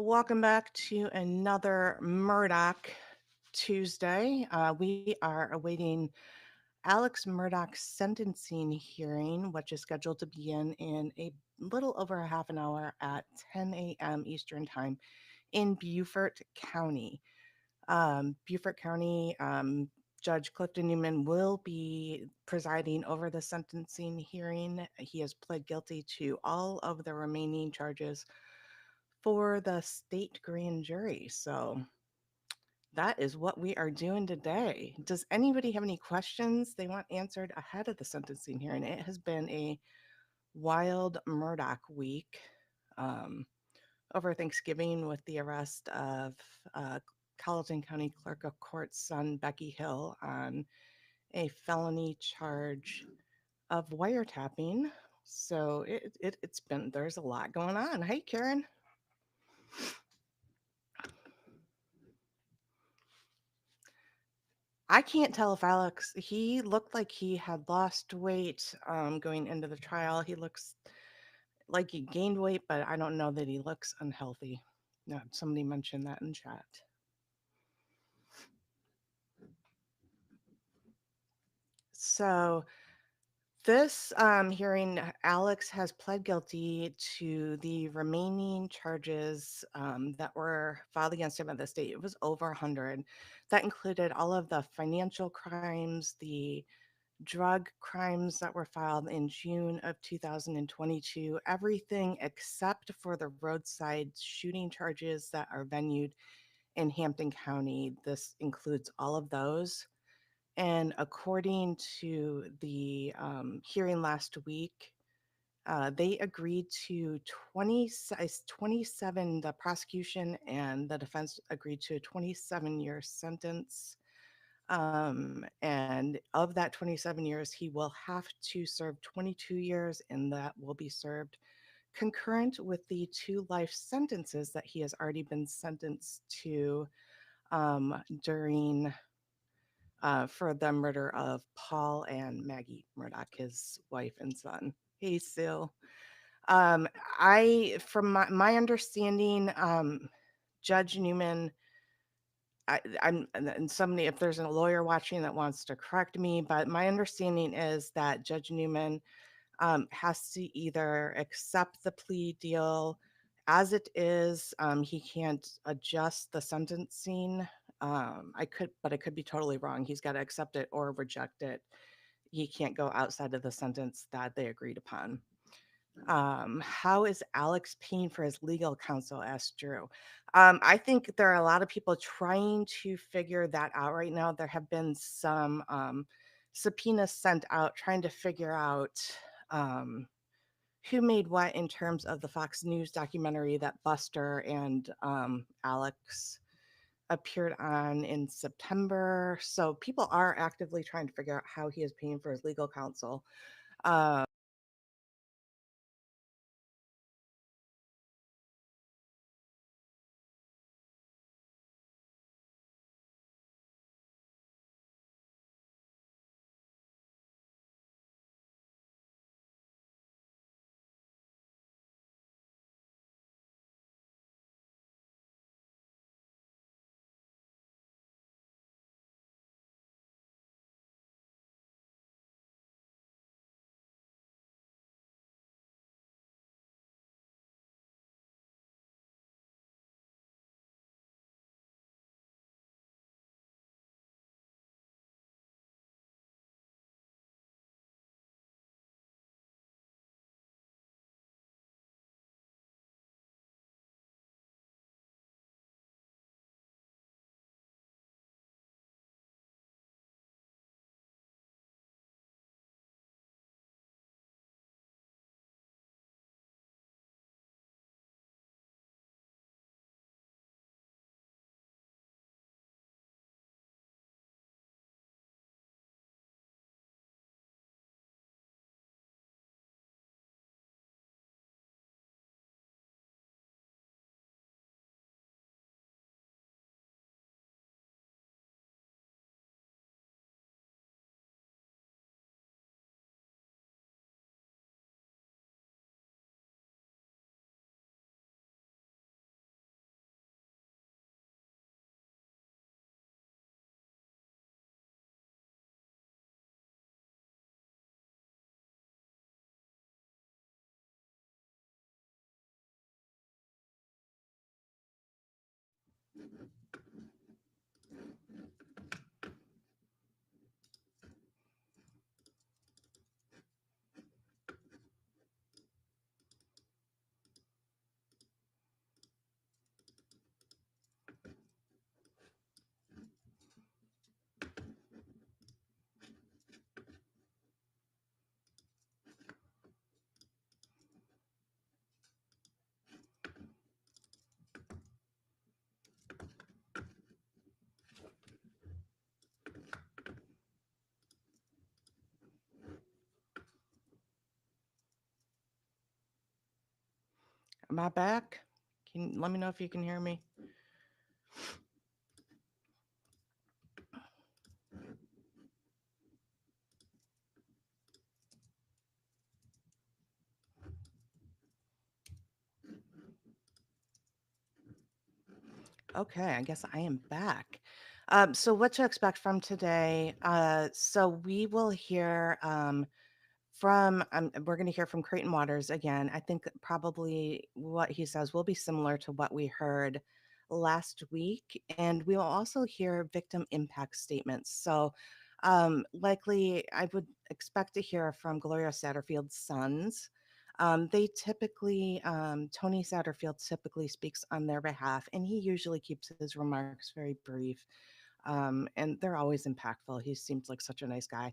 Welcome back to another Murdaugh Tuesday. We are awaiting Alex Murdaugh's sentencing hearing, which is scheduled to begin in a little over a half an hour at 10 a.m. Eastern Time in Beaufort County. Beaufort County Judge Clifton Newman will be presiding over the sentencing hearing. He has pled guilty to all of the remaining charges for the state grand jury. So that is what we are doing today. Does anybody have any questions they want answered ahead of the sentencing hearing? It has been a wild Murdaugh week over Thanksgiving with the arrest of Colleton County Clerk of Court's son, Becky Hill, on a felony charge of wiretapping. So it's been, there's a lot going on. Hey, Karen. I can't tell if Alex, he looked like he had lost weight going into the trial. He looks like he gained weight, but I don't know that he looks unhealthy. No, somebody mentioned that in chat. So this hearing, Alex has pled guilty to the remaining charges that were filed against him at the state. It was over 100. That included all of the financial crimes, the drug crimes that were filed in June of 2022, everything except for the roadside shooting charges that are venued in Hampton County. This includes all of those. And according to the hearing last week, they agreed to 27, the prosecution and the defense agreed to a 27-year sentence. And of that 27 years, he will have to serve 22 years, and that will be served concurrent with the 2 life sentences that he has already been sentenced to during for the murder of Paul and Maggie Murdaugh, his wife and son. Hey, Sue. Um, from my understanding, Judge Newman, I'm and somebody, if there's a lawyer watching that wants to correct me, but my understanding is that Judge Newman has to either accept the plea deal as it is. He can't adjust the sentencing. But I could be totally wrong. He's got to accept it or reject it. He can't go outside of the sentence that they agreed upon. How is Alex paying for his legal counsel? Asked Drew. I think there are a lot of people trying to figure that out right now. There have been some subpoenas sent out trying to figure out um, who made what in terms of the Fox News documentary that Buster and Alex appeared on in September. So people are actively trying to figure out how he is paying for his legal counsel. Um, Am I back? Can let me know if you can hear me. Okay, I guess I am back. So what to expect from today? So we will hear we're going to hear from Creighton Waters again. I think probably what he says will be similar to what we heard last week. And we will also hear victim impact statements. So likely, I would expect to hear from Gloria Satterfield's sons. Tony Satterfield typically speaks on their behalf, and he usually keeps his remarks very brief. And they're always impactful. He seems like such a nice guy.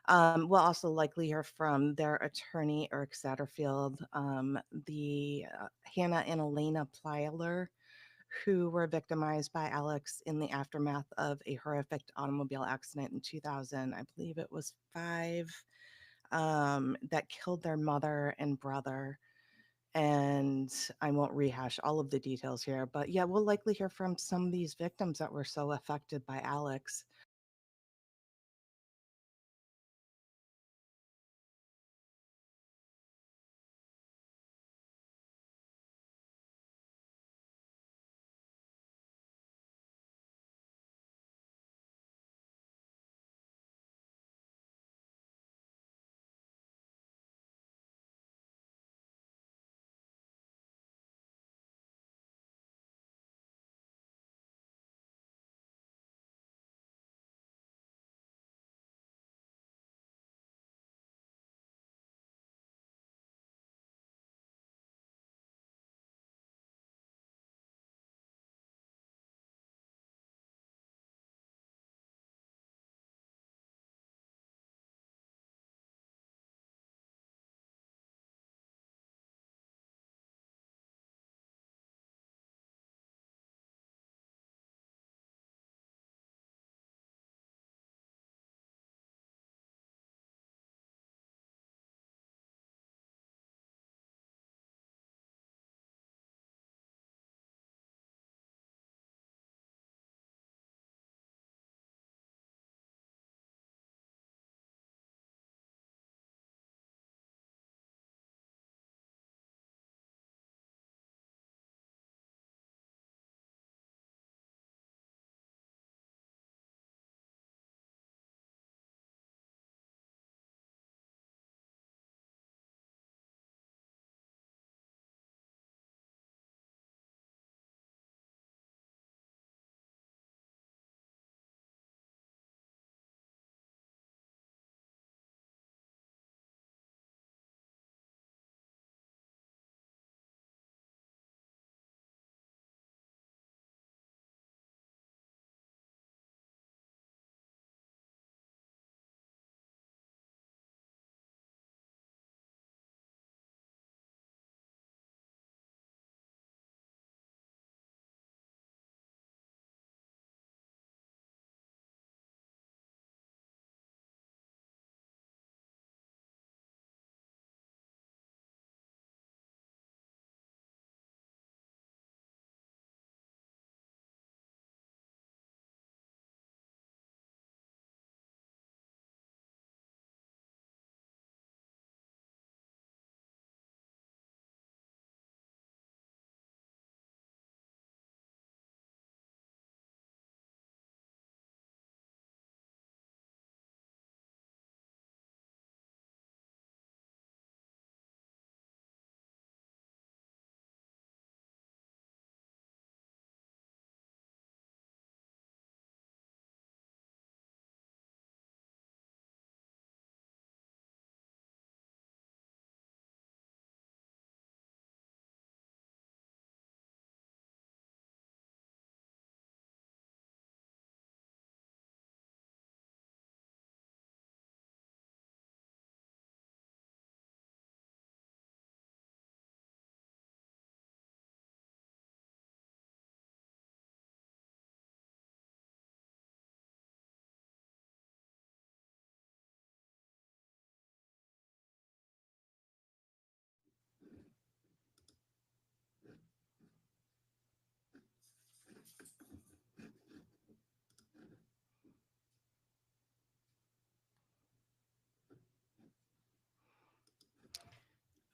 We'll also likely hear from their attorney, Eric Satterfield, the Hannah and Elena Plyler, who were victimized by Alex in the aftermath of a horrific automobile accident in 2000. I believe it was five, that killed their mother and brother. And I won't rehash all of the details here, but yeah, we'll likely hear from some of these victims that were so affected by Alex.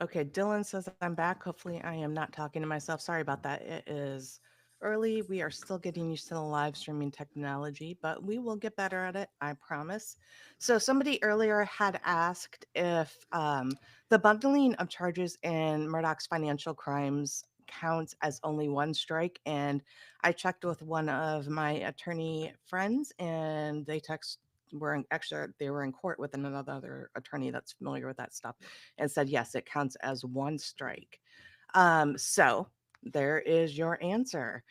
Okay, Dylan says I'm back. Hopefully, I am not talking to myself. Sorry about that. It is early. We are still getting used to the live streaming technology, but we will get better at it. I promise. So, somebody earlier had asked if the bundling of charges in Murdaugh's financial crimes counts as only one strike. And I checked with one of my attorney friends, and actually they were in court with another attorney that's familiar with that stuff and said, yes, it counts as one strike. So there is your answer.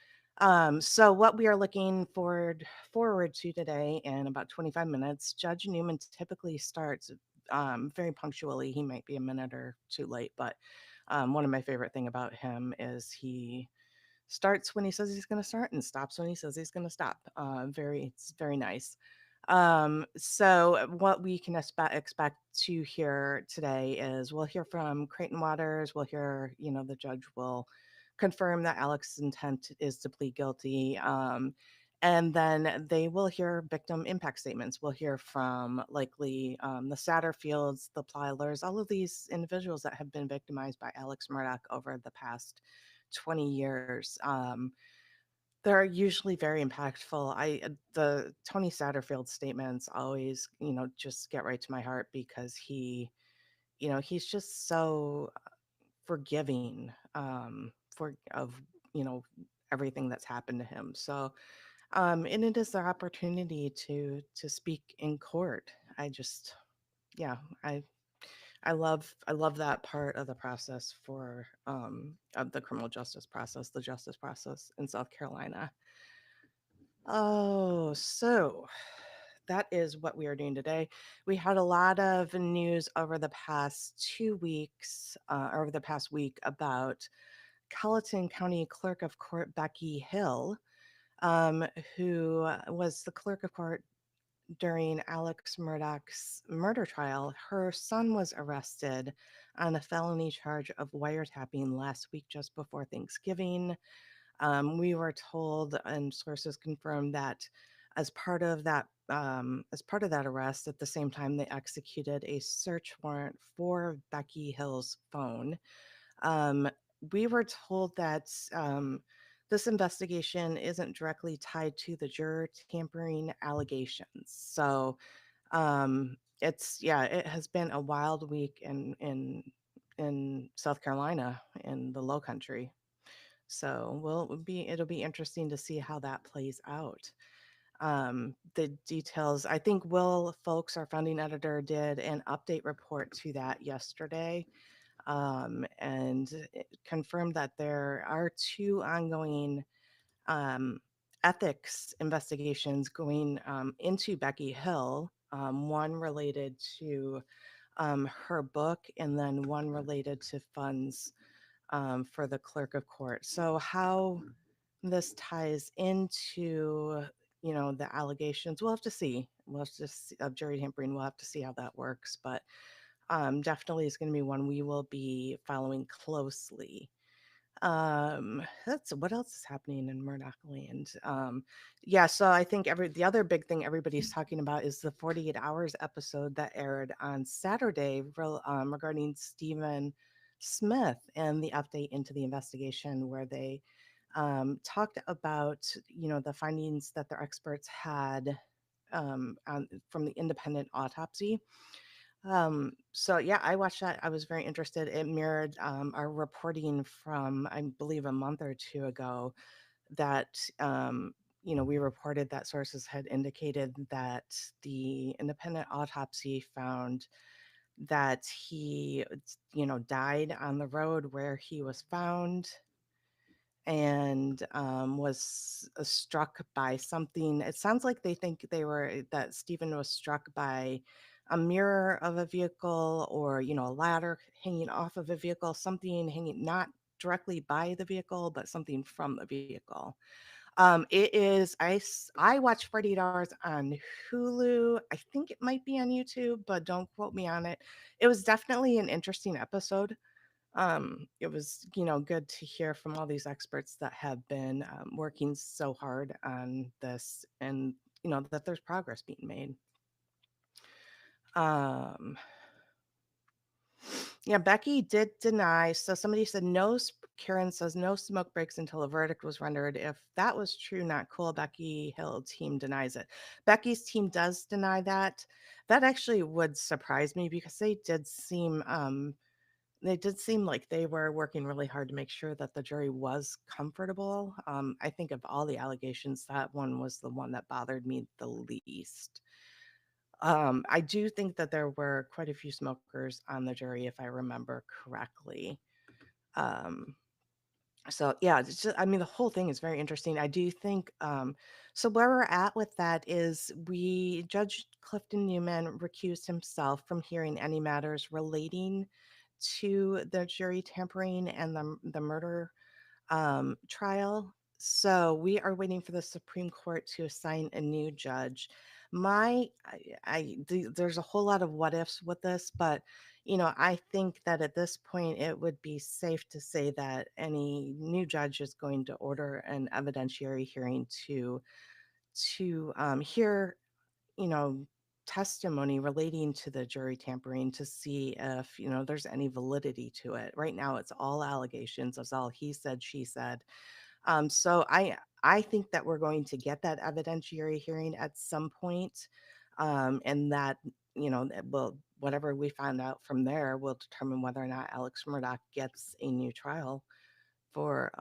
So what we are looking forward to today in about 25 minutes, Judge Newman typically starts very punctually. He might be a minute or two late, but one of my favorite thing about him is he starts when he says he's going to start and stops when he says he's going to stop. It's very nice. So what we can expect to hear today is we'll hear from Creighton Waters. We'll hear, the judge will confirm that Alex's intent is to plead guilty. And then they will hear victim impact statements. We'll hear from likely the Satterfields, the Plylers, all of these individuals that have been victimized by Alex Murdaugh over the past 20 years. They're usually very impactful. The Tony Satterfield statements always, just get right to my heart because he's just so forgiving for of you know everything that's happened to him. So, and it is their opportunity to speak in court. I just, yeah, I love that part of the process for of the criminal justice process, the justice process in South Carolina. Oh, so that is what we are doing today. We had a lot of news over the past 2 weeks, over the past week about Colleton County Clerk of Court Becky Hill, um, who was the clerk of court during Alex Murdaugh's murder trial. Her son was arrested on a felony charge of wiretapping last week, just before Thanksgiving. We were told, and sources confirmed that as part of that arrest, at the same time they executed a search warrant for Becky Hill's phone. Um, we were told that this investigation isn't directly tied to the juror tampering allegations. So it has been a wild week in South Carolina in the Low Country. So it'll be interesting to see how that plays out. The details, I think Will Folks, our founding editor, did an update report to that yesterday, and it confirmed that there are two ongoing um, ethics investigations going into Becky Hill, one related to her book, and then one related to funds for the clerk of court. So how this ties into, the allegations, we'll have to see. We'll have to see, of jury tampering. We'll have to see how that works, but definitely is going to be one we will be following closely. That's what else is happening in Murdaugh land. Yeah, so I think the other big thing everybody's talking about is the 48 Hours episode that aired on Saturday regarding Stephen Smith and the update into the investigation, where they talked about the findings that their experts had from the independent autopsy. So yeah, I watched that. I was very interested. It mirrored our reporting from, I believe, a month or two ago that we reported that sources had indicated that the independent autopsy found that he, died on the road where he was found, and was struck by something. It sounds like they think that Stephen was struck by a mirror of a vehicle, or a ladder hanging off of a vehicle, something hanging not directly by the vehicle, but something from the vehicle. It is I watched 48 Hours on Hulu. I think it might be on YouTube, but don't quote me on it. It was definitely an interesting episode. It was, good to hear from all these experts that have been working so hard on this, and that there's progress being made. um Yeah, Becky did deny. So somebody said no. Karen says no smoke breaks until a verdict was rendered. If that was true, not cool. Becky Hill team denies it. Becky's team does deny that. That actually would surprise me because they did seem like they were working really hard to make sure that the jury was comfortable. I think of all the allegations, that one was the one that bothered me the least. I do think that there were quite a few smokers on the jury, if I remember correctly. Um, so yeah, it's just, I mean, the whole thing is very interesting. I do think so. Where we're at with that is we Judge Clifton Newman recused himself from hearing any matters relating to the jury tampering and the murder trial. So we are waiting for the Supreme Court to assign a new judge. There's a whole lot of what ifs with this, but I think that at this point it would be safe to say that any new judge is going to order an evidentiary hearing to hear you know, testimony relating to the jury tampering to see if, there's any validity to it. Right now, it's all allegations. It's all he said, she said. So I think that we're going to get that evidentiary hearing at some point, and that that will whatever we find out from there will determine whether or not Alex Murdaugh gets a new trial for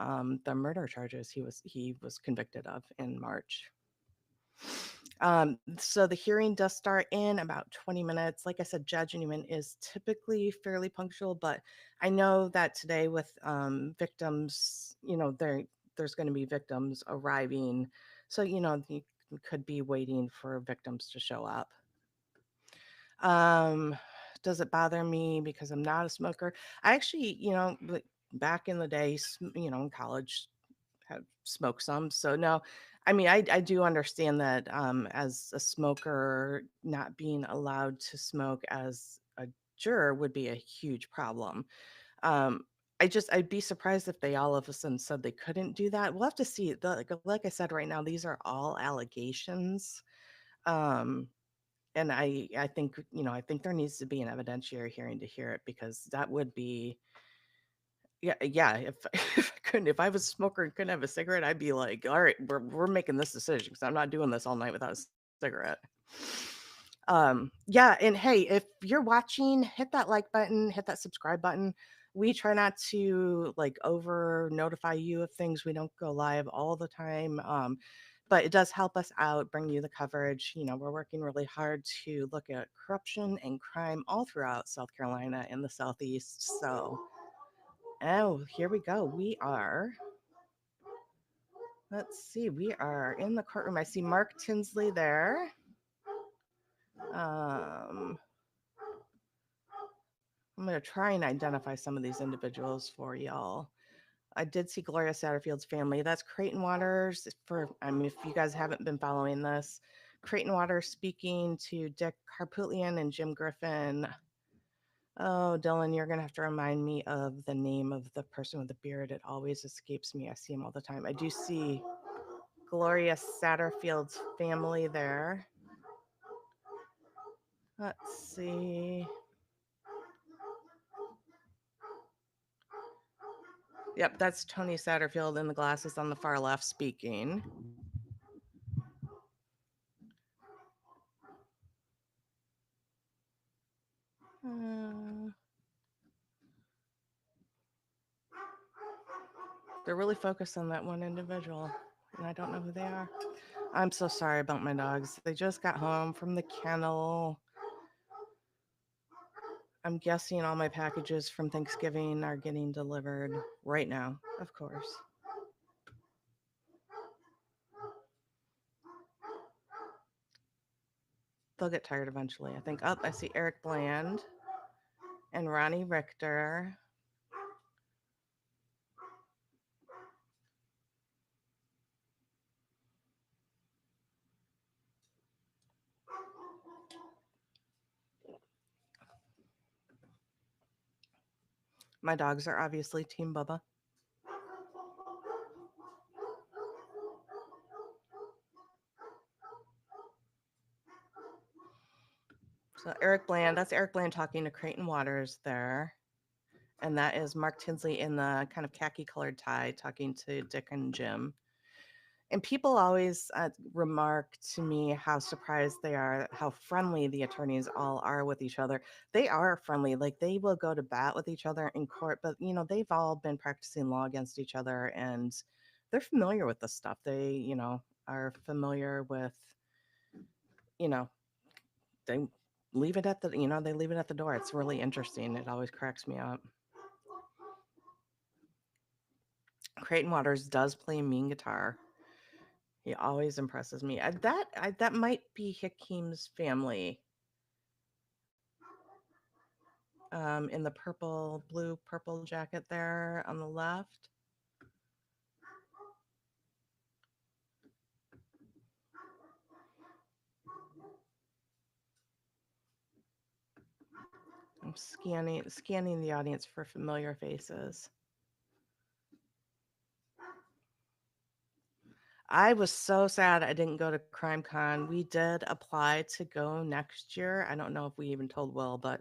the murder charges he was convicted of in March. So the hearing does start in about 20 minutes. Like I said, Judge Newman is typically fairly punctual, but I know that today with victims, there's going to be victims arriving. So, you could be waiting for victims to show up. Um, does it bother me because I'm not a smoker? I actually, back in the day, in college, have smoked some. So no, I mean, I do understand that as a smoker, not being allowed to smoke as a juror would be a huge problem. Um, I'd be surprised if they all of a sudden said they couldn't do that. We'll have to see. Like I said, right now these are all allegations. Um, and I think I think there needs to be an evidentiary hearing to hear it because that would be yeah, if if I was a smoker and couldn't have a cigarette, I'd be like, "All right, we're making this decision because I'm not doing this all night without a cigarette." Yeah, and hey, if you're watching, hit that like button, hit that subscribe button. We try not to like over notify you of things. We don't go live all the time. But it does help us out, bring you the coverage. We're working really hard to look at corruption and crime all throughout South Carolina and the Southeast. So, oh, here we go. Let's see, we are in the courtroom. I see Mark Tinsley there. Um, I'm going to try and identify some of these individuals for y'all. I did see Gloria Satterfield's family. That's Creighton Waters. I mean, if you guys haven't been following this, Creighton Waters speaking to Dick Harpootlian and Jim Griffin. Oh, Dylan, you're going to have to remind me of the name of the person with the beard. It always escapes me. I see him all the time. I do see Gloria Satterfield's family there. Let's see. Yep, that's Tony Satterfield in the glasses on the far left speaking. Uh, they're really focused on that one individual, and I don't know who they are. I'm so sorry about my dogs. They just got home from the kennel. I'm guessing all my packages from Thanksgiving are getting delivered right now, of course. They'll get tired eventually, I think. Oh, I see Eric Bland and Ronnie Richter. My dogs are obviously Team Bubba. So Eric Bland, that's Eric Bland talking to Creighton Waters there. and that is Mark Tinsley in the kind of khaki colored tie talking to Dick and Jim. And people always remark to me how surprised they are, how friendly the attorneys all are with each other. They are friendly, like they will go to bat with each other in court, but they've all been practicing law against each other and they're familiar with this stuff. They, are familiar with, you know, they leave it at they leave it at the door. It's really interesting. It always cracks me up. Creighton Waters does play mean guitar. He always impresses me. That might be Hakeem's family. In the blue purple jacket there on the left. I'm scanning the audience for familiar faces. I was so sad I didn't go to CrimeCon. We did apply to go next year. I don't know if we even told Will, but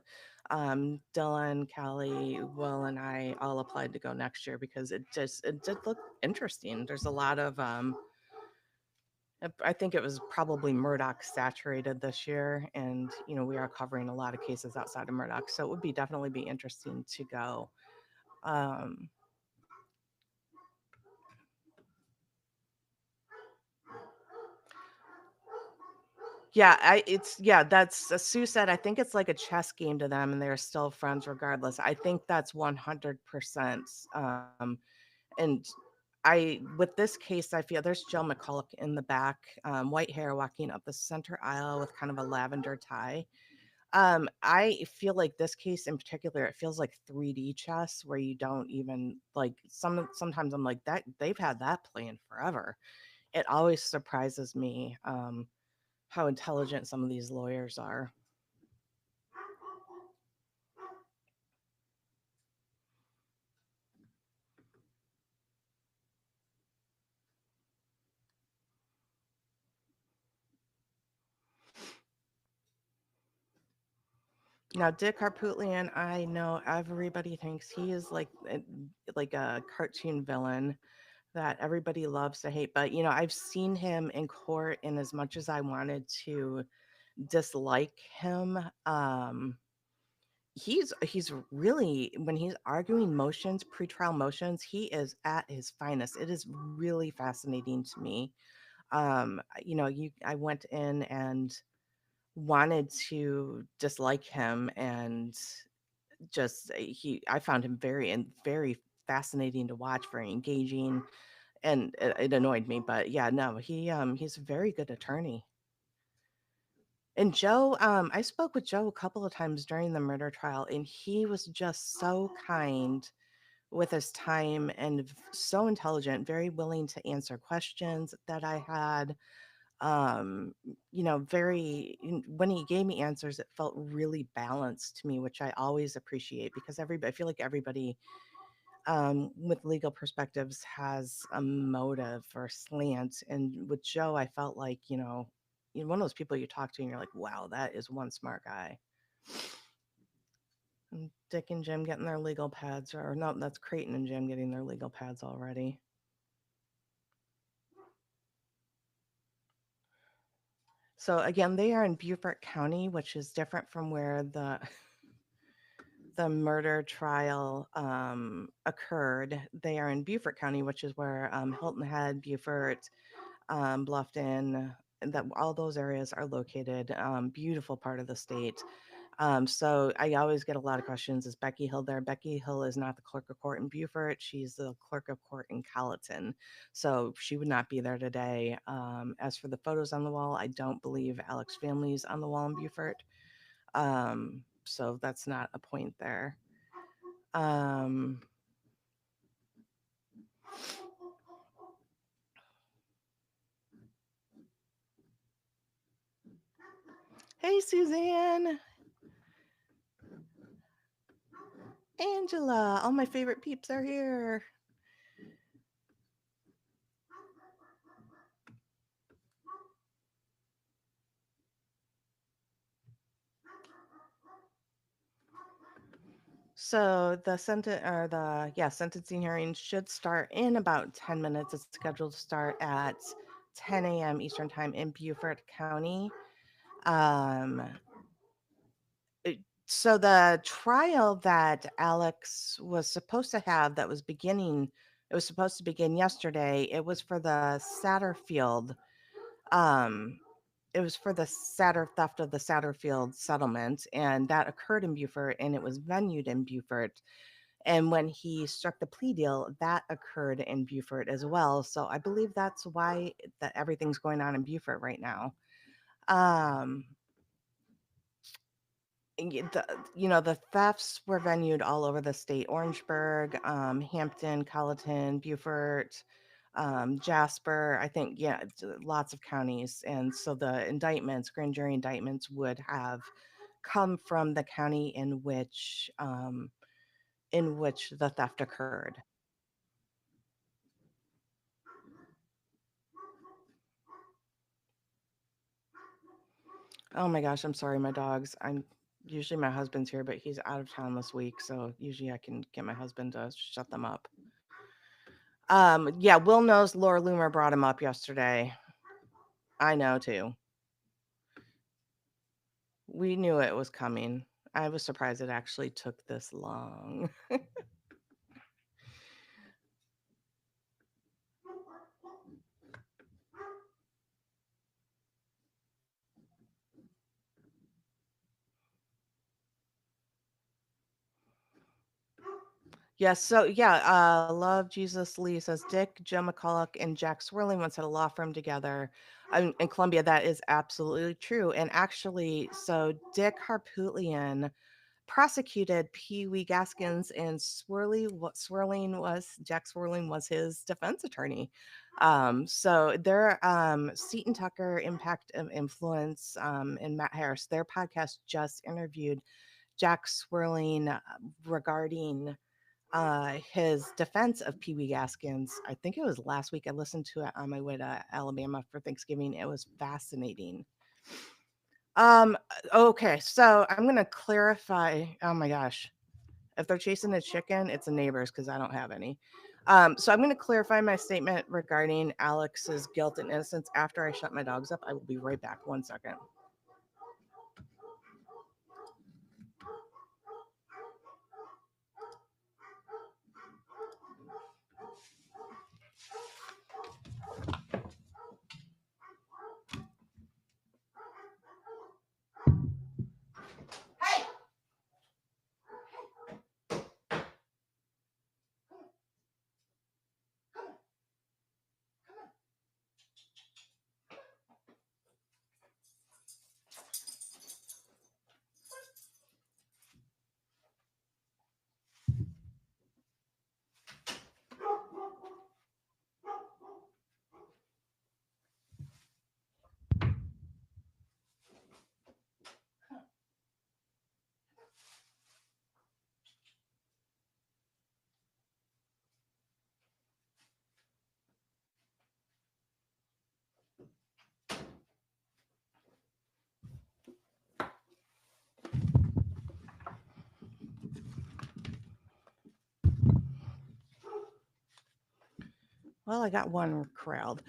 Dylan, Callie, Will, and I all applied to go next year because it did look interesting. There's a lot of I think it was probably Murdaugh saturated this year, and we are covering a lot of cases outside of Murdaugh, so it would definitely be interesting to go. Um, Yeah, that's Sue said, I think it's like a chess game to them and they're still friends regardless. I think that's 100%. And with this case, I feel there's Jill McCulloch in the back, white hair walking up the center aisle with kind of a lavender tie. I feel like this case in particular, it feels like 3D chess where you don't even like sometimes I'm like that they've had that playing forever. It always surprises me. How intelligent some of these lawyers are. Now, Dick Harpootlian, I know everybody thinks he is like a cartoon villain that everybody loves to hate. But I've seen him in court, and as much as I wanted to dislike him, he's really when he's arguing motions, pretrial motions, he is at his finest. It is really fascinating to me. I went in and wanted to dislike him and just I found him very fascinating to watch, very engaging, and it annoyed me, but yeah, no, he's a very good attorney. And Joe, I spoke with Joe a couple of times during the murder trial, and he was just so kind with his time and so intelligent, very willing to answer questions that I had. When he gave me answers, it felt really balanced to me, which I always appreciate because I feel like everybody with legal perspectives has a motive or slant. And with Joe, I felt like, you're one of those people you talk to and you're like, wow, that is one smart guy. And Dick and Jim getting their legal pads, or no, that's Creighton and Jim getting their legal pads already. So again, they are in Beaufort County, which is different from where the murder trial occurred. They are in Beaufort County, which is where Hilton Head, Beaufort, Bluffton, and that all those areas are located. Beautiful part of the state. So I always get a lot of questions. Is Becky Hill there? Becky Hill is not the clerk of court in Beaufort. She's the clerk of court in Colleton. So she would not be there today. As for the photos on the wall, I don't believe Alex family's on the wall in Beaufort. So that's not a point there. Um, hey, Suzanne, Angela, all my favorite peeps are here. So the sentencing hearing should start in about 10 minutes. It's scheduled to start at 10 a.m. Eastern time in Beaufort County. Um, so the trial that Alex was supposed to have it was supposed to begin yesterday. It was for the Satterfield. Um, it was for the theft of the Satterfield settlement, and that occurred in Beaufort, and it was venued in Beaufort. And when he struck the plea deal, that occurred in Beaufort as well. So I believe that's why that everything's going on in Beaufort right now. Um, the thefts were venued all over the state: Orangeburg, Hampton, Colleton, Beaufort, Jasper. I think, yeah, lots of counties. And so the grand jury indictments would have come from the county in which the theft occurred. Oh my gosh, I'm sorry, my dogs. I'm Usually my husband's here, but he's out of town this week, so usually I can get my husband to shut them up. Yeah, Will knows Laura Loomer brought him up yesterday. I know too. We knew it was coming. I was surprised it actually took this long. Yes, so yeah, Love Jesus Lee says Dick, Joe McCulloch, and Jack Swirling once had a law firm together in Columbia. That is absolutely true. And actually, so Dick Harpootlian prosecuted Pee Wee Gaskins, and Jack Swirling was his defense attorney. So their Seton Tucker, Impact of Influence, and Matt Harris, their podcast just interviewed Jack Swirling regarding his defense of Pee Wee Gaskins. I think it was last week. I listened to it on my way to Alabama for Thanksgiving. It was fascinating. Okay, so I'm gonna clarify. Oh my gosh. If they're chasing a chicken, it's a neighbor's because I don't have any. So I'm gonna clarify my statement regarding Alex's guilt and innocence after I shut my dogs up. I will be right back. 1 second. Well, I got one corralled.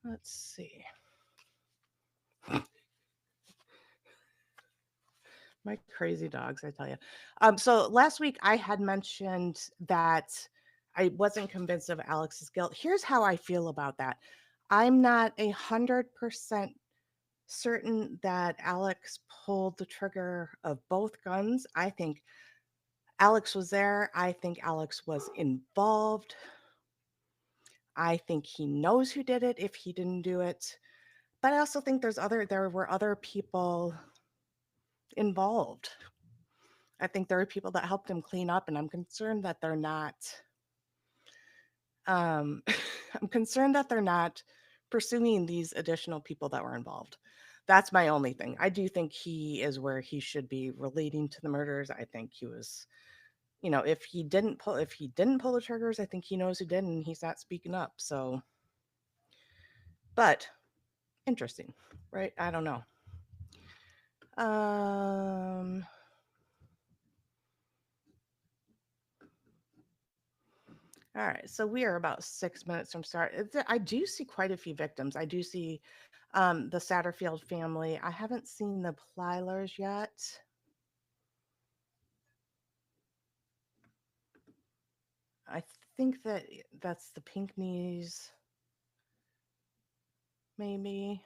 Let's see. My crazy dogs, I tell you. So last week I had mentioned that I wasn't convinced of Alex's guilt. Here's how I feel about that. I'm not 100% certain that Alex pulled the trigger of both guns. I think Alex was there. I think Alex was involved. I think he knows who did it if he didn't do it. But I also think there were other people involved. I think there are people that helped him clean up, and I'm concerned that they're not. Um, I'm concerned that they're not pursuing these additional people that were involved. That's my only thing. I do think he is where he should be relating to the murders. I think he was, if he didn't pull the triggers, I think he knows who did, and he's not speaking up. So, but interesting, right? I don't know. Um, All right, so we are about 6 minutes from start. I do see quite a few victims. I do see the Satterfield family. I haven't seen the Plylers yet. I think that's the Pinkneys, maybe.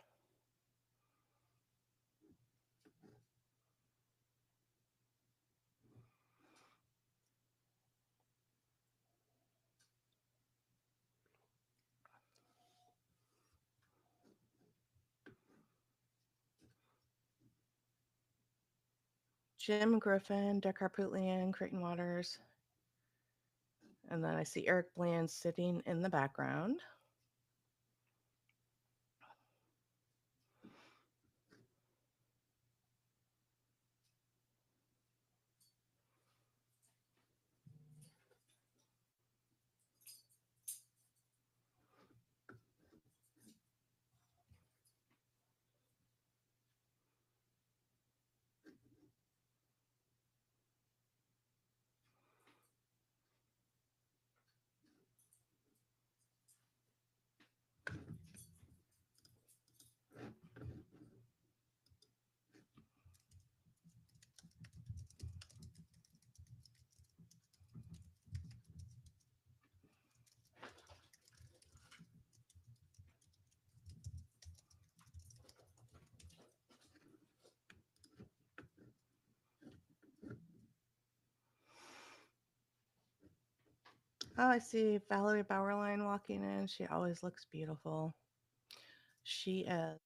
Jim Griffin, Deck Harpootlian, Creighton Waters. And then I see Eric Bland sitting in the background. Oh, I see Valerie Bauerlein walking in. She always looks beautiful. She is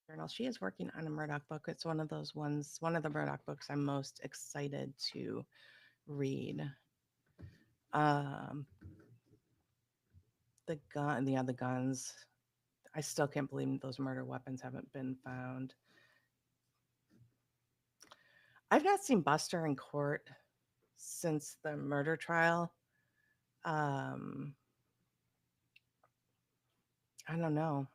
journal. She is working on a Murdaugh book. It's one of those ones, one of the Murdaugh books I'm most excited to read. Um, the guns. I still can't believe those murder weapons haven't been found. I've not seen Buster in court since the murder trial. Um, I don't know.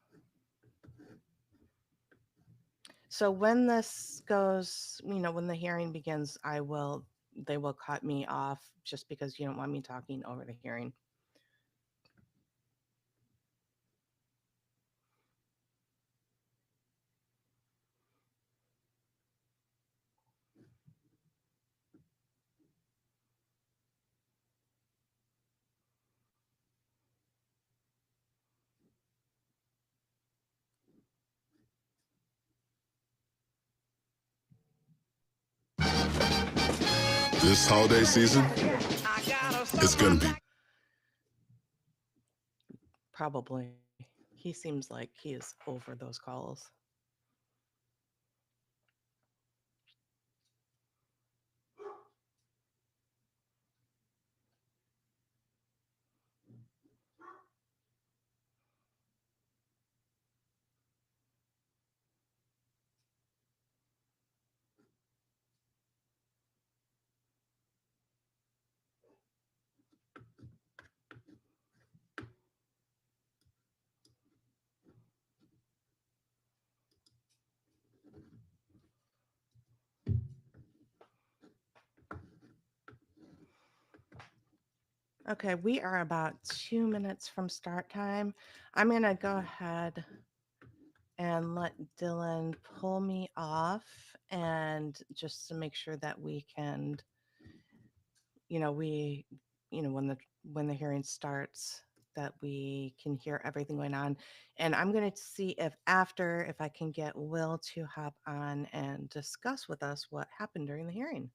So when this goes, when the hearing begins, they will cut me off just because you don't want me talking over the hearing. This holiday season, it's gonna be Probably. He seems like he is over those calls. Okay, we are about 2 minutes from start time. I'm going to go ahead and let Dylan pull me off, and just to make sure that we can, we, when the hearing starts, that we can hear everything going on. And I'm going to see if I can get Will to hop on and discuss with us what happened during the hearing.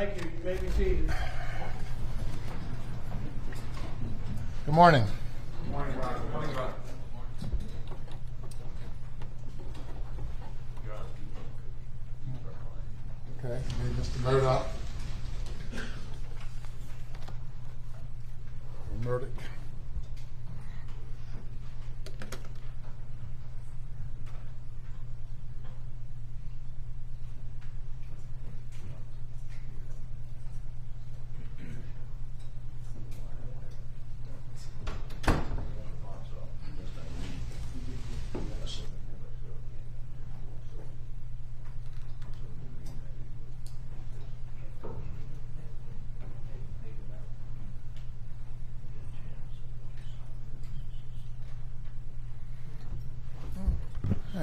Thank you. You may be seated. Good morning. Good morning, Rob. Good morning, Rob. Okay, Mr. Murdaugh. Or Murdaugh.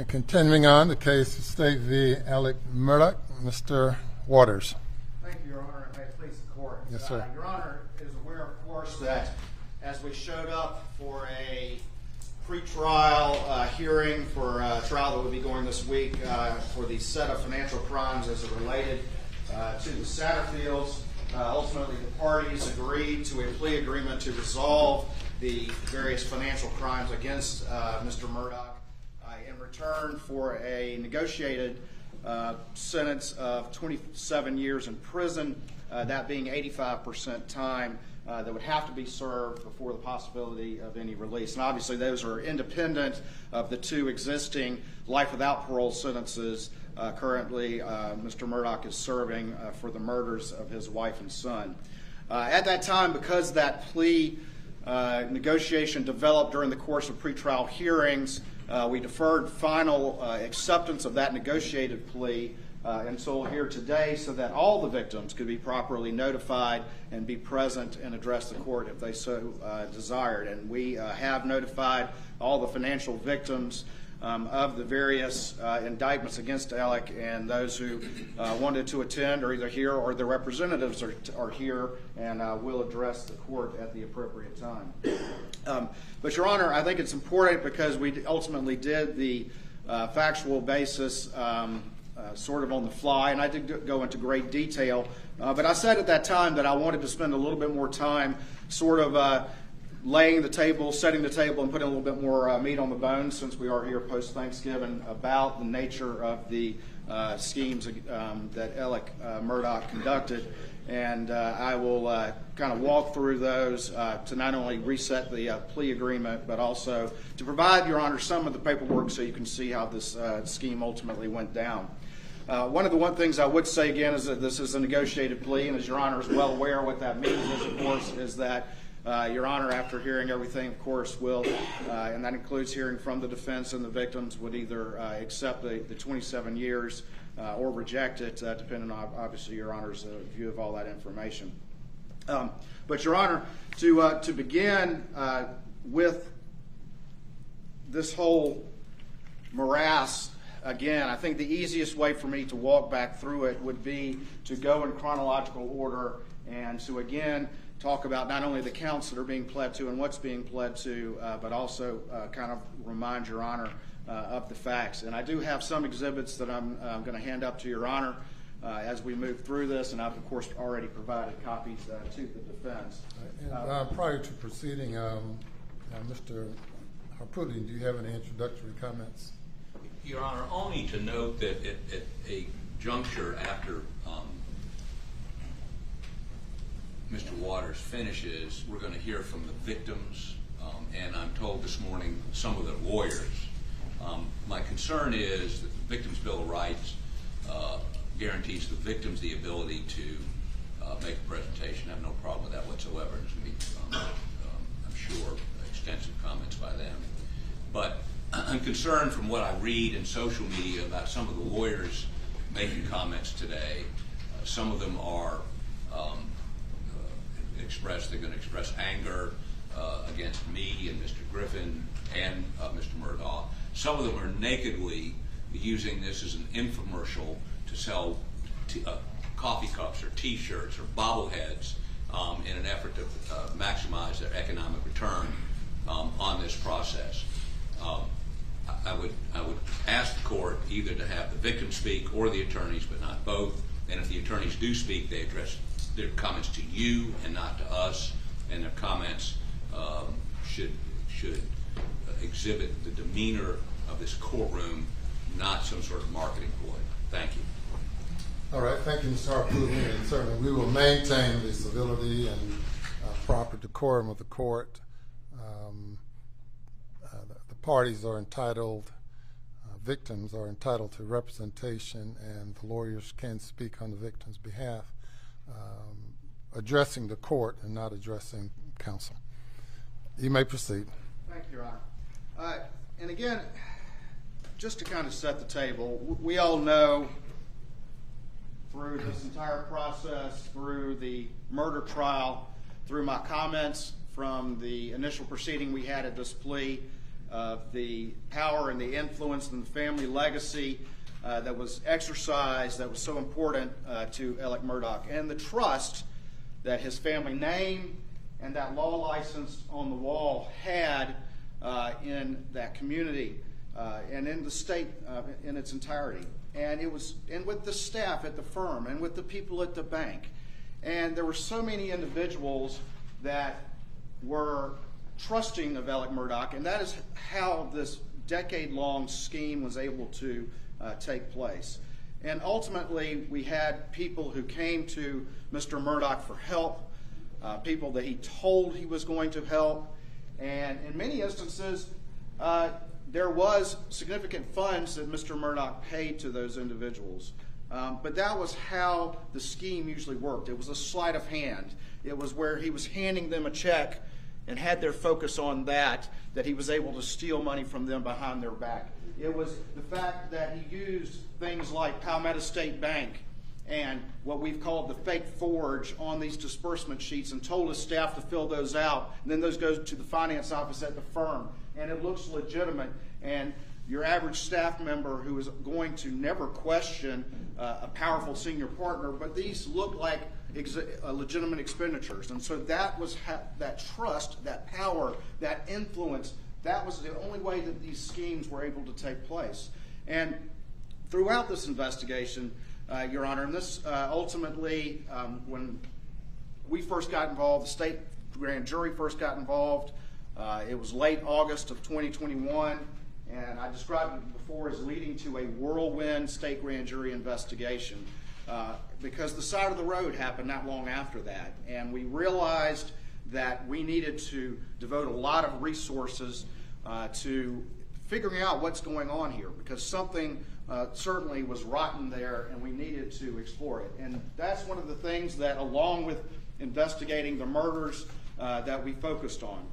Continuing on, the case of State v. Alec Murdaugh, Mr. Waters. Thank you, Your Honor, and may it please the court. Yes, sir. Your Honor is aware, of course, that as we showed up for a pretrial hearing for a trial that will be going this week for the set of financial crimes as it related to the Satterfields, ultimately the parties agreed to a plea agreement to resolve the various financial crimes against Mr. Murdaugh in return for a negotiated sentence of 27 years in prison, that being 85% time that would have to be served before the possibility of any release. And obviously those are independent of the two existing life without parole sentences currently Mr. Murdaugh is serving for the murders of his wife and son. At that time, because that plea negotiation developed during the course of pretrial hearings, we deferred final acceptance of that negotiated plea until here today so that all the victims could be properly notified and be present and address the court if they so desired. And we have notified all the financial victims of the various indictments against Alec, and those who wanted to attend are either here or their representatives are here and will address the court at the appropriate time. But Your Honor, I think it's important because we ultimately did the factual basis sort of on the fly, and I did go into great detail, but I said at that time that I wanted to spend a little bit more time sort of laying the table, setting the table, and putting a little bit more meat on the bones since we are here post-Thanksgiving about the nature of the schemes that Alec Murdaugh conducted. And I will kind of walk through those to not only reset the plea agreement, but also to provide, Your Honor, some of the paperwork so you can see how this scheme ultimately went down. One of the things I would say again is that this is a negotiated plea, and as Your Honor is well aware, what that means is, of course, is that Your Honor, after hearing everything, of course, will, and that includes hearing from the defense and the victims, would either accept the 27 years or reject it, depending on, obviously, Your Honor's view of all that information. But, Your Honor, to begin with this whole morass, again, I think the easiest way for me to walk back through it would be to go in chronological order and to, again, talk about not only the counts that are being pled to and what's being pled to, but also kind of remind Your Honor of the facts. And I do have some exhibits that I'm going to hand up to Your Honor as we move through this, and I've, of course, already provided copies to the defense. Prior to proceeding, Mr. Harputian, do you have any introductory comments? Your Honor, only to note that at a juncture after Mr. Waters finishes, we're going to hear from the victims, and I'm told this morning some of the lawyers. My concern is that the Victims' Bill of Rights guarantees the victims the ability to make a presentation. I have no problem with that whatsoever. There's going to be, I'm sure, extensive comments by them. But I'm concerned from what I read in social media about some of the lawyers making comments today. Some of them are they're going to express anger against me and Mr. Griffin and Mr. Murdaugh. Some of them are nakedly using this as an infomercial to sell coffee cups or T-shirts or bobbleheads in an effort to maximize their economic return on this process. I would ask the court either to have the victim speak or the attorneys, but not both, And if the attorneys do speak, they address their comments to you and not to us, and their comments should exhibit the demeanor of this courtroom, not some sort of marketing ploy. Thank you. All right, thank you, Mr. Harpootlian, and certainly we will maintain the civility and proper decorum of the court. The parties are entitled, victims are entitled to representation, and the lawyers can speak on the victim's behalf, addressing the court and not addressing counsel. You may proceed. Thank you, Your Honor. And again, just to kind of set the table, we all know through this entire process, through the murder trial, through my comments from the initial proceeding we had at this plea, the power and the influence and the family legacy that was exercised, that was so important to Alec Murdaugh, and the trust that his family name and that law license on the wall had in that community and in the state in its entirety. And it was, and with the staff at the firm and with the people at the bank. And there were so many individuals that were trusting of Alec Murdaugh, and that is how this decade-long scheme was able to take place. And ultimately, we had people who came to Mr. Murdaugh for help, people that he told he was going to help, and in many instances, there was significant funds that Mr. Murdaugh paid to those individuals. But that was how the scheme usually worked. It was a sleight of hand. It was where he was handing them a check and had their focus on that he was able to steal money from them behind their back. It was the fact that he used things like Palmetto State Bank and what we've called the fake forge on these disbursement sheets and told his staff to fill those out. And then those go to the finance office at the firm. And it looks legitimate. And your average staff member who is going to never question a powerful senior partner, but these look like legitimate expenditures. And so that was that trust, that power, that influence, that was the only way that these schemes were able to take place. And throughout this investigation, Your Honor, and this ultimately, when we first got involved, the state grand jury first got involved, it was late August of 2021, and I described it before as leading to a whirlwind state grand jury investigation because the side of the road happened not long after that, and we realized that we needed to devote a lot of resources to figuring out what's going on here, because something certainly was rotten there and we needed to explore it. And that's one of the things that, along with investigating the murders, that we focused on.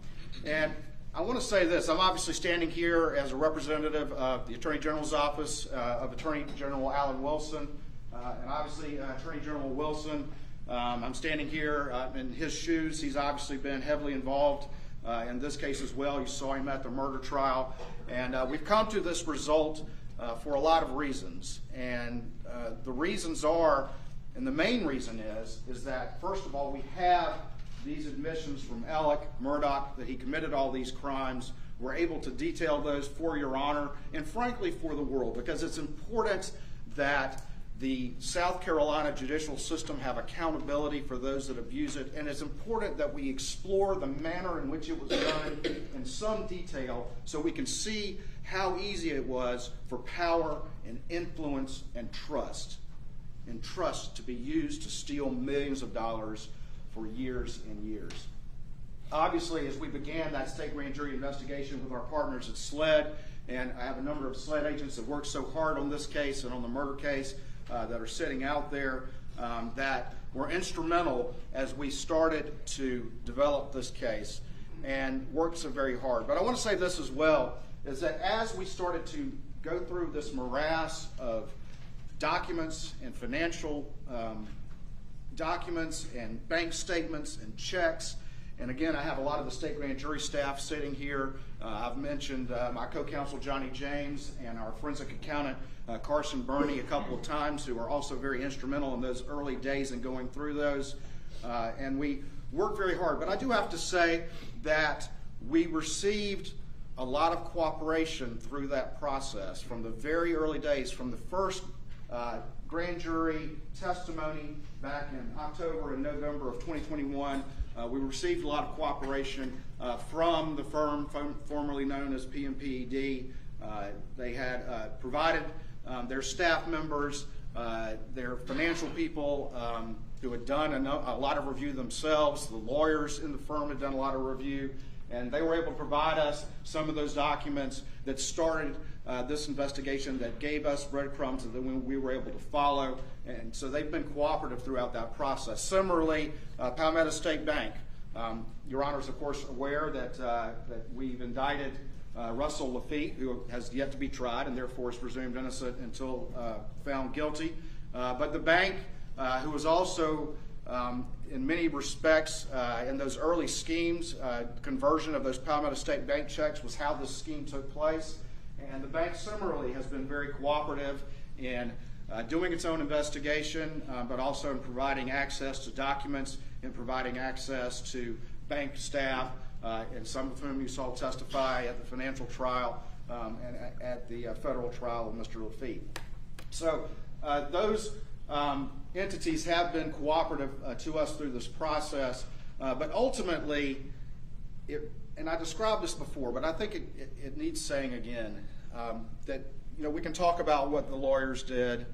And I want to say this, I'm obviously standing here as a representative of the Attorney General's Office of Attorney General Alan Wilson, and obviously Attorney General Wilson, I'm standing here in his shoes. He's obviously been heavily involved in this case as well. You saw him at the murder trial. And we've come to this result for a lot of reasons. And the reasons are, and the main reason is that, first of all, we have these admissions from Alec Murdaugh that he committed all these crimes. We're able to detail those for Your Honor and frankly for the world, because it's important that the South Carolina judicial system have accountability for those that abuse it, and it's important that we explore the manner in which it was done in some detail so we can see how easy it was for power and influence and trust to be used to steal millions of dollars for years and years. Obviously, as we began that state grand jury investigation with our partners at SLED, and I have a number of SLED agents that worked so hard on this case and on the murder case that are sitting out there that were instrumental as we started to develop this case and worked so very hard. But I want to say this as well, is that as we started to go through this morass of documents and financial documents and bank statements and checks, and again, I have a lot of the state grand jury staff sitting here. I've mentioned my co-counsel Johnny James and our forensic accountant Carson Burney a couple of times, who are also very instrumental in those early days in going through those. And we worked very hard. But I do have to say that we received a lot of cooperation through that process from the very early days, from the first grand jury testimony back in October and November of 2021, we received a lot of cooperation from the firm formerly known as PMPED. They had provided their staff members, their financial people who had done a lot of review themselves. The lawyers in the firm had done a lot of review, and they were able to provide us some of those documents that started this investigation, that gave us breadcrumbs that we were able to follow. And so they've been cooperative throughout that process. Similarly, Palmetto State Bank. Your Honor is, of course, aware that we've indicted Russell Lafitte, who has yet to be tried and therefore is presumed innocent until found guilty. But the bank, who was also in many respects in those early schemes, conversion of those Palmetto State Bank checks was how this scheme took place. And the bank similarly has been very cooperative in doing its own investigation, but also in providing access to documents, in providing access to bank staff, and some of whom you saw testify at the financial trial and at the federal trial of Mr. Lafitte. So those entities have been cooperative to us through this process, but ultimately, and I described this before, but I think it needs saying again, that we can talk about what the lawyers did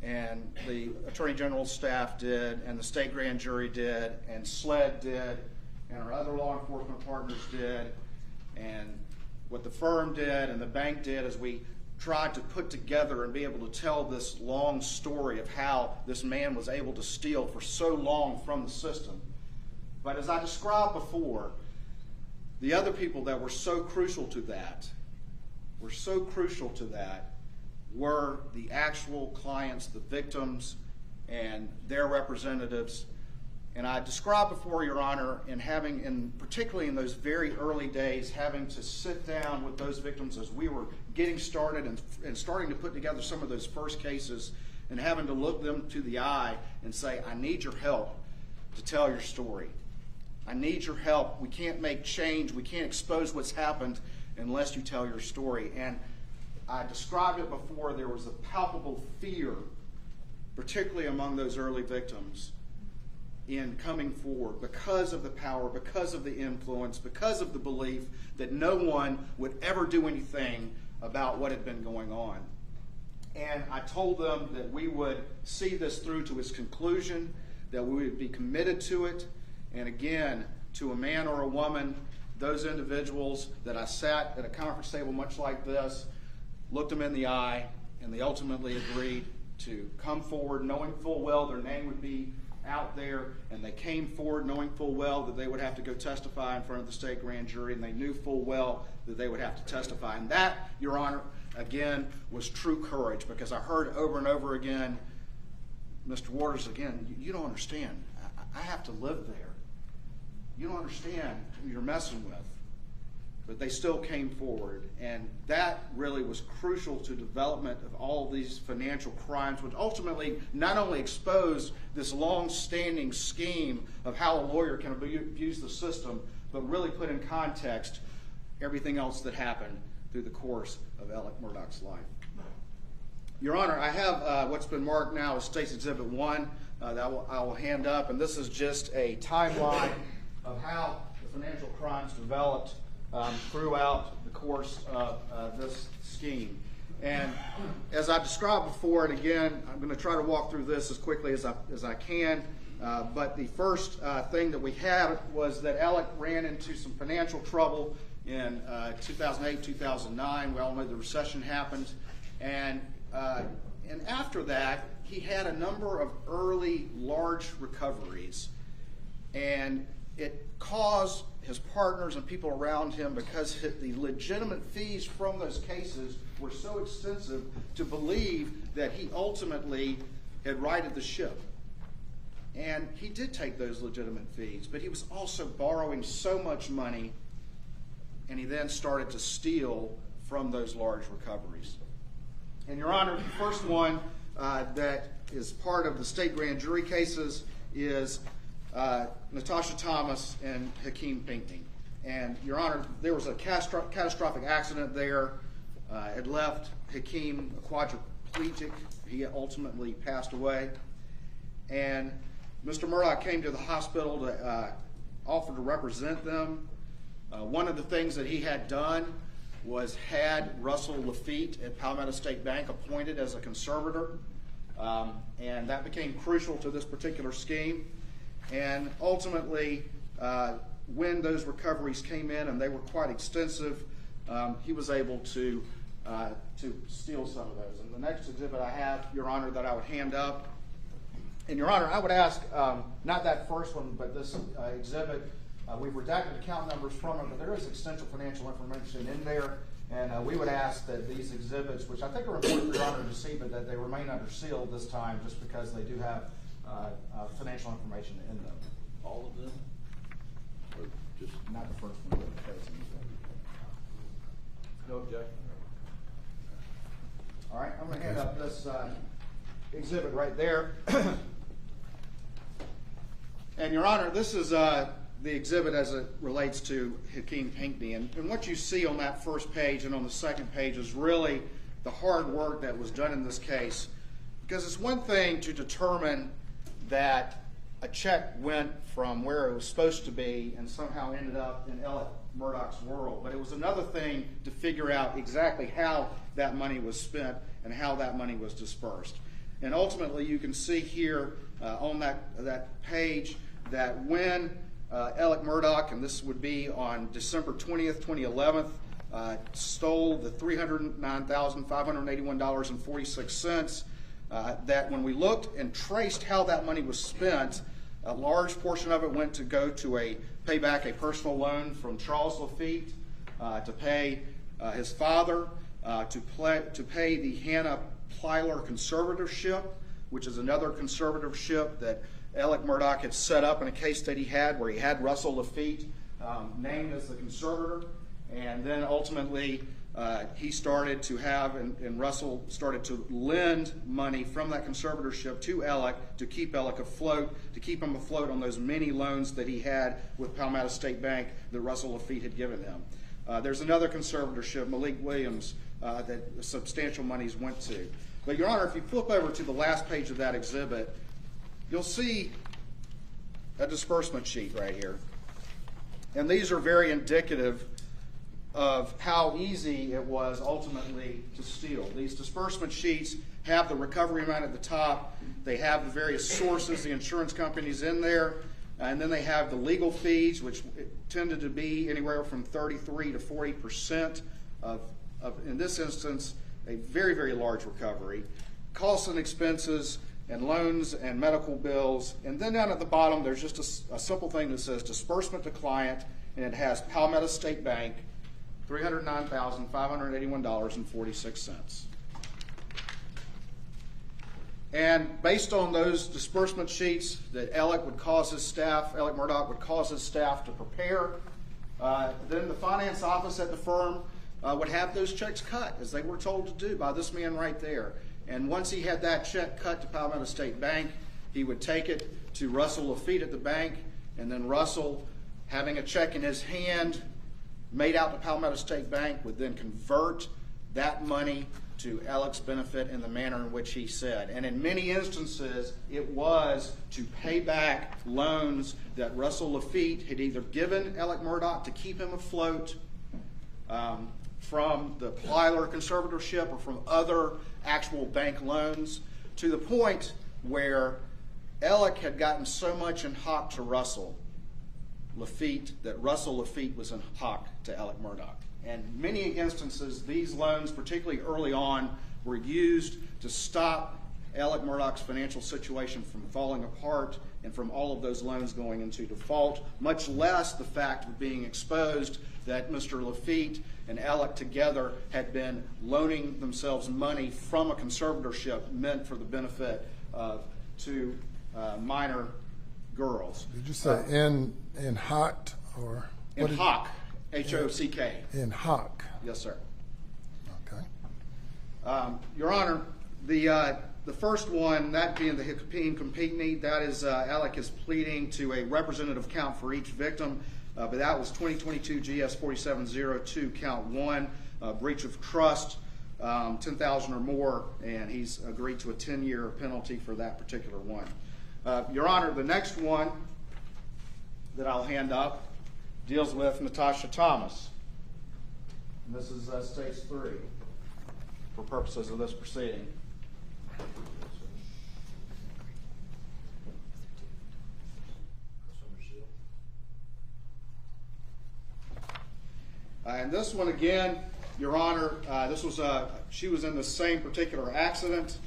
and the Attorney General's staff did and the state grand jury did and SLED did and our other law enforcement partners did and what the firm did and the bank did as we tried to put together and be able to tell this long story of how this man was able to steal for so long from the system. But as I described before, the other people that were so crucial to that were the actual clients, the victims, and their representatives. And I described before, Your Honor, particularly in those very early days, having to sit down with those victims as we were getting started and starting to put together some of those first cases and having to look them to the eye and say, I need your help to tell your story. I need your help. We can't make change. We can't expose what's happened unless you tell your story. And I described it before. There was a palpable fear, particularly among those early victims, in coming forward because of the power, because of the influence, because of the belief that no one would ever do anything about what had been going on. And I told them that we would see this through to its conclusion, that we would be committed to it, and again, to a man or a woman, those individuals that I sat at a conference table much like this, looked them in the eye, and they ultimately agreed to come forward knowing full well their name would be out there, and they came forward knowing full well that they would have to go testify in front of the state grand jury, and they knew full well that they would have to testify. And that, Your Honor, again, was true courage, because I heard over and over again, Mr. Waters, again, you don't understand. I have to live there. You don't understand who you're messing with. But they still came forward, and that really was crucial to development of all these financial crimes, which ultimately not only exposed this long-standing scheme of how a lawyer can abuse the system, but really put in context everything else that happened through the course of Alec Murdaugh's life. Your Honor, I have what's been marked now as State's Exhibit 1 that I will hand up, and this is just a timeline of how the financial crimes developed throughout the course of this scheme. And as I described before, and again, I'm going to try to walk through this as quickly as I can, but the first thing that we had was that Alec ran into some financial trouble in 2008, 2009. We all know the recession happened. And after that, he had a number of early large recoveries. And it caused his partners and people around him, because the legitimate fees from those cases were so extensive, to believe that he ultimately had righted the ship. And he did take those legitimate fees, but he was also borrowing so much money, and he then started to steal from those large recoveries. And Your Honor, the first one that is part of the state grand jury cases is Natasha Thomas and Hakeem Pinckney. And Your Honor, there was a catastrophic accident there. It left Hakeem paraplegic. He ultimately passed away. And Mr. Murdaugh came to the hospital to offer to represent them. One of the things that he had done was had Russell Lafitte at Palmetto State Bank appointed as a conservator. And that became crucial to this particular scheme. And ultimately, when those recoveries came in, and they were quite extensive, he was able to steal some of those. And the next exhibit I have, Your Honor, that I would hand up. And Your Honor, I would ask, not that first one, but this exhibit, we've redacted account numbers from it, but there is extensive financial information in there. And we would ask that these exhibits, which I think are important for Your Honor to see, but that they remain under seal this time just because they do have financial information in them. All of them? Or just Not the first one, but the first one. no objection? All right, I'm going to hand up this exhibit right there. And Your Honor, this is the exhibit as it relates to Hakeem Pinckney. And what you see on that first page and on the second page is really the hard work that was done in this case. Because it's one thing to determine that a check went from where it was supposed to be and somehow ended up in Alec Murdaugh's world. But it was another thing to figure out exactly how that money was spent and how that money was dispersed. And ultimately, you can see here on that page that when Alec Murdaugh, and this would be on December 20th, 2011, stole the $309,581.46, that when we looked and traced how that money was spent, a large portion of it went to go to pay back a personal loan from Charles Lafitte, to pay his father, to pay the Hannah Plyler conservatorship, which is another conservatorship that Alec Murdaugh had set up in a case that he had where he had Russell Lafitte named as the conservator. And then ultimately he started to have, and Russell started to lend money from that conservatorship to Alec to keep Alec afloat, to keep him afloat on those many loans that he had with Palmetto State Bank that Russell Lafitte had given him. There's another conservatorship, Malik Williams, that substantial monies went to. But Your Honor, if you flip over to the last page of that exhibit, you'll see a disbursement sheet right here. And these are very indicative of how easy it was ultimately to steal. These disbursement sheets have the recovery amount at the top. They have the various sources, the insurance companies in there. And then they have the legal fees, which tended to be anywhere from 33 to 40% of, in this instance, a very, very large recovery. Costs and expenses and loans and medical bills. And then down at the bottom, there's just a simple thing that says disbursement to client, and it has Palmetto State Bank, $309,581.46. And based on those disbursement sheets that Alec Murdaugh would cause his staff to prepare, then the finance office at the firm would have those checks cut, as they were told to do by this man right there. And once he had that check cut to Palmetto State Bank, he would take it to Russell Lafitte at the bank, and then Russell, having a check in his hand made out to Palmetto State Bank, would then convert that money to Alec's benefit in the manner in which he said. And in many instances, it was to pay back loans that Russell Lafitte had either given Alec Murdaugh to keep him afloat from the Plyler conservatorship or from other actual bank loans, to the point where Alec had gotten so much in hock to Russell Lafitte that Russell Lafitte was in hock to Alec Murdaugh. And many instances, these loans, particularly early on, were used to stop Alec Murdaugh's financial situation from falling apart and from all of those loans going into default, much less the fact of being exposed that Mr. Lafitte and Alec together had been loaning themselves money from a conservatorship meant for the benefit of two minor girls. Did you say in hock or? In hock, H-O-C-K. In hock. Yes, sir. Okay. Your Honor, the first one, that being the Hakeem Pinckney, that is Alec is pleading to a representative count for each victim, but that was 2022 GS 4702 count 1, breach of trust $10,000 or more, and he's agreed to a 10-year penalty for that particular one. Your Honor, the next one that I'll hand up deals with Natasha Thomas. And this is Stage 3 for purposes of this proceeding. And this one again, Your Honor, she was in the same particular accident,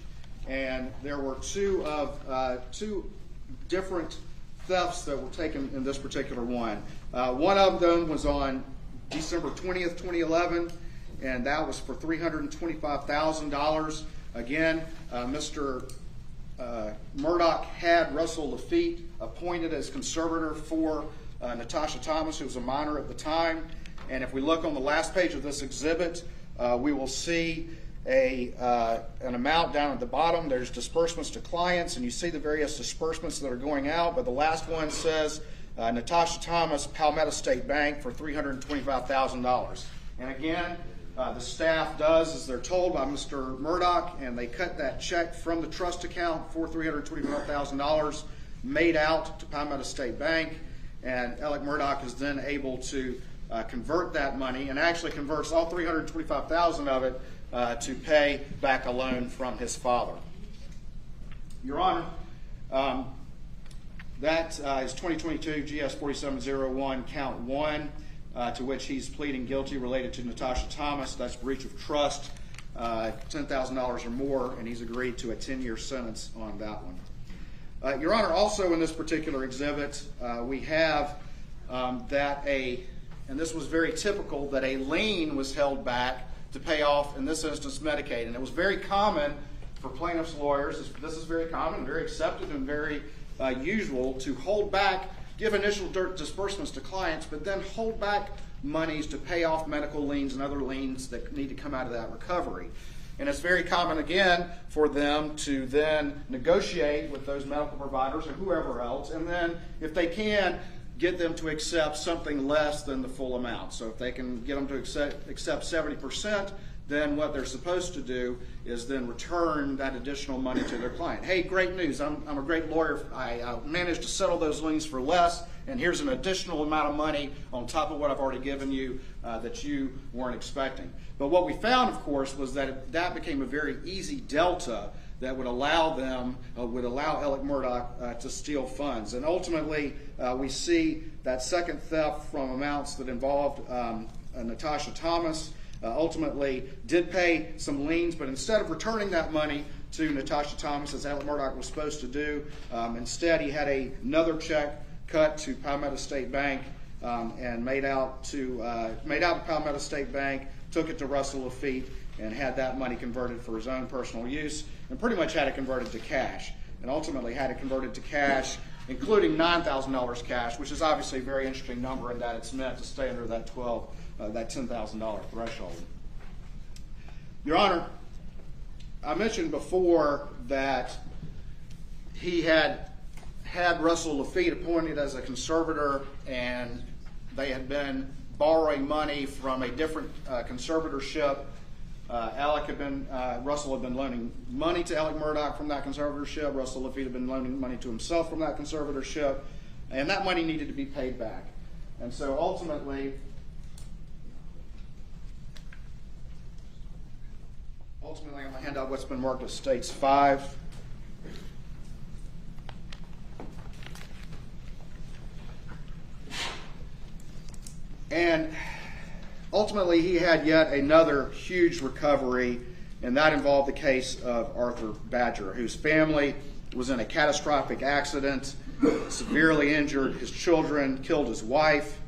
and there were two different thefts that were taken in this particular one. One of them was on December 20th, 2011, and that was for $325,000. Again, Mr. Murdaugh had Russell Lafitte appointed as conservator for Natasha Thomas, who was a minor at the time. And if we look on the last page of this exhibit, we will see an amount down at the bottom. There's disbursements to clients, and you see the various disbursements that are going out. But the last one says Natasha Thomas, Palmetto State Bank, for $325,000. And again, the staff does as they're told by Mr. Murdaugh, and they cut that check from the trust account for $325,000 made out to Palmetto State Bank. And Alec Murdaugh is then able to convert that money, and actually converts all $325,000 of it to pay back a loan from his father. Your Honor, that is 2022 GS 4701 count 1, to which he's pleading guilty related to Natasha Thomas. That's breach of trust, $10,000 or more, and he's agreed to a 10-year sentence on that one. Your Honor, also in this particular exhibit, we have and this was very typical, that a lien was held back to pay off, in this instance, Medicaid. And it was very common for plaintiffs' lawyers, this is very common, very accepted, and very usual, to hold back, give initial disbursements to clients, but then hold back monies to pay off medical liens and other liens that need to come out of that recovery. And it's very common, again, for them to then negotiate with those medical providers or whoever else, and then, if they can, get them to accept something less than the full amount. So if they can get them to accept 70%, then what they're supposed to do is then return that additional money to their client. Hey, great news, I'm a great lawyer. I managed to settle those liens for less, and here's an additional amount of money on top of what I've already given you that you weren't expecting. But what we found, of course, was that that became a very easy delta that would allow Alec Murdaugh to steal funds. And ultimately, we see that second theft from amounts that involved Natasha Thomas, ultimately did pay some liens, but instead of returning that money to Natasha Thomas, as Alec Murdaugh was supposed to do, instead he had another check cut to Palmetto State Bank and made out to Palmetto State Bank, took it to Russell Lafitte, and had that money converted for his own personal use, and pretty much had it converted to cash, and ultimately had it converted to cash, including $9,000 cash, which is obviously a very interesting number in that it's meant to stay under that $10,000 threshold. Your Honor, I mentioned before that he had Russell Lafitte appointed as a conservator, and they had been borrowing money from a different conservatorship. Russell had been loaning money to Alec Murdaugh from that conservatorship. Russell Lafitte had been loaning money to himself from that conservatorship, and that money needed to be paid back. And so ultimately, I'm going to hand out what's been marked as States 5. And ultimately, he had yet another huge recovery, and that involved the case of Arthur Badger, whose family was in a catastrophic accident, severely injured his children, killed his wife.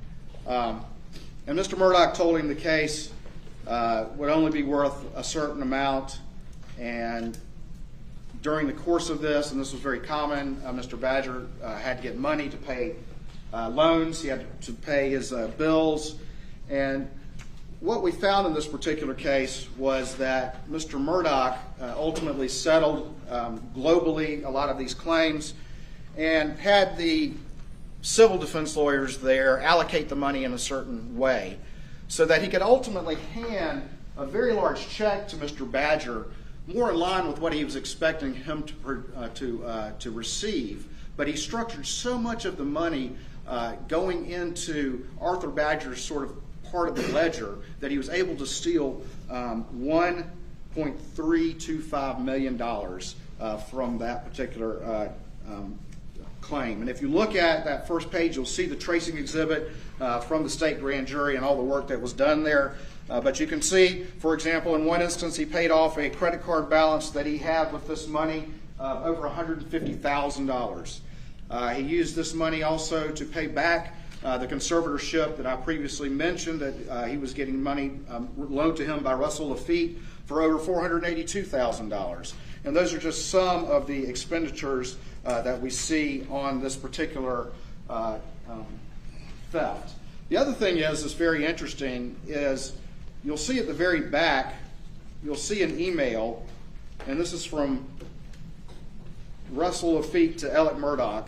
And Mr. Murdaugh told him the case would only be worth a certain amount. And during the course of this, and this was very common, Mr. Badger had to get money to pay loans. He had to pay his bills. And what we found in this particular case was that Mr. Murdaugh ultimately settled globally a lot of these claims and had the civil defense lawyers there allocate the money in a certain way so that he could ultimately hand a very large check to Mr. Badger, more in line with what he was expecting him to receive. But he structured so much of the money going into Arthur Badger's sort of part of the ledger that he was able to steal $1.325 million from that particular claim. And if you look at that first page, you'll see the tracing exhibit from the state grand jury and all the work that was done there. But you can see, for example, in one instance, he paid off a credit card balance that he had with this money over $150,000. He used this money also to pay back the conservatorship that I previously mentioned, that he was getting money loaned to him by Russell Lafitte for over $482,000. And those are just some of the expenditures that we see on this particular theft. The other thing is very interesting is you'll see at the very back, you'll see an email, and this is from Russell Lafitte to Alec Murdaugh,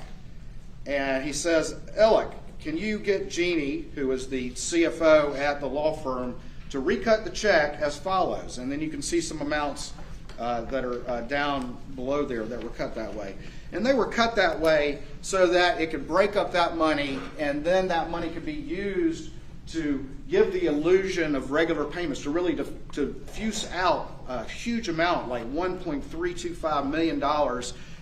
and he says, Alec, can you get Jeannie, who is the CFO at the law firm, to recut the check as follows? And then you can see some amounts that are down below there that were cut that way. And they were cut that way so that it could break up that money, and then that money could be used to give the illusion of regular payments, to really to fuse out a huge amount, like $1.325 million,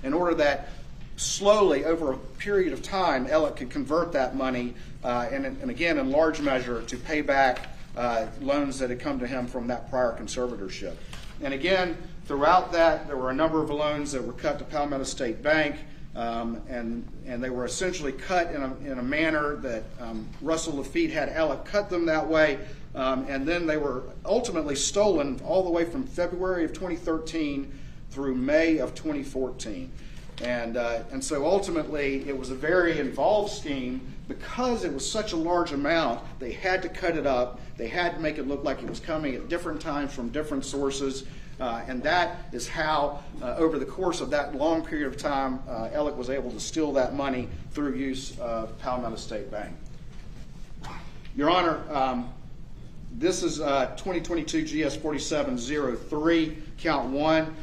in order that slowly, over a period of time, Alec could convert that money, and again, in large measure, to pay back loans that had come to him from that prior conservatorship. And again, throughout that, there were a number of loans that were cut to Palmetto State Bank, and they were essentially cut in a manner that Russell Lafitte had Alec cut them that way, and then they were ultimately stolen all the way from February of 2013 through May of 2014. And so ultimately, it was a very involved scheme. Because it was such a large amount, they had to cut it up. They had to make it look like it was coming at different times from different sources. And that is how, over the course of that long period of time, Alec was able to steal that money through use of Palmetto State Bank. Your Honor, this is 2022 GS 4703, count 1.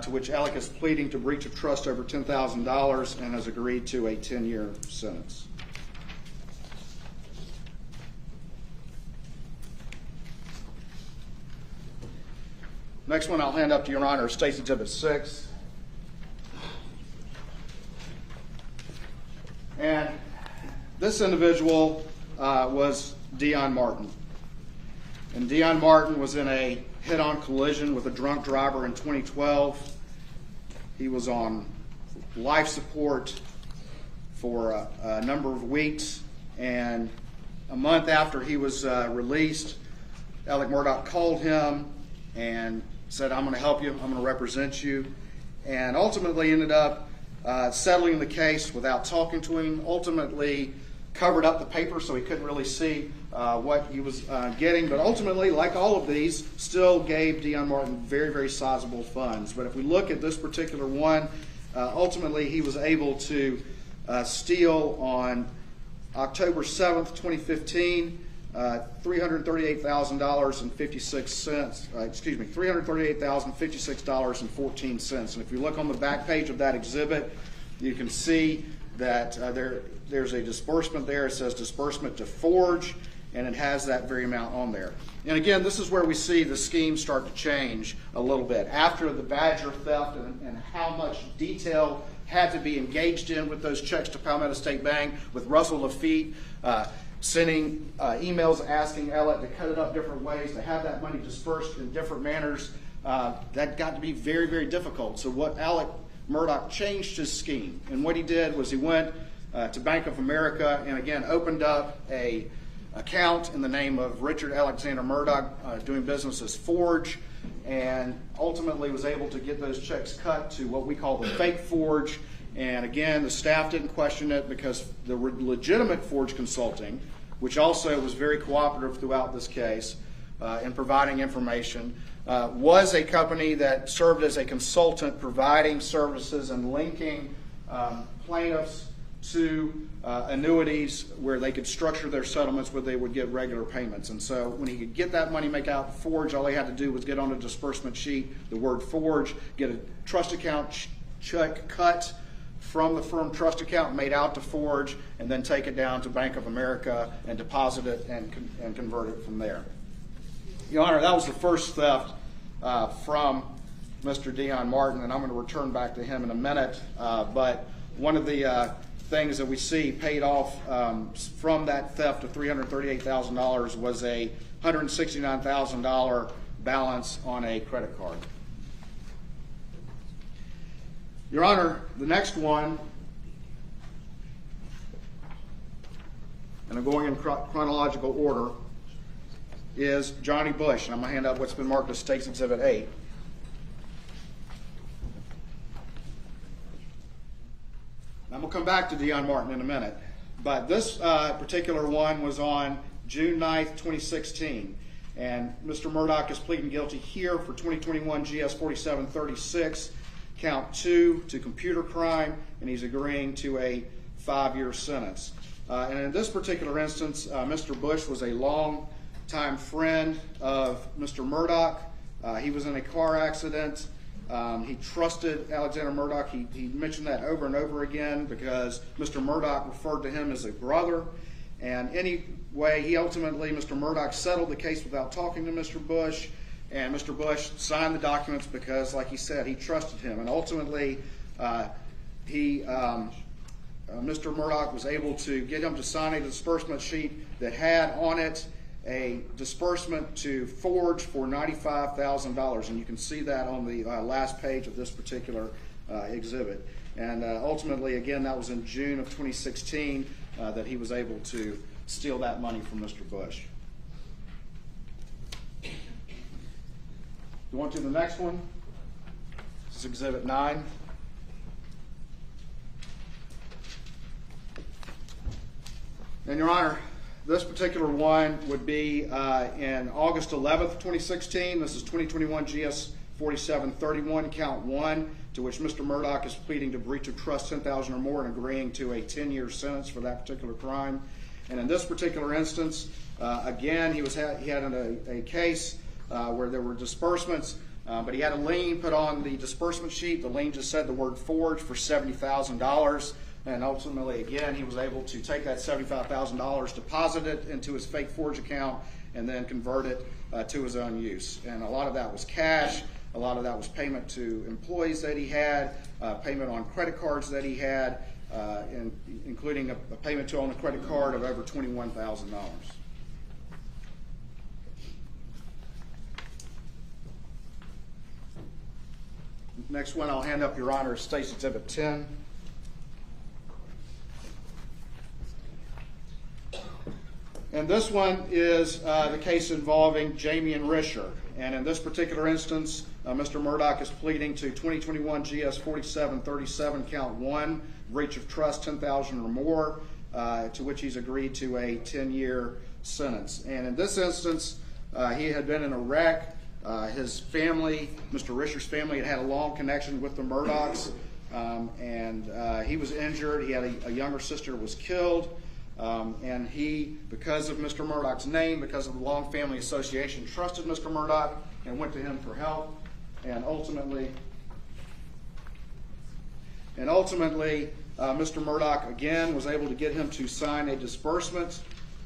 To which Alec is pleading to breach of trust over $10,000 and has agreed to a 10-year sentence. Next one I'll hand up to Your Honor, State's Exhibit 6. And this individual was Dion Martin. And Dion Martin was in a head-on collision with a drunk driver in 2012. He was on life support for a number of weeks, and a month after he was released, Alec Murdaugh called him and said, I'm going to help you, I'm going to represent you, and ultimately ended up settling the case without talking to him, ultimately covered up the paper so he couldn't really see what he was getting, but ultimately, like all of these, still gave Dion Martin very, very sizable funds. But if we look at this particular one, ultimately he was able to steal on October 7th, 2015, $338,056. $338,056.14. And if you look on the back page of that exhibit, you can see that there's a disbursement there. It says disbursement to Forge, and it has that very amount on there. And again, this is where we see the scheme start to change a little bit. After the Badger theft and how much detail had to be engaged in with those checks to Palmetto State Bank, with Russell Lafitte sending emails asking Alec to cut it up different ways, to have that money dispersed in different manners, that got to be very, very difficult. So what Alec Murdaugh changed his scheme, and what he did was he went to Bank of America and again opened up a account in the name of Richard Alexander Murdaugh, doing business as Forge, and ultimately was able to get those checks cut to what we call the fake Forge. And again, the staff didn't question it because the legitimate Forge Consulting, which also was very cooperative throughout this case in providing information, was a company that served as a consultant providing services and linking plaintiffs to annuities where they could structure their settlements where they would get regular payments. And so when he could get that money, make out forge, all he had to do was get on a disbursement sheet, the word forge, get a trust account check cut from the firm trust account, made out to forge, and then take it down to Bank of America and deposit it and convert it from there. Your Honor, that was the first theft from Mr. Dion Martin, and I'm going to return back to him in a minute. But one of the things that we see paid off from that theft of $338,000 was a $169,000 balance on a credit card. Your Honor, the next one, and I'm going in chronological order, is Johnny Bush, and I'm going to hand out what's been marked as State's Exhibit 8. I'm going to come back to Dion Martin in a minute, but this particular one was on June 9th, 2016, and Mr. Murdaugh is pleading guilty here for 2021 GS 4736, count 2 to computer crime, and he's agreeing to a 5-year sentence. And in this particular instance, Mr. Bush was a long-time friend of Mr. Murdaugh. He was in a car accident. He trusted Alexander Murdaugh. He mentioned that over and over again because Mr. Murdaugh referred to him as a brother. And anyway, Mr. Murdaugh settled the case without talking to Mr. Bush. And Mr. Bush signed the documents because, like he said, he trusted him. And ultimately, Mr. Murdaugh was able to get him to sign a disbursement sheet that had on it a disbursement to Forge for $95,000, and you can see that on the last page of this particular exhibit. And ultimately, again, that was in June of 2016 that he was able to steal that money from Mr. Bush. Going to the next one, this is Exhibit 9. And Your Honor, this particular one would be in August 11th, 2016. This is 2021 GS 4731, count 1, to which Mr. Murdaugh is pleading to breach of trust $10,000 or more and agreeing to a 10-year sentence for that particular crime. And in this particular instance, again, he had a case where there were disbursements, but he had a lien put on the disbursement sheet. The lien just said the word Forge for $70,000. And ultimately, again, he was able to take that $75,000, deposit it into his fake Forge account, and then convert it to his own use. And a lot of that was cash. A lot of that was payment to employees that he had, payment on credit cards that he had, including a payment to on a credit card of over $21,000. Next one I'll hand up, Your Honor, is State's Exhibit 10. And this one is the case involving Jamie and Risher. And in this particular instance, Mr. Murdaugh is pleading to 2021 GS 4737, count 1, breach of trust $10,000 or more, to which he's agreed to a 10-year sentence. And in this instance, he had been in a wreck. His family, Mr. Risher's family, had a long connection with the Murdaughs, and he was injured. He had a younger sister who was killed. And he, because of Mr. Murdaugh's name, because of the long family association, trusted Mr. Murdaugh and went to him for help. And ultimately, Mr. Murdaugh again was able to get him to sign a disbursement.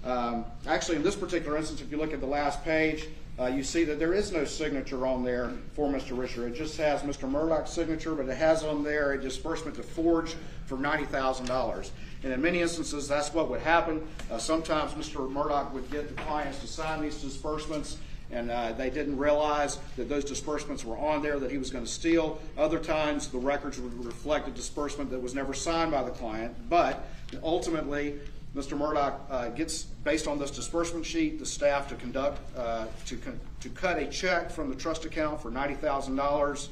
Actually, in this particular instance, if you look at the last page, you see that there is no signature on there for Mr. Risher. It just has Mr. Murdaugh's signature, but it has on there a disbursement to Forge for $90,000. And in many instances, that's what would happen. Sometimes Mr. Murdaugh would get the clients to sign these disbursements, and they didn't realize that those disbursements were on there that he was going to steal. Other times, the records would reflect a disbursement that was never signed by the client. But ultimately, Mr. Murdaugh gets, based on this disbursement sheet, the staff to conduct, to cut a check from the trust account for $90,000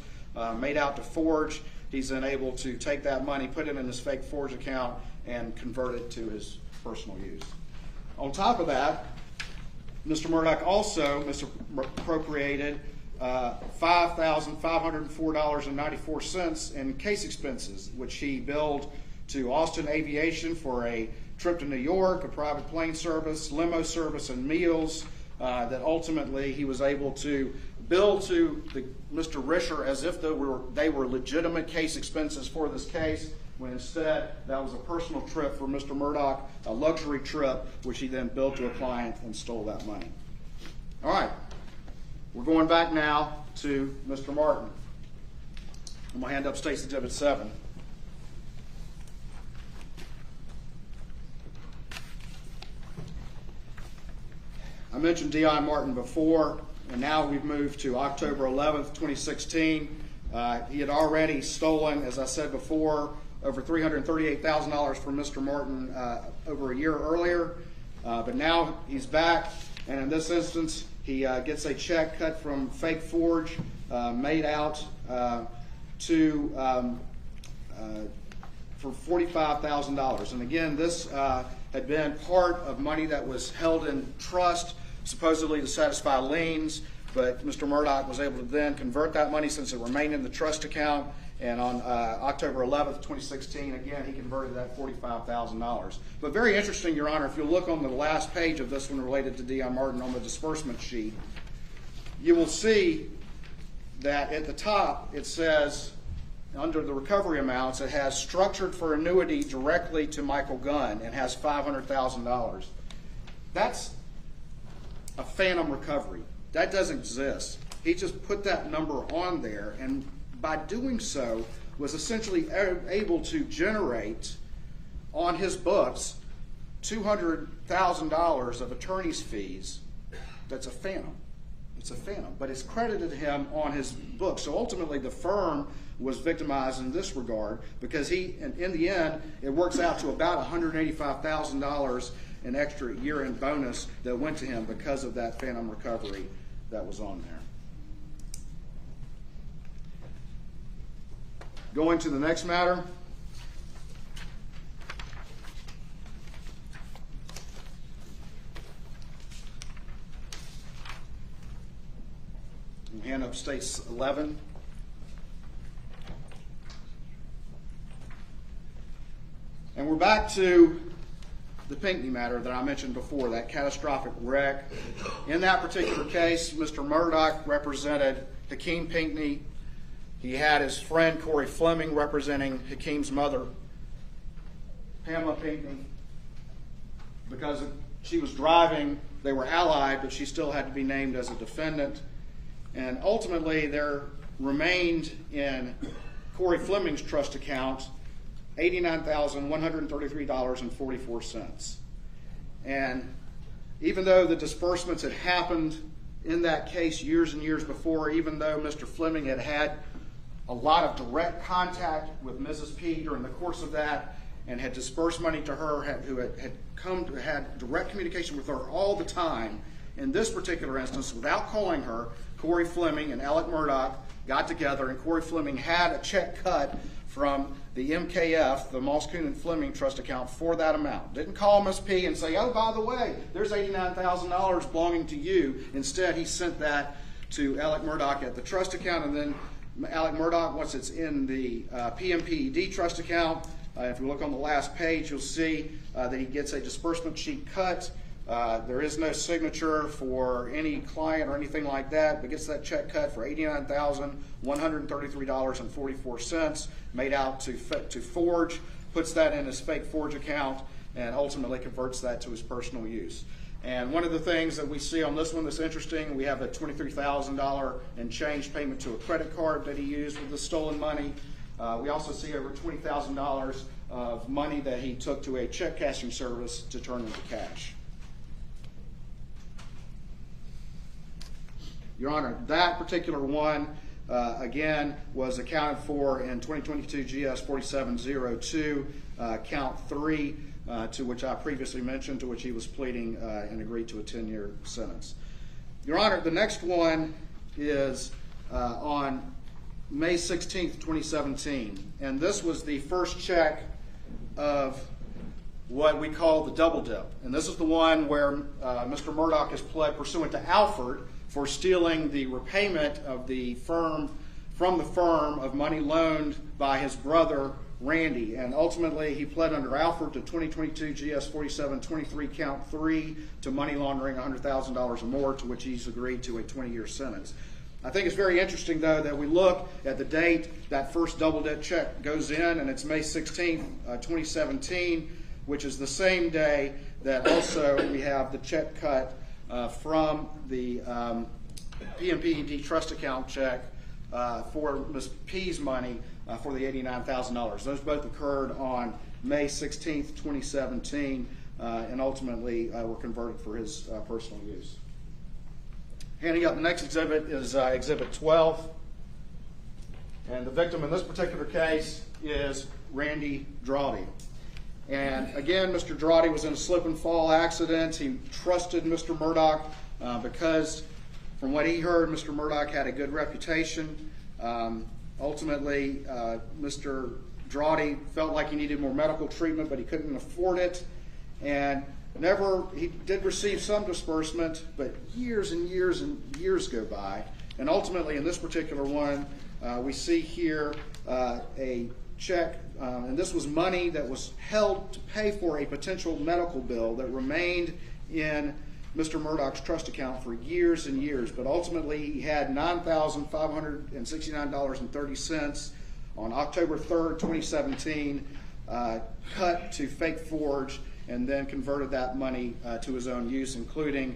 made out to Forge. He's then able to take that money, put it in his fake Forge account, and convert it to his personal use. On top of that, Mr. Murdaugh also misappropriated $5,504.94 in case expenses, which he billed to Austin Aviation for a trip to New York, a private plane service, limo service, and meals that ultimately he was able to bill to Mr. Risher as if they were legitimate case expenses for this case, when instead that was a personal trip for Mr. Murdaugh, a luxury trip, which he then billed to a client and stole that money. All right, we're going back now to Mr. Martin. I'm going to hand up State's Exhibit 7. I mentioned D.I. Martin before, and now we've moved to October 11th, 2016. He had already stolen, as I said before, over $338,000 from Mr. Martin over a year earlier, but now he's back, and in this instance, he gets a check cut from Fake Forge, made out for $45,000. And again, this had been part of money that was held in trust, supposedly to satisfy liens, but Mr. Murdaugh was able to then convert that money since it remained in the trust account, and on October 11th, 2016, again, he converted that $45,000. But very interesting, Your Honor, if you look on the last page of this one related to D.I. Martin on the disbursement sheet, you will see that at the top it says, under the recovery amounts, it has structured for annuity directly to Michael Gunn and has $500,000. That's a phantom recovery. That doesn't exist. He just put that number on there, and by doing so was essentially able to generate on his books $200,000 of attorney's fees. That's a phantom. It's a phantom, but it's credited to him on his book. So ultimately the firm was victimized in this regard, because in the end, it works out to about $185,000 in extra year-end bonus that went to him because of that phantom recovery that was on there. Going to the next matter. We'll hand up States 11. And we're back to the Pinckney matter that I mentioned before, that catastrophic wreck. In that particular case, Mr. Murdaugh represented Hakeem Pinckney. He had his friend Corey Fleming representing Hakeem's mother, Pamela Pinckney. Because she was driving, they were allied, but she still had to be named as a defendant. And ultimately, there remained in Corey Fleming's trust account $89,133.44. And even though the disbursements had happened in that case years and years before, even though Mr. Fleming had had a lot of direct contact with Mrs. P during the course of that and had dispersed money to her, who had direct communication with her all the time, in this particular instance, without calling her, Corey Fleming and Alec Murdaugh got together, and Corey Fleming had a check cut from the MKF, the Moss Coon and Fleming trust account, for that amount. Didn't call Miss P and say, oh, by the way, there's $89,000 belonging to you. Instead, he sent that to Alec Murdaugh at the trust account, and then Alec Murdaugh, once it's in the PMPED trust account, if you look on the last page, you'll see that he gets a disbursement sheet cut. There is no signature for any client or anything like that, but gets that check cut for $89,133.44, made out to Forge, puts that in his Fake Forge account, and ultimately converts that to his personal use. And one of the things that we see on this one that's interesting, we have a $23,000 and change payment to a credit card that he used with the stolen money. We also see over $20,000 of money that he took to a check cashing service to turn into cash. Your Honor, that particular one, again, was accounted for in 2022 GS 4702, count 3, to which I previously mentioned, to which he was pleading and agreed to a 10-year sentence. Your Honor, the next one is on May 16th, 2017, and this was the first check of what we call the double dip. And this is the one where Mr. Murdaugh is pled pursuant to Alford for stealing the repayment of the firm, from the firm, of money loaned by his brother Randy, and ultimately he pled under Alford to 2022 GS 4723 count 3 to money laundering $100,000 or more, to which he's agreed to a 20-year sentence. I think it's very interesting, though, that we look at the date that first double debt check goes in, and it's May 16th, 2017, which is the same day that also we have the check cut from the PMPED trust account check for Ms. P's money for the $89,000. Those both occurred on May 16th, 2017, and ultimately were converted for his personal use. Handing up the next exhibit is Exhibit 12. And the victim in this particular case is Randy Drawdy. And again, Mr. Drawdy was in a slip and fall accident. He trusted Mr. Murdaugh because from what he heard, Mr. Murdaugh had a good reputation. Ultimately, Mr. Drawdy felt like he needed more medical treatment, but he couldn't afford it. And he did receive some disbursement, but years and years and years go by. And ultimately, in this particular one, we see here a check, and this was money that was held to pay for a potential medical bill that remained in Mr. Murdaugh's trust account for years and years. But ultimately, he had $9,569.30 on October 3rd, 2017, cut to fake forge, and then converted that money to his own use, including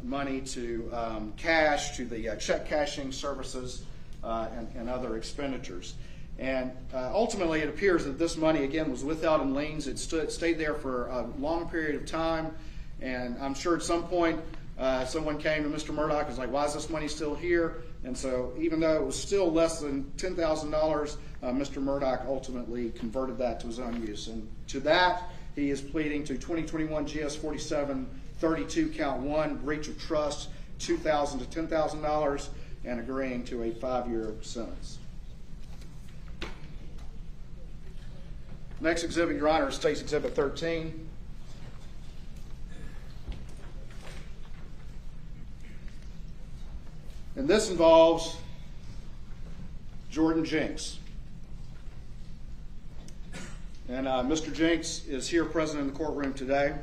money to cash, to the check cashing services, and other expenditures. And ultimately, it appears that this money, again, was withheld in liens. It stayed there for a long period of time, and I'm sure at some point someone came to Mr. Murdaugh and was like, why is this money still here? And so even though it was still less than $10,000, Mr. Murdaugh ultimately converted that to his own use. And to that, he is pleading to 2021 GS 4732 count 1, breach of trust, $2,000 to $10,000, and agreeing to a 5-year sentence. Next exhibit, Your Honor, is State's Exhibit 13. And this involves Jordan Jenks. And Mr. Jenks is here present in the courtroom today.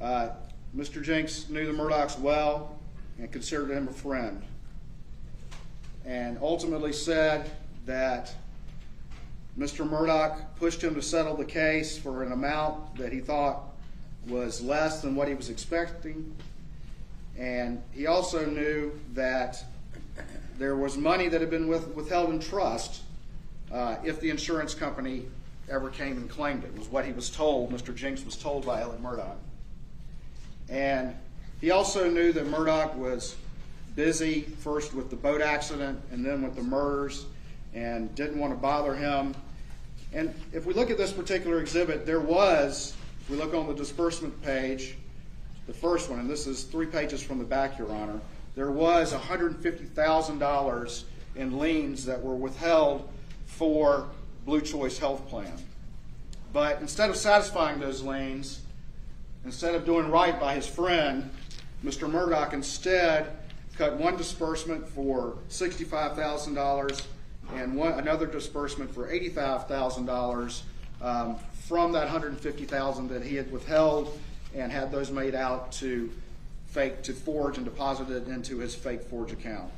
Mr. Jenks knew the Murdaughs well and considered him a friend, and ultimately said that Mr. Murdaugh pushed him to settle the case for an amount that he thought was less than what he was expecting. And he also knew that there was money that had been withheld in trust if the insurance company ever came and claimed it, was what he was told, Mr. Jenks was told by Ellen Murdaugh. And he also knew that Murdaugh was busy first with the boat accident and then with the murders, and didn't want to bother him. And if we look at this particular exhibit, there was, if we look on the disbursement page, the first one, and this is 3 pages from the back, Your Honor, there was $150,000 in liens that were withheld for Blue Choice Health Plan. But instead of satisfying those liens, instead of doing right by his friend, Mr. Murdaugh instead cut one disbursement for $65,000 and another disbursement for $85,000 from that $150,000 that he had withheld, and had those made out to forge and deposited into his fake forge account.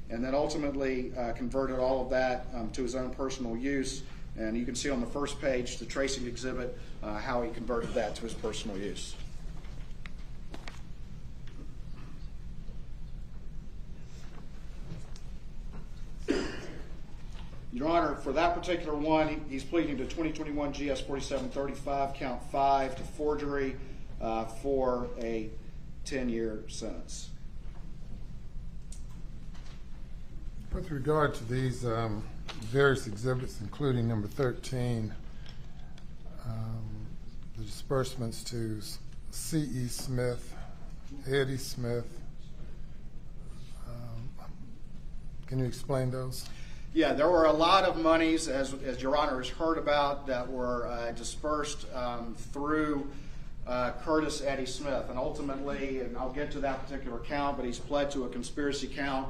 And then ultimately converted all of that to his own personal use. And you can see on the first page, the tracing exhibit, how he converted that to his personal use. Your Honor, for that particular one, he's pleading to 2021 GS 4735, count 5, to forgery for a 10-year sentence. With regard to these various exhibits, including number 13, the disbursements to C.E. Smith, Eddie Smith, can you explain those? Yeah, there were a lot of monies, as Your Honor has heard about, that were dispersed through Curtis Eddie Smith. And ultimately, and I'll get to that particular count, but he's pled to a conspiracy count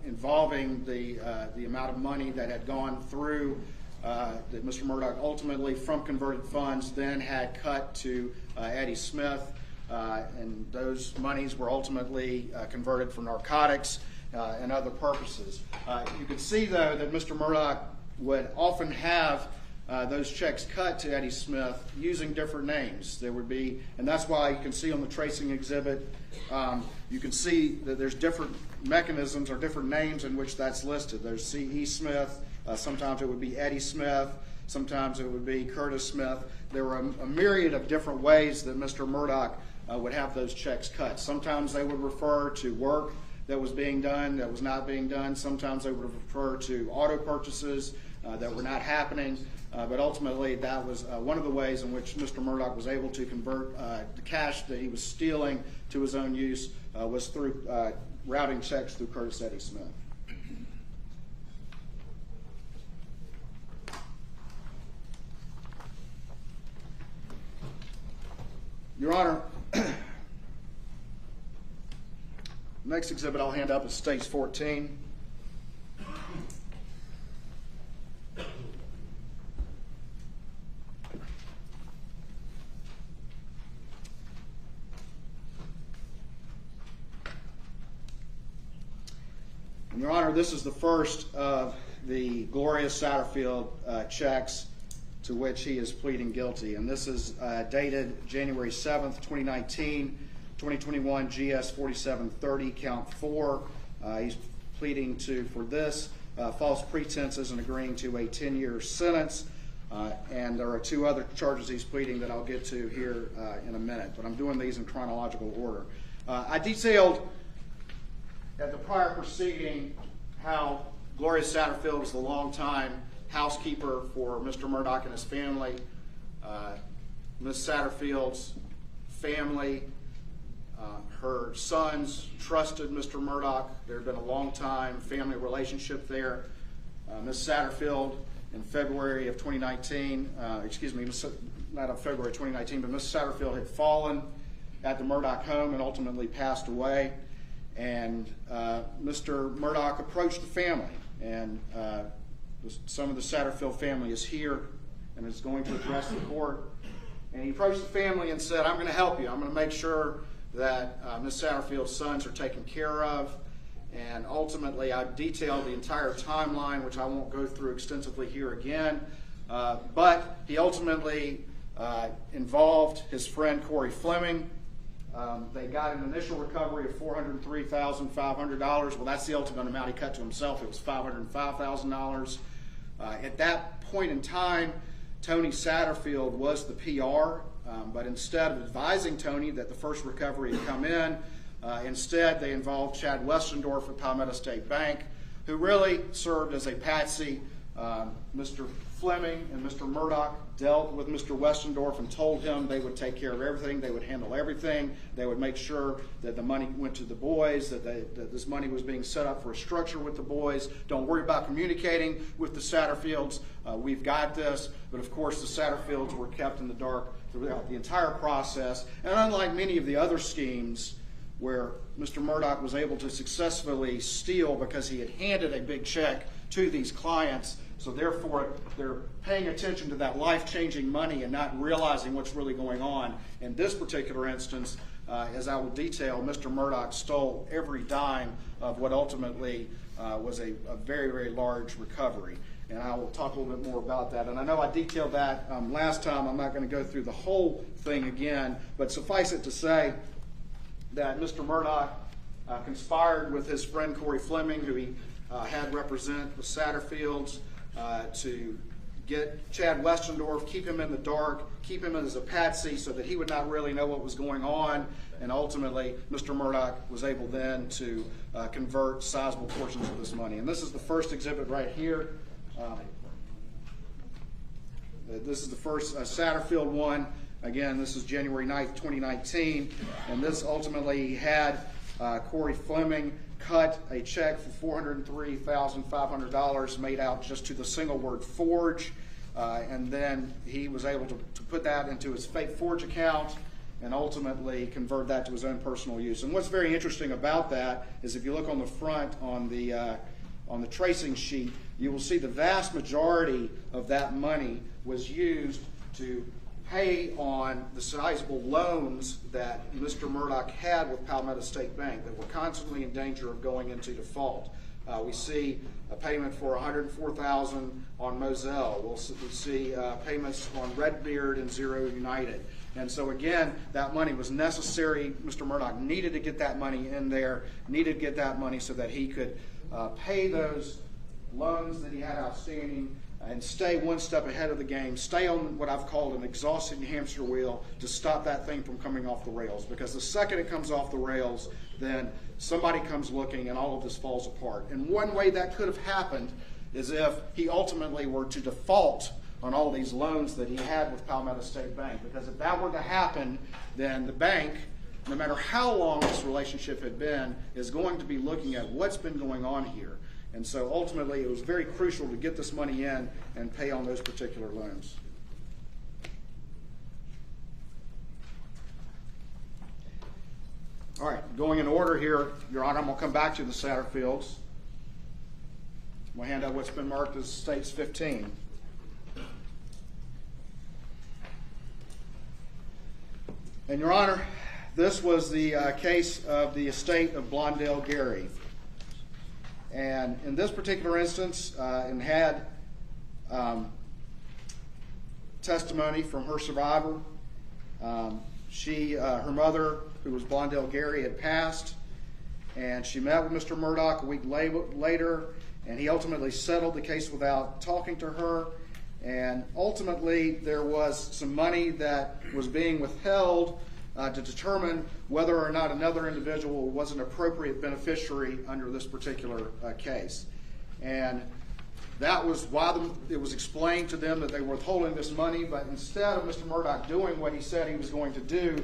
involving the amount of money that had gone through that Mr. Murdaugh ultimately, from converted funds, then had cut to Eddie Smith, and those monies were ultimately converted for narcotics and other purposes. You can see, though, that Mr. Murdaugh would often have those checks cut to Eddie Smith using different names. There would be, and that's why you can see on the tracing exhibit, you can see that there's different mechanisms or different names in which that's listed. There's C.E. Smith, sometimes it would be Eddie Smith, sometimes it would be Curtis Smith. There were a myriad of different ways that Mr. Murdaugh would have those checks cut. Sometimes they would refer to work that was being done that was not being done. Sometimes they would refer to auto purchases that were not happening. But ultimately, that was one of the ways in which Mr. Murdaugh was able to convert the cash that he was stealing to his own use was through routing checks through Curtis Eddie Smith. Your Honor, next exhibit I'll hand up is Stage 14. And Your Honor, this is the first of the Gloria Satterfield checks to which he is pleading guilty. And this is dated January 7th, 2019, 2021 GS 4730, count 4. He's pleading for this false pretenses and agreeing to a 10-year sentence. And there are 2 other charges he's pleading that I'll get to here in a minute, but I'm doing these in chronological order. I detailed at the prior proceeding how Gloria Satterfield was the longtime housekeeper for Mr. Murdaugh and his family. Ms. Satterfield's family, her sons trusted Mr. Murdaugh. There had been a long-time family relationship there. Ms. Satterfield, in February of 2019, not of February 2019, but Ms. Satterfield had fallen at the Murdaugh home and ultimately passed away. And Mr. Murdaugh approached the family, and some of the Satterfield family is here and is going to address the court. And he approached the family and said, I'm going to help you. I'm going to make sure that Ms. Satterfield's sons are taken care of. And ultimately, I've detailed the entire timeline, which I won't go through extensively here again. But he ultimately involved his friend Corey Fleming. They got an initial recovery of $403,500. Well, that's the ultimate amount he cut to himself. It was $505,000. At that point in time, Tony Satterfield was the PR, but instead of advising Tony that the first recovery had come in, instead they involved Chad Westendorf at Palmetto State Bank, who really served as a patsy. Mr. Fleming and Mr. Murdaugh dealt with Mr. Westendorf and told him they would take care of everything, they would handle everything, they would make sure that the money went to the boys, that this money was being set up for a structure with the boys. Don't worry about communicating with the Satterfields. We've got this. But of course, the Satterfields were kept in the dark throughout the entire process. And unlike many of the other schemes where Mr. Murdaugh was able to successfully steal because he had handed a big check to these clients, so therefore they're paying attention to that life-changing money and not realizing what's really going on. In this particular instance, as I will detail, Mr. Murdaugh stole every dime of what ultimately was a very, very large recovery. And I will talk a little bit more about that. And I know I detailed that last time. I'm not going to go through the whole thing again, but suffice it to say that Mr. Murdaugh conspired with his friend Corey Fleming, who he had represent the Satterfields, to get Chad Westendorf, keep him in the dark, keep him as a patsy so that he would not really know what was going on. And ultimately, Mr. Murdaugh was able then to convert sizable portions of this money. And this is the first exhibit right here. This is the first Satterfield one. Again, this is January 9th, 2019. And this ultimately had Corey Fleming cut a check for $403,500 made out just to the single word forge. And then he was able to put that into his fake forge account and ultimately convert that to his own personal use. And what's very interesting about that is if you look on the front on the tracing sheet, you will see the vast majority of that money was used to pay on the sizable loans that Mr. Murdaugh had with Palmetto State Bank that were constantly in danger of going into default. We see a payment for $104,000 on Moselle. We see payments on Redbeard and Zero United. And so again, that money was necessary. Mr. Murdaugh needed to get that money in there, needed to get that money so that he could pay those loans that he had outstanding and stay one step ahead of the game, stay on what I've called an exhausting hamster wheel to stop that thing from coming off the rails. Because the second it comes off the rails, then somebody comes looking and all of this falls apart. And one way that could have happened is if he ultimately were to default on all these loans that he had with Palmetto State Bank. Because if that were to happen, then the bank, no matter how long this relationship had been, is going to be looking at what's been going on here. And so ultimately it was very crucial to get this money in and pay on those particular loans. All right, going in order here, Your Honor, I'm going to come back to the Satterfields. I'm going to hand out what's been marked as States 15. And Your Honor, this was the case of the estate of Blondell Gary. And in this particular instance, and had testimony from her survivor. Her mother, who was Blondell Gary, had passed, and she met with Mr. Murdaugh a week later, and he ultimately settled the case without talking to her. And ultimately, there was some money that was being withheld to determine whether or not another individual was an appropriate beneficiary under this particular case. And that was why it was explained to them that they were withholding this money, but instead of Mr. Murdaugh doing what he said he was going to do,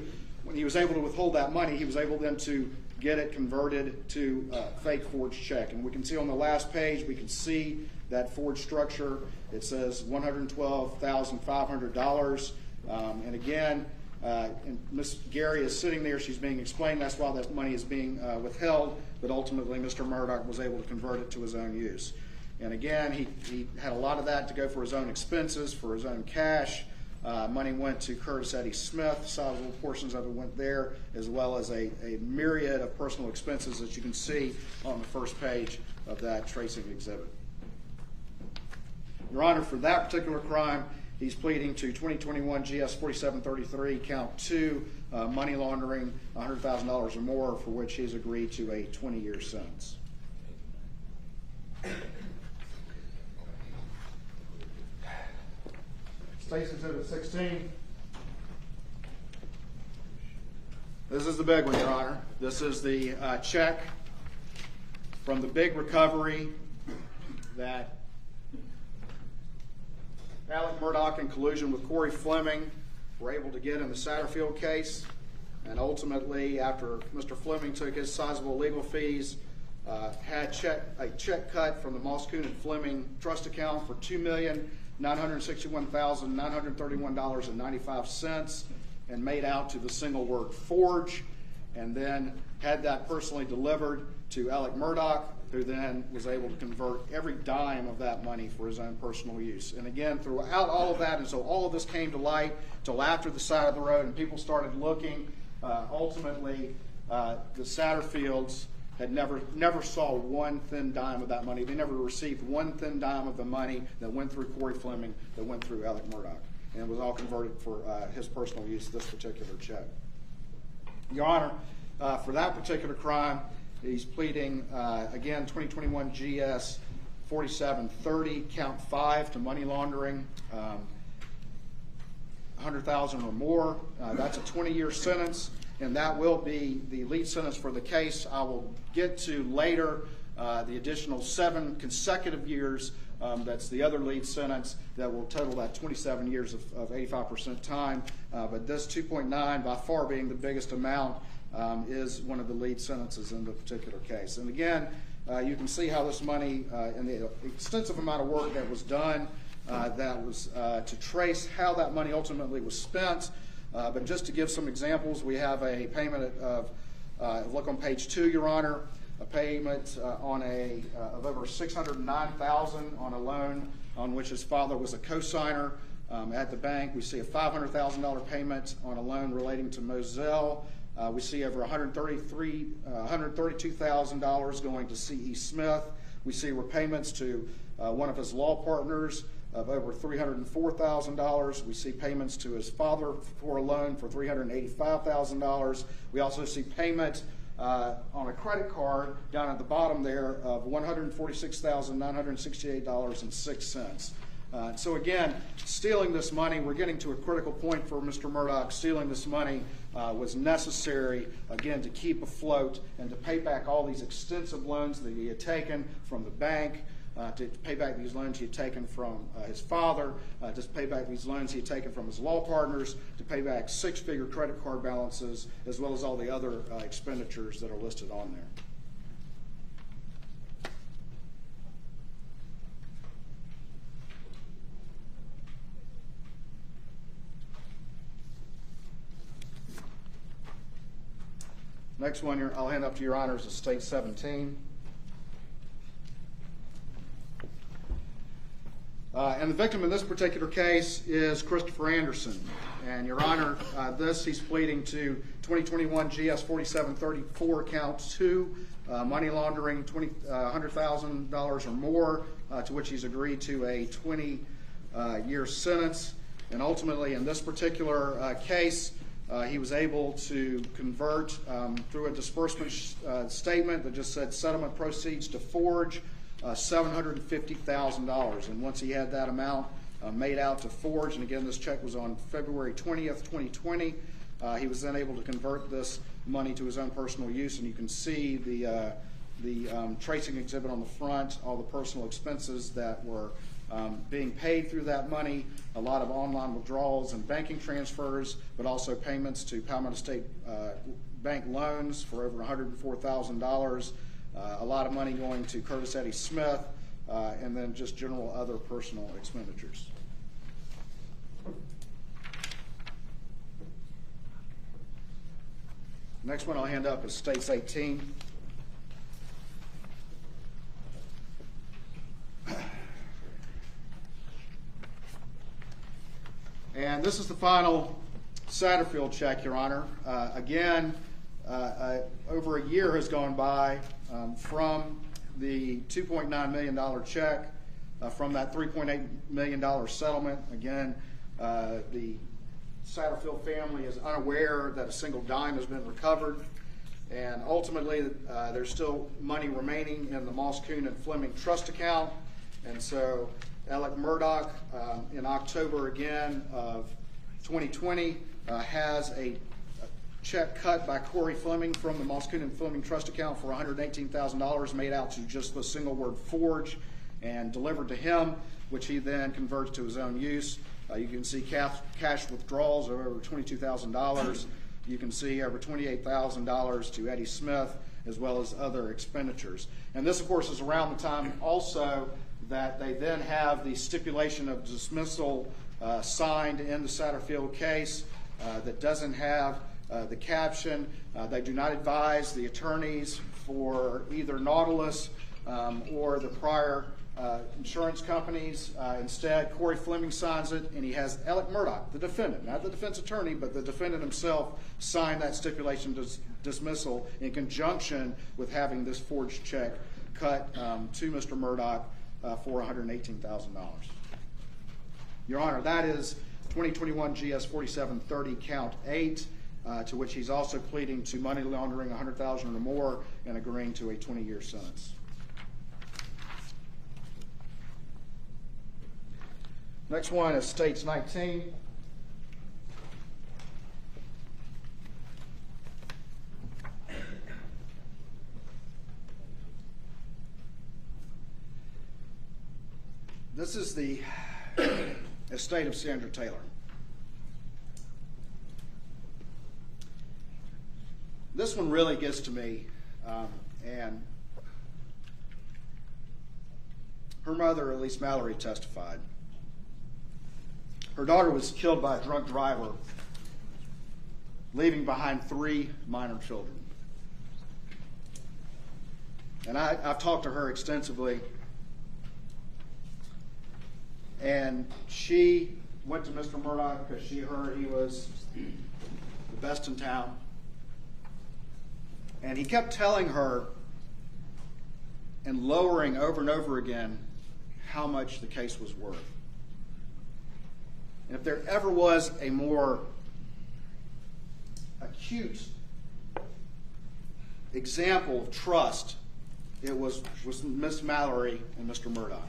when he was able to withhold that money, he was able then to get it converted to a fake forged check. And we can see on the last page, we can see that forged structure. It says $112,500. And again, and Ms. Gary is sitting there. She's being explained that's why that money is being withheld, but ultimately Mr. Murdaugh was able to convert it to his own use. And again, he had a lot of that to go for his own expenses, for his own cash. Money went to Curtis Eddie Smith. Sizable portions of it went there, as well as a myriad of personal expenses that you can see on the first page of that tracing exhibit. Your Honor, for that particular crime, he's pleading to 2021 GS 4733, count 2, money laundering, $100,000 or more, for which he's agreed to a 20-year sentence. State's Exhibit 16. This is the big one, Your Honor. This is the check from the big recovery that Alec Murdaugh, in collusion with Corey Fleming, were able to get in the Satterfield case. And ultimately, after Mr. Fleming took his sizable legal fees, had a check cut from the Moscoon and Fleming trust account for $2,961,931.95 and made out to the single word forge, and then had that personally delivered to Alec Murdaugh, who then was able to convert every dime of that money for his own personal use. And again, throughout all of that, and so all of this came to light till after the side of the road and people started looking, ultimately the Satterfields had never saw one thin dime of that money. They never received one thin dime of the money that went through Corey Fleming, that went through Alec Murdaugh. And it was all converted for his personal use, this particular check. Your Honor, for that particular crime, he's pleading, again, 2021 GS 4730, count 5 to money laundering, $100,000 or more. That's a 20-year sentence, and that will be the lead sentence for the case. I will get to later the additional 7 consecutive years. That's the other lead sentence that will total that 27 years of 85% time. But this 2.9, by far being the biggest amount, is one of the lead sentences in the particular case. And again, you can see how this money and the extensive amount of work that was done that was to trace how that money ultimately was spent. But just to give some examples, we have a payment of, look on page 2, Your Honor, a payment on of over $609,000 on a loan on which his father was a co-signer at the bank. We see a $500,000 payment on a loan relating to Moselle. We see over $132,000 going to C.E. Smith. We see repayments to one of his law partners of over $304,000. We see payments to his father for a loan for $385,000. We also see payment on a credit card down at the bottom there of $146,968.06. So again, stealing this money, we're getting to a critical point for Mr. Murdaugh. Stealing this money was necessary, again, to keep afloat and to pay back all these extensive loans that he had taken from the bank, to pay back these loans he had taken from his father, to pay back these loans he had taken from his law partners, to pay back six-figure credit card balances, as well as all the other expenditures that are listed on there. Next one I'll hand up to your honors is State 17. And the victim in this particular case is Christopher Anderson. And your honor, he's pleading to 2021 GS 4734 count 2, money laundering $100,000 or more, to which he's agreed to a 20-year sentence. And ultimately, in this particular case, he was able to convert through a disbursement statement that just said settlement proceeds to Forge $750,000. And once he had that amount made out to Forge, and again, this check was on February 20th, 2020, he was then able to convert this money to his own personal use. And you can see the tracing exhibit on the front, all the personal expenses that were being paid through that money, a lot of online withdrawals and banking transfers, but also payments to Palmetto State Bank loans for over $104,000, a lot of money going to Curtis Eddie Smith, and then just general other personal expenditures. Next one I'll hand up is States 18. And this is the final Satterfield check, Your Honor. Again, over a year has gone by from the $2.9 million check, from that $3.8 million settlement. Again, the Satterfield family is unaware that a single dime has been recovered. And ultimately, there's still money remaining in the Moss, Kuhn, and Fleming trust account. And so Alec Murdaugh, in October again of 2020, has a check cut by Corey Fleming from the Moss, Kuhn, and Fleming trust account for $118,000 made out to just the single word Forge and delivered to him, which he then converts to his own use. You can see cash withdrawals of over $22,000. You can see over $28,000 to Eddie Smith, as well as other expenditures. And this, of course, is around the time also that they then have the stipulation of dismissal signed in the Satterfield case that doesn't have the caption. They do not advise the attorneys for either Nautilus or the prior insurance companies. Instead, Corey Fleming signs it, and he has Alec Murdaugh, the defendant, not the defense attorney, but the defendant himself, sign that stipulation dismissal in conjunction with having this forged check cut to Mr. Murdaugh for $118,000. Your Honor, that is 2021 GS 4730 count 8, to which he's also pleading to money laundering $100,000 or more and agreeing to a 20-year sentence. Next one is States 19. This is the estate of Sandra Taylor. This one really gets to me, and her mother, Elise Mallory, testified. Her daughter was killed by a drunk driver, leaving behind 3 minor children. And I've talked to her extensively. And she went to Mr. Murdaugh because she heard he was the best in town. And he kept telling her and lowering over and over again how much the case was worth. And if there ever was a more acute example of trust, it was Miss Mallory and Mr. Murdaugh.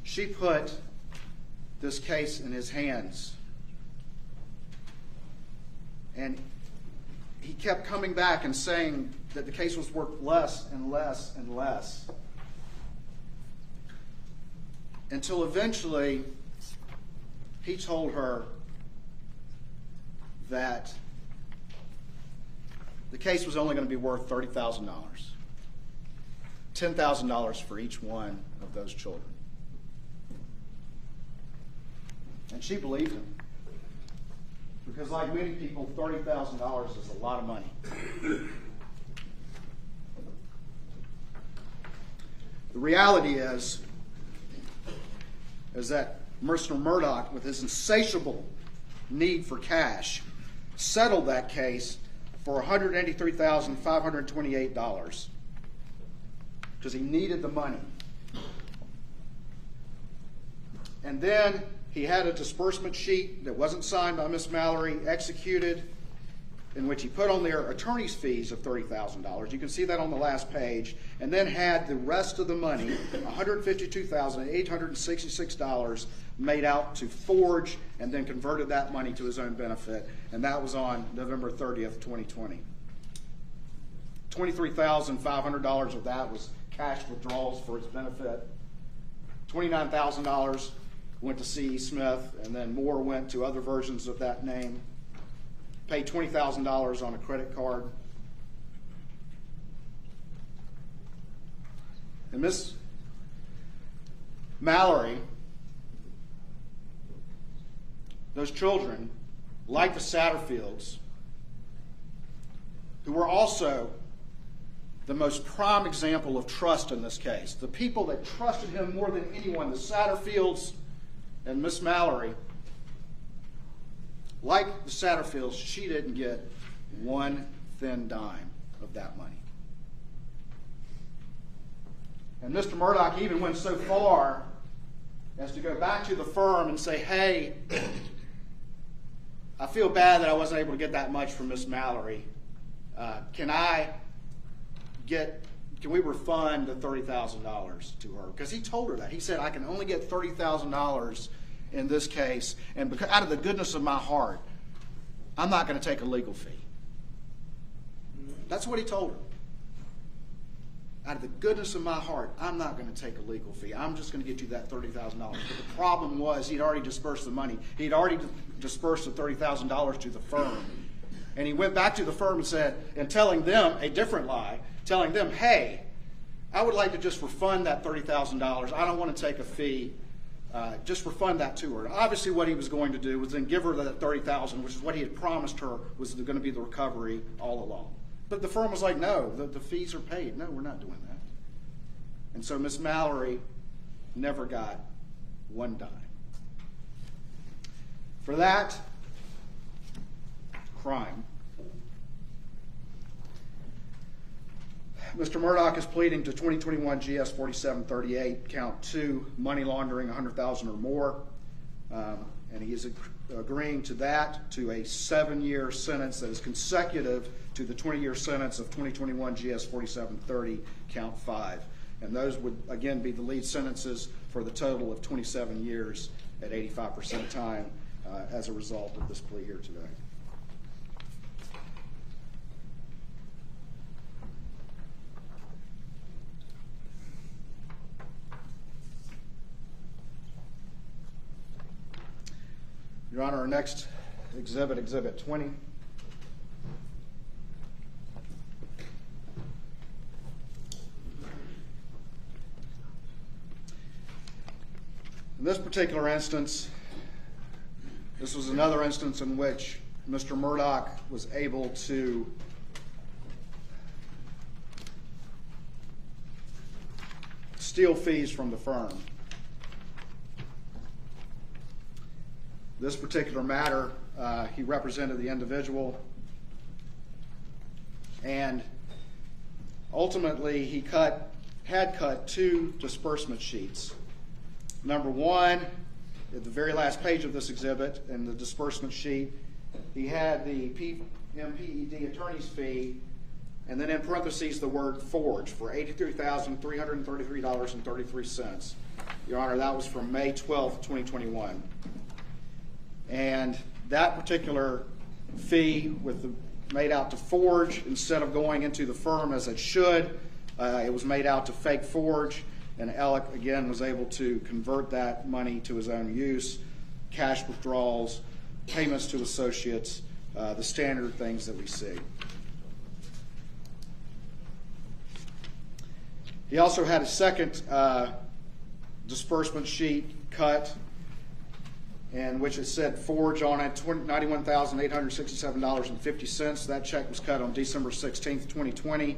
She put this case in his hands, and he kept coming back and saying that the case was worth less and less and less, until eventually he told her that the case was only going to be worth $30,000, $10,000 for each one of those children. And she believed him. Because like many people, $30,000 is a lot of money. The reality is that Mr. Murdaugh, with his insatiable need for cash, settled that case for $183,528 because he needed the money. And then he had a disbursement sheet that wasn't signed by Miss Mallory, executed, in which he put on their attorney's fees of $30,000. You can see that on the last page. And then had the rest of the money, $152,866, made out to Forge, and then converted that money to his own benefit. And that was on November 30th, 2020. $23,500 of that was cash withdrawals for his benefit. $29,000 went to C.E. Smith, and then more went to other versions of that name. Paid $20,000 on a credit card. And Miss Mallory, those children, like the Satterfields, who were also the most prime example of trust in this case, the people that trusted him more than anyone, the Satterfields and Miss Mallory, like the Satterfields, she didn't get one thin dime of that money. And Mr. Murdaugh even went so far as to go back to the firm and say, hey, I feel bad that I wasn't able to get that much from Miss Mallory. Can we refund the $30,000 to her? Because he told her that. He said, I can only get $30,000 in this case, and because, out of the goodness of my heart, I'm not going to take a legal fee. That's what he told her. Out of the goodness of my heart, I'm not going to take a legal fee. I'm just going to get you that $30,000. But the problem was he'd already dispersed the money. He'd already dispersed the $30,000 to the firm. And he went back to the firm and said, and telling them a different lie, telling them, hey, I would like to just refund that $30,000. I don't want to take a fee. Just refund that to her. Obviously what he was going to do was then give her that $30,000, which is what he had promised her was going to be the recovery all along. But the firm was like, no, the fees are paid. No, we're not doing that. And so Miss Mallory never got one dime. For that crime, Mr. Murdaugh is pleading to 2021 GS 4738, count 2, money laundering $100,000 or more, and he is agreeing to that, to a 7-year sentence that is consecutive to the 20-year sentence of 2021 GS 4730, count 5. And those would, again, be the lead sentences for the total of 27 years at 85% time as a result of this plea here today. Your Honor, our next exhibit, Exhibit 20. In this particular instance, this was another instance in which Mr. Murdaugh was able to steal fees from the firm. This particular matter, he represented the individual, and ultimately he had cut 2 disbursement sheets. Number one, at the very last page of this exhibit in the disbursement sheet, he had the MPED attorney's fee, and then in parentheses the word forge for $83,333.33. Your Honor, that was from May 12th, 2021. And that particular fee made out to forge instead of going into the firm as it should, it was made out to fake forge. And Alec, again, was able to convert that money to his own use, cash withdrawals, payments to associates, the standard things that we see. He also had a second disbursement sheet cut in which it said forge on it, $91,867.50. That check was cut on December 16th, 2020.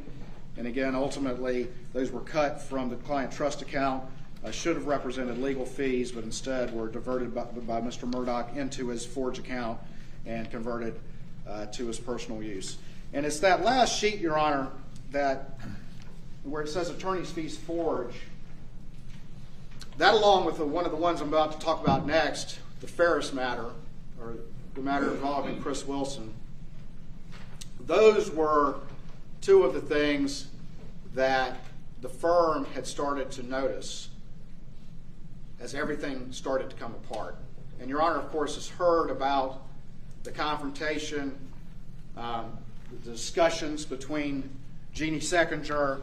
And again, ultimately, those were cut from the client trust account. Should have represented legal fees, but instead were diverted by Mr. Murdaugh into his forge account and converted to his personal use. And it's that last sheet, Your Honor, that where it says attorney's fees forge, that along with one of the ones I'm about to talk about next, the Ferris matter, or the matter involving Chris Wilson, those were 2 of the things that the firm had started to notice as everything started to come apart. And Your Honor, of course, has heard about the confrontation, the discussions between Jeannie Seckinger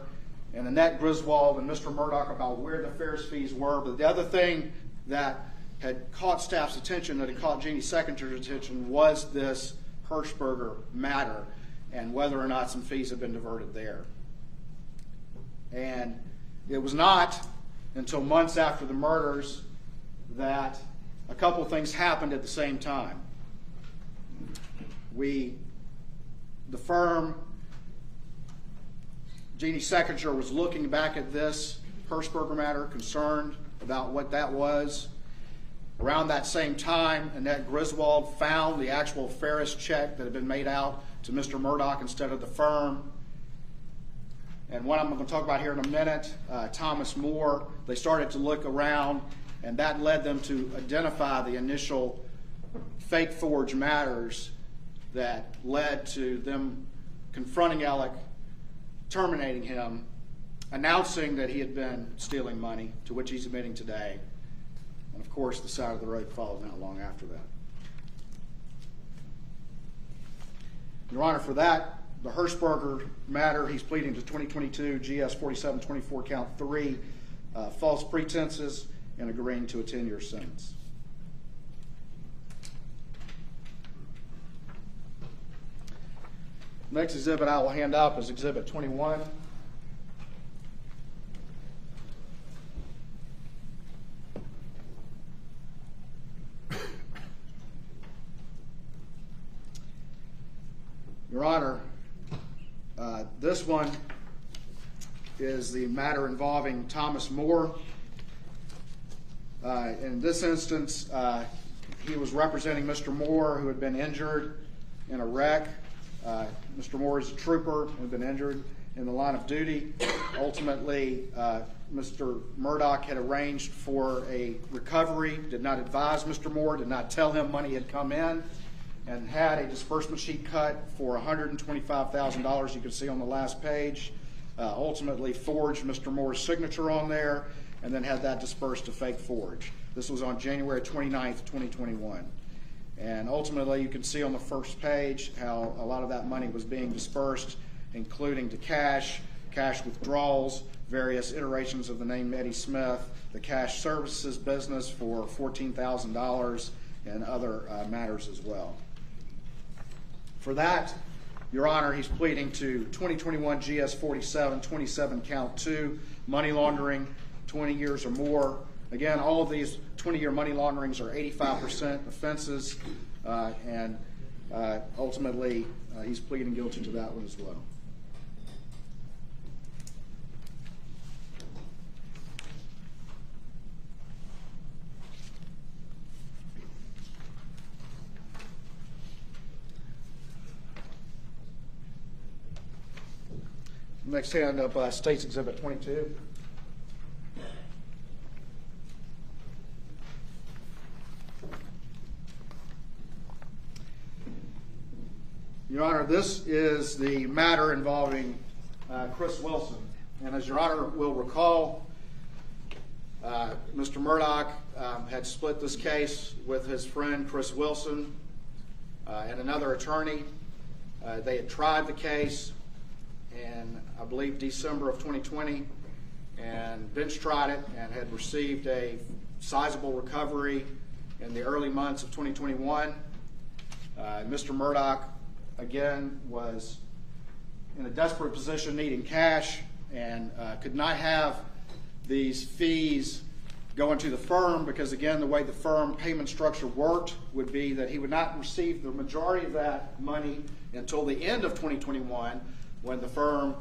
and Annette Griswold and Mr. Murdaugh about where the Ferris fees were. But the other thing that had caught staff's attention, that had caught Jeannie Seckinger's attention, was this Hirschberger matter and whether or not some fees had been diverted there. And it was not until months after the murders that a couple of things happened at the same time. The firm, Jeannie Seckinger, was looking back at this Hirschberger matter, concerned about what that was. Around that same time, Annette Griswold found the actual Ferris check that had been made out to Mr. Murdaugh instead of the firm. And what I'm going to talk about here in a minute, Thomas Moore, they started to look around, and that led them to identify the initial fake forge matters that led to them confronting Alec, terminating him, announcing that he had been stealing money, to which he's admitting today. And of course, the side of the road followed not long after that. Your Honor, for that, the Hirschberger matter, he's pleading to 2022 GS 4724 count 3, false pretenses, and agreeing to a 10-year sentence. Next exhibit I will hand up is Exhibit 21. Your Honor, this one is the matter involving Thomas Moore. In this instance, he was representing Mr. Moore, who had been injured in a wreck. Mr. Moore is a trooper who had been injured in the line of duty. Ultimately, Mr. Murdaugh had arranged for a recovery, did not advise Mr. Moore, did not tell him money had come in, and had a disbursement sheet cut for $125,000, you can see on the last page. Ultimately forged Mr. Moore's signature on there, and then had that dispersed to fake forge. This was on January 29th, 2021. And ultimately, you can see on the first page how a lot of that money was being dispersed, including to cash withdrawals, various iterations of the name Eddie Smith, the cash services business for $14,000, and other matters as well. For that, Your Honor, he's pleading to 2021 GS 4727 count 2, money laundering, 20 years or more. Again, all of these 20-year money launderings are 85% offenses, and ultimately he's pleading guilty to that one as well. next hand up State's Exhibit 22. Your Honor, this is the matter involving Chris Wilson. And as Your Honor will recall, Mr. Murdaugh had split this case with his friend Chris Wilson and another attorney. They had tried the case in, I believe, December of 2020, and bench tried it and had received a sizable recovery in the early months of 2021. Mr. Murdaugh, again, was in a desperate position needing cash and could not have these fees go into the firm because, again, the way the firm payment structure worked would be that he would not receive the majority of that money until the end of 2021 when the firm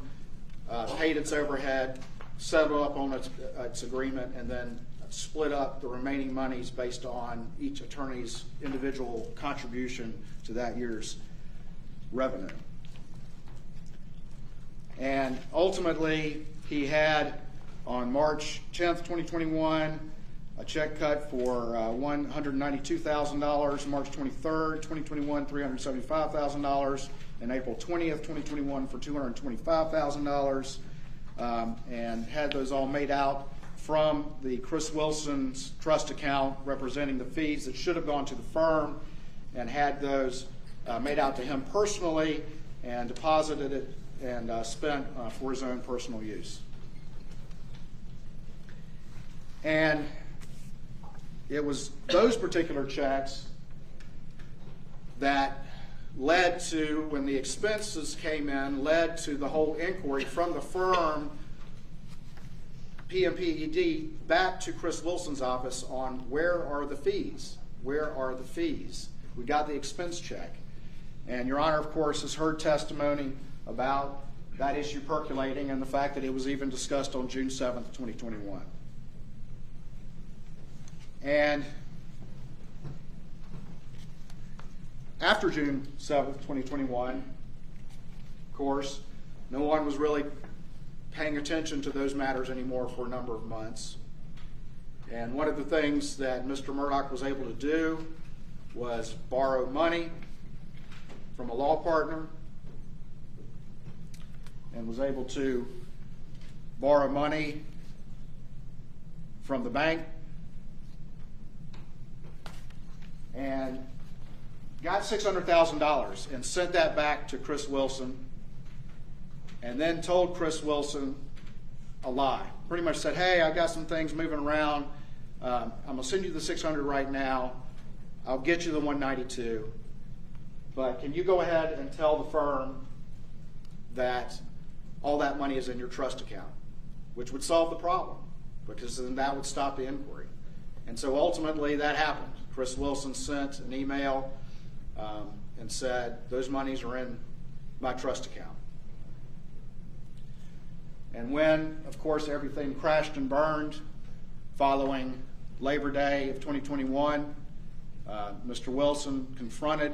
paid its overhead, settled up on its agreement, and then split up the remaining monies based on each attorney's individual contribution to that year's revenue. And ultimately, he had, on March 10th, 2021, a check cut for $192,000, March 23rd, 2021, $375,000, and April 20th, 2021 for $225,000, and had those all made out from the Chris Wilson's trust account representing the fees that should have gone to the firm, and had those made out to him personally and deposited it and spent for his own personal use. And it was those particular checks that led to, when the expenses came in, led to the whole inquiry from the firm, PMPED, back to Chris Wilson's office on where are the fees? Where are the fees? We got the expense check. And Your Honor, of course, has heard testimony about that issue percolating and the fact that it was even discussed on June 7th, 2021. And after June 7th, 2021, of course, no one was really paying attention to those matters anymore for a number of months. And one of the things that Mr. Murdaugh was able to do was borrow money from a law partner, and was able to borrow money from the bank, and got $600,000 and sent that back to Chris Wilson, and then told Chris Wilson a lie. Pretty much said, hey, I got some things moving around. I'm going to send you the $600 right now. I'll get you the $192. But can you go ahead and tell the firm that all that money is in your trust account, which would solve the problem, because then that would stop the inquiry. And so ultimately that happened. Chris Wilson sent an email and said, those monies are in my trust account. And when, of course, everything crashed and burned following Labor Day of 2021, Mr. Wilson confronted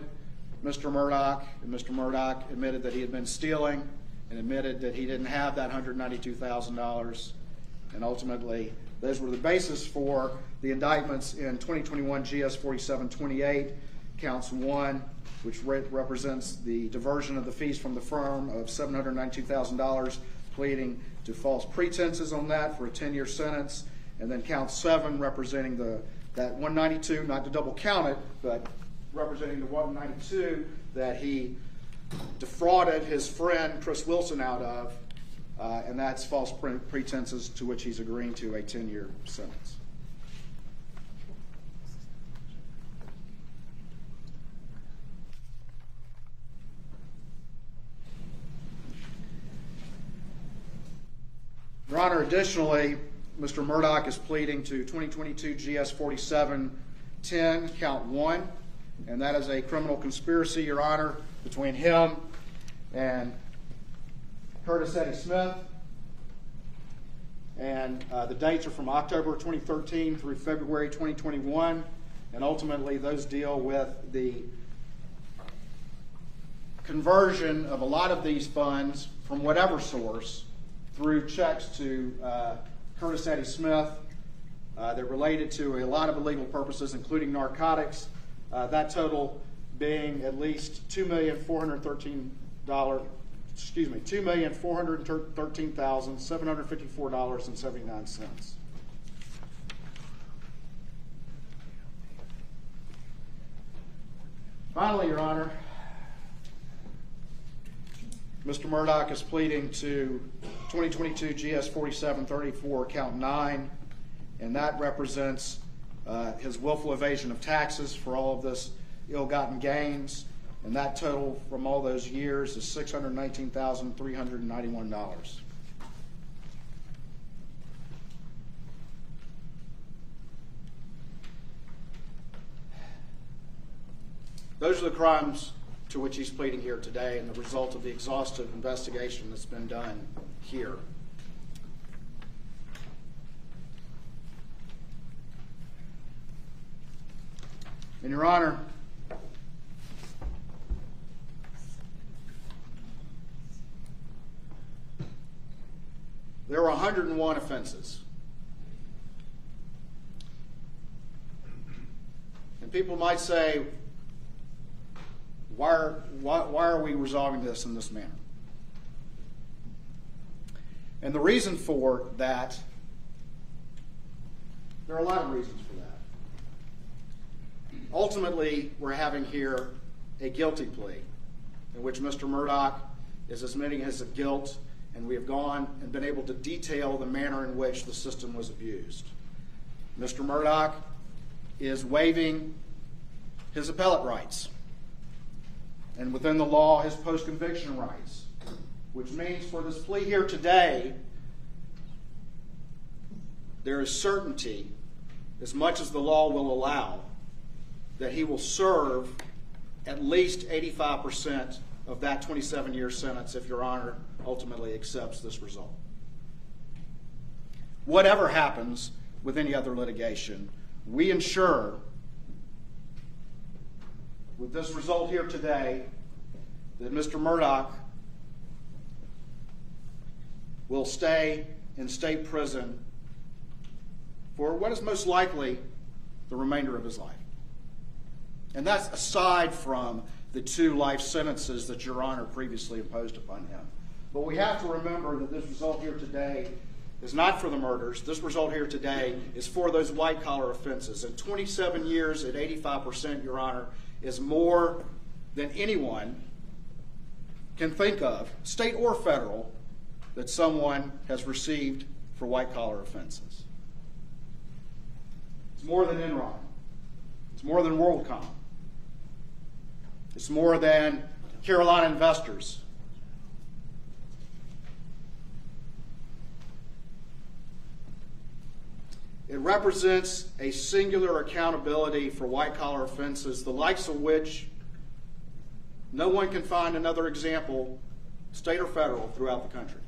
Mr. Murdaugh, and Mr. Murdaugh admitted that he had been stealing and admitted that he didn't have that $192,000. And ultimately, those were the basis for the indictments in 2021 GS 4728, counts 1, which represents the diversion of the fees from the firm of $792,000, pleading to false pretenses on that for a 10-year sentence, and then count 7 representing that 192, not to double count it, but representing the 192 that he defrauded his friend Chris Wilson out of, and that's false pretenses to which he's agreeing to a 10-year sentence. Your Honor, additionally, Mr. Murdaugh is pleading to 2022 GS 4710, count 1, and that is a criminal conspiracy, Your Honor, between him and Curtis Eddie Smith. And the dates are from October 2013 through February 2021, and ultimately those deal with the conversion of a lot of these funds from whatever source through checks to Curtis Eddie Smith. They're related to a lot of illegal purposes, including narcotics. That total being at least $2,413,754.79. Finally, Your Honor, Mr. Murdaugh is pleading to 2022 GS 4734 count 9, and that represents his willful evasion of taxes for all of this ill-gotten gains, and that total from all those years is $619,391. Those are the crimes to which he's pleading here today and the result of the exhaustive investigation that's been done here. And Your Honor, there were 101 offenses. And people might say, why are we resolving this in this manner? And the reason for that, there are a lot of reasons for that. Ultimately, we're having here a guilty plea in which Mr. Murdaugh is admitting his guilt, and we have gone and been able to detail the manner in which the system was abused. Mr. Murdaugh is waiving his appellate rights, and within the law, his post-conviction rights, which means for this plea here today, there is certainty, as much as the law will allow, that he will serve at least 85% of that 27-year sentence if Your Honor ultimately accepts this result. Whatever happens with any other litigation, we ensure with this result here today that Mr. Murdaugh will stay in state prison for what is most likely the remainder of his life. And that's aside from the 2 life sentences that Your Honor previously imposed upon him. But we have to remember that this result here today is not for the murders. This result here today is for those white-collar offenses. And 27 years at 85%, Your Honor, is more than anyone can think of, state or federal, that someone has received for white-collar offenses. It's more than Enron. It's more than WorldCom. It's more than Carolina Investors. It represents a singular accountability for white-collar offenses, the likes of which no one can find another example, state or federal, throughout the country.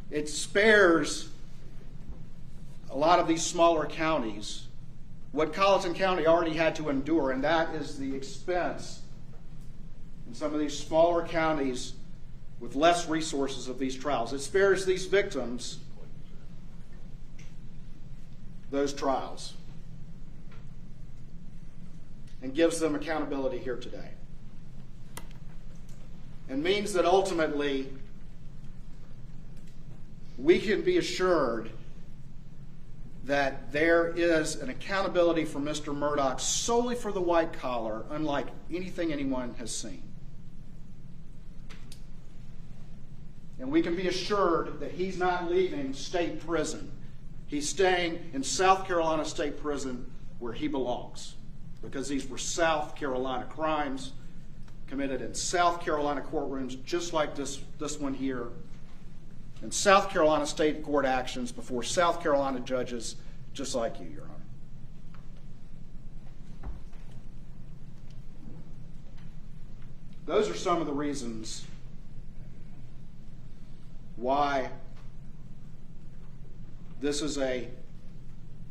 It spares a lot of these smaller counties what Colleton County already had to endure, and that is the expense in some of these smaller counties with less resources of these trials. It spares these victims those trials and gives them accountability here today, and means that ultimately we can be assured that there is an accountability for Mr. Murdaugh solely for the white collar, unlike anything anyone has seen. And we can be assured that he's not leaving state prison. He's staying in South Carolina State Prison where he belongs, because these were South Carolina crimes committed in South Carolina courtrooms, just like this one here, and South Carolina state court actions before South Carolina judges, just like you, Your Honor. Those are some of the reasons why this is a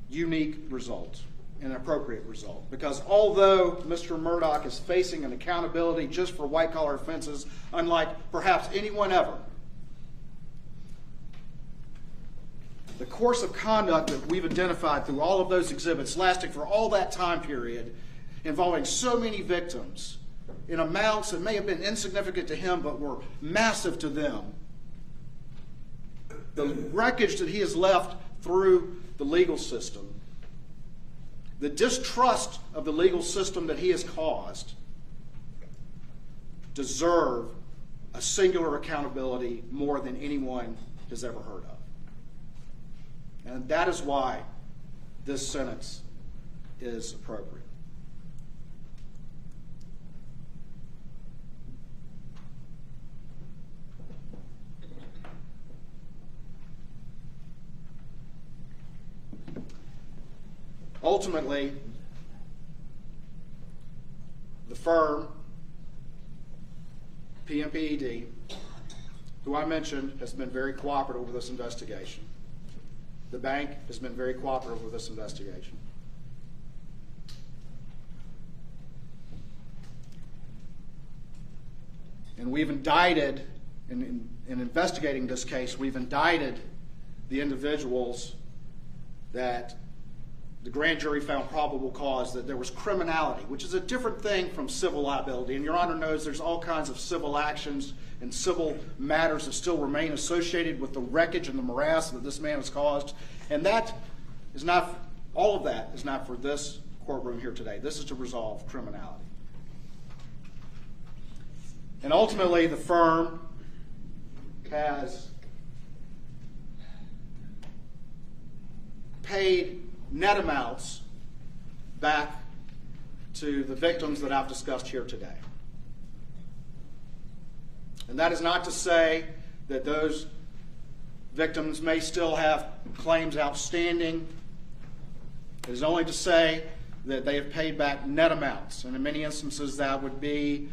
unique result, an appropriate result. Because although Mr. Murdaugh is facing an accountability just for white-collar offenses, unlike perhaps anyone ever, the course of conduct that we've identified through all of those exhibits, lasting for all that time period, involving so many victims in amounts that may have been insignificant to him but were massive to them, the wreckage that he has left through the legal system, the distrust of the legal system that he has caused, deserve a singular accountability more than anyone has ever heard of. And that is why this sentence is appropriate. Ultimately, the firm, PMPED, who I mentioned, has been very cooperative with this investigation. The bank has been very cooperative with this investigation. And we've indicted, in investigating this case, we've indicted the individuals that the grand jury found probable cause that there was criminality, which is a different thing from civil liability. And Your Honor knows there's all kinds of civil actions and civil matters that still remain associated with the wreckage and the morass that this man has caused. And that is not, all of that is not for this courtroom here today. This is to resolve criminality. And ultimately, the firm has paid net amounts back to the victims that I've discussed here today. And that is not to say that those victims may still have claims outstanding. It is only to say that they have paid back net amounts. And in many instances, that would be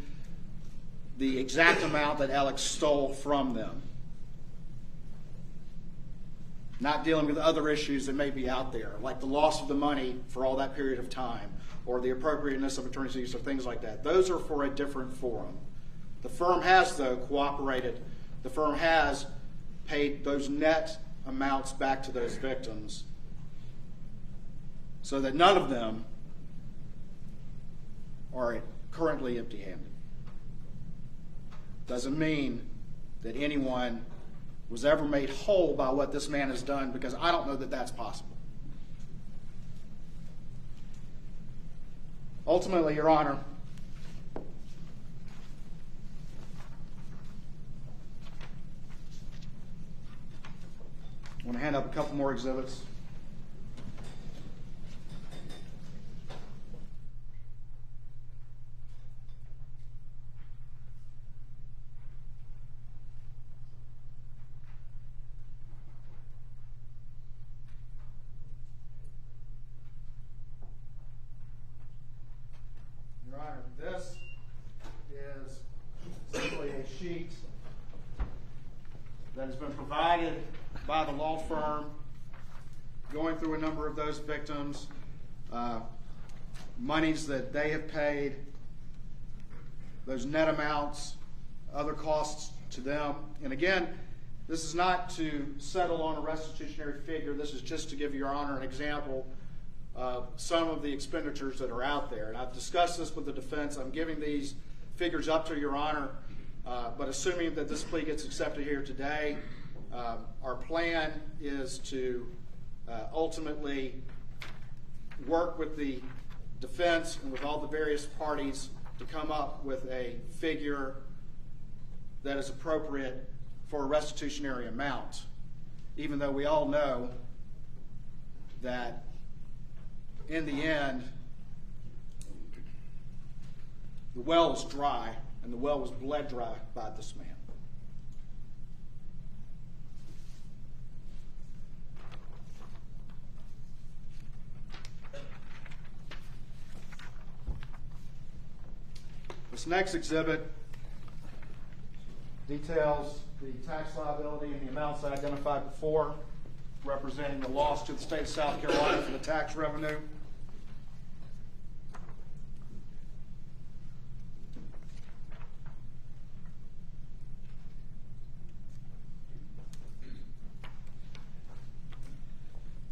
the exact amount that Alex stole from them. Not dealing with other issues that may be out there, like the loss of the money for all that period of time, or the appropriateness of attorney's fees, or things like that. Those are for a different forum. The firm has, though, cooperated. The firm has paid those net amounts back to those victims so that none of them are currently empty-handed. Doesn't mean that anyone was ever made whole by what this man has done, because I don't know that that's possible. Ultimately, Your Honor, I want to hand up a couple more exhibits. This is simply a sheet that has been provided by the law firm, going through a number of those victims, monies that they have paid, those net amounts, other costs to them. And again, this is not to settle on a restitutionary figure. This is just to give Your Honor an example of some of the expenditures that are out there. And I've discussed this with the defense. I'm giving these figures up to Your Honor, but assuming that this plea gets accepted here today, our plan is to ultimately work with the defense and with all the various parties to come up with a figure that is appropriate for a restitutionary amount, even though we all know that in the end, the well is dry, and the well was bled dry by this man. This next exhibit details the tax liability and the amounts I identified before, representing the loss to the state of South Carolina for the tax revenue.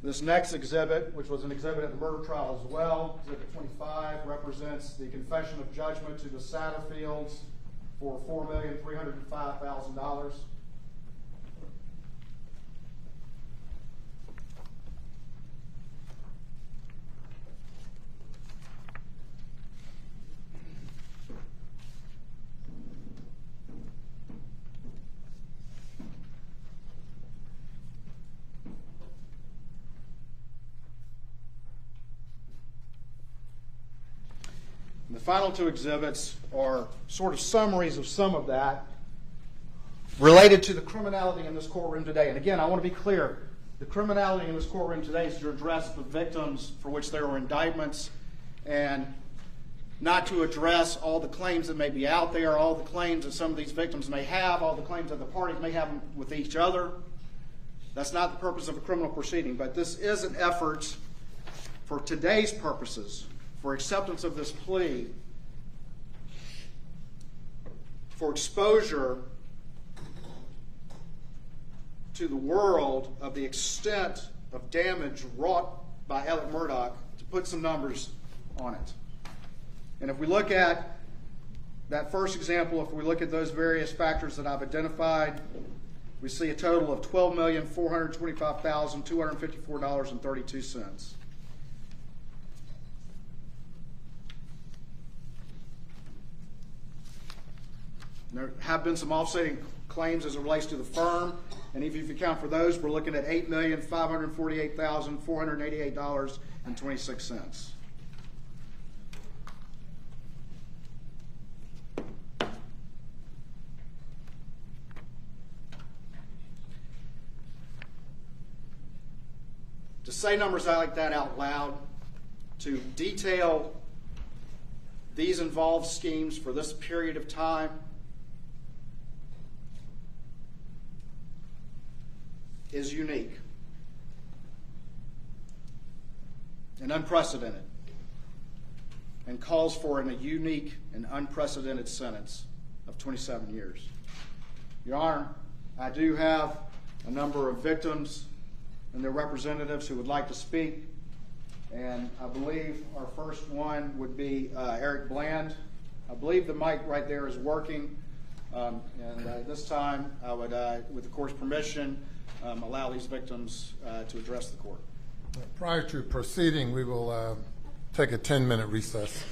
This next exhibit, which was an exhibit at the murder trial as well, Exhibit 25, represents the confession of judgment to the Satterfields for $4,305,000. The final two exhibits are sort of summaries of some of that related to the criminality in this courtroom today. And again, I want to be clear, the criminality in this courtroom today is to address the victims for which there were indictments and not to address all the claims that may be out there, all the claims that some of these victims may have, all the claims that the parties may have with each other. That's not the purpose of a criminal proceeding, but this is an effort for today's purposes, for acceptance of this plea, for exposure to the world of the extent of damage wrought by Alec Murdaugh, to put some numbers on it. And if we look at that first example, if we look at those various factors that I've identified, we see a total of $12,425,254.32. There have been some offsetting claims as it relates to the firm, and if you account for those, we're looking at $8,548,488.26. To say numbers like that out loud, to detail these involved schemes for this period of time, is unique and unprecedented and calls for a unique and unprecedented sentence of 27 years. Your Honor, I do have a number of victims and their representatives who would like to speak, and I believe our first one would be Eric Bland. I believe the mic right there is working, and this time I would, with the court's permission, allow these victims to address the court. Prior to proceeding, we will take a 10-minute recess.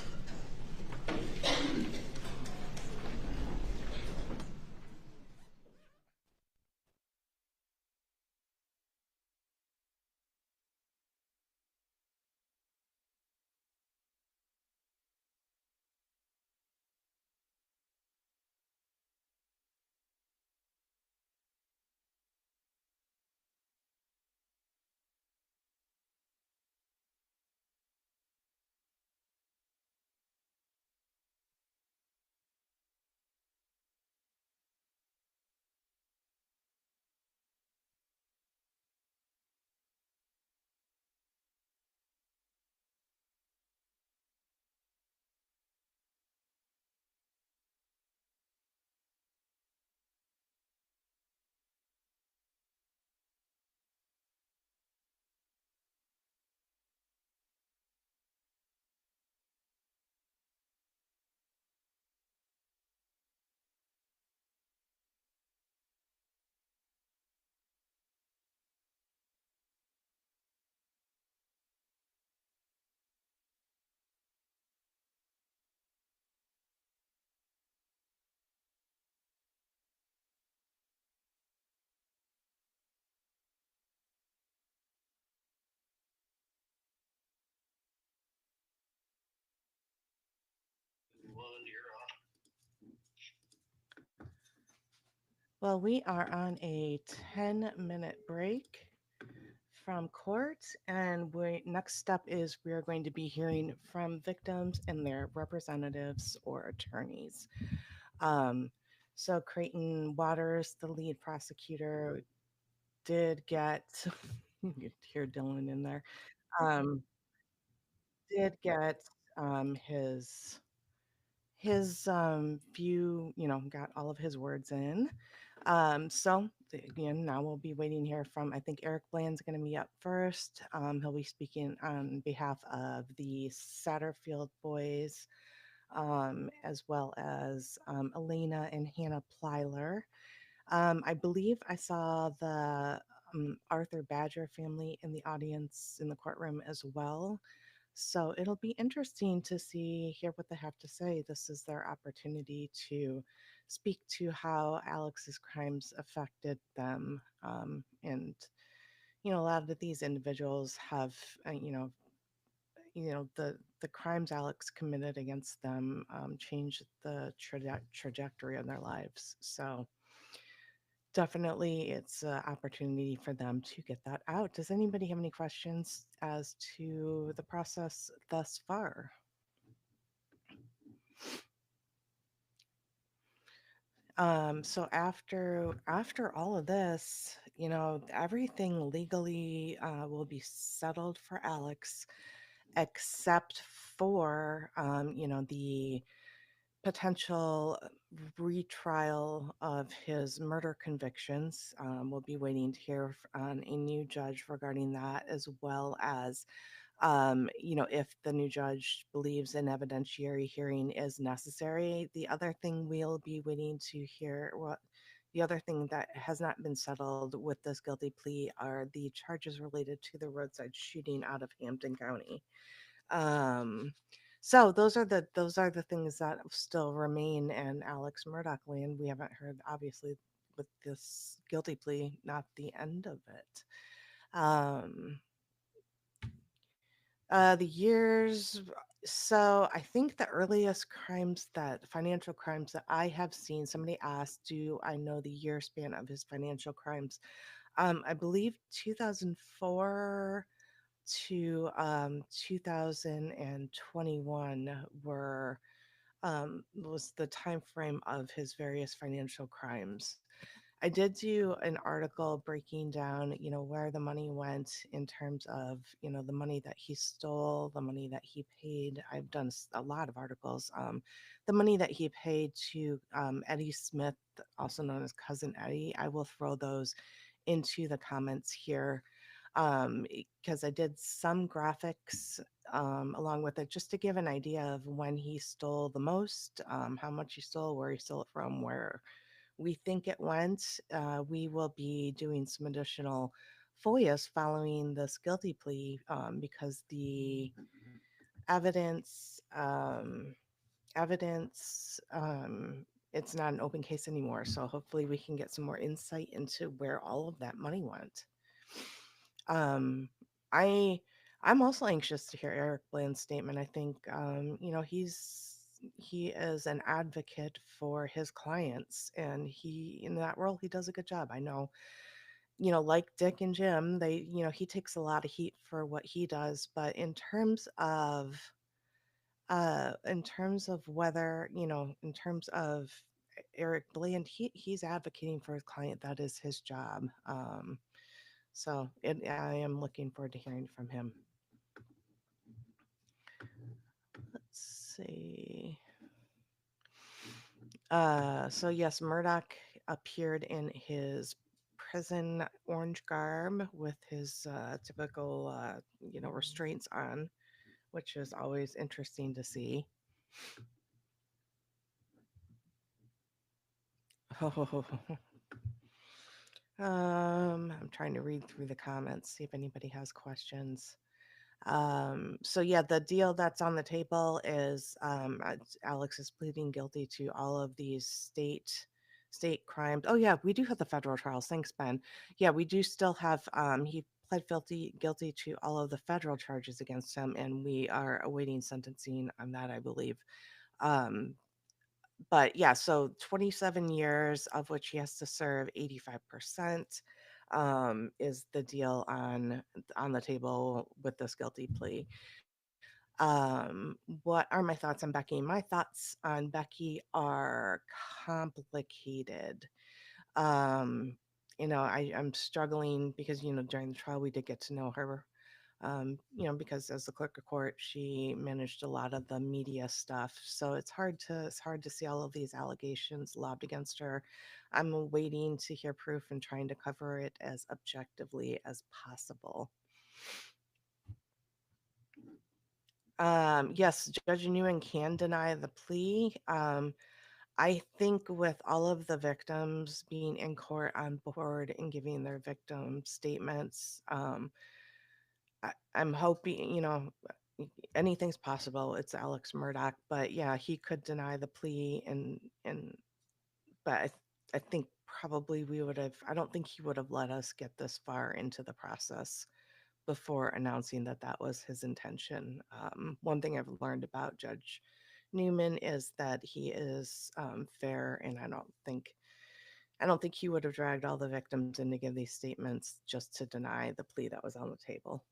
Well, we are on a 10-minute break from court, and next step is we are going to be hearing from victims and their representatives or attorneys. So Creighton Waters, the lead prosecutor, did get you could hear Dylan in there. Um, did get his his view, got all of his words in. So again, now we'll be waiting here from, I think Eric Bland's going to be up first. He'll be speaking on behalf of the Satterfield boys, as well as Elena and Hannah Plyler. I believe I saw the Arthur Badger family in the audience in the courtroom as well. So it'll be interesting to hear what they have to say. This is their opportunity to speak to how Alex's crimes affected them. And, a lot of these individuals have, the crimes Alex committed against them changed the trajectory of their lives. So definitely it's an opportunity for them to get that out. Does anybody have any questions as to the process thus far? So after all of this, everything legally will be settled for Alex, except for the potential retrial of his murder convictions. We'll be waiting to hear on a new judge regarding that, as well as if the new judge believes an evidentiary hearing is necessary. The other thing we'll be waiting to hear, the other thing that has not been settled with this guilty plea are the charges related to the roadside shooting out of Hampton County. So those are the things that still remain in Alex Murdaugh land. We haven't heard, obviously, with this guilty plea, not the end of it. Um, the years. So I think the earliest financial crimes that I have seen, somebody asked, do I know the year span of his financial crimes? I believe 2004 to 2021 was the time frame of his various financial crimes. I did do an article breaking down, where the money went in terms of, the money that he stole, the money that he paid. I've done a lot of articles. The money that he paid to Eddie Smith, also known as Cousin Eddie. I will throw those into the comments here, because I did some graphics along with it, just to give an idea of when he stole the most, how much he stole, where he stole it from, where we think it went. We will be doing some additional FOIAs following this guilty plea, because the evidence, evidence, it's not an open case anymore. So hopefully we can get some more insight into where all of that money went. Um, I I'm also anxious to hear Eric Bland's statement. I think he is an advocate for his clients, and he in that role he does a good job. I know, like Dick and Jim, he takes a lot of heat for what he does, but in terms of whether, in terms of Eric Bland, he's advocating for his client. That is his job. I am looking forward to hearing from him. Let's see. So yes, Murdaugh appeared in his prison orange garb with his typical, restraints on, which is always interesting to see. I'm trying to read through the comments, see if anybody has questions. So yeah, the deal that's on the table is Alex is pleading guilty to all of these state crimes. Oh yeah, we do have the federal trials. Thanks, Ben. Yeah, we do still have. He pled guilty to all of the federal charges against him, and we are awaiting sentencing on that, I believe. Um, but yeah, so 27 years, of which he has to serve 85%, is the deal on the table with this guilty plea. What are my thoughts on Becky? My thoughts on Becky are complicated. Um, I'm struggling because, during the trial we did get to know her Because as the clerk of court, she managed a lot of the media stuff. So it's hard to see all of these allegations lobbed against her. I'm waiting to hear proof and trying to cover it as objectively as possible. Yes, Judge Newman can deny the plea. I think with all of the victims being in court on board and giving their victim statements, I'm hoping, anything's possible. It's Alex Murdaugh, but yeah, he could deny the plea, but I think probably we would have. I don't think he would have let us get this far into the process before announcing that that was his intention. One thing I've learned about Judge Newman is that he is fair, and I don't think he would have dragged all the victims in to give these statements just to deny the plea that was on the table.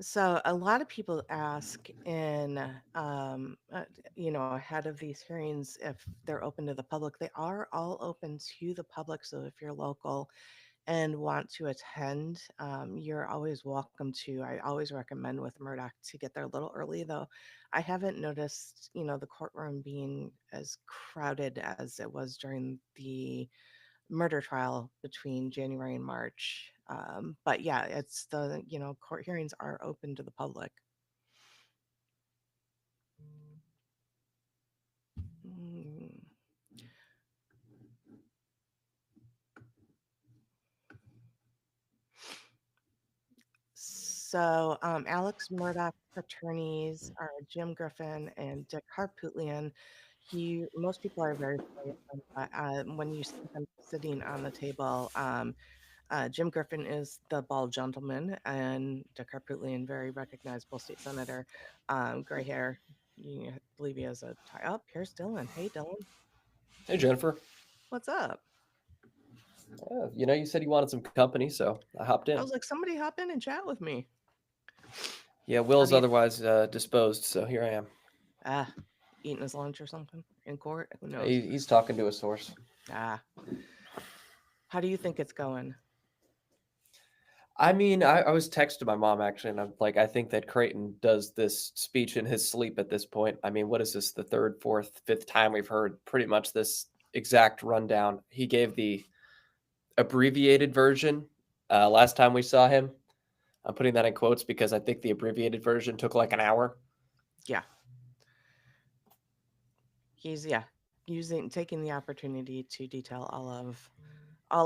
So a lot of people ask ahead of these hearings if they're open to the public. They are all open to the public. So if you're local and want to attend, you're always welcome to. I always recommend with Murdaugh to get there a little early, though. I haven't noticed, the courtroom being as crowded as it was during the murder trial between January and March. But yeah, it's court hearings are open to the public. Mm. So Alex Murdaugh's attorneys are Jim Griffin and Dick Harpootlian. Most people are very familiar with him, but when you see them sitting on the table, Jim Griffin is the bald gentleman, and Dick Harpootlian, very recognizable state senator, gray hair. I believe he has a tie. Oh, here's Dylan. Hey, Dylan. Hey, Jennifer. What's up? You said you wanted some company, so I hopped in. I was like, somebody hop in and chat with me. Yeah, Will's otherwise disposed, so here I am. Eating his lunch or something in court. Who knows? He's talking to a source. How do you think it's going? I mean, I was texting my mom, actually, and I'm like, I think that Creighton does this speech in his sleep at this point. I mean, what is this, the third, fourth, fifth time we've heard pretty much this exact rundown? He gave the abbreviated version last time we saw him. I'm putting that in quotes because I think the abbreviated version took like an hour. Yeah. He's taking the opportunity to detail all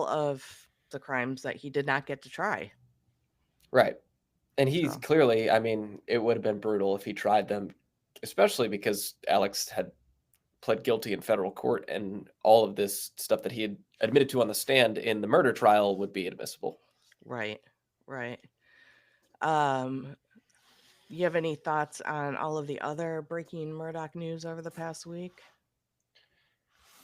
of the crimes that he did not get to try. Right. And he's clearly, I mean, it would have been brutal if he tried them, especially because Alex had pled guilty in federal court and all of this stuff that he had admitted to on the stand in the murder trial would be admissible. Right. You have any thoughts on all of the other breaking Murdaugh news over the past week?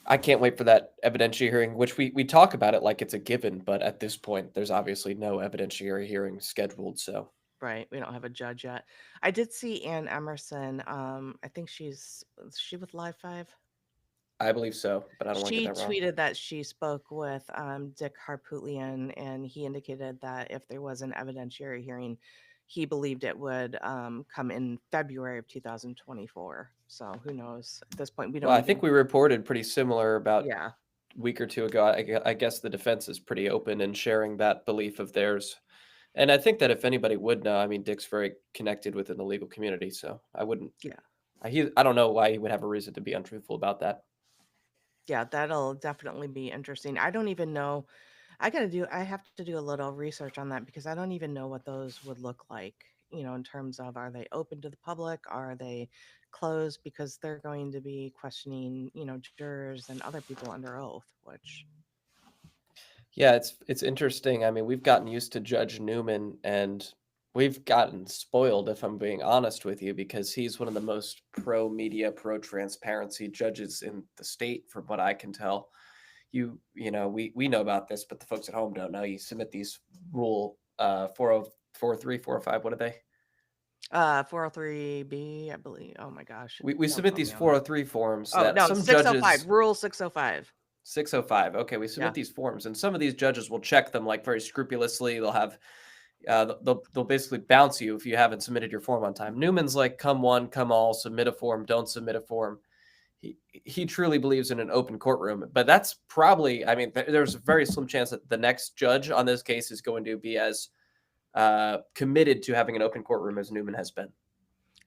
I can't wait for that evidentiary hearing, which we talk about it like it's a given, but at this point, there's obviously no evidentiary hearing scheduled. So right, we don't have a judge yet. I did see Ann Emerson. I think is she with Live 5? I believe so, but I don't want to get that wrong. She tweeted that she spoke with Dick Harpootlian, and he indicated that if there was an evidentiary hearing, he believed it would come in February of 2024. So who knows? At this point, we don't. Well, I think we reported pretty similar about a week or two ago. I guess the defense is pretty open in sharing that belief of theirs. And I think that if anybody would know, I mean, Dick's very connected within the legal community, so I wouldn't. Yeah. I don't know why he would have a reason to be untruthful about that. Yeah, that'll definitely be interesting. I don't even know. I have to do a little research on that because I don't even know what those would look like, in terms of, are they open to the public? Are they closed? Because they're going to be questioning, jurors and other people under oath, which. Yeah, it's interesting. I mean, we've gotten used to Judge Newman and we've gotten spoiled, if I'm being honest with you, because he's one of the most pro-media, pro-transparency judges in the state, from what I can tell. We know about this, but the folks at home don't know. You submit these rule 403, 405, what are they? 403B, I believe. Oh my gosh. We submit these 403 forms. Oh, no, 605, Rule 605. 605. Okay, we submit Yeah. these forms, and some of these judges will check them like very scrupulously. They'll have they'll basically bounce you if you haven't submitted your form on time. Newman's like, come one, come all, submit a form, don't submit a form. He truly believes in an open courtroom, but that's probably, I mean, there's a very slim chance that the next judge on this case is going to be as committed to having an open courtroom as Newman has been.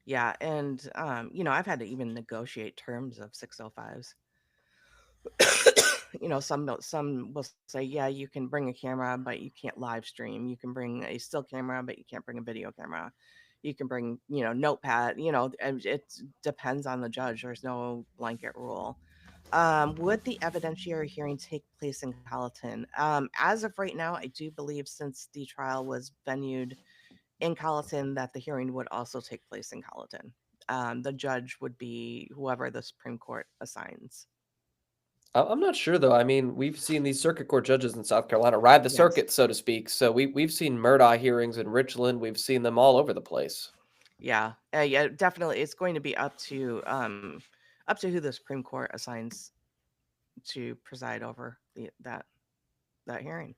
Yeah, and I've had to even negotiate terms of 605s. Some will say, yeah, you can bring a camera, but you can't live stream. You can bring a still camera, but you can't bring a video camera. You can bring, notepad. And it depends on the judge. There's no blanket rule. Would the evidentiary hearing take place in Colleton? As of right now, I do believe since the trial was venued in Colleton, that the hearing would also take place in Colleton. The judge would be whoever the Supreme Court assigns. I'm not sure though. I mean, we've seen these circuit court judges in South Carolina ride the Yes. circuit, so to speak. So we've seen Murdaugh hearings in Richland. We've seen them all over the place. Yeah, yeah, definitely. It's going to be up to who the Supreme Court assigns to preside over that hearing.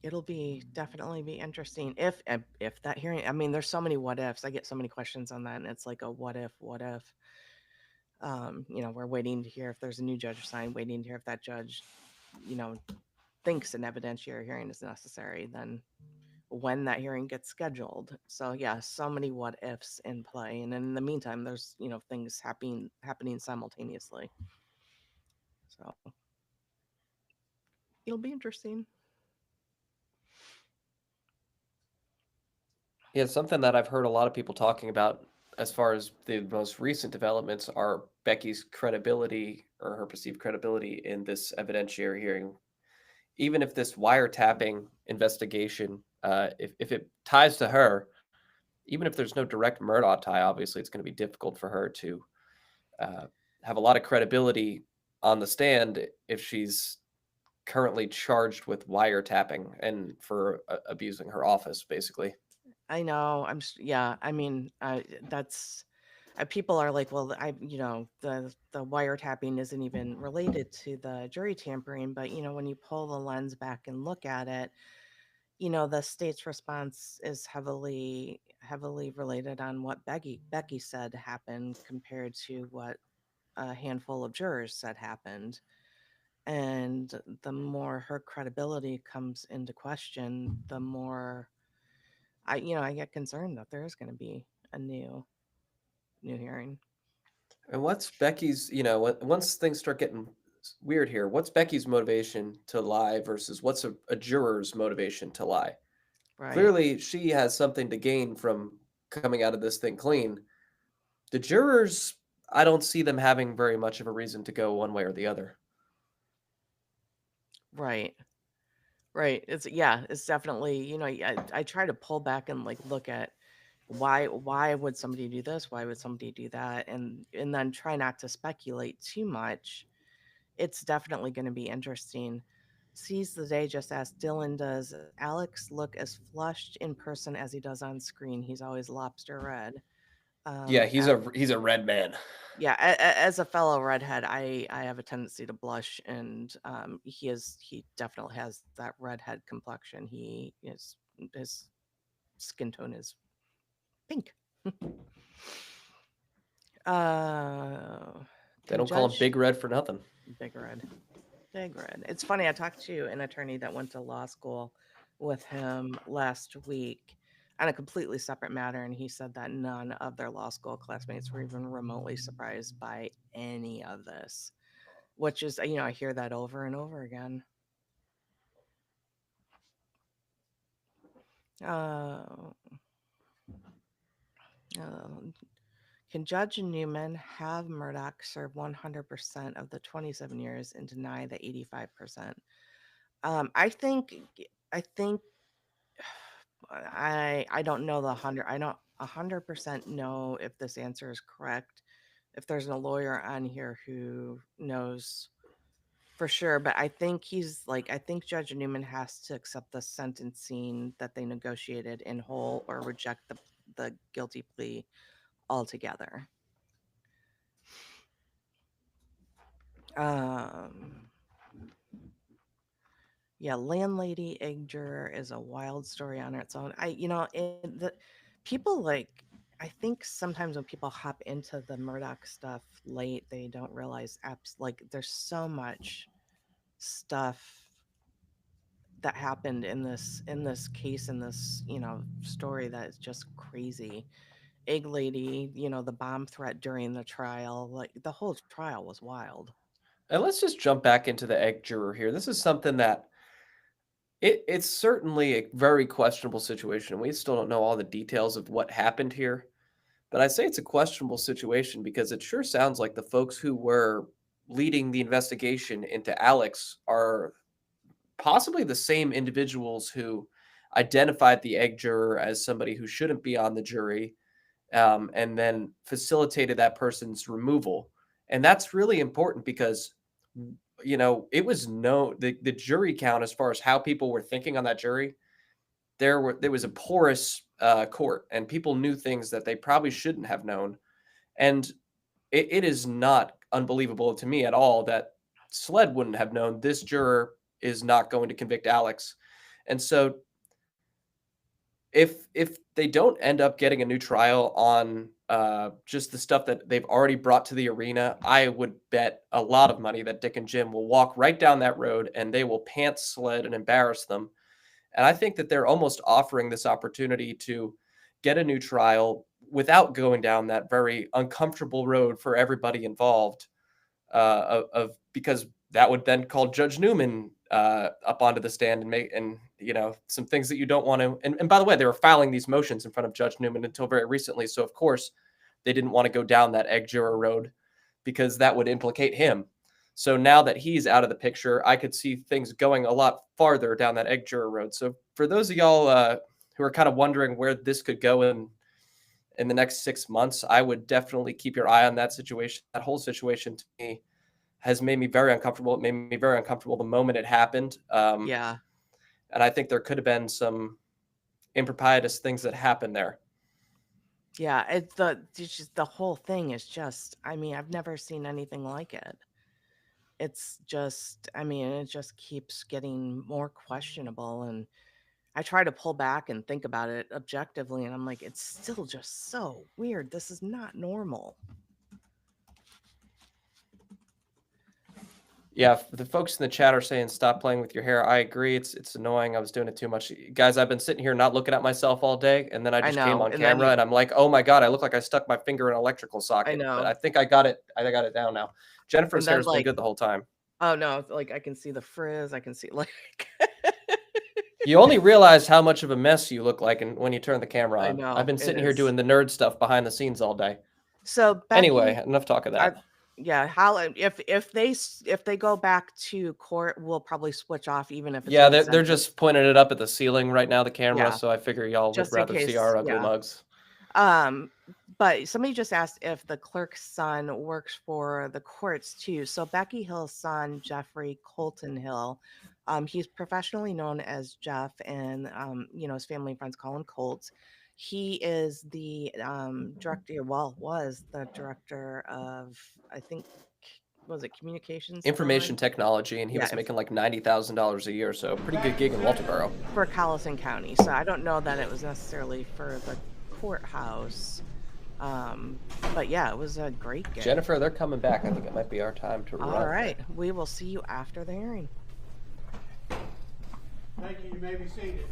It'll definitely be interesting if that hearing. I mean, there's so many what ifs. I get so many questions on that, and it's like a what if. We're waiting to hear if there's a new judge assigned, waiting to hear if that judge, thinks an evidentiary hearing is necessary. Then when that hearing gets scheduled. So yeah, so many what ifs in play, and in the meantime, there's things happening simultaneously. So it'll be interesting. Yeah, something that I've heard a lot of people talking about as far as the most recent developments are Becky's credibility or her perceived credibility in this evidentiary hearing. Even if this wiretapping investigation, if it ties to her, even if there's no direct Murdaugh tie, obviously it's going to be difficult for her to have a lot of credibility on the stand if she's currently charged with wiretapping and for abusing her office, basically. I know. Yeah. I mean, that's. People are like, well, the wiretapping isn't even related to the jury tampering, but when you pull the lens back and look at it, the state's response is heavily related on what Becky said happened compared to what a handful of jurors said happened. And the more her credibility comes into question, the more I get concerned that there is going to be a new hearing. And what's Becky's, once things start getting weird here, what's Becky's motivation to lie versus what's a juror's motivation to lie? Right. Clearly, she has something to gain from coming out of this thing clean. The jurors, I don't see them having very much of a reason to go one way or the other. Right. It's definitely, I try to pull back and like look at why would somebody do this? Why would somebody do that? And then try not to speculate too much. It's definitely going to be interesting. Seize the Day just asked Dylan, does Alex look as flushed in person as he does on screen? He's always lobster red. Yeah, he's a red man. Yeah, as a fellow redhead, I have a tendency to blush, and he definitely has that redhead complexion. His skin tone is pink. They don't call him Big Red for nothing. Big Red. It's funny. I talked to an attorney that went to law school with him last week on a completely separate matter, and he said that none of their law school classmates were even remotely surprised by any of this, which is, I hear that over and over again. Can Judge Newman have Mudaugh serve 100% of the 27 years and deny the 85%? I think I don't know the 100. I don't 100% know if this answer is correct. If there's a lawyer on here who knows for sure, but I think I think Judge Newman has to accept the sentencing that they negotiated in whole or reject the guilty plea altogether. Um, yeah, landlady egg juror is a wild story on its own. The people like. I think sometimes when people hop into the Murdaugh stuff late, they don't realize like there's so much stuff that happened in this case in this story that is just crazy. Egg lady, the bomb threat during the trial, like the whole trial was wild. And let's just jump back into the egg juror here. This is something that it's certainly a very questionable situation. We still don't know all the details of what happened here. But I say it's a questionable situation because it sure sounds like the folks who were leading the investigation into Alex are possibly the same individuals who identified the egg juror as somebody who shouldn't be on the jury, and then facilitated that person's removal. And that's really important because, it was the jury count as far as how people were thinking on that jury. There was a porous court, and people knew things that they probably shouldn't have known. And it is not unbelievable to me at all that Sled wouldn't have known this juror is not going to convict Alex. And so if they don't end up getting a new trial on just the stuff that they've already brought to the arena, I would bet a lot of money that Dick and Jim will walk right down that road and they will pant Sled and embarrass them. And I think that they're almost offering this opportunity to get a new trial without going down that very uncomfortable road for everybody involved, because that would then call Judge Newman up onto the stand and make some things that you don't want to. And by the way, they were filing these motions in front of Judge Newman until very recently, so of course they didn't want to go down that egg juror road because that would implicate him. So now that he's out of the picture, I could see things going a lot farther down that egg juror road. So for those of y'all who are kind of wondering where this could go in the next 6 months, I would definitely keep your eye on that situation. That whole situation to me has made me very uncomfortable. It made me very uncomfortable the moment it happened. Yeah. And I think there could have been some improprietous things that happened there. Yeah, it's just the whole thing is just, I've never seen anything like it. It's just, it just keeps getting more questionable. And I try to pull back and think about it objectively. And I'm like, it's still just so weird. This is not normal. Yeah, the folks in the chat are saying stop playing with your hair. I agree. It's annoying. I was doing it too much. Guys, I've been sitting here not looking at myself all day, and then I just came on camera and I'm like, oh my God, I look like I stuck my finger in an electrical socket. I know. But I think I got it. I got it down now. Jennifer's hair's been good the whole time. Oh no, like I can see the frizz. I can see like You only realize how much of a mess you look like when you turn the camera on. I know. I've been sitting here doing the nerd stuff behind the scenes all day. So anyway, enough talk of that. Yeah, if they go back to court, we'll probably switch off even if it's they're just pointing it up at the ceiling right now, the camera. So I figure y'all would rather see our ugly mugs. But somebody just asked if the clerk's son works for the courts too. So Becky Hill's son, Jeffrey Colton Hill, he's professionally known as Jeff, and his family and friends call him Colt. He is the director. Well, was the director of, I think, was it communications? Information technology, and he was making like $90,000 a year, so pretty good gig in Walterboro. For Colleton County. So I don't know that it was necessarily for the courthouse. But yeah, it was a great gig. Jennifer, they're coming back. I think it might be our time to run. All right. We will see you after the hearing. Thank you. You may be seated.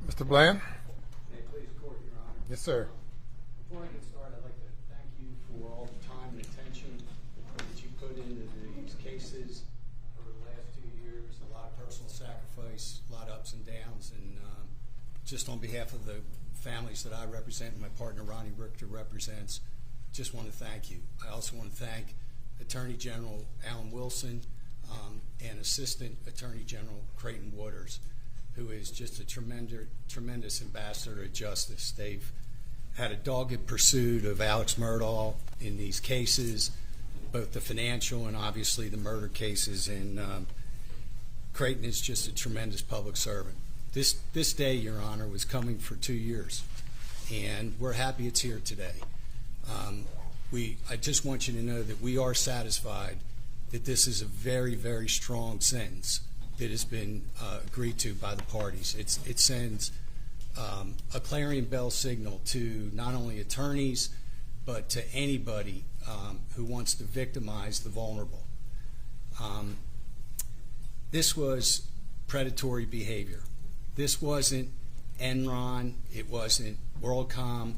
Mr. Bland? May it please the court, Your Honor. Yes, sir. Before I get started, I'd like to thank you for all the time and attention that you put into these cases over the last 2 years. A lot of personal sacrifice, a lot of ups and downs, and just on behalf of the families that I represent and my partner Ronnie Richter represents, just want to thank you. I also want to thank Attorney General Alan Wilson and Assistant Attorney General Creighton Waters, who is just a tremendous ambassador of justice. They've had a dogged pursuit of Alex Murdaugh in these cases, both the financial and obviously the murder cases, and Creighton is just a tremendous public servant. This day, Your Honor, was coming for 2 years, and we're happy it's here today. I just want you to know that we are satisfied that this is a very, very strong sentence that has been agreed to by the parties. It sends a clarion bell signal to not only attorneys, but to anybody who wants to victimize the vulnerable. This was predatory behavior. This wasn't Enron, it wasn't WorldCom,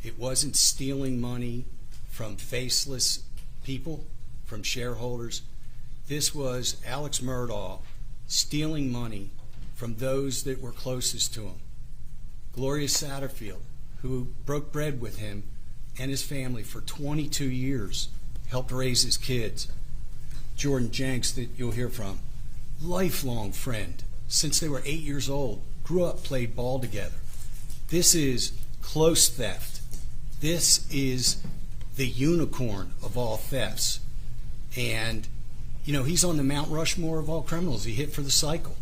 it wasn't stealing money from faceless people, from shareholders. This was Alex Murdaugh stealing money from those that were closest to him. Gloria Satterfield, who broke bread with him and his family for 22 years, helped raise his kids. Jordan Jenks, that you'll hear from, lifelong friend since they were 8 years old, grew up, played ball together. This is close theft. This is the unicorn of all thefts. And, you know, he's on the Mount Rushmore of all criminals. He hit for the cycle.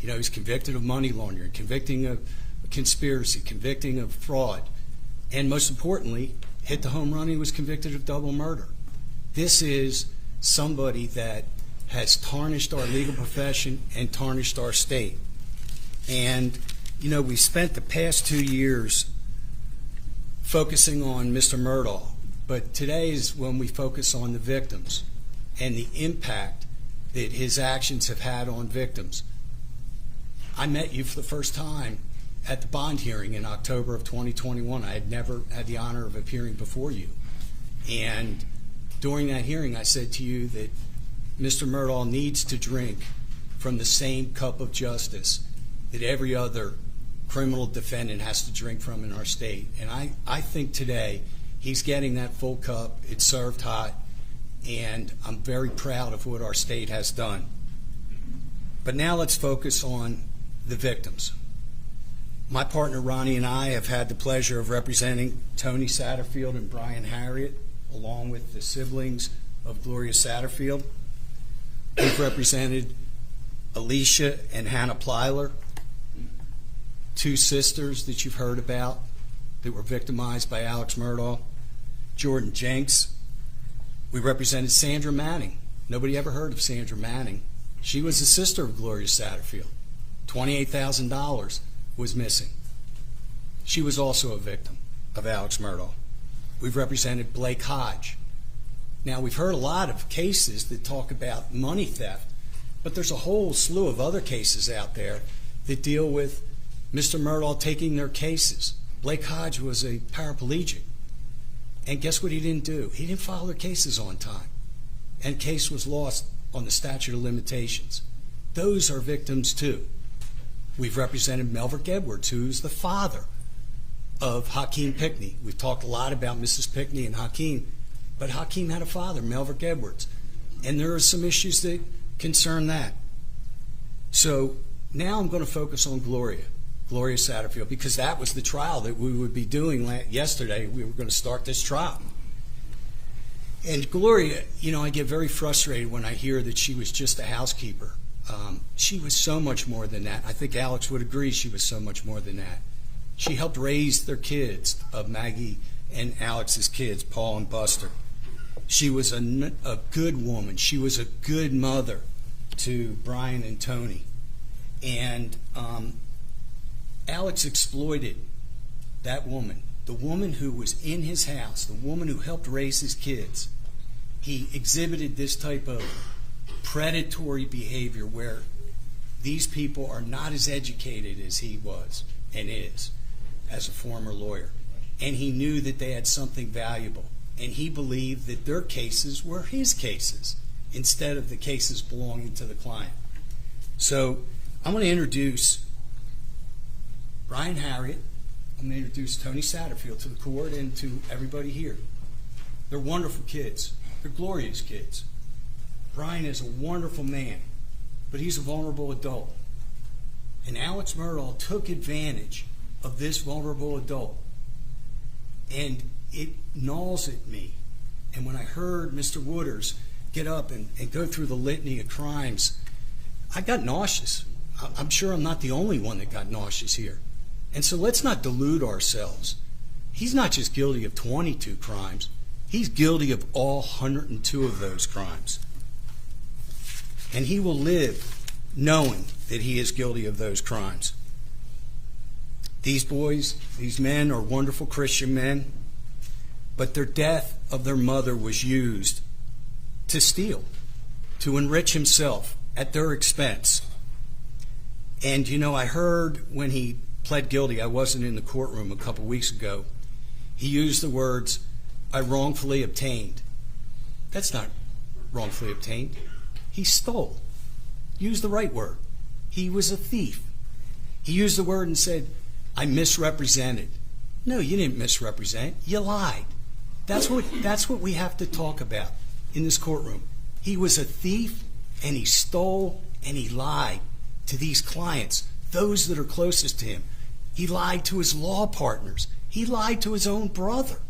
You know, he's convicted of money laundering, convicting of conspiracy, convicting of fraud, and most importantly, hit the home run. He was convicted of double murder. This is somebody that has tarnished our legal profession and tarnished our state. And, you know, we spent the past 2 years focusing on Mr. Murdaugh, but today is when we focus on the victims and the impact that his actions have had on victims. I met you for the first time at the bond hearing in October of 2021. I had never had the honor of appearing before you. And during that hearing, I said to you that Mr. Murdaugh needs to drink from the same cup of justice that every other criminal defendant has to drink from in our state. And I think today he's getting that full cup. It's served hot. And I'm very proud of what our state has done. But now let's focus on the victims. My partner Ronnie and I have had the pleasure of representing Tony Satterfield and Brian Harriet, along with the siblings of Gloria Satterfield. We've represented Alicia and Hannah Plyler, two sisters that you've heard about that were victimized by Alex Murdaugh. Jordan Jenks. We represented Sandra Manning. Nobody ever heard of Sandra Manning. She was the sister of Gloria Satterfield. $28,000 was missing. She was also a victim of Alex Murdaugh. We've represented Blake Hodge. Now, we've heard a lot of cases that talk about money theft, but there's a whole slew of other cases out there that deal with Mr. Murdaugh taking their cases. Blake Hodge was a paraplegic. And guess what he didn't do? He didn't file their cases on time. And case was lost on the statute of limitations. Those are victims too. We've represented Melvick Edwards, who's the father of Hakeem Pickney. We've talked a lot about Mrs. Pickney and Hakeem, but Hakeem had a father, Melvick Edwards. And there are some issues that concern that. So now I'm going to focus on Gloria Satterfield, because that was the trial that we would be doing yesterday. We were going to start this trial. And Gloria, you know, I get very frustrated when I hear that she was just a housekeeper. She was so much more than that. I think Alex would agree she was so much more than that. She helped raise their kids, of Maggie and Alex's kids, Paul and Buster. She was a good woman. She was a good mother to Brian and Tony. And Alex exploited that woman, the woman who was in his house, the woman who helped raise his kids. He exhibited this type of predatory behavior where these people are not as educated as he was and is as a former lawyer. And he knew that they had something valuable. And he believed that their cases were his cases instead of the cases belonging to the client. So I'm going to introduce Brian Harriet I'm going to introduce Tony Satterfield to the court and to everybody here. They're wonderful kids. They're glorious kids. Brian is a wonderful man, but he's a vulnerable adult. And Alex Murdaugh took advantage of this vulnerable adult. And it gnaws at me. And when I heard Mr. Wooders get up and go through the litany of crimes, I got nauseous. I'm sure I'm not the only one that got nauseous here. And so let's not delude ourselves. He's not just guilty of 22 crimes. He's guilty of all 102 of those crimes. And he will live knowing that he is guilty of those crimes. These boys, these men are wonderful Christian men, but their death of their mother was used to steal, to enrich himself at their expense. And you know, I heard when he pled guilty, I wasn't in the courtroom a couple weeks ago, he used the words, "I wrongfully obtained." That's not wrongfully obtained. He stole. Use the right word. He was a thief. He used the word and said, "I misrepresented." No, you didn't misrepresent. You lied. That's what we have to talk about in this courtroom. He was a thief, and he stole, and he lied to these clients, those that are closest to him. He lied to his law partners. He lied to his own brother.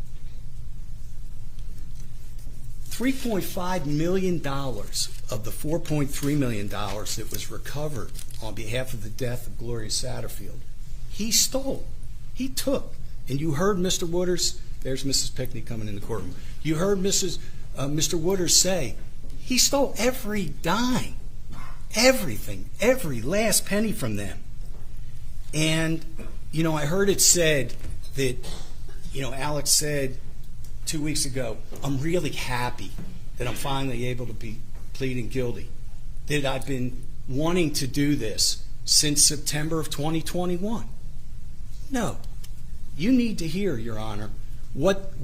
$3.5 million of the $4.3 million that was recovered on behalf of the death of Gloria Satterfield, he stole. He took. And you heard Mr. Wooders, there's Mrs. Pickney coming in the courtroom. You heard Mr. Wooders say, he stole every dime, everything, every last penny from them. And, you know, I heard it said that, you know, Alex said 2 weeks ago, I'm really happy that I'm finally able to be pleading guilty, that I've been wanting to do this since September of 2021. No. You need to hear, Your Honor, what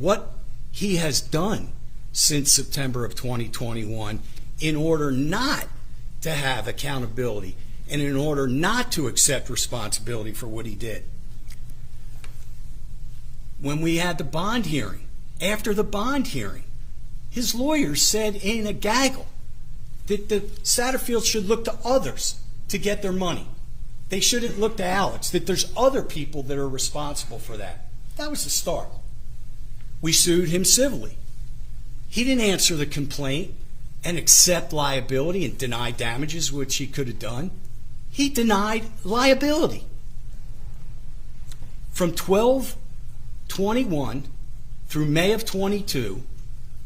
he has done since September of 2021 in order not to have accountability and in order not to accept responsibility for what he did. When we had the bond hearing, after the bond hearing, his lawyers said in a gaggle that the Satterfields should look to others to get their money. They shouldn't look to Alex, that there's other people that are responsible for that. That was the start. We sued him civilly. He didn't answer the complaint and accept liability and deny damages, which he could have done. He denied liability. From 12/21 through May of 22,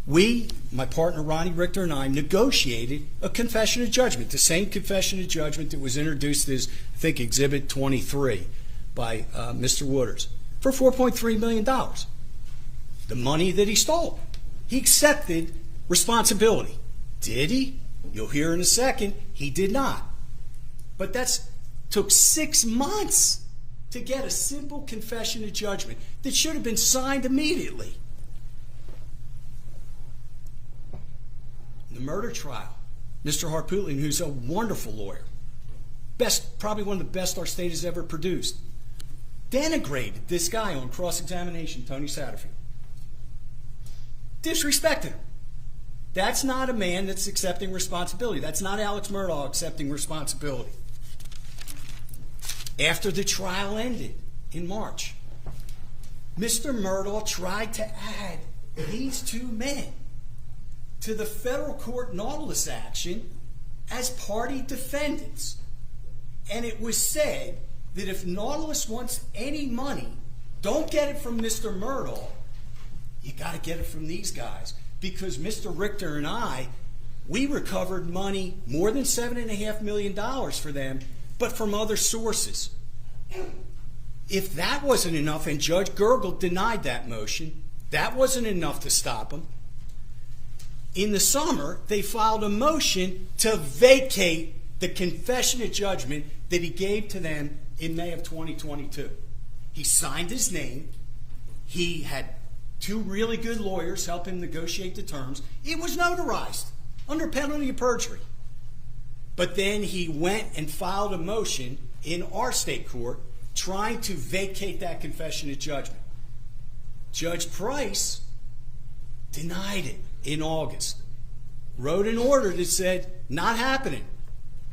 we, my partner Ronnie Richter and I, negotiated a confession of judgment, the same confession of judgment that was introduced as, I think, Exhibit 23 by Mr. Wooders, for $4.3 million. The money that he stole. He accepted responsibility. Did he? You'll hear in a second. He did not. But that took 6 months to get a simple confession of judgment that should have been signed immediately. The murder trial, Mr. Harpootlian, who's a wonderful lawyer, probably one of the best our state has ever produced, denigrated this guy on cross-examination, Tony Satterfield. Disrespected him. That's not a man that's accepting responsibility. That's not Alex Murdaugh accepting responsibility. After the trial ended in March, Mr. Murdaugh tried to add these two men to the federal court Nautilus action as party defendants. And it was said that if Nautilus wants any money, don't get it from Mr. Murdaugh. You got to get it from these guys. Because Mr. Richter and I, we recovered money, more than $7.5 million for them, but from other sources. If that wasn't enough, and Judge Gergel denied that motion, that wasn't enough to stop him. In the summer, they filed a motion to vacate the confession of judgment that he gave to them in May of 2022. He signed his name. He had two really good lawyers help him negotiate the terms. It was notarized under penalty of perjury. But then he went and filed a motion in our state court trying to vacate that confession of judgment. Judge Price denied it in August. Wrote an order that said, not happening.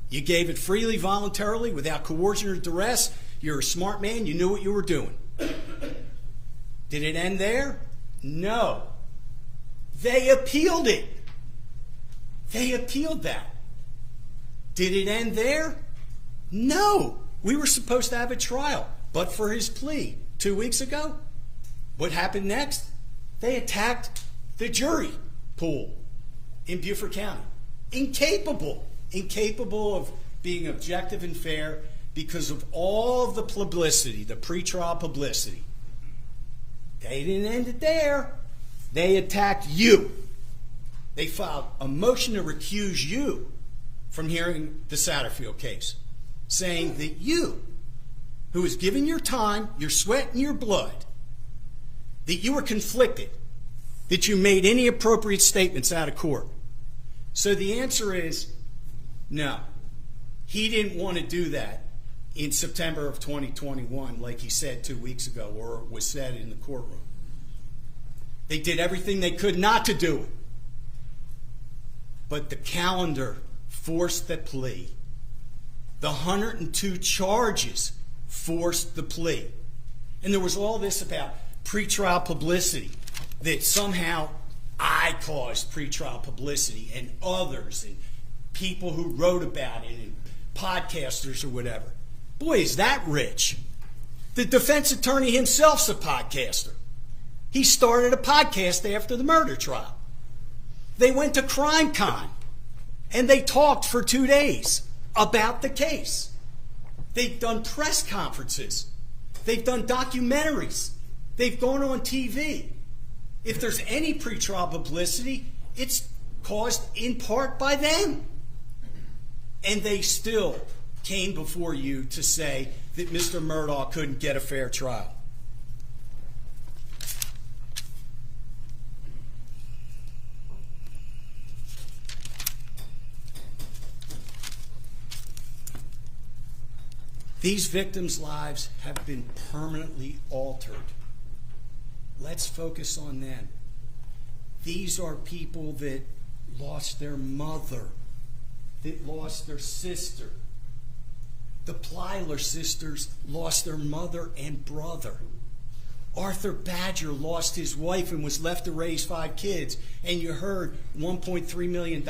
You gave it freely, voluntarily, without coercion or duress. You're a smart man. You knew what you were doing. Did it end there? No. They appealed it. They appealed that. Did it end there? No. We were supposed to have a trial, but for his plea 2 weeks ago. What happened next? They attacked the jury pool in Beaufort County. Incapable of being objective and fair because of all of the publicity, the pretrial publicity. They didn't end it there. They attacked you. They filed a motion to recuse you from hearing the Satterfield case, saying that you, who was giving your time, your sweat, and your blood, that you were conflicted, that you made any appropriate statements out of court. So the answer is no. He didn't want to do that in September of 2021, like he said 2 weeks ago, or was said in the courtroom. They did everything they could not to do it. But the calendar forced the plea. The 102 charges forced the plea. And there was all this about pretrial publicity, that somehow I caused pretrial publicity and others and people who wrote about it and podcasters or whatever. Boy, is that rich. The defense attorney himself's a podcaster. He started a podcast after the murder trial. They went to CrimeCon and they talked for 2 days about the case. They've done press conferences. They've done documentaries. They've gone on TV. If there's any pretrial publicity, it's caused in part by them. And they still came before you to say that Mr. Murdaugh couldn't get a fair trial. These victims' lives have been permanently altered. Let's focus on them. These are people that lost their mother, that lost their sister. The Plyler sisters lost their mother and brother. Arthur Badger lost his wife and was left to raise 5 kids. And you heard $1.3 million.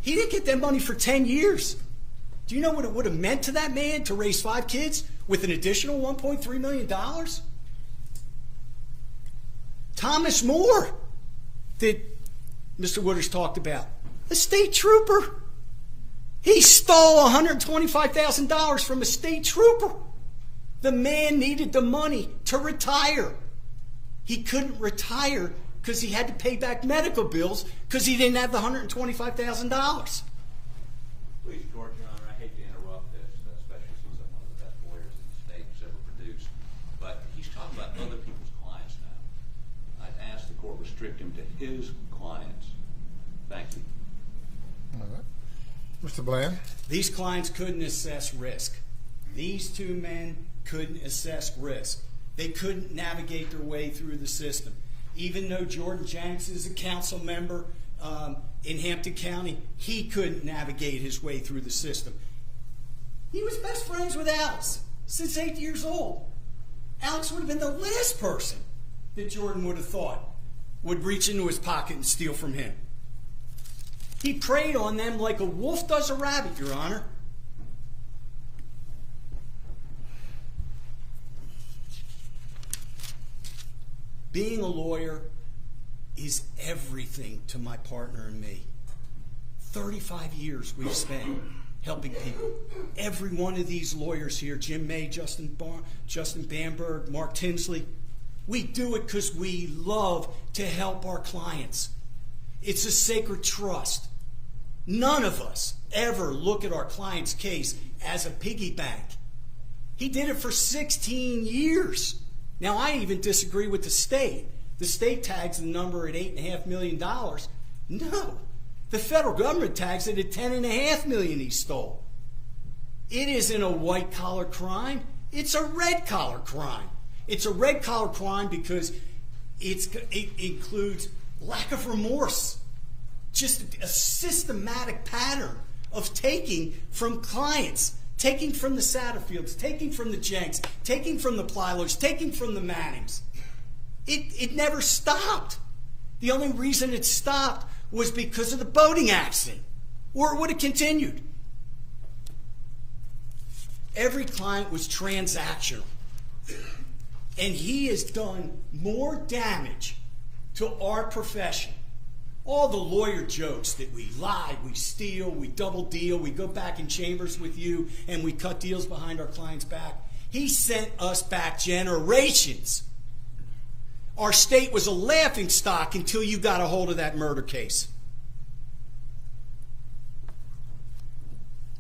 He didn't get that money for 10 years. Do you know what it would have meant to that man to raise 5 kids with an additional $1.3 million? Thomas Moore, that Mr. Wooders talked about, a state trooper. He stole $125,000 from a state trooper. The man needed the money to retire. He couldn't retire because he had to pay back medical bills because he didn't have the $125,000. Please, George, Your Honor, I hate to interrupt this, especially since I'm one of the best lawyers that the state has ever produced. But he's talking about other people's clients now. I'd ask the court restrict him to his clients. Thank you. All right. Mr. Bland? These clients couldn't assess risk. These 2 men couldn't assess risk. They couldn't navigate their way through the system. Even though Jordan Jenks is a council member in Hampton County, he couldn't navigate his way through the system. He was best friends with Alex since 8 years old. Alex would have been the last person that Jordan would have thought would reach into his pocket and steal from him. He preyed on them like a wolf does a rabbit, Your Honor. Being a lawyer is everything to my partner and me. 35 years we've spent helping people. Every one of these lawyers here, Jim May, Justin Bamberg, Mark Tinsley, we do it because we love to help our clients. It's a sacred trust. None of us ever look at our client's case as a piggy bank. He did it for 16 years. Now, I even disagree with the state. The state tags the number at $8.5 million. No. The federal government tags it at $10.5 million he stole. It isn't a white-collar crime. It's a red-collar crime. It's a red-collar crime because it includes lack of remorse, just a systematic pattern of taking from clients, taking from the Satterfields, taking from the Jenks, taking from the Plylers, taking from the Mannings. It never stopped. The only reason it stopped was because of the boating accident, or it would have continued. Every client was transactional. And he has done more damage to our profession. All the lawyer jokes that we lie, we steal, we double deal, we go back in chambers with you, and we cut deals behind our clients' back. He sent us back generations. Our state was a laughingstock until you got a hold of that murder case.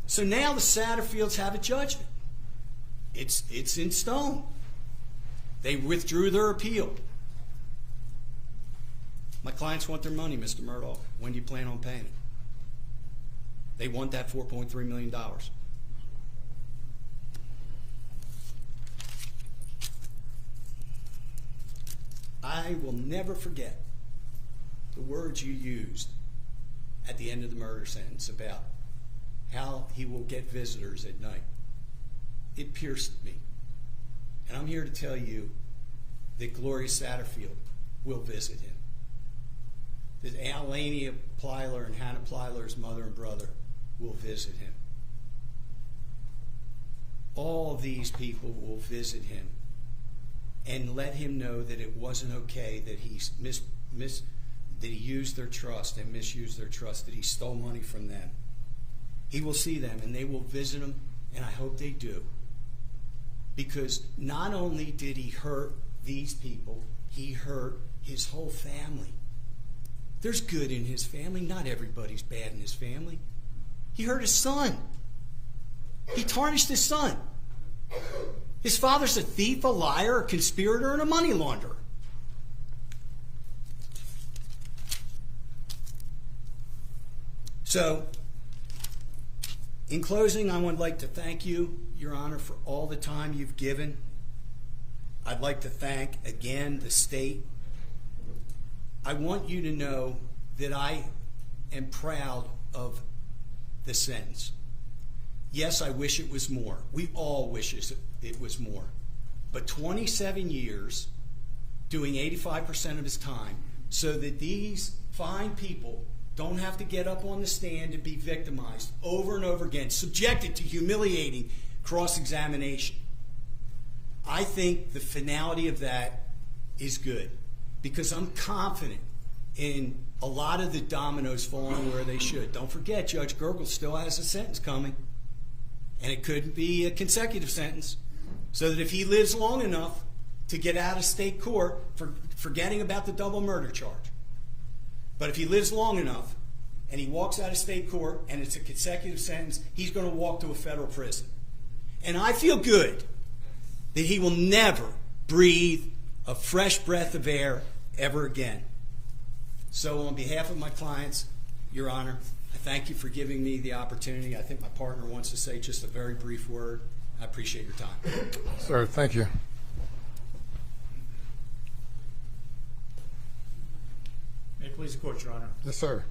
So now the Satterfields have a judgment. It's in stone. They withdrew their appeal. My clients want their money, Mr. Murdaugh. When do you plan on paying it? They want that $4.3 million. I will never forget the words you used at the end of the murder sentence about how he will get visitors at night. It pierced me. And I'm here to tell you that Gloria Satterfield will visit him. That Alania Plyler and Hannah Plyler's mother and brother will visit him. All these people will visit him and let him know that it wasn't okay that he that he used their trust and misused their trust, that he stole money from them. He will see them and they will visit him, and I hope they do. Because not only did he hurt these people, he hurt his whole family. There's good in his family. Not everybody's bad in his family. He hurt his son. He tarnished his son. His father's a thief, a liar, a conspirator, and a money launderer. So, in closing, I would like to thank you, Your Honor, for all the time you've given. I'd like to thank, again, the state. I want you to know that I am proud of the sentence. Yes, I wish it was more. We all wish it was more. But 27 years, doing 85% of his time, so that these fine people don't have to get up on the stand and be victimized over and over again, subjected to humiliating cross-examination. I think the finality of that is good, because I'm confident in a lot of the dominoes falling where they should. Don't forget, Judge Gergel still has a sentence coming, and it could be a consecutive sentence, so that if he lives long enough to get out of state court, forgetting about the double murder charge, but if he lives long enough and he walks out of state court and it's a consecutive sentence, he's going to walk to a federal prison. And I feel good that he will never breathe a fresh breath of air ever again. So on behalf of my clients, Your Honor, I thank you for giving me the opportunity. I think my partner wants to say just a very brief word. I appreciate your time. Sir, thank you. May it please the court, Your Honor. Yes, sir.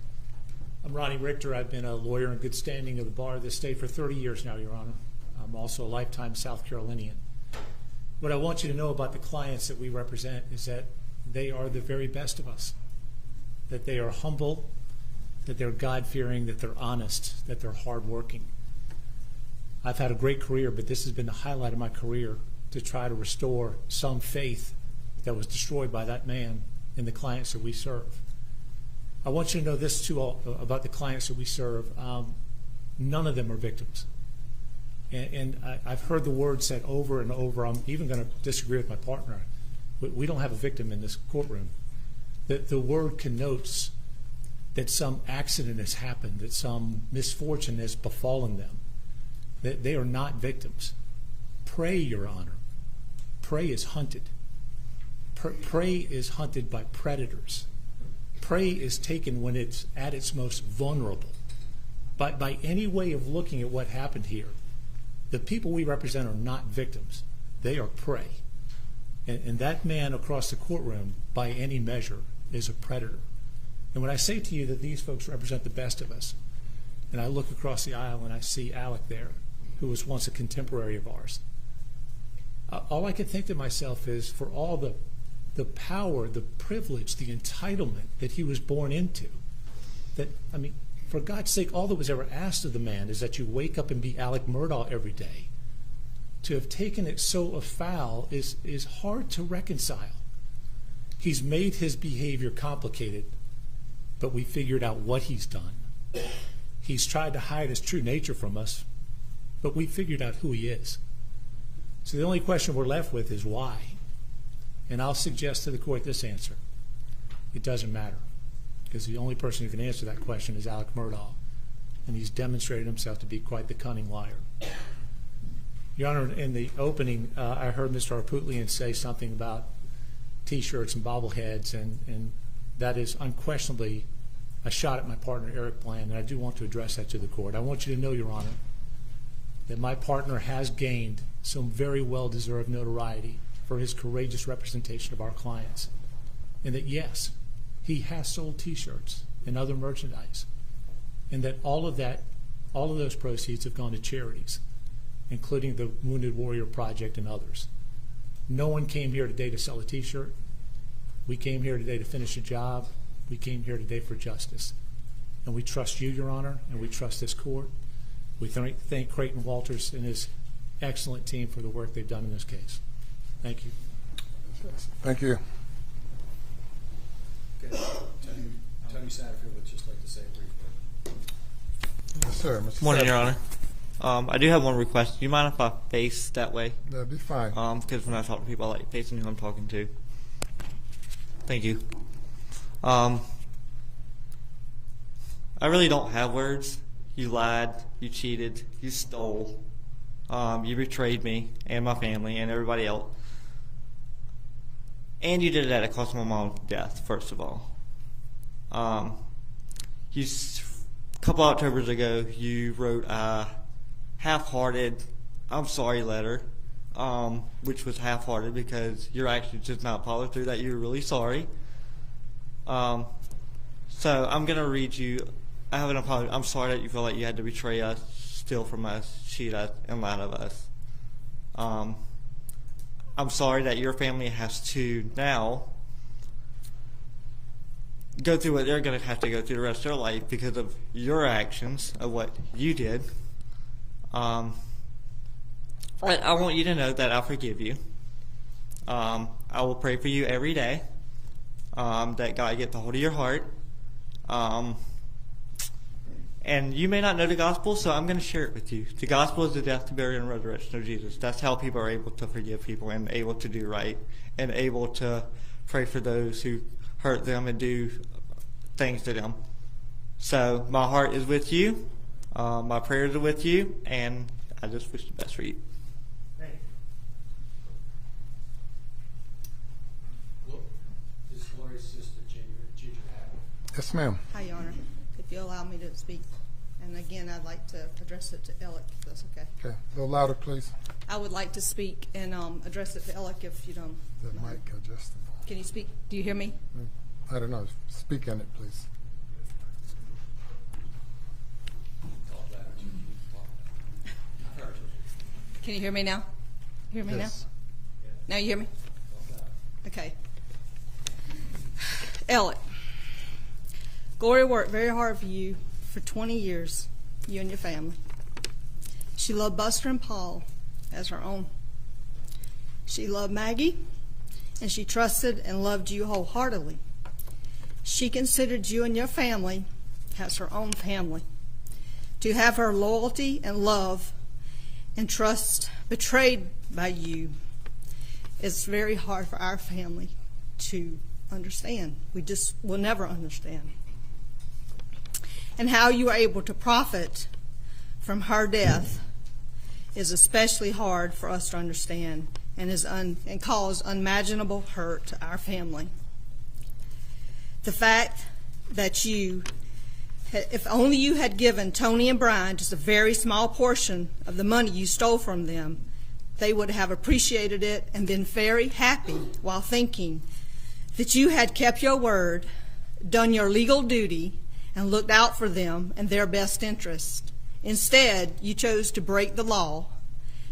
I'm Ronnie Richter. I've been a lawyer in good standing of the bar of this state for 30 years now, Your Honor. I'm also a lifetime South Carolinian. What I want you to know about the clients that we represent is that they are the very best of us, that they are humble, that they're God-fearing, that they're honest, that they're hardworking. I've had a great career, but this has been the highlight of my career, to try to restore some faith that was destroyed by that man in the clients that we serve. I want you to know this too about the clients that we serve. None of them are victims. And I've heard the word said over and over. I'm even going to disagree with my partner. We don't have a victim in this courtroom. The word connotes that some accident has happened, that some misfortune has befallen them, that they are not victims. Prey, Your Honor. Prey is hunted. Prey is hunted by predators. Prey is taken when it's at its most vulnerable. By any way of looking at what happened here, the people we represent are not victims. They are prey. And that man across the courtroom, by any measure, is a predator. And when I say to you that these folks represent the best of us, and I look across the aisle and I see Alec there, who was once a contemporary of ours, all I can think to myself is, for all the power, the privilege, the entitlement that he was born into, that, I mean, for God's sake, all that was ever asked of the man is that you wake up and be Alec Murdaugh every day. To have taken it so afoul is hard to reconcile. He's made his behavior complicated, but we figured out what he's done. He's tried to hide his true nature from us, but we figured out who he is. So the only question we're left with is why. And I'll suggest to the court this answer. It doesn't matter, because the only person who can answer that question is Alec Murdaugh, and he's demonstrated himself to be quite the cunning liar. Your Honor, in the opening, I heard Mr. Arputlian say something about T-shirts and bobbleheads, and that is unquestionably a shot at my partner, Eric Bland, and I do want to address that to the court. I want you to know, Your Honor, that my partner has gained some very well-deserved notoriety for his courageous representation of our clients, and that, yes, he has sold T-shirts and other merchandise, and that all of those proceeds have gone to charities, including the Wounded Warrior Project and others. No one came here today to sell a T-shirt. We came here today to finish a job. We came here today for justice. And we trust you, Your Honor, and we trust this court. We thank Creighton Walters and his excellent team for the work they've done in this case. Thank you. Thank you. Okay. Tony Satterfield would just like to say briefly. Yes, sir. Mr. Morning, Your Satterfield. Honor. I do have one request. Do you mind if I face that way? That'd be fine. Because when I talk to people, I like facing who I'm talking to. Thank you. I really don't have words. You lied. You cheated. You stole. You betrayed me and my family and everybody else. And you did it at a cost of my mom's death, first of all. A couple Octobers ago, you wrote a half-hearted I'm sorry letter, which was half-hearted because your actions did not follow through that you were really sorry. So I'm going to read you. I have an apology. I'm sorry that you feel like you had to betray us, steal from us, cheat us, and lie to us. I'm sorry that your family has to now go through what they're going to have to go through the rest of their life because of your actions, of what you did. I want you to know that I forgive you. I will pray for you every day, that God get the hold of your heart. And you may not know the gospel, so I'm going to share it with you. The gospel is the death, the burial, and resurrection of Jesus. That's how people are able to forgive people and able to do right and able to pray for those who hurt them and do things to them. So my heart is with you. My prayers are with you, and I just wish the best for you. This is Gloria's sister, Ginger Hackett. Yes, ma'am. Hi, Your Honor. If you allow me to speak, and again, I'd like to address it to Alec, if that's okay. Okay. A little louder, please. I would like to speak and address it to Alec if you don't. That mic adjustable. Can you speak? Do you hear me? I don't know. Speak in it, please. Can you hear me now? You hear me Yes. now? Now you hear me? Okay. Alec, Gloria worked very hard for you for 20 years, you and your family. She loved Buster and Paul as her own. She loved Maggie, and she trusted and loved you wholeheartedly. She considered you and your family as her own family. To have her loyalty and love and trust betrayed by you is very hard for our family to understand. We just will never understand. And how you are able to profit from her death is especially hard for us to understand and cause unimaginable hurt to our family. The fact that if only you had given Tony and Brian just a very small portion of the money you stole from them, they would have appreciated it and been very happy while thinking that you had kept your word, done your legal duty, and looked out for them and their best interest. Instead, you chose to break the law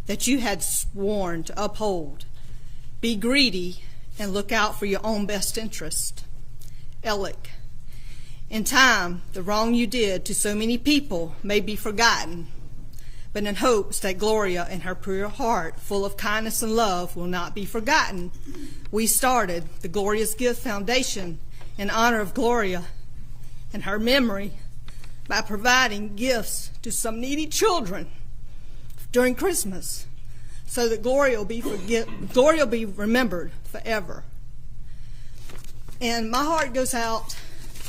that you had sworn to uphold, be greedy, and look out for your own best interest. Alec, in time, the wrong you did to so many people may be forgotten, but in hopes that Gloria, in her pure heart, full of kindness and love, will not be forgotten, we started the Gloria's Gift Foundation in honor of Gloria and her memory by providing gifts to some needy children during Christmas, so that Gloria will be remembered forever. And my heart goes out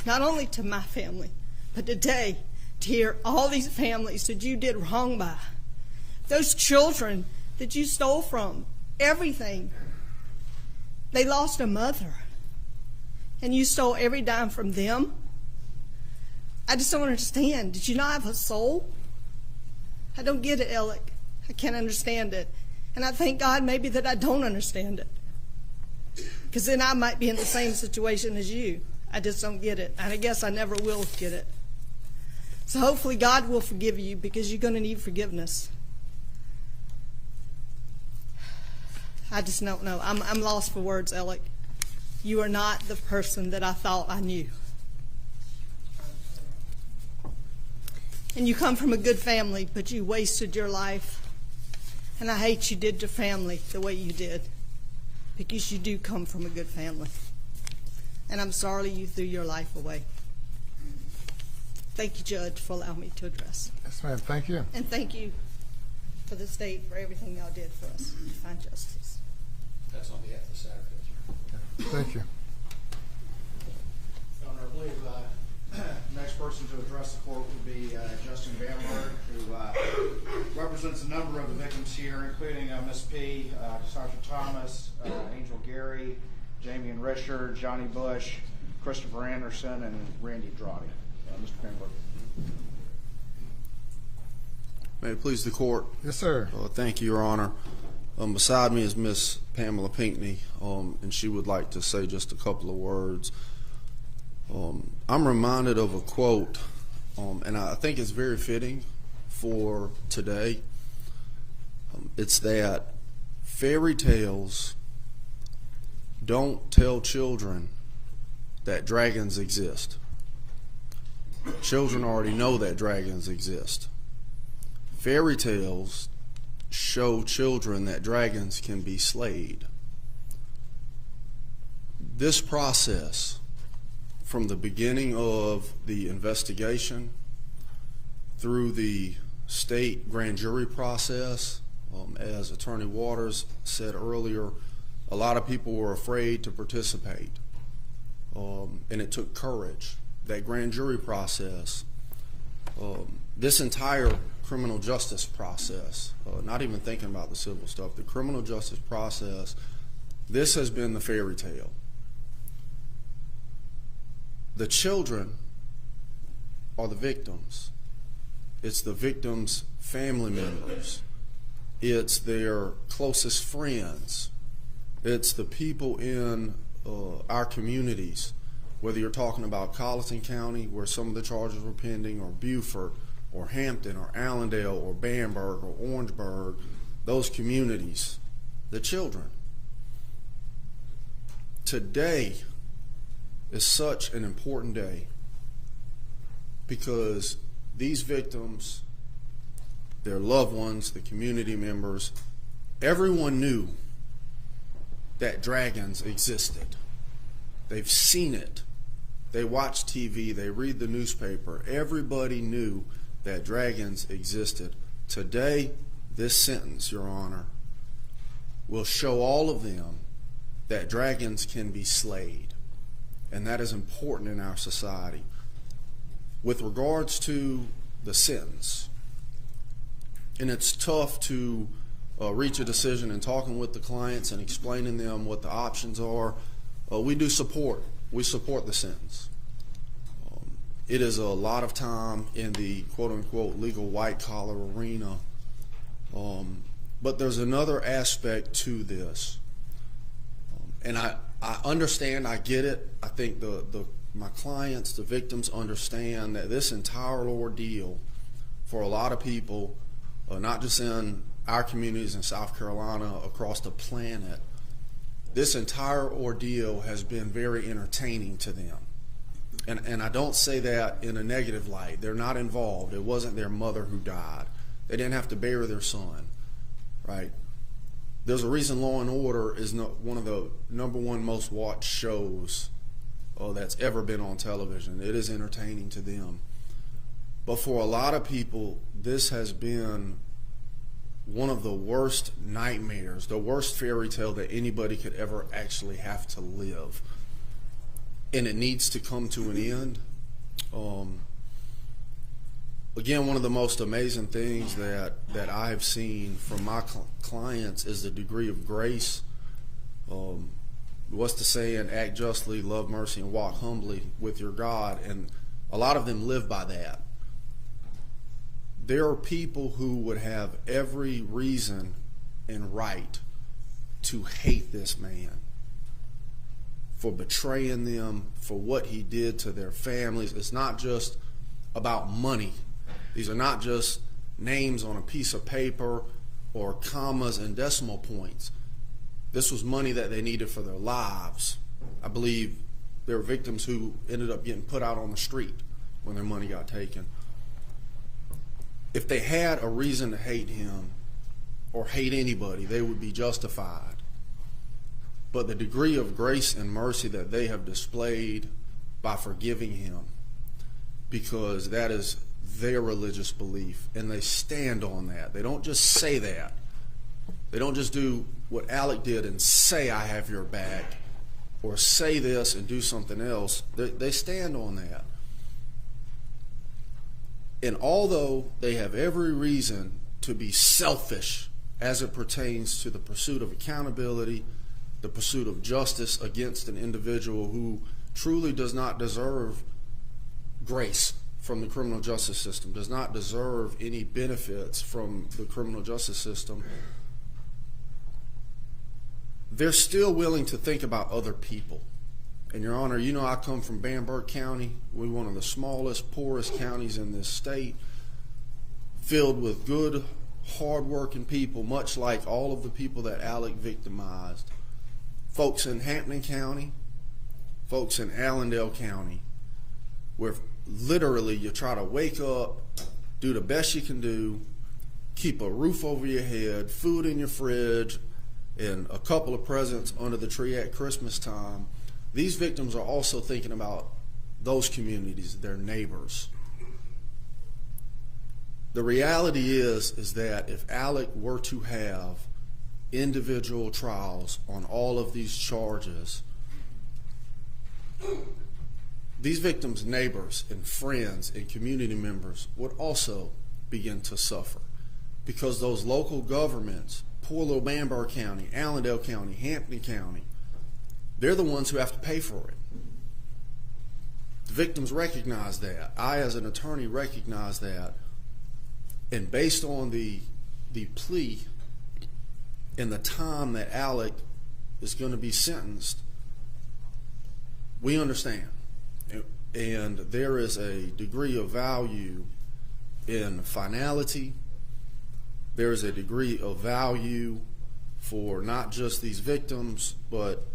not only to my family, but today to hear all these families that you did wrong by, those children that you stole from, everything. They lost a mother, and you stole every dime from them. I just don't understand. Did you not have a soul? I don't get it, Alec. I can't understand it. And I thank God maybe that I don't understand it, because then I might be in the same situation as you. I just don't get it, and I guess I never will get it. So hopefully God will forgive you, because you're going to need forgiveness. I just don't know. I'm lost for words, Alec. You are not the person that I thought I knew. And you come from a good family, but you wasted your life. And I hate you did your family the way you did, because you do come from a good family. And I'm sorry you threw your life away. Thank you, Judge, for allowing me to address. Yes, ma'am. Thank you. And thank you for the state for everything y'all did for us to find justice. That's on behalf of the Satterfields. Thank you. Your Honor, I believe next person to address the court would be Justin Bamberg, who represents a number of the victims here, including Miss P, Sasha Thomas, Angel Gary, Jamie and Richard, Johnny Bush, Christopher Anderson, and Randy Drawdy. Mr. Bamberg. May it please the court. Yes, sir. Thank you, Your Honor. Beside me is Miss Pamela Pinckney, and she would like to say just a couple of words. I'm reminded of a quote, and I think it's very fitting for today. It's that fairy tales don't tell children that dragons exist. Children already know that dragons exist. Fairy tales show children that dragons can be slayed. This process, from the beginning of the investigation through the state grand jury process, as Attorney Waters said earlier, a lot of people were afraid to participate, and it took courage. That grand jury process, this entire criminal justice process, not even thinking about the civil stuff, the criminal justice process, this has been the fairy tale. The children are the victims. It's the victims' family members. It's their closest friends. It's the people in our communities, whether you're talking about Colleton County, where some of the charges were pending, or Beaufort, or Hampton, or Allendale, or Bamberg, or Orangeburg, those communities, the children. Today is such an important day because these victims, their loved ones, the community members, everyone knew that dragons existed. They've seen it. They watch TV, they read the newspaper. Everybody knew that dragons existed. Today, this sentence, Your Honor, will show all of them that dragons can be slayed. And that is important in our society. With regards to the sentence, and it's tough to reach a decision in talking with the clients and explaining them what the options are, we support the sentence. It is a lot of time in the quote-unquote legal white-collar arena, But there's another aspect to this. And I understand, I get it. I think my clients, the victims, understand that this entire ordeal for a lot of people, not just in our communities in South Carolina, across the planet, this entire ordeal has been very entertaining to them. And I don't say that in a negative light. They're not involved. It wasn't their mother who died. They didn't have to bury their son, right? There's a reason Law and Order is one of the #1 most watched shows that's ever been on television. It is entertaining to them. But for a lot of people, this has been one of the worst nightmares, the worst fairy tale that anybody could ever actually have to live. And it needs to come to an end. Again, one of the most amazing things that I have seen from my clients is the degree of grace. What's the saying? Act justly, love mercy, and walk humbly with your God. And a lot of them live by that. There are people who would have every reason and right to hate this man for betraying them, for what he did to their families. It's not just about money. These are not just names on a piece of paper or commas and decimal points. This was money that they needed for their lives. I believe there were victims who ended up getting put out on the street when their money got taken. If they had a reason to hate him or hate anybody, they would be justified. But the degree of grace and mercy that they have displayed by forgiving him, because that is their religious belief, and they stand on that. They don't just say that. They don't just do what Alec did and say, I have your back, or say this and do something else. They stand on that. And although they have every reason to be selfish as it pertains to the pursuit of accountability, the pursuit of justice against an individual who truly does not deserve grace from the criminal justice system, does not deserve any benefits from the criminal justice system, they're still willing to think about other people. And Your Honor, you know I come from Bamberg County. We're one of the smallest, poorest counties in this state, filled with good, hard-working people, much like all of the people that Alec victimized. Folks in Hampton County, folks in Allendale County, where literally you try to wake up, do the best you can do, keep a roof over your head, food in your fridge, and a couple of presents under the tree at Christmas time. These victims are also thinking about those communities, their neighbors. The reality is that if Alec were to have individual trials on all of these charges, these victims' neighbors and friends and community members would also begin to suffer, because those local governments, poor little Bamberg County, Allendale County, Hampton County, they're the ones who have to pay for it. The victims recognize that. I, as an attorney, recognize that. And based on the plea and the time that Alec is going to be sentenced, we understand. And there is a degree of value in finality. There is a degree of value for not just these victims, but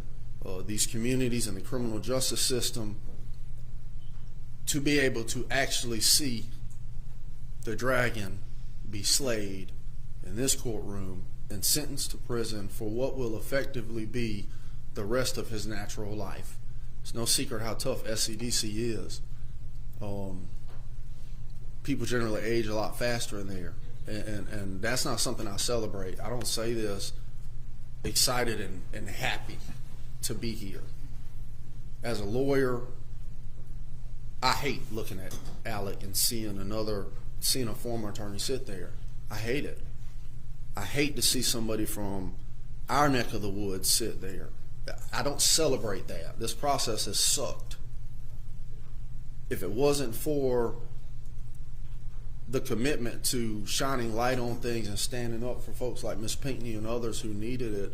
these communities and the criminal justice system, to be able to actually see the dragon be slayed in this courtroom and sentenced to prison for what will effectively be the rest of his natural life. It's no secret how tough SCDC is. People generally age a lot faster in there, and that's not something I celebrate. I don't say this excited and happy to be here. As a lawyer, I hate looking at Alec and seeing a former attorney sit there. I hate it. I hate to see somebody from our neck of the woods sit there. I don't celebrate that. This process has sucked. If it wasn't for the commitment to shining light on things and standing up for folks like Ms. Pinckney and others who needed it,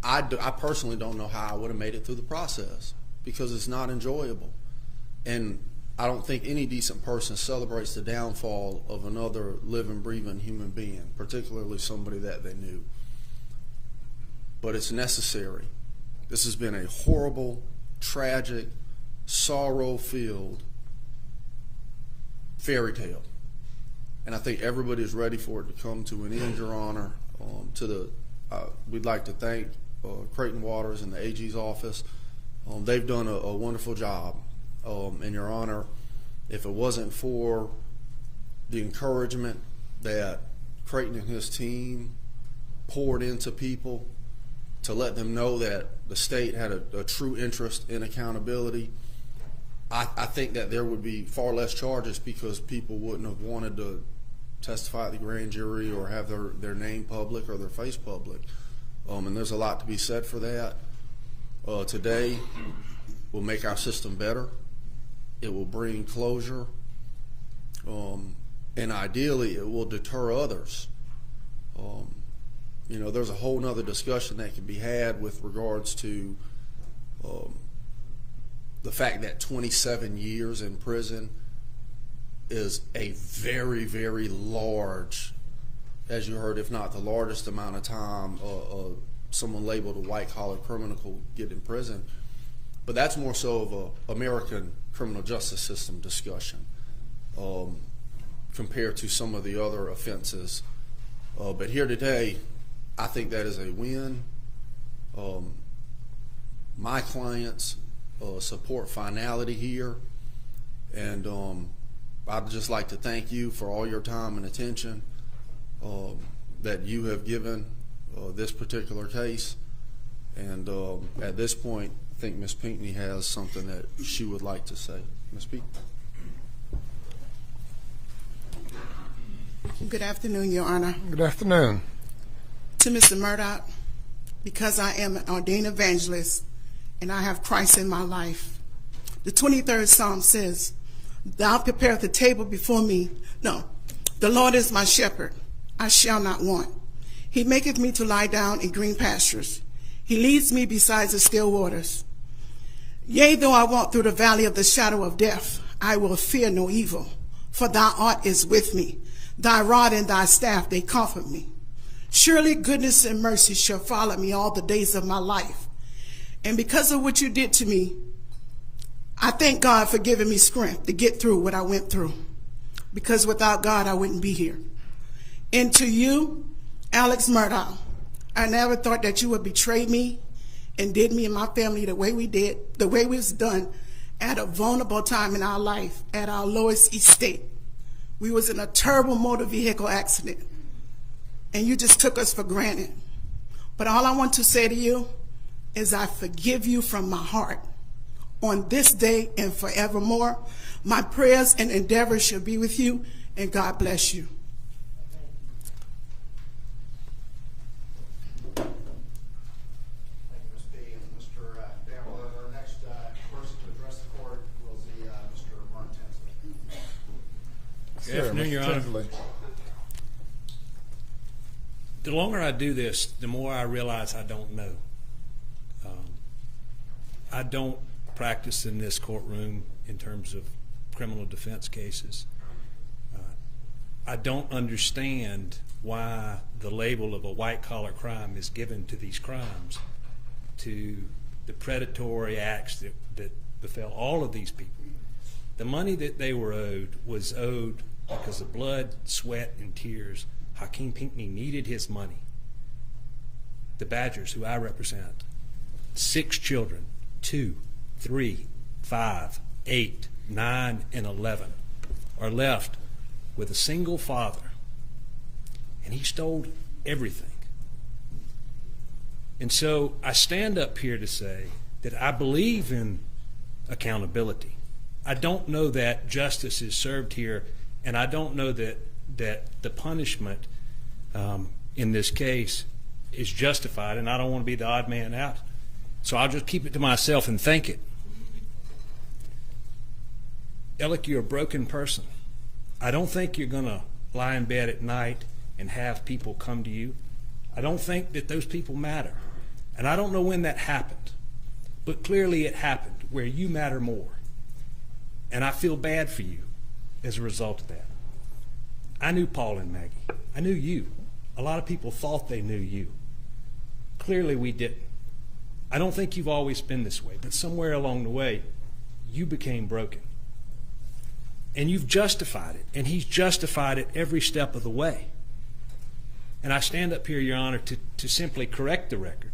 I personally don't know how I would have made it through the process, because it's not enjoyable. And I don't think any decent person celebrates the downfall of another living, breathing human being, particularly somebody that they knew. But it's necessary. This has been a horrible, tragic, sorrow-filled fairy tale. And I think everybody is ready for it to come to an end, Your Honor. We'd like to thank Creighton Waters and the AG's office. They've done a wonderful job. And Your Honor, if it wasn't for the encouragement that Creighton and his team poured into people to let them know that the state had a true interest in accountability, I think that there would be far less charges, because people wouldn't have wanted to testify at the grand jury or have their name public or their face public. And there's a lot to be said for that. Today will make our system better. It will bring closure. And ideally, it will deter others. You know, there's a whole nother discussion that can be had with regards to the fact that 27 years in prison is a very, very large, as you heard, if not the largest amount of time someone labeled a white-collar criminal could get in prison. But that's more so of a American criminal justice system discussion compared to some of the other offenses. But here today, I think that is a win. My clients support finality here, and I'd just like to thank you for all your time and attention that you have given this particular case. And at this point, I think Ms. Pinckney has something that she would like to say. Ms. Pinckney. Good afternoon, Your Honor. Good afternoon. To Mr. Murdaugh, because I am an ordained evangelist and I have Christ in my life. The 23rd Psalm says, Thou preparest the table before me. No, the Lord is my shepherd. I shall not want. He maketh me to lie down in green pastures. He leads me beside the still waters. Yea, though I walk through the valley of the shadow of death, I will fear no evil, for thou art is with me. Thy rod and thy staff, they comfort me. Surely goodness and mercy shall follow me all the days of my life. And because of what you did to me, I thank God for giving me strength to get through what I went through. Because without God, I wouldn't be here. And to you, Alex Murdaugh, I never thought that you would betray me and did me and my family the way we did, the way we was done at a vulnerable time in our life, at our lowest estate. We was in a terrible motor vehicle accident, and you just took us for granted. But all I want to say to you is I forgive you from my heart. On this day and forevermore, my prayers and endeavors shall be with you, and God bless you. Good afternoon, Your Honor. The longer I do this, the more I realize I don't know. I don't practice in this courtroom in terms of criminal defense cases. I don't understand why the label of a white-collar crime is given to these crimes, to the predatory acts that befell all of these people. The money that they were owed was owed because of blood, sweat, and tears. Hakeem Pinckney needed his money. The Badgers, who I represent, 6 children, 2, 3, 5, 8, 9, and 11, are left with a single father, and he stole everything. And so I stand up here to say that I believe in accountability. I don't know that justice is served here, and I don't know that the punishment in this case is justified, and I don't want to be the odd man out. So I'll just keep it to myself and think it. Alec, you're a broken person. I don't think you're going to lie in bed at night and have people come to you. I don't think that those people matter. And I don't know when that happened, but clearly it happened where you matter more. And I feel bad for you as a result of that. I knew Paul and Maggie. I knew you. A lot of people thought they knew you. Clearly we didn't. I don't think you've always been this way, but somewhere along the way, you became broken. And you've justified it, and he's justified it every step of the way. And I stand up here, Your Honor, to simply correct the record.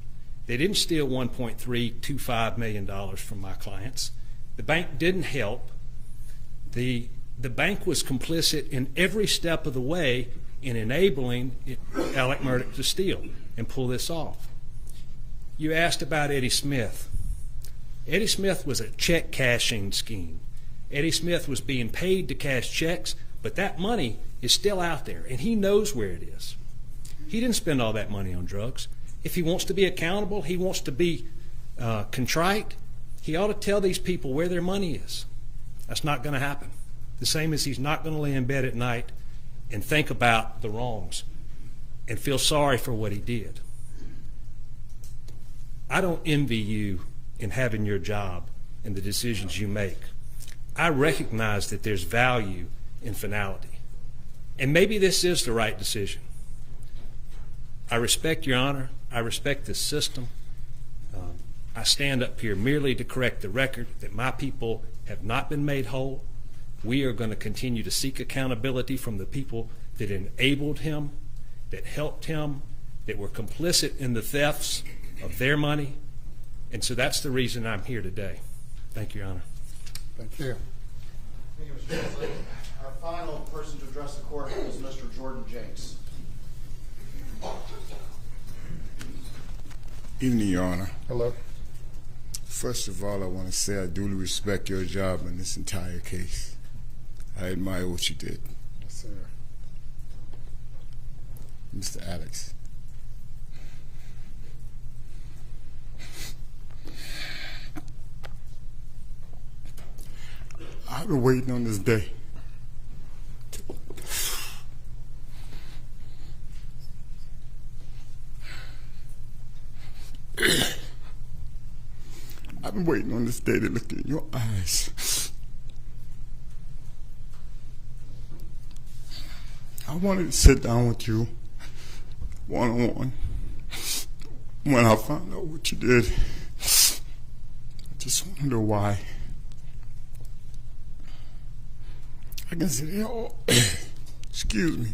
They didn't steal $1.325 million from my clients. The bank didn't help. The bank was complicit in every step of the way in enabling Alec Murdaugh to steal and pull this off. You asked about Eddie Smith. Eddie Smith was a check cashing scheme. Eddie Smith was being paid to cash checks, but that money is still out there, and he knows where it is. He didn't spend all that money on drugs. If he wants to be accountable, he wants to be contrite, he ought to tell these people where their money is. That's not going to happen. The same as he's not going to lay in bed at night and think about the wrongs and feel sorry for what he did. I don't envy you in having your job and the decisions you make. I recognize that there's value in finality. And maybe this is the right decision. I respect Your Honor. I respect this system. I stand up here merely to correct the record that my people have not been made whole. We are going to continue to seek accountability from the people that enabled him, that helped him, that were complicit in the thefts of their money. And so that's the reason I'm here today. Thank you, Your Honor. Thank you. Thank you, Mr. Presley. Our final person to address the court is Mr. Jordan Jakes. Evening, Your Honor. Hello. First of all, I want to say I duly respect your job in this entire case. I admire what you did. Yes, sir. Mr. Alex. I've been waiting on this day. I've been waiting on this day to look in your eyes. I wanted to sit down with you one-on-one. When I found out what you did, I just want to know why. I can sit here all, excuse me.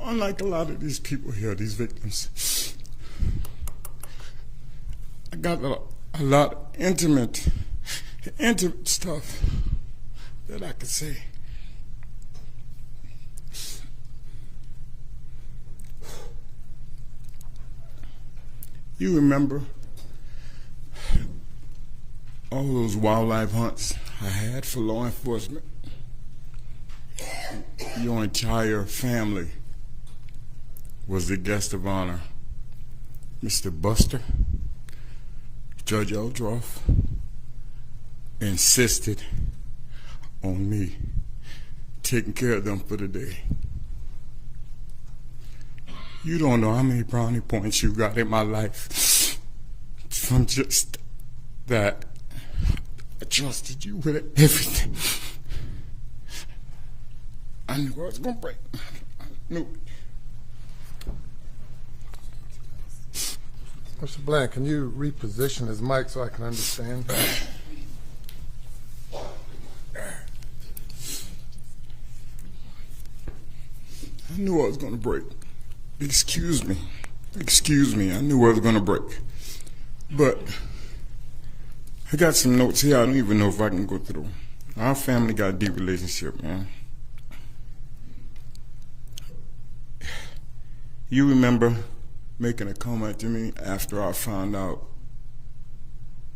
Unlike a lot of these people here, these victims, I got a lot of intimate stuff that I could say. You remember all those wildlife hunts I had for law enforcement? Your entire family was the guest of honor. Mr. Buster, Judge Eldroff, insisted on me taking care of them for the day. You don't know how many brownie points you got in my life from just that. I trusted you with everything. I knew I was going to break. I knew it. Mr. Bland, can you reposition his mic so I can understand? I knew I was going to break. Excuse me, I knew I was going to break. But I got some notes here. I don't even know if I can go through. Our family got a deep relationship, man. You remember making a comment to me after I found out,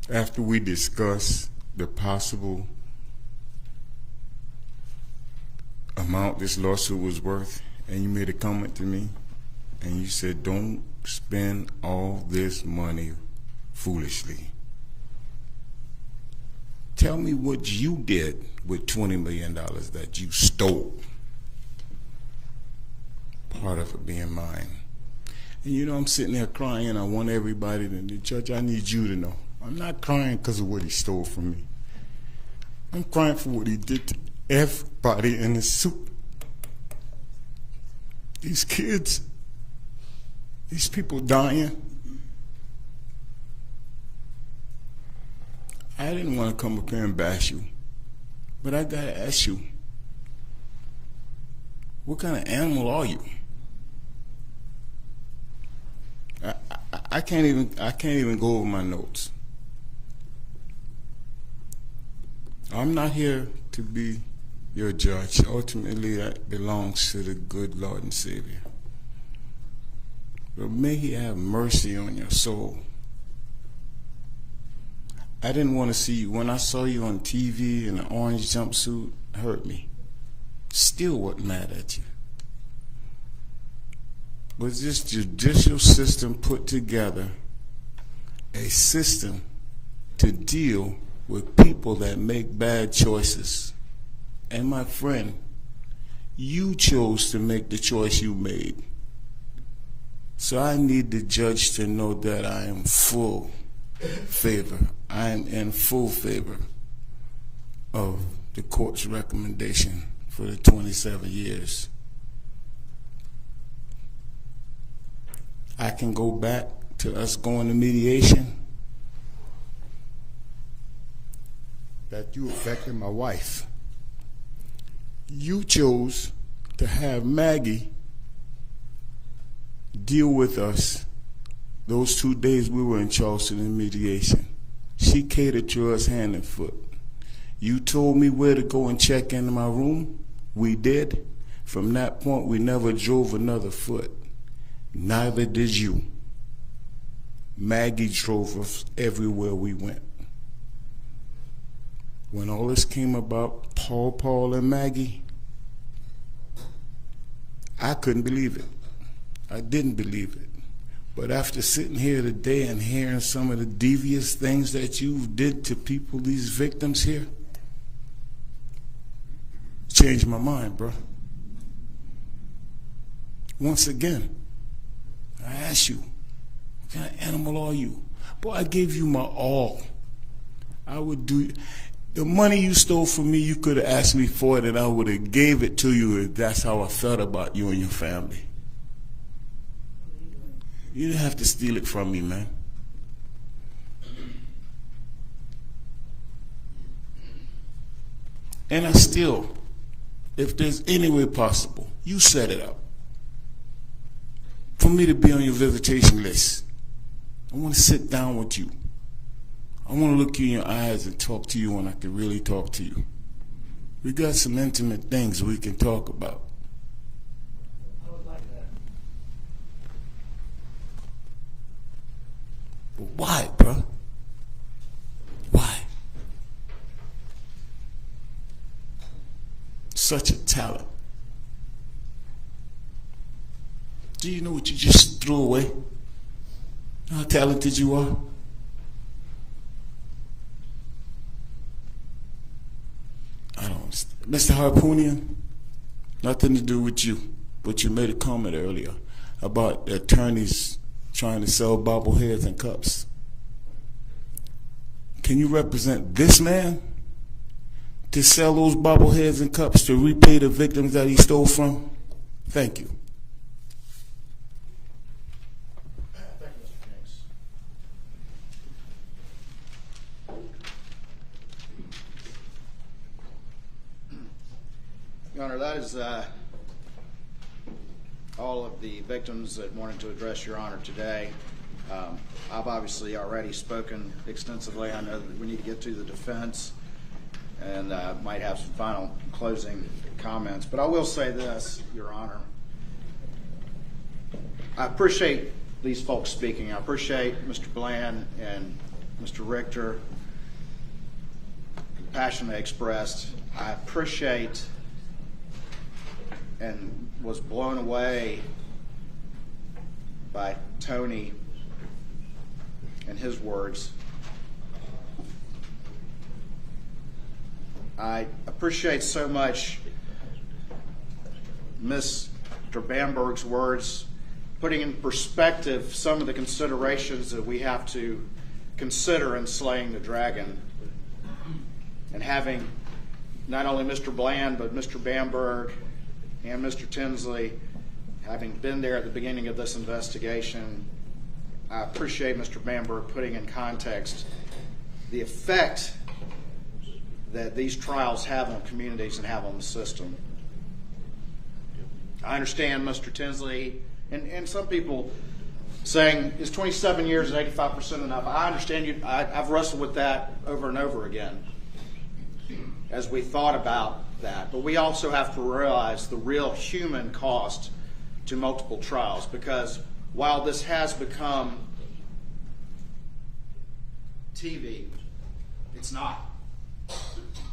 after we discussed the possible amount this lawsuit was worth, and you made a comment to me, and you said, don't spend all this money foolishly. Tell me what you did with $20 million that you stole. Part of it being mine. And you know, I'm sitting there crying, and I want everybody to, Judge, I need you to know. I'm not crying because of what he stole from me. I'm crying for what he did to everybody in the suit. These kids, these people dying. I didn't want to come up here and bash you, but I gotta ask you, what kind of animal are you? I can't even go over my notes. I'm not here to be your judge. Ultimately, that belongs to the good Lord and Savior. But may He have mercy on your soul. I didn't want to see you. When I saw you on TV in an orange jumpsuit, it hurt me. Still wasn't mad at you. But this judicial system put together a system to deal with people that make bad choices. And my friend, you chose to make the choice you made. So I need the judge to know that I am full favor. I am in full favor of the court's recommendation for the 27 years. I can go back to us going to mediation. That you affected my wife. You chose to have Maggie deal with us those 2 days we were in Charleston in mediation. She catered to us hand and foot. You told me where to go and check into my room. We did. From that point, we never drove another foot. Neither did you. Maggie drove us everywhere we went. When all this came about, Paul, and Maggie, I couldn't believe it. I didn't believe it. But after sitting here today and hearing some of the devious things that you did to people, these victims here, changed my mind, bro. Once again, I ask you, what kind of animal are you? Boy, I gave you my all. I would do the money you stole from me. You could have asked me for it, and I would have gave it to you if that's how I felt about you and your family. You didn't have to steal it from me, man. And I still, if there's any way possible, you set it up for me to be on your visitation list. I want to sit down with you. I want to look you in your eyes and talk to you when I can really talk to you. We got some intimate things we can talk about. I would like that. But why, bro? Why? Such a talent. Do you know what you just threw away? How talented you are? I don't understand. Mr. Harpoonian, nothing to do with you, but you made a comment earlier about attorneys trying to sell bobbleheads and cups. Can you represent this man to sell those bobbleheads and cups to repay the victims that he stole from? Thank you. Your Honor, that is all of the victims that wanted to address Your Honor today. I've obviously already spoken extensively. I know that we need to get to the defense and might have some final closing comments. But I will say this, Your Honor. I appreciate these folks speaking. I appreciate Mr. Bland and Mr. Richter, the passion they expressed. I appreciate and was blown away by Tony and his words. I appreciate so much Mr. Bamberg's words, putting in perspective some of the considerations that we have to consider in slaying the dragon, and having not only Mr. Bland but Mr. Bamberg and Mr. Tinsley having been there at the beginning of this investigation. I appreciate Mr. Bamberg putting in context the effect that these trials have on communities and have on the system. I understand Mr. Tinsley and some people saying, is 27 years at 85% enough? I understand you. I've wrestled with that over and over again as we thought about that. But we also have to realize the real human cost to multiple trials, because while this has become TV, it's not.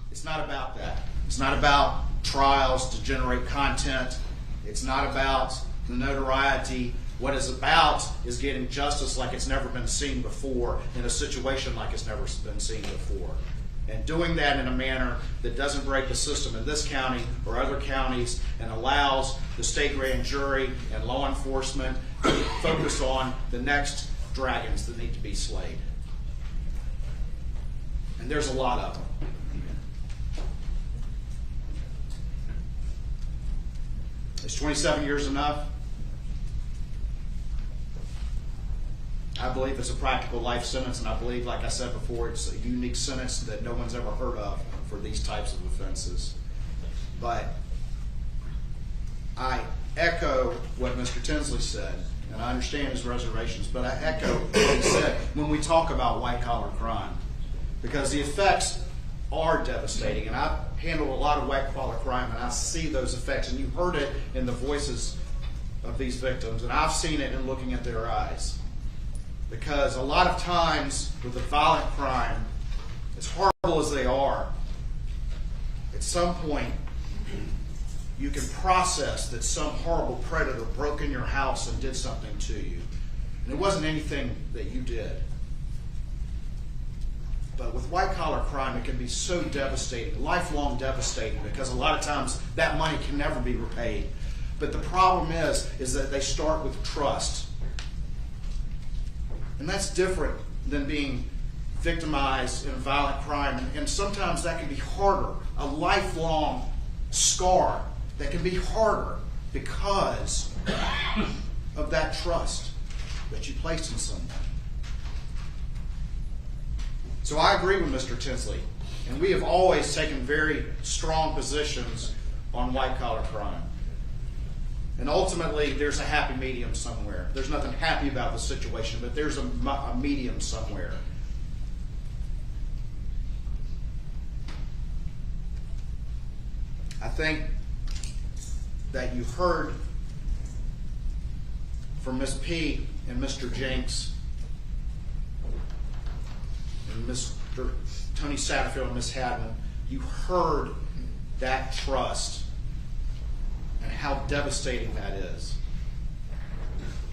It's not about that. It's not about trials to generate content. It's not about the notoriety. What it's about is getting justice like it's never been seen before, in a situation like it's never been seen before. And doing that in a manner that doesn't break the system in this county or other counties, and allows the state grand jury and law enforcement to focus on the next dragons that need to be slayed. And there's a lot of them. Is 27 years enough? I believe it's a practical life sentence, and I believe, like I said before, it's a unique sentence that no one's ever heard of for these types of offenses. But I echo what Mr. Tinsley said, and I understand his reservations, but I echo what he said when we talk about white-collar crime, because the effects are devastating. And I've handled a lot of white-collar crime, and I see those effects, and you heard it in the voices of these victims, and I've seen it in looking at their eyes. Because a lot of times with the violent crime, as horrible as they are, at some point you can process that some horrible predator broke in your house and did something to you. And it wasn't anything that you did. But with white-collar crime, it can be so devastating, lifelong devastating, because a lot of times that money can never be repaid. But the problem is that they start with trust. And that's different than being victimized in violent crime. And sometimes that can be harder, a lifelong scar that can be harder because of that trust that you placed in someone. So I agree with Mr. Tinsley, and we have always taken very strong positions on white-collar crime. And ultimately, there's a happy medium somewhere. There's nothing happy about the situation, but there's a medium somewhere. I think that you heard from Ms. P. and Mr. Jenks and Mr. Tony Satterfield and Ms. Haddon. You heard that trust and how devastating that is.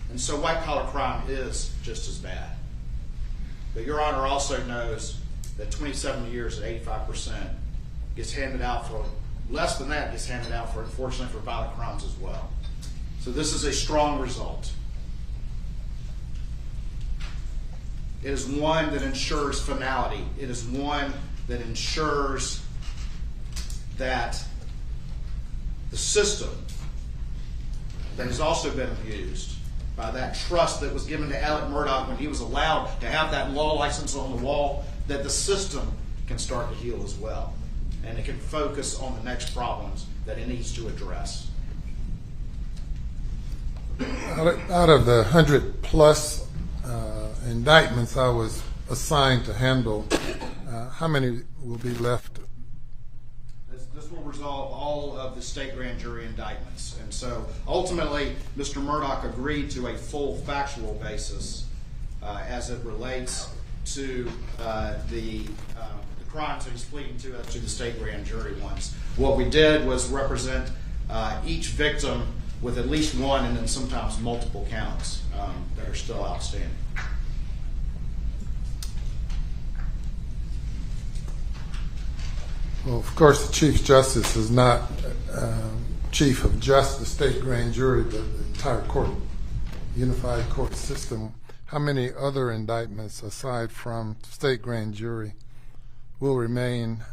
And so white-collar crime is just as bad. But Your Honor also knows that 27 years at 85% gets handed out for, less than that gets handed out for, unfortunately, for violent crimes as well. So this is a strong result. It is one that ensures finality. It is one that ensures that the system that has also been abused by that trust that was given to Alec Murdaugh when he was allowed to have that law license on the wall, that the system can start to heal as well. And it can focus on the next problems that it needs to address. Out of the 100+ indictments I was assigned to handle, how many will be left? This will resolve all of the state grand jury indictments. And so ultimately, Mr. Murdaugh agreed to a full factual basis as it relates to the crimes that he's pleading to as to the state grand jury ones. What we did was represent each victim with at least one and then sometimes multiple counts that are still outstanding. Well, of course, the Chief Justice is not chief of just the state grand jury, but the entire court, unified court system. How many other indictments aside from state grand jury will remain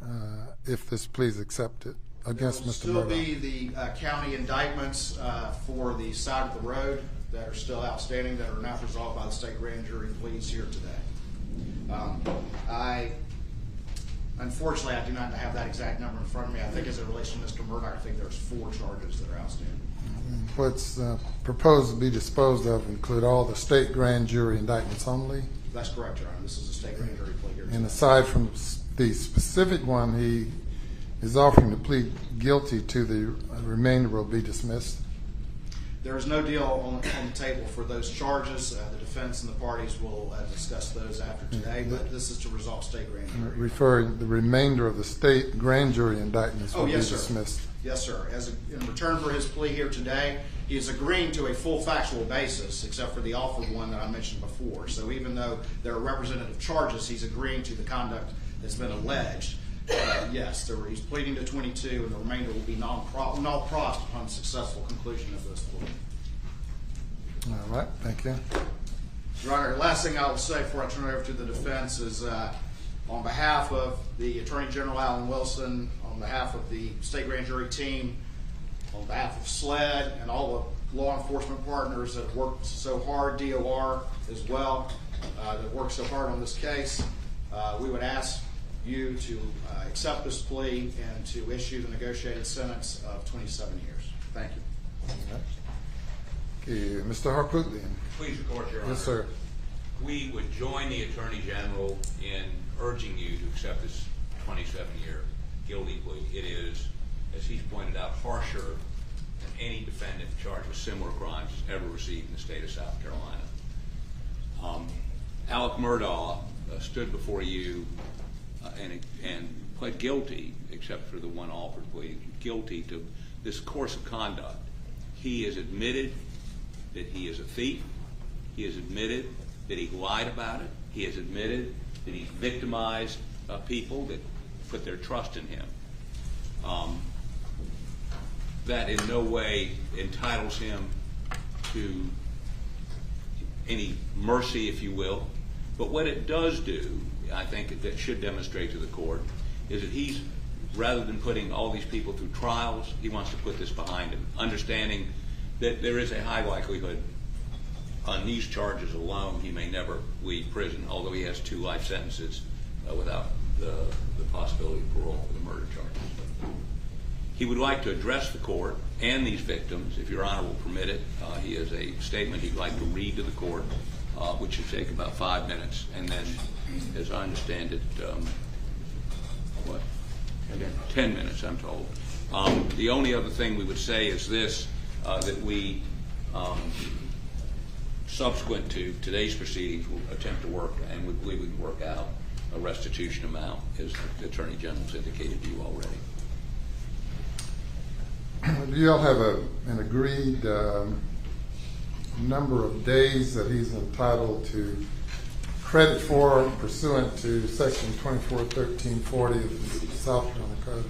if this plea is accepted against Mr. There will Murdaugh? still be the county indictments for the side of the road that are still outstanding that are not resolved by the state grand jury pleas here today. Unfortunately, I do not have that exact number in front of me. I think as it relates to Mr. Murdaugh, I think there's 4 charges that are outstanding. What's proposed to be disposed of include all the state grand jury indictments only? That's correct, Your Honor. This is a state grand jury plea here today. And aside from the specific one, he is offering to plead guilty to, the remainder will be dismissed? There is no deal on the table for those charges. The defense and the parties will discuss those after today, but this is to resolve state grand jury. Referring the remainder of the state grand jury indictments will be dismissed. Yes, sir. In return for his plea here today, he is agreeing to a full factual basis, except for the offered one that I mentioned before. So even though there are representative charges, he's agreeing to the conduct that's been alleged. Yes, he's pleading to 22, and the remainder will be null-prost upon successful conclusion of this plea. All right, thank you. Your Honor, the last thing I will say before I turn it over to the defense is on behalf of the Attorney General Alan Wilson, on behalf of the state grand jury team, on behalf of SLED and all the law enforcement partners that have worked so hard, DOR as well, that worked so hard on this case, we would ask you to accept this plea and to issue the negotiated sentence of 27 years. Thank you. Okay, Mr. Harpootlian. Please, the court, Your Honor. Yes, sir. We would join the Attorney General in urging you to accept this 27-year guilty plea. It is, as he's pointed out, harsher than any defendant charged with similar crimes has ever received in the state of South Carolina. Alec Murdaugh stood before you and pled guilty, except for the one offered plea, guilty to this course of conduct. He has admitted that he is a thief. He has admitted that he lied about it. He has admitted that he's victimized people that put their trust in him. That in no way entitles him to any mercy, if you will. But what it does do, I think that should demonstrate to the court, is that he's, rather than putting all these people through trials, he wants to put this behind him, understanding that there is a high likelihood on these charges alone he may never leave prison, although he has 2 life sentences without the possibility of parole for the murder charges. He would like to address the court and these victims, if Your Honor will permit it. He has a statement he'd like to read to the court, which should take about 5 minutes, and then, as I understand it, 10 minutes, I'm told. The only other thing we would say is this, that we, subsequent to today's proceedings, will attempt to work, and we believe we can work out a restitution amount, as the Attorney General's indicated to you already. Do you all have an agreed number of days that he's entitled to credit for pursuant to Section 241340 of the South Carolina Code?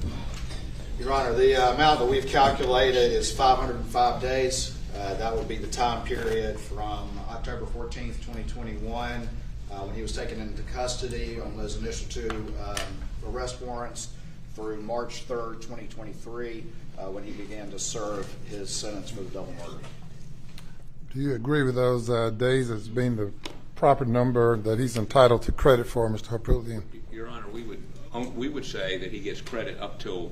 Your Honor, the amount that we've calculated is 505 days. That would be the time period from October 14th, 2021, when he was taken into custody on those initial 2 arrest warrants, through March 3rd, 2023, when he began to serve his sentence for the double murder. Do you agree with those days as being the proper number that he's entitled to credit for, Mr. Harpootlian? Your Honor, we would say that he gets credit up till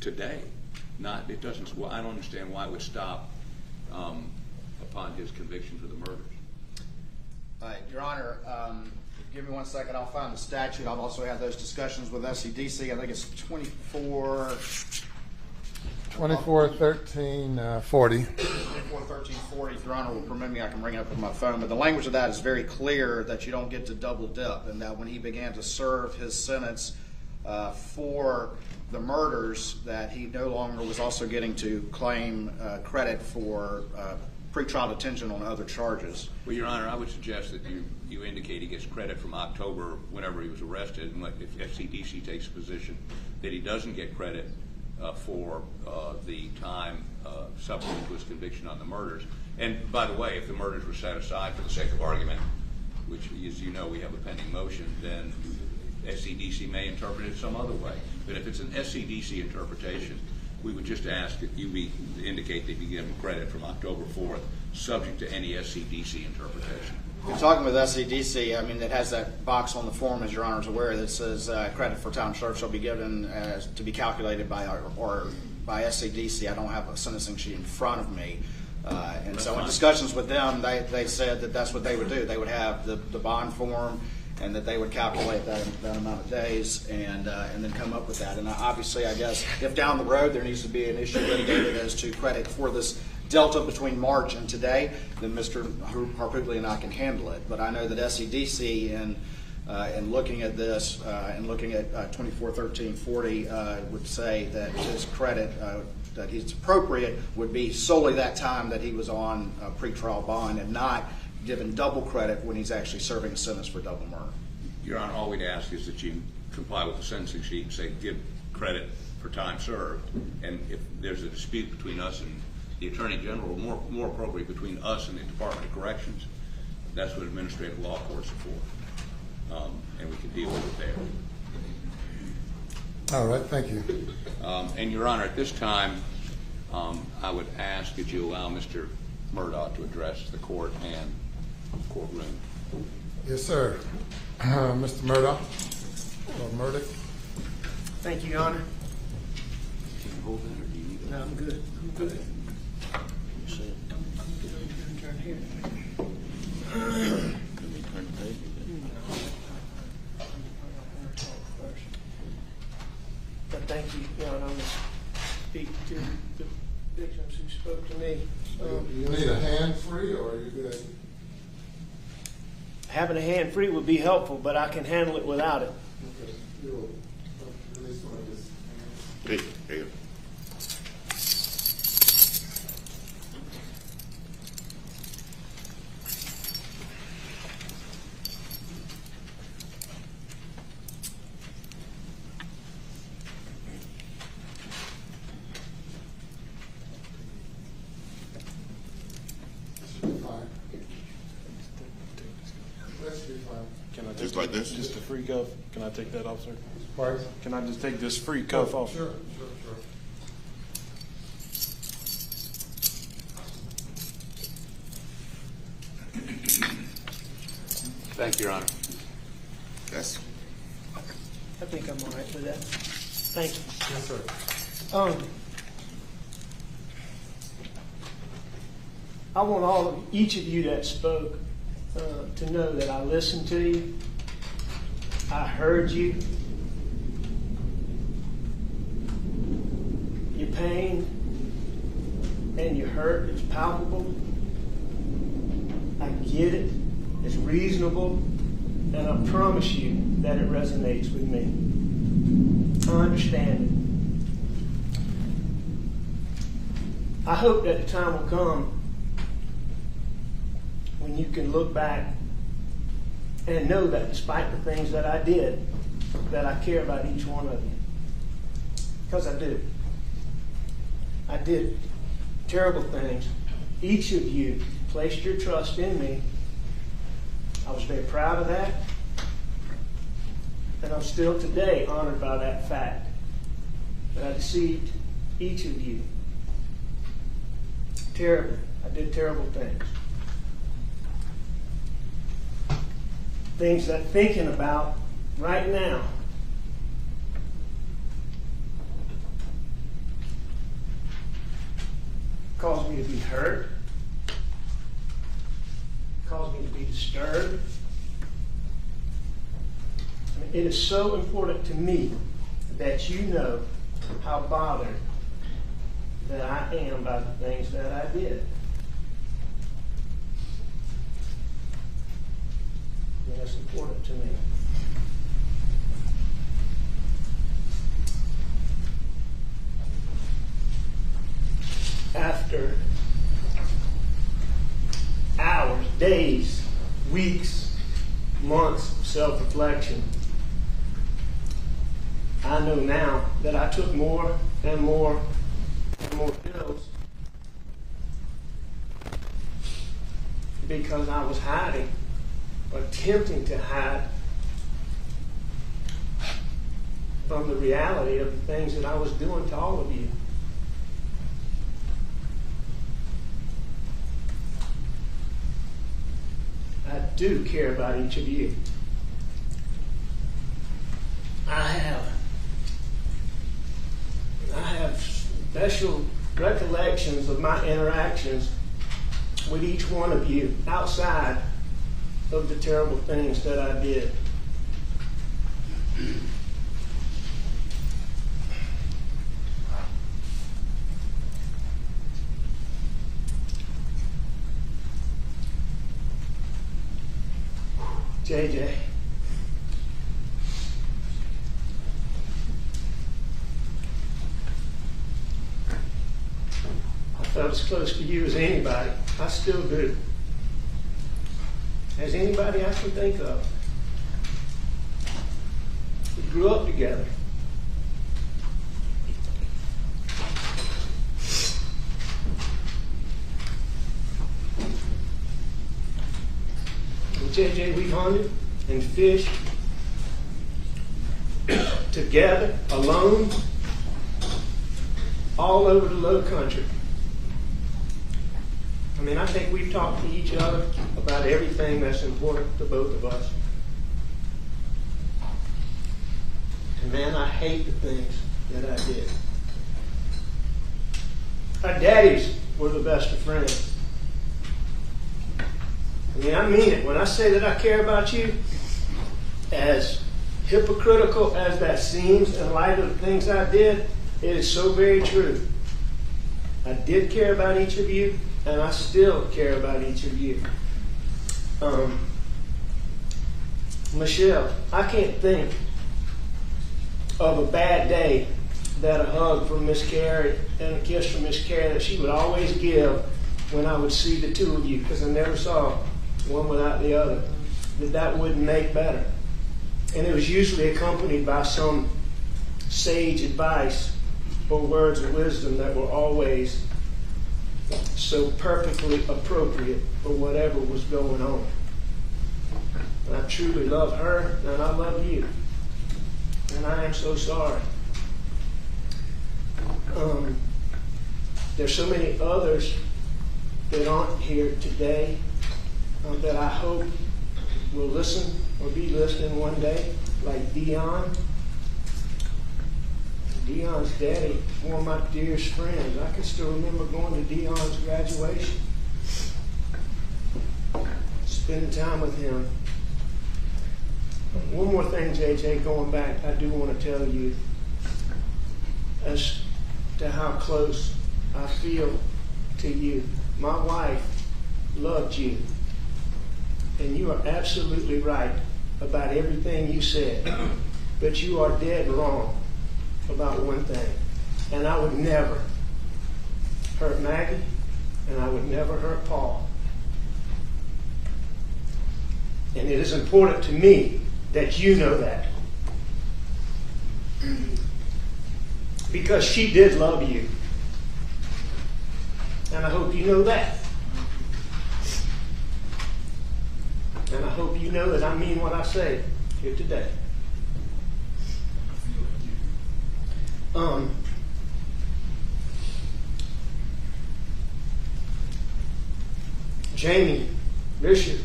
today. It doesn't. Well, I don't understand why it would stop upon his conviction for the murders. Your Honor, give me 1 second. I'll find the statute. I've also had those discussions with SCDC. I think it's 241340. 241340. If Your Honor will permit me, I can bring it up with my phone. But the language of that is very clear, that you don't get to double dip, and that when he began to serve his sentence for the murders, that he no longer was also getting to claim credit for pretrial detention on other charges. Well, Your Honor, I would suggest that you indicate he gets credit from October whenever he was arrested, and if FCDC takes a position that he doesn't get credit for the time subsequent to his conviction on the murders. And by the way, if the murders were set aside for the sake of argument, which, as you know, we have a pending motion, then SCDC may interpret it some other way. But if it's an SCDC interpretation, we would just ask that you indicate that you give him credit from October 4th, subject to any SCDC interpretation. In talking with SCDC, I mean, it has that box on the form, as Your Honor is aware, that says credit for time served shall be given as to be calculated by by SCDC. I don't have a sentencing sheet in front of me. And so in discussions with them, they said that that's what they would do. They would have the bond form, and that they would calculate that amount of days and then come up with that. And obviously, I guess, if down the road there needs to be an issue litigated as to credit for this delta between March and today, then Mr. Harpuglia and I can handle it. But I know that SCDC, in looking at this and looking at 241340, would say that his credit that he's appropriate would be solely that time that he was on pretrial bond, and not given double credit when he's actually serving a sentence for double murder. Your Honor, all we'd ask is that you comply with the sentencing sheet and say give credit for time served. And if there's a dispute between us and the Attorney General, more appropriate between us and the Department of Corrections, that's what administrative law courts are for. And we can deal with it there. All right, thank you. And Your Honor, at this time, I would ask that you allow Mr. Murdaugh to address the court and courtroom. Yes, sir. Mr. Murdaugh, or Murdaugh. Thank you, Your Honor. Can you hold that, or do you need it? No, I'm good. I'm good. Turn here. But thank you, Your Honor. I'm going to speak to the victims who spoke to me. You need a hand free, or are you good? Having a hand free would be helpful, but I can handle it without it. Okay. You'll release one of his hands. Hey, hey. Can I Just like this? Just a free cuff. Can I take that off, sir? Pardon? Can I just take this free cuff off? Sure. Thank you, Your Honor. Yes. I think I'm all right with that. Thank you. Yes, sir. I want each of you that spoke to know that I listened to you. I heard you. Your pain and your hurt is palpable. I get it. It's reasonable. And I promise you that it resonates with me. I understand it. I hope that the time will come when you can look back and know that despite the things that I did, that I care about each one of you. Because I do. I did terrible things. Each of you placed your trust in me. I was very proud of that. And I'm still today honored by that fact. That I deceived each of you. Terribly. I did terrible things. Things that thinking about right now caused me to be hurt, caused me to be disturbed. I mean, it is so important to me that you know how bothered that I am by the things that I did. And that's important to me. after hours, days, weeks, months of self-reflection, I know now that I took more and more and more pills because I was hiding, attempting to hide from the reality of the things that I was doing to all of you. I do care about each of you. I have special recollections of my interactions with each one of you outside of the terrible things that I did. JJ. I felt as close to you as anybody. I still do. As anybody I can think of. We grew up together. JJ, we hunted and fished together, alone, all over the low country. I mean, I think we've talked to each other about everything that's important to both of us. And man, I hate the things that I did. Our daddies were the best of friends. I mean, I mean it. When I say that I care about you, as hypocritical as that seems in light of the things I did, it is so very true. I did care about each of you, and I still care about each of you. Michelle, I can't think of a bad day that a hug from Miss Carrie and a kiss from Miss Carrie that she would always give when I would see the two of you, because I never saw one without the other, that wouldn't make better. And it was usually accompanied by some sage advice or words of wisdom that were always so perfectly appropriate for whatever was going on. And I truly love her, and I love you. And I am so sorry. There's so many others that aren't here today that I hope will listen or be listening one day, like Dion. Dion's daddy, one of my dearest friends. I can still remember going to Dion's graduation, spending time with him. One more thing, JJ, going back, I do want to tell you as to how close I feel to you. My wife loved you. And you are absolutely right about everything you said. But you are dead wrong about one thing. And I would never hurt Maggie, and I would never hurt Paul. And it is important to me that you know that. Because she did love you. And I hope you know that. And I hope you know that I mean what I say here today. Jamie, Richard,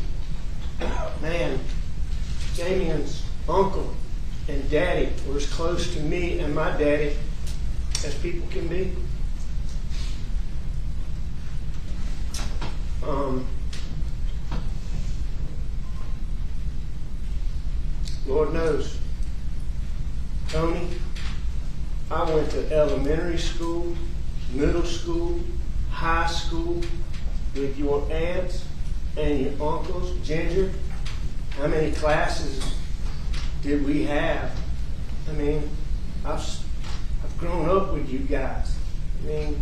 man, Jamian's uncle and daddy were as close to me and my daddy as people can be. Lord knows, Tony, I went to elementary school, middle school, high school with your aunts and your uncles. Ginger, how many classes did we have? I mean, I've grown up with you guys. I mean,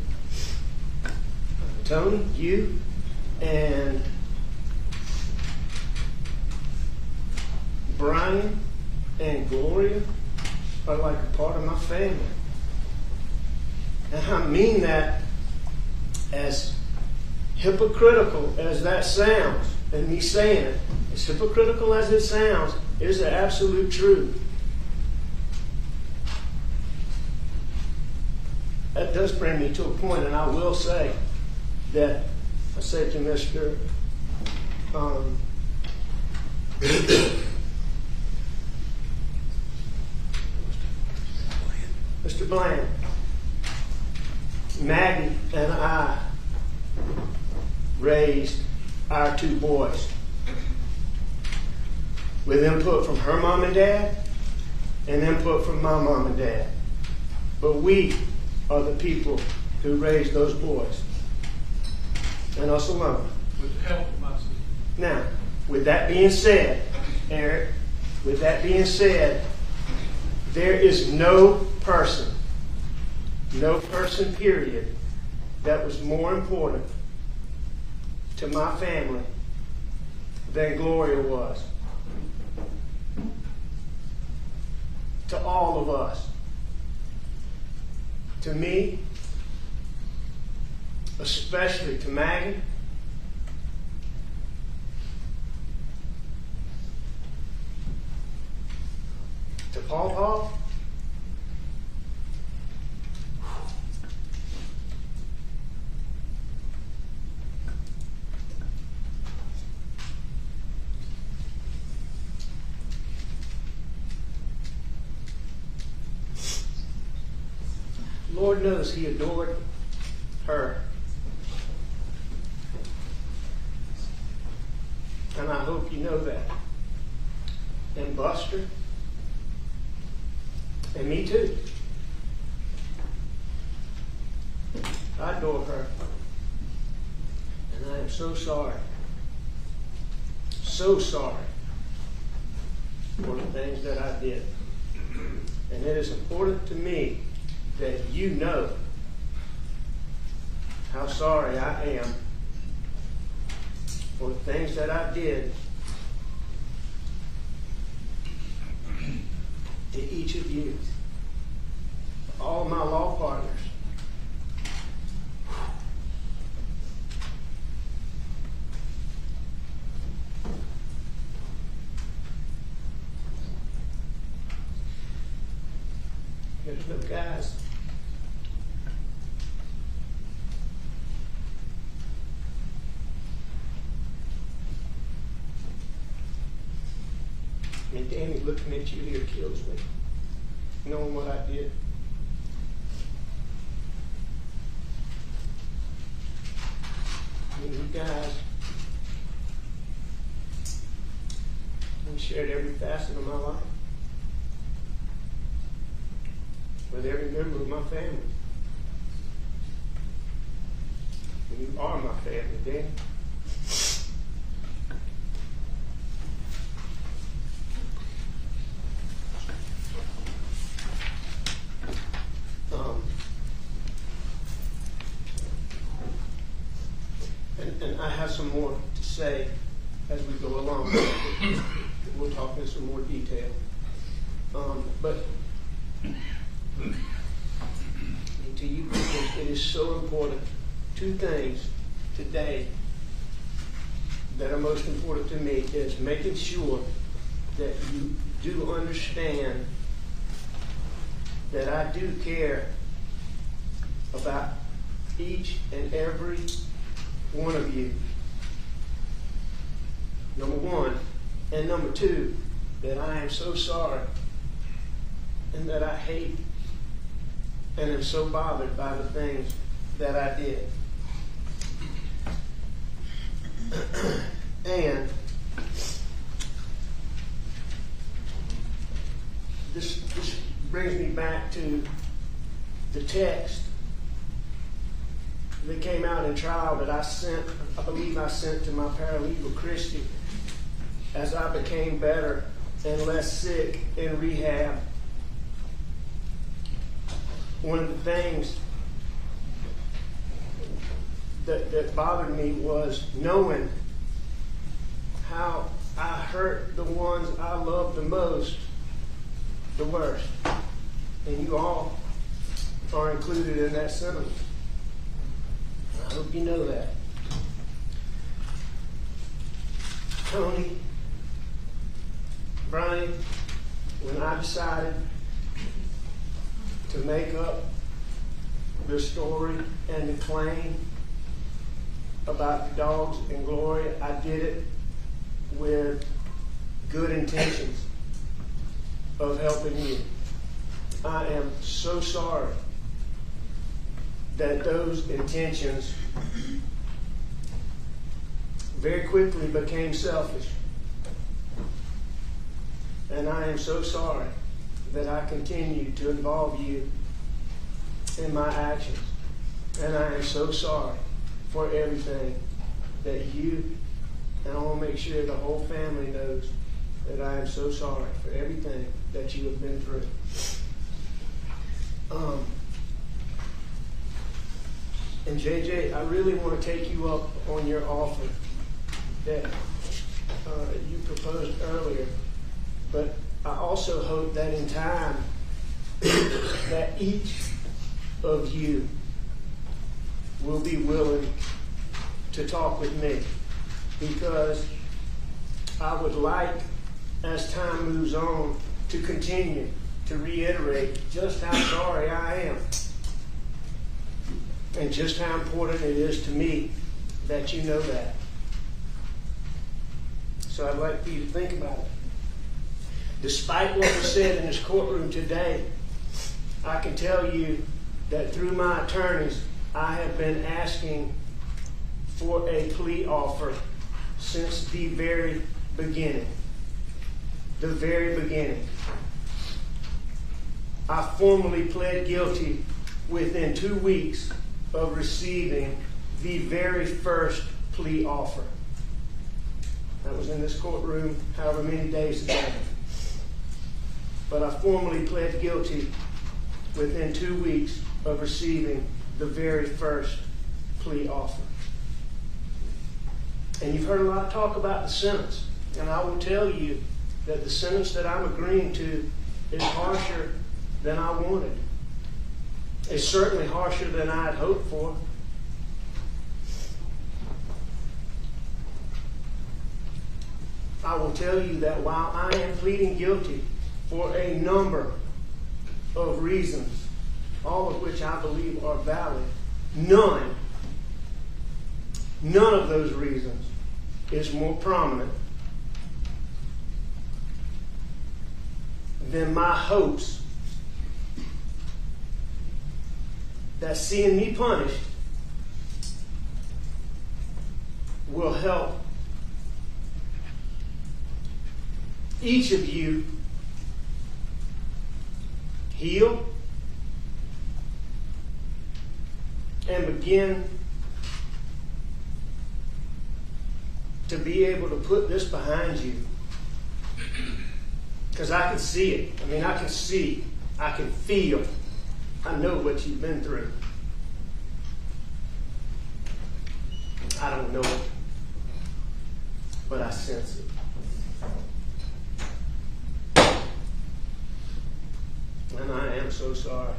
Tony, you, and Brian and Gloria are like a part of my family. And I mean that as hypocritical as that sounds, and me saying it, as hypocritical as it sounds, it is the absolute truth. That does bring me to a point, and I will say that I said to Mr. Mr. Bland, Maggie and I raised our two boys with input from her mom and dad and input from my mom and dad. But we are the people who raised those boys, and us alone. With the help of my sister. Now, with that being said, Eric, with that being said, there is no person, period, that was more important to my family than Gloria was. To all of us. To me, especially to Maggie, to Paul, Lord knows he adored her. And I hope you know that. And Buster. And me too. I adore her. And I am so sorry. So sorry for the things that I did. And it is important to me that you know how sorry I am for the things that I did to each of you, all my law partners. There's no guys. And Danny looking at you here kills me, knowing what I did. And you guys, we shared every facet of my life with every member of my family. And you are my family, Danny. And I have some more to say as we go along. We'll talk in some more detail. But to you people, it is so important. Two things today that are most important to me is making sure that you do understand that I do care about each and every one of you. Number one. And number two, that I am so sorry and that I hate and am so bothered by the things that I did. And this brings me back to the text that came out in trial that I believe I sent to my paralegal, Christy, as I became better and less sick in rehab. One of the things that bothered me was knowing how I hurt the ones I love the most, the worst. And you all are included in that sentiment. I hope you know that. Tony, Brian, when I decided to make up the story and the claim about the dogs and Gloria, I did it with good intentions of helping you. I am so sorry that those intentions very quickly became selfish. And I am so sorry that I continue to involve you in my actions. And I am so sorry for everything that you, and I want to make sure the whole family knows that I am so sorry for everything that you have been through. And JJ, I really want to take you up on your offer that you proposed earlier, but I also hope that in time that each of you will be willing to talk with me, because I would like, as time moves on, to continue to reiterate just how sorry I am and just how important it is to me that you know that. So I'd like for you to think about it. Despite what was said in this courtroom today, I can tell you that through my attorneys, I have been asking for a plea offer since the very beginning. The very beginning. I formally pled guilty within 2 weeks of receiving the very first plea offer. That was in this courtroom however many days ago. But I formally pled guilty within 2 weeks of receiving the very first plea offer. And you've heard a lot of talk about the sentence. And I will tell you that the sentence that I'm agreeing to is harsher than I wanted. It's certainly harsher than I had hoped for. I will tell you that while I am pleading guilty for a number of reasons, all of which I believe are valid, none of those reasons is more prominent than my hopes that seeing me punished will help each of you heal and begin to be able to put this behind you. Because I can see it. I mean, I can see, I can feel, I know what you've been through. I don't know it, but I sense it. And I am so sorry.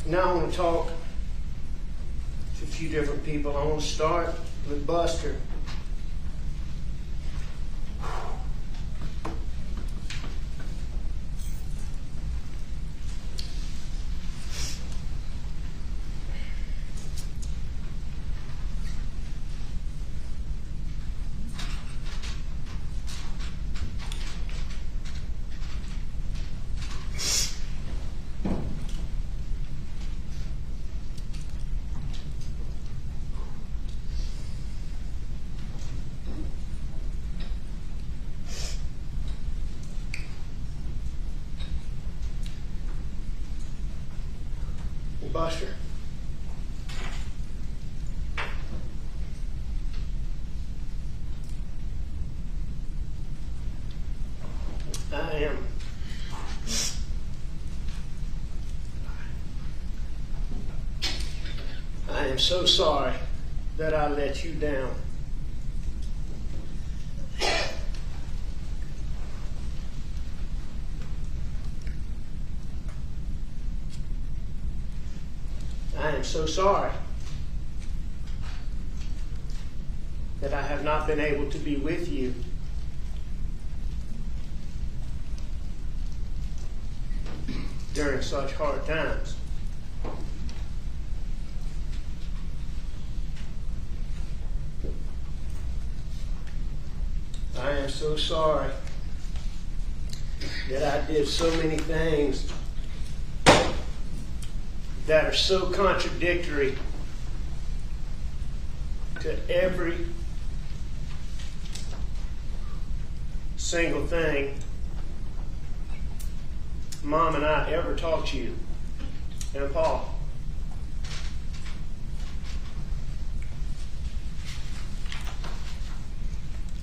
Now I want to talk to a few different people. I want to start with Buster. Buster. I am so sorry that I let you down. I am so sorry that I have not been able to be with you. During such hard times. I am so sorry that I did so many things that are so contradictory to every single thing Mom and I ever taught you and Paul.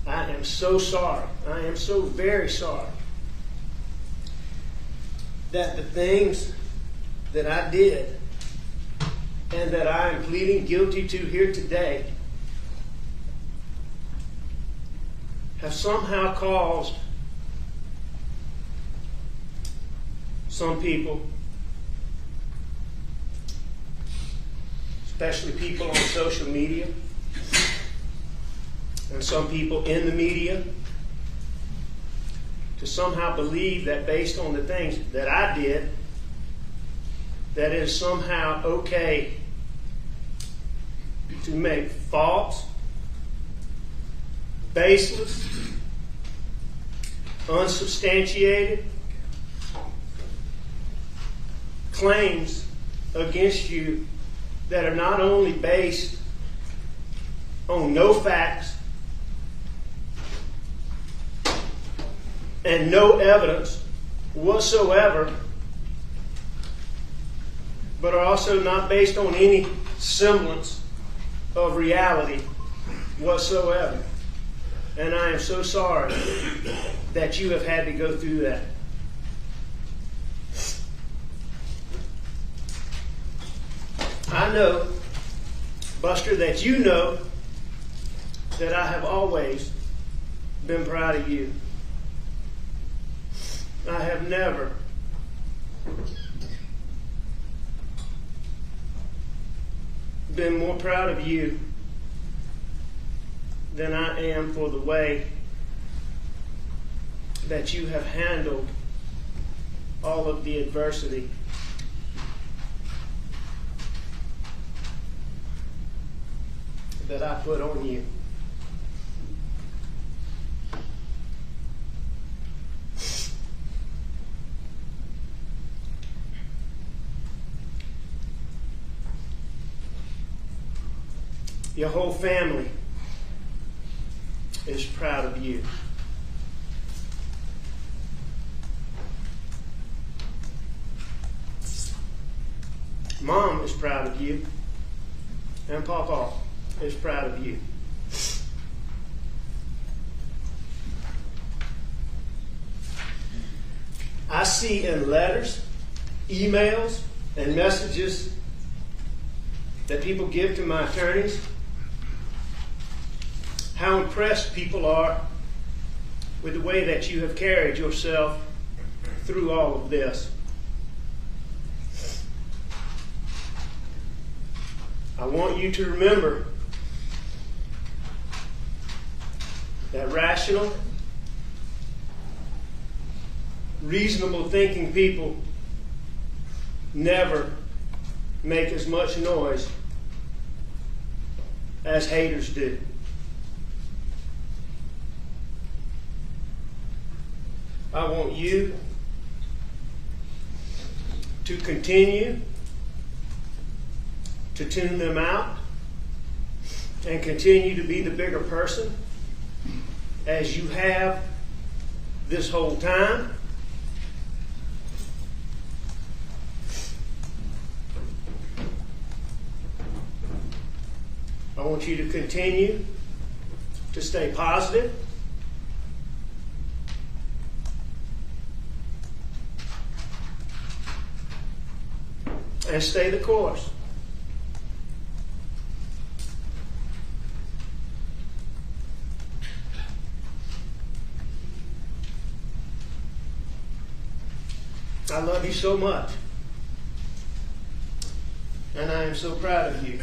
I am so sorry. I am so very sorry that the things that I did and that I am pleading guilty to here today have somehow caused some people, especially people on social media, and some people in the media, to somehow believe that based on the things that I did, that it is somehow okay to make false, baseless, unsubstantiated claims against you that are not only based on no facts and no evidence whatsoever, but are also not based on any semblance of reality whatsoever. And I am so sorry that you have had to go through that. I know, Buster, that you know that I have always been proud of you. I have never been more proud of you than I am for the way that you have handled all of the adversity that I put on you. Your whole family is proud of you. Mom is proud of you, and Papa is proud of you. I see in letters, emails, and messages that people give to my attorneys how impressed people are with the way that you have carried yourself through all of this. I want you to remember that rational, reasonable thinking people never make as much noise as haters do. I want you to continue to tune them out and continue to be the bigger person as you have this whole time. I want you to continue to stay positive. And stay the course. I love you so much. And I am so proud of you.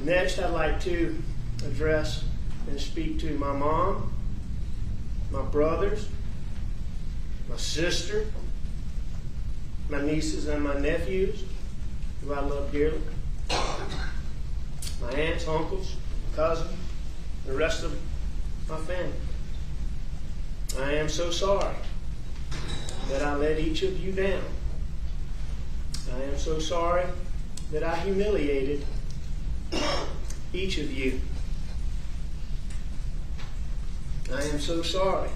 Next, I'd like to address and speak to my mom, my brothers, my sister, my nieces and my nephews, who I love dearly, my aunts, uncles, cousins, the rest of my family. I am so sorry that I let each of you down. I am so sorry that I humiliated each of you. I am so sorry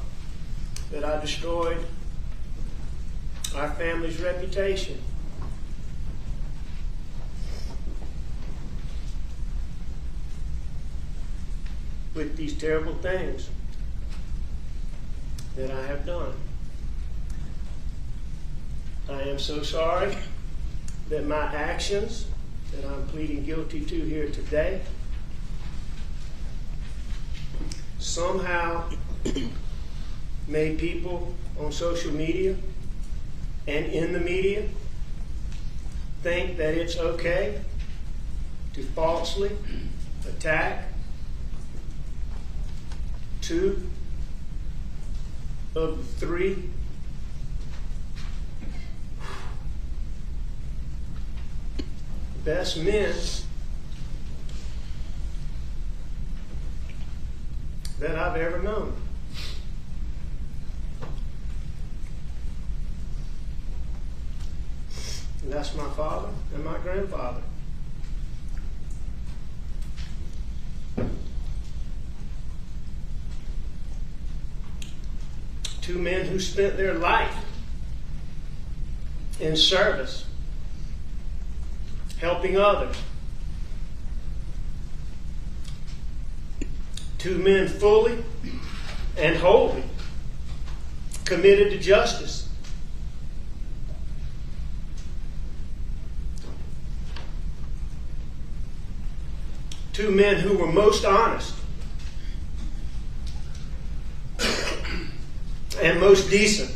that I destroyed our family's reputation. With these terrible things that I have done. I am so sorry that my actions that I'm pleading guilty to here today somehow made people on social media and in the media think that it's okay to falsely attack two of the three best men that I've ever known. And that's my father and my grandfather. Two men who spent their life in service, helping others. Two men fully and wholly committed to justice. Two men who were most honest and most decent.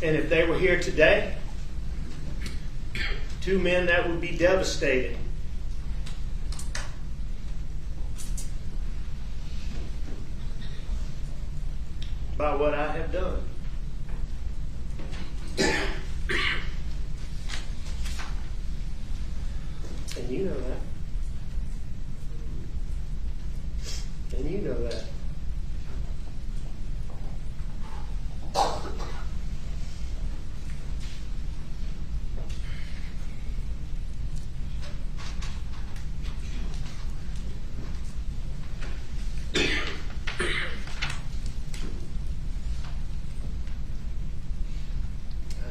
And if they were here today, two men that would be devastated by what I have done. And you know that. And you know that.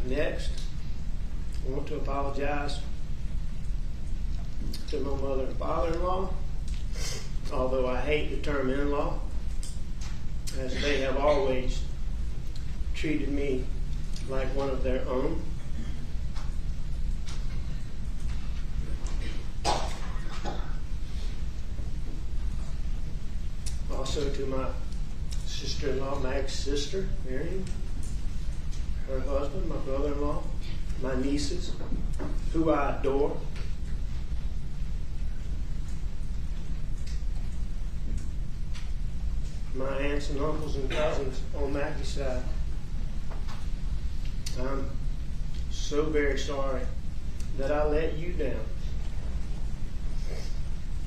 Next, I want to apologize to my mother and father-in-law, although I hate the term in-law, as they have always treated me like one of their own. Also to my sister-in-law, Mag's sister, Miriam, her husband, my brother-in-law, my nieces, who I adore. My aunts and uncles and cousins on Maggie's side. I'm so very sorry that I let you down.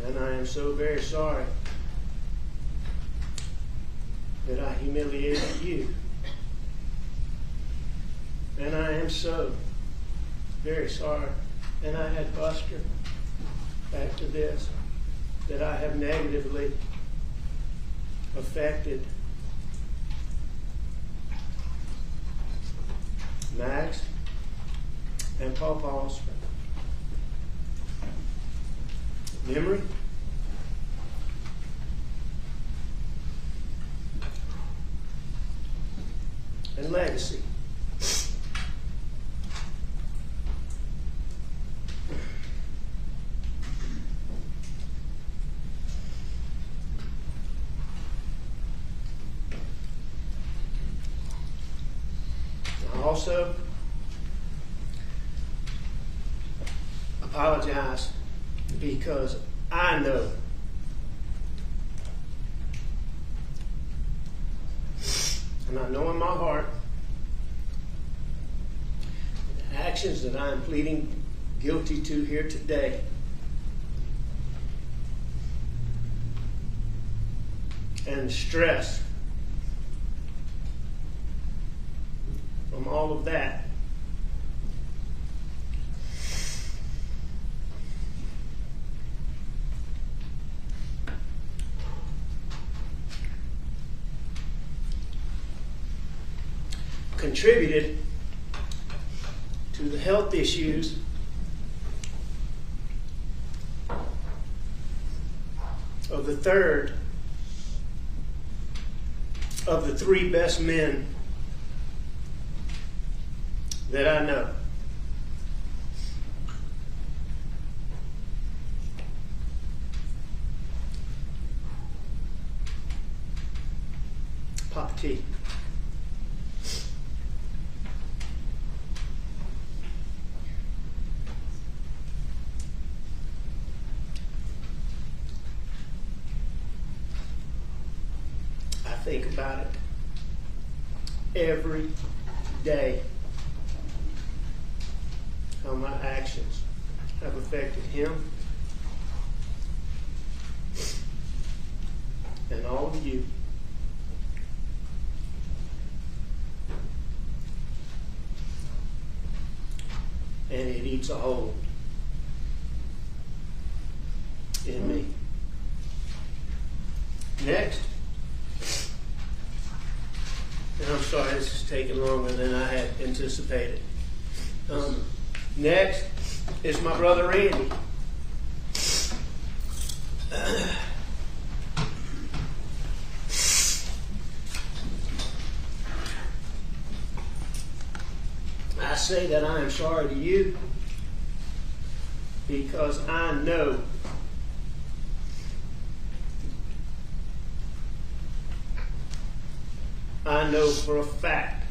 And I am so very sorry that I humiliated you. And I am so very sorry. And I had Buster back to this, that I have negatively affected Max and Pawpaw's memory. And legacy. also apologize because I know and I know in my heart the actions that I am pleading guilty to here today and the stress from all of that contributed to the health issues of the third of the three best men that I know. Papa T. I think about it every day, how my actions have affected him and all of you. And it eats a hole in me. Next, and I'm sorry this is taking longer than I had anticipated. Next is my brother Randy. I say that I am sorry to you because I know for a fact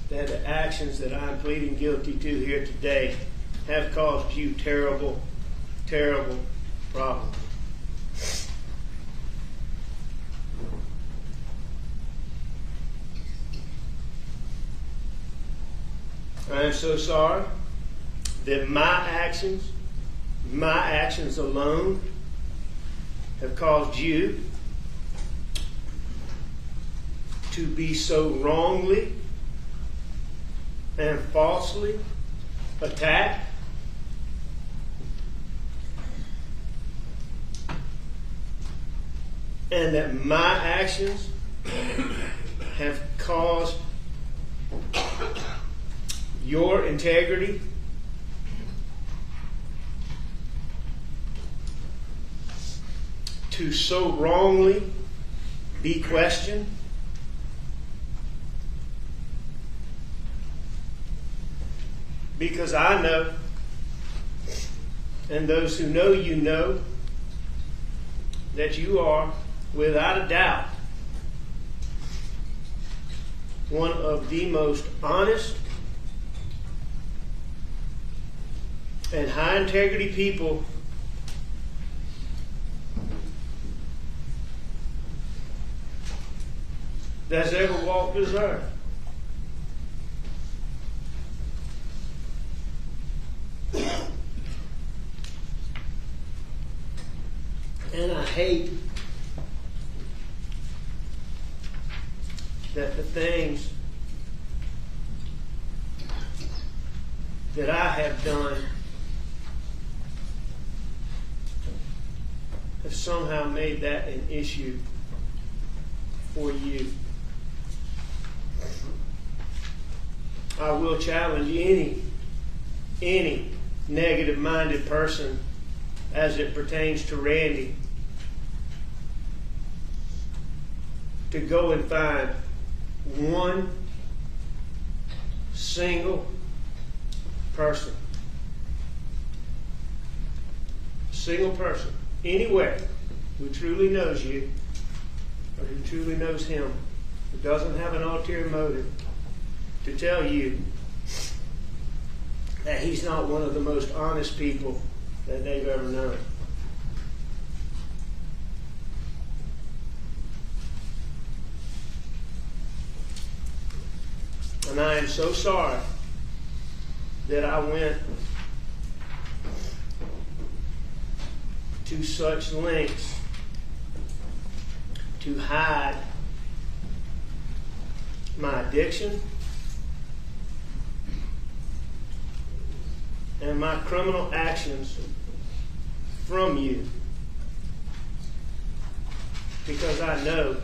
that the actions that I'm pleading guilty to here today have caused you terrible, terrible problems. I am so sorry that my actions alone, have caused you to be so wrongly and falsely attacked. And that my actions have caused your integrity to so wrongly be questioned. Because I know, and those who know you know, that you are, without a doubt, one of the most honest and high integrity people that's ever walked this earth. And I hate that the things that I have done have somehow made that an issue for you. I will challenge any negative-minded person as it pertains to Randy to go and find one single person, anywhere, who truly knows you but who truly knows Him, who doesn't have an ulterior motive, to tell you that He's not one of the most honest people that they've ever known. And I am so sorry that I went to such lengths to hide my addiction and my criminal actions from you, because I know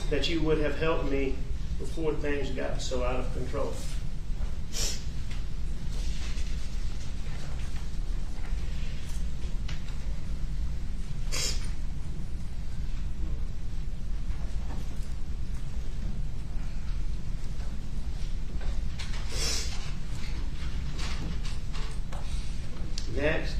that you would have helped me before things got so out of control. Next,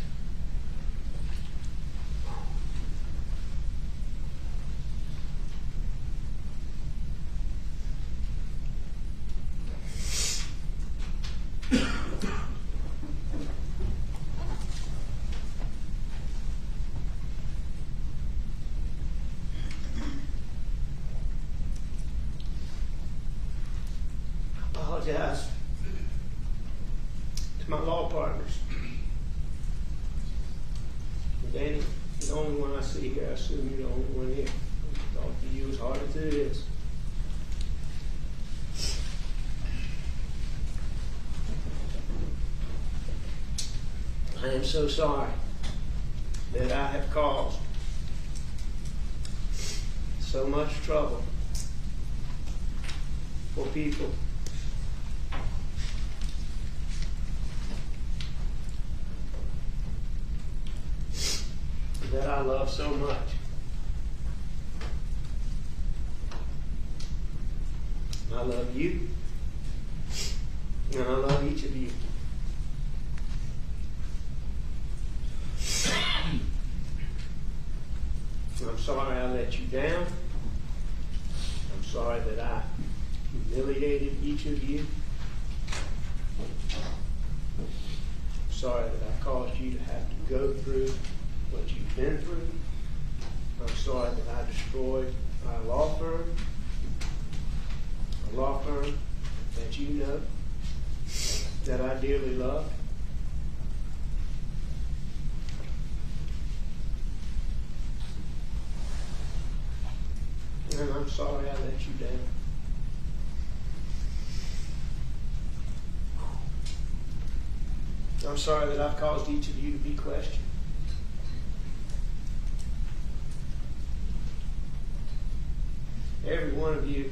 apologize to my law partners. Danny, you're the only one I see here. I assume you're the only one here. Talk to you as hard as it is. I am so sorry that I have caused so much trouble for people that I love so much. I love you, and I love each of you. I'm sorry I let you down. I'm sorry that I humiliated each of you. I'm sorry that I caused you to have to go through what you've been through. I'm sorry that I destroyed our law firm, a law firm that you know, that I dearly love. And I'm sorry I let you down. I'm sorry that I've caused each of you to be questioned. Every one of you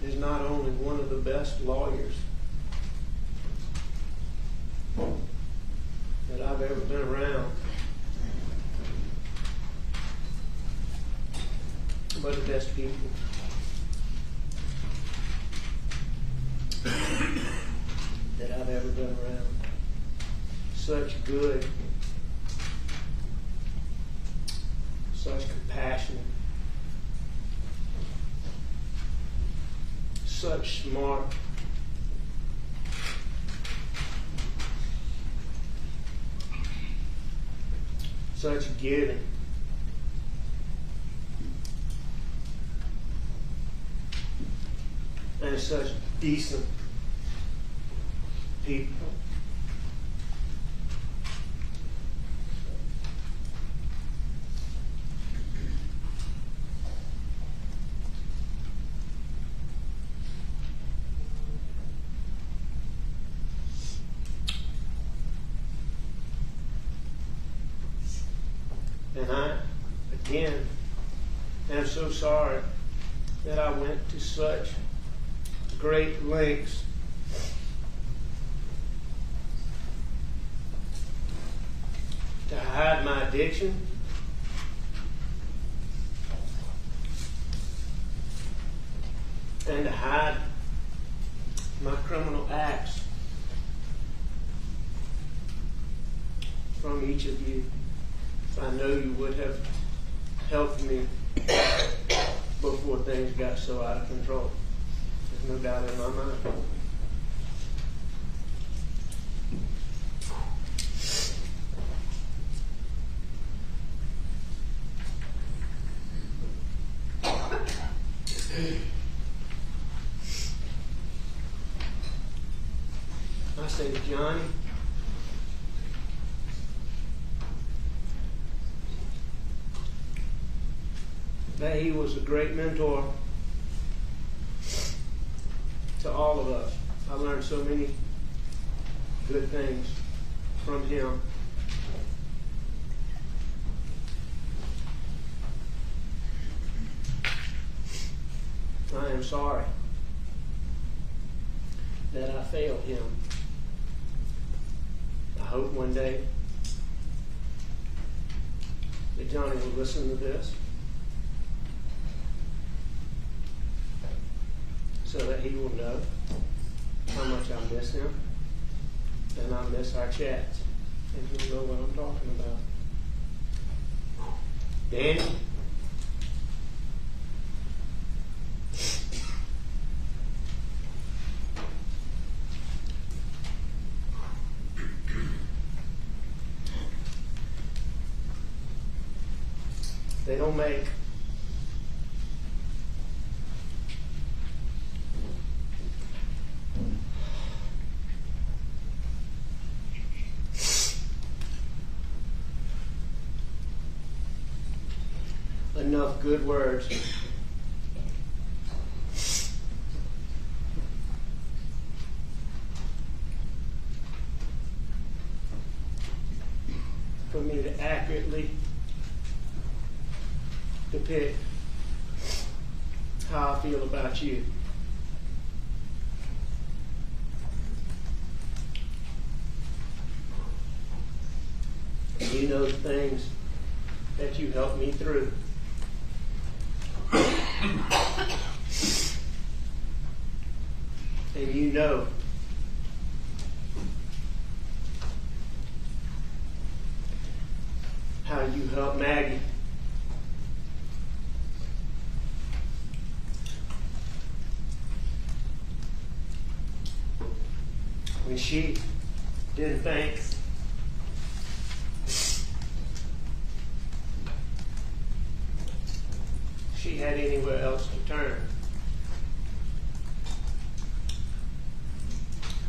is not only one of the best lawyers that I've ever been around, but the best people that I've ever been around. Such good, such compassion, such smart, such giving, and such decent people. And I, again, am so sorry that I went to such great lengths to hide my addiction, and to hide my criminal acts from each of you. I know you would have helped me before things got so out of control. There's no doubt in my mind. I say to Johnny, that he was a great mentor to all of us. I learned so many good things from him. I am sorry that I failed him. I hope one day that Johnny will listen to this so that he will know how much I miss him and I miss our chats, and he'll know what I'm talking about. Danny? They don't make enough good words for me to accurately depict how I feel about you. And you know the things that you helped me through. And you know how you helped Maggie. When she didn't think she had anywhere else to turn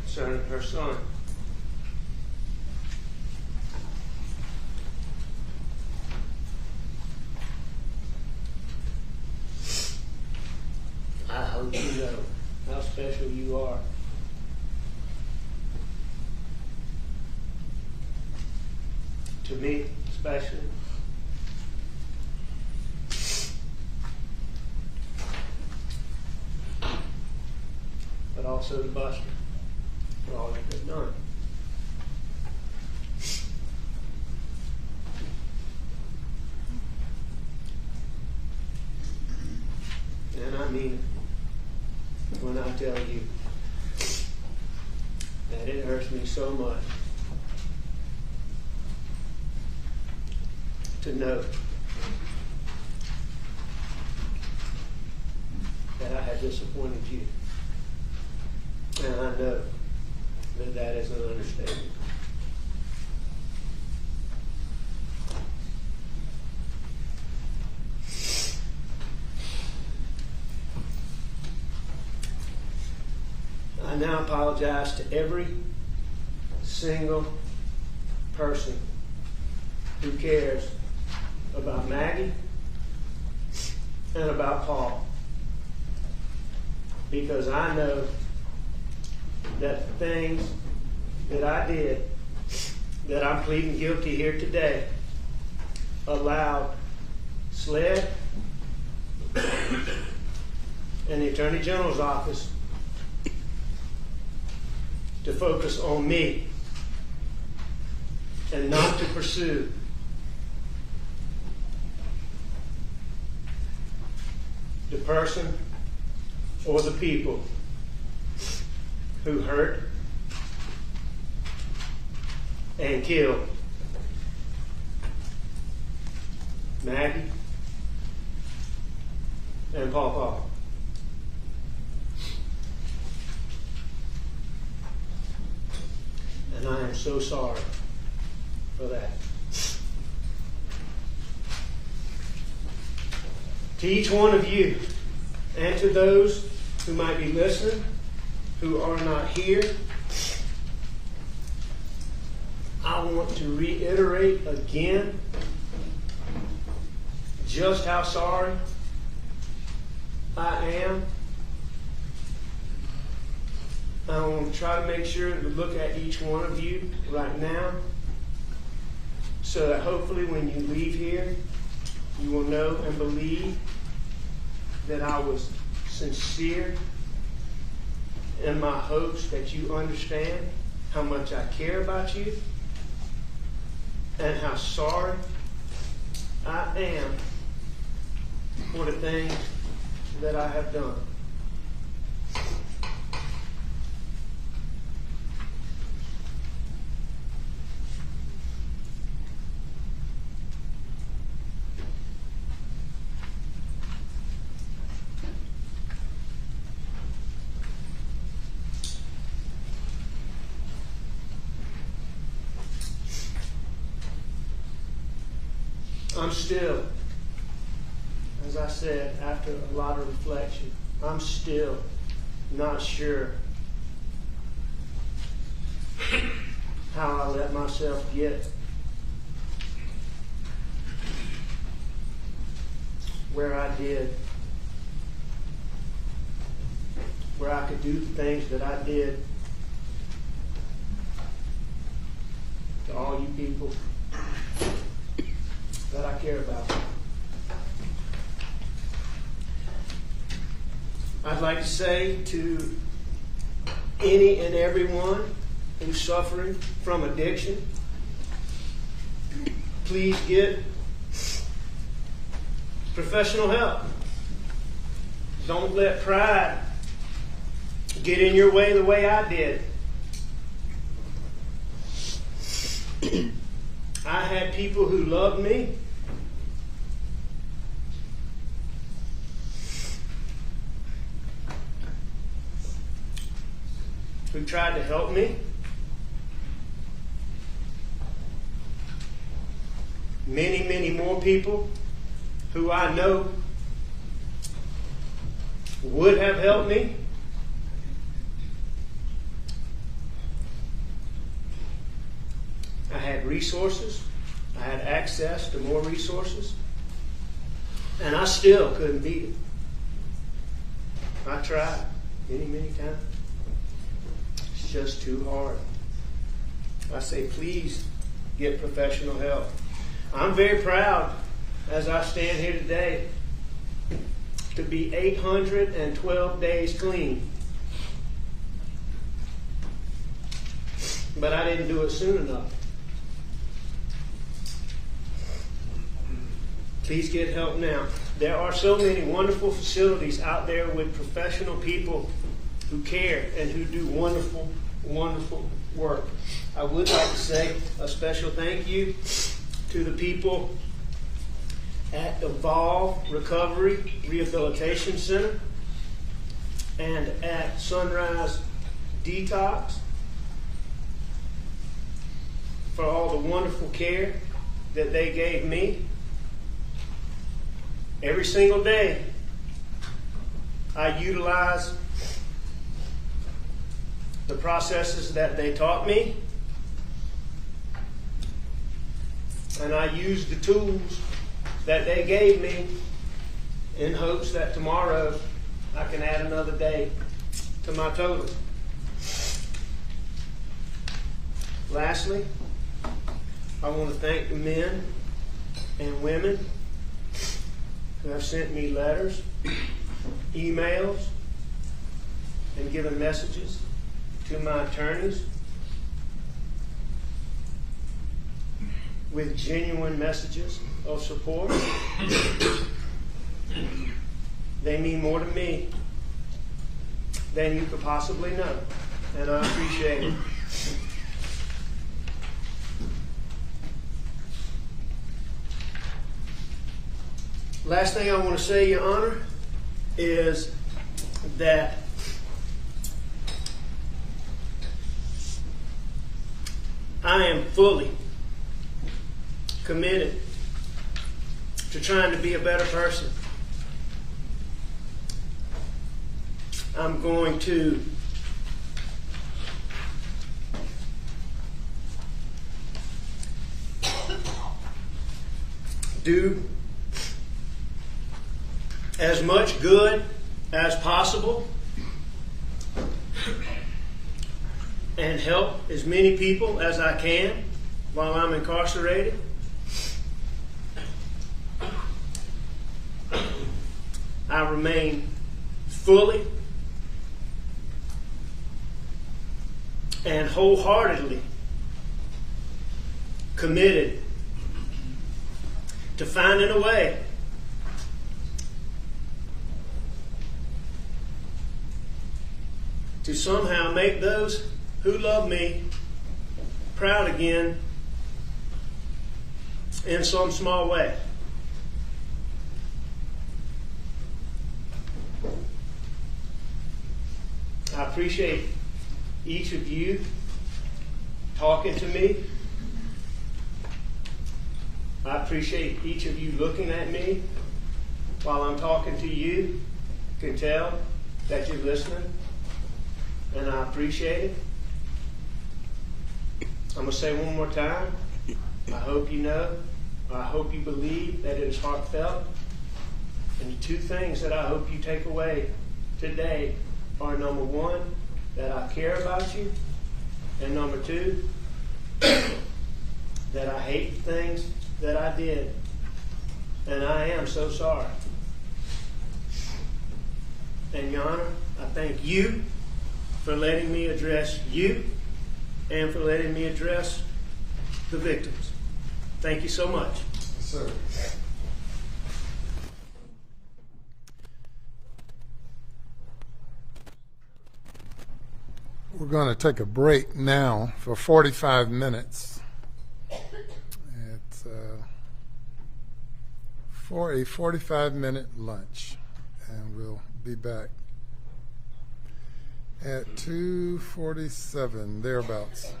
concerning her son. I hope you know how special you are. To me, especially. But also to Buster for all that they've done. And I mean it when I tell you that it hurts me so much to know that I have disappointed you. And I know that that is an understatement. I now apologize to every single person who cares about Maggie and about Paul, because I know that the things that I did, that I'm pleading guilty here today, allowed SLED and the Attorney General's office to focus on me and not to pursue the person or the people who hurt and killed Maggie, and Paul. And I am so sorry for that. To each one of you, and to those who might be listening, who are not here, I want to reiterate again just how sorry I am. I want to try to make sure to look at each one of you right now so that hopefully when you leave here, you will know and believe that I was sincere in my hopes that you understand how much I care about you and how sorry I am for the things that I have done. I'm still, as I said, after a lot of reflection, I'm still not sure how I let myself get where I did, where I could do the things that I did to all you people that I care about. I'd like to say to any and everyone who's suffering from addiction, please get professional help. Don't let pride get in your way the way I did. I had people who loved me, who tried to help me. Many, many more people who I know would have helped me. I had resources. I had access to more resources. And I still couldn't beat it. I tried many, many times. It's just too hard. I say, please get professional help. I'm very proud, as I stand here today, to be 812 days clean. But I didn't do it soon enough. Please get help now. There are so many wonderful facilities out there with professional people who care and who do wonderful, wonderful work. I would like to say a special thank you to the people at Evolve Recovery Rehabilitation Center and at Sunrise Detox for all the wonderful care that they gave me. Every single day, I utilize the processes that they taught me, and I use the tools that they gave me in hopes that tomorrow I can add another day to my total. Lastly, I want to thank the men and women who have sent me letters, emails, and given messages to my attorneys with genuine messages of support. They mean more to me than you could possibly know, and I appreciate it. Last thing I want to say, Your Honor, is that I am fully committed to trying to be a better person. I'm going to do as much good as possible and help as many people as I can while I'm incarcerated. I remain fully and wholeheartedly committed to finding a way to somehow make those who love me proud again in some small way. I appreciate each of you talking to me. I appreciate each of you looking at me while I'm talking to you. You can tell that you're listening, and I appreciate it. I'm going to say one more time, I hope you know, I hope you believe that it is heartfelt. And the two things that I hope you take away today are, number one, that I care about you, and number two, that I hate the things that I did, and I am so sorry. And Your Honor, I thank you for letting me address you and for letting me address the victims. Thank you so much. Yes, sir. We're going to take a break now for 45 minutes. It's for a 45-minute lunch, and we'll be back at 2:47, thereabouts.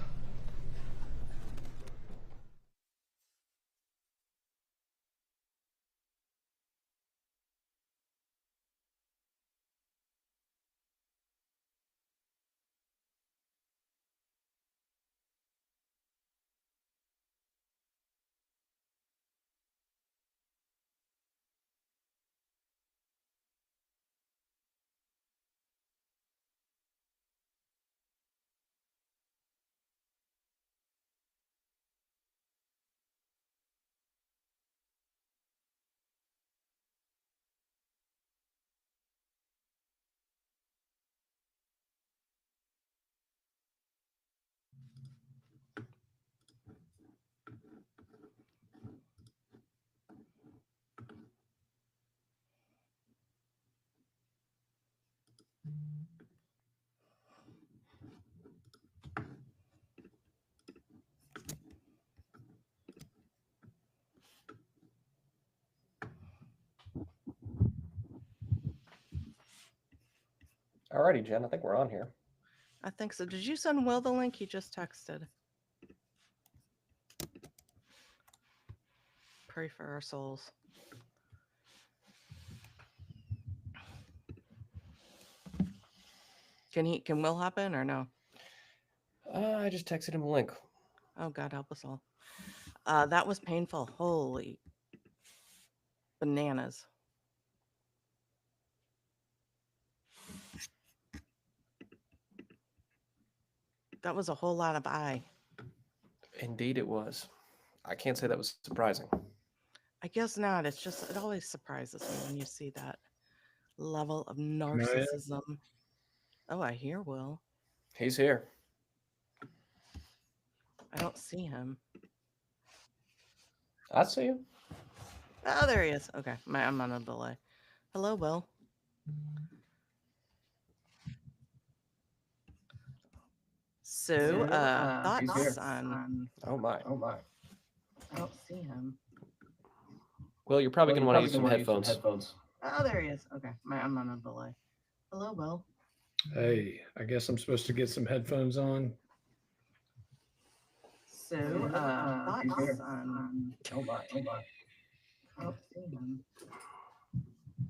Alrighty, Jen, I think we're on here. I think so. Did you send Will the link? He just texted. Pray for our souls. Can Will hop in or no? I just texted him a link. Oh, God help us all. That was painful. Holy bananas. That was a whole lot of eye. Indeed it was. I can't say that was surprising. I guess not. It's just, it always surprises me when you see that level of narcissism. Oh, I hear Will. He's here. I don't see him. I see him. Oh, there he is. Okay, I'm on a delay. Hello, Will. So, thoughts on... Oh my. I don't see him. Will, you're probably going to want to use some headphones. Oh, there he is. Okay, I'm on a delay. Hello, Will. Hey, I guess I'm supposed to get some headphones on. So, thoughts on... Hold on. Oh, damn.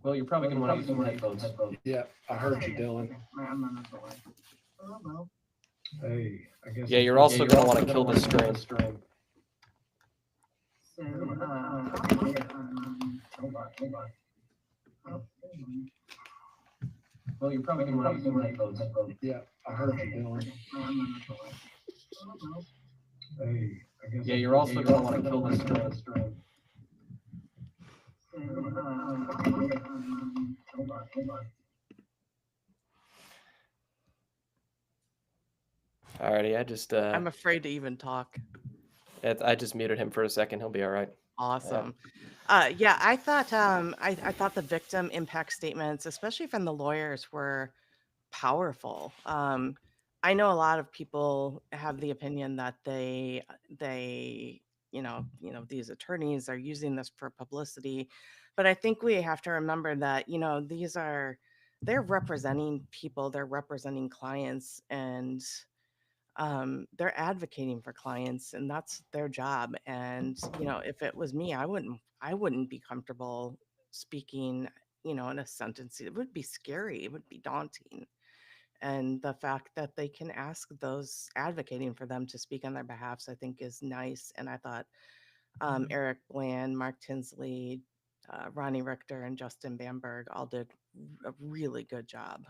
Well, you're probably going to want to use some headphones. Yeah, I heard you, Dylan. I'm on a delay. Hello, Will. Hey, I guess. Yeah, you're also going to want to kill the stream. So, hold on. Oh, damn. Well, you're probably going to want to use some headphones. Yeah, I heard you, Dylan. I'm on a delay. Hello, Will. Hey, I guess. Yeah, you're also going to want to kill the stream. So, hold on. Alrighty, I just I'm afraid to even talk. I just muted him for a second. He'll be all right. Awesome. Yeah, I thought I thought the victim impact statements, especially from the lawyers, were powerful. I know a lot of people have the opinion that they these attorneys are using this for publicity, but I think we have to remember that they're representing people, they're representing clients, and they're advocating for clients, and that's their job. And if it was me, I wouldn't be comfortable speaking in a sentence. It would be scary, it would be daunting. And the fact that they can ask those advocating for them to speak on their behalfs, I think, is nice. And I thought Eric Bland, Mark Tinsley, Ronnie Richter, and Justin Bamberg all did a really good job.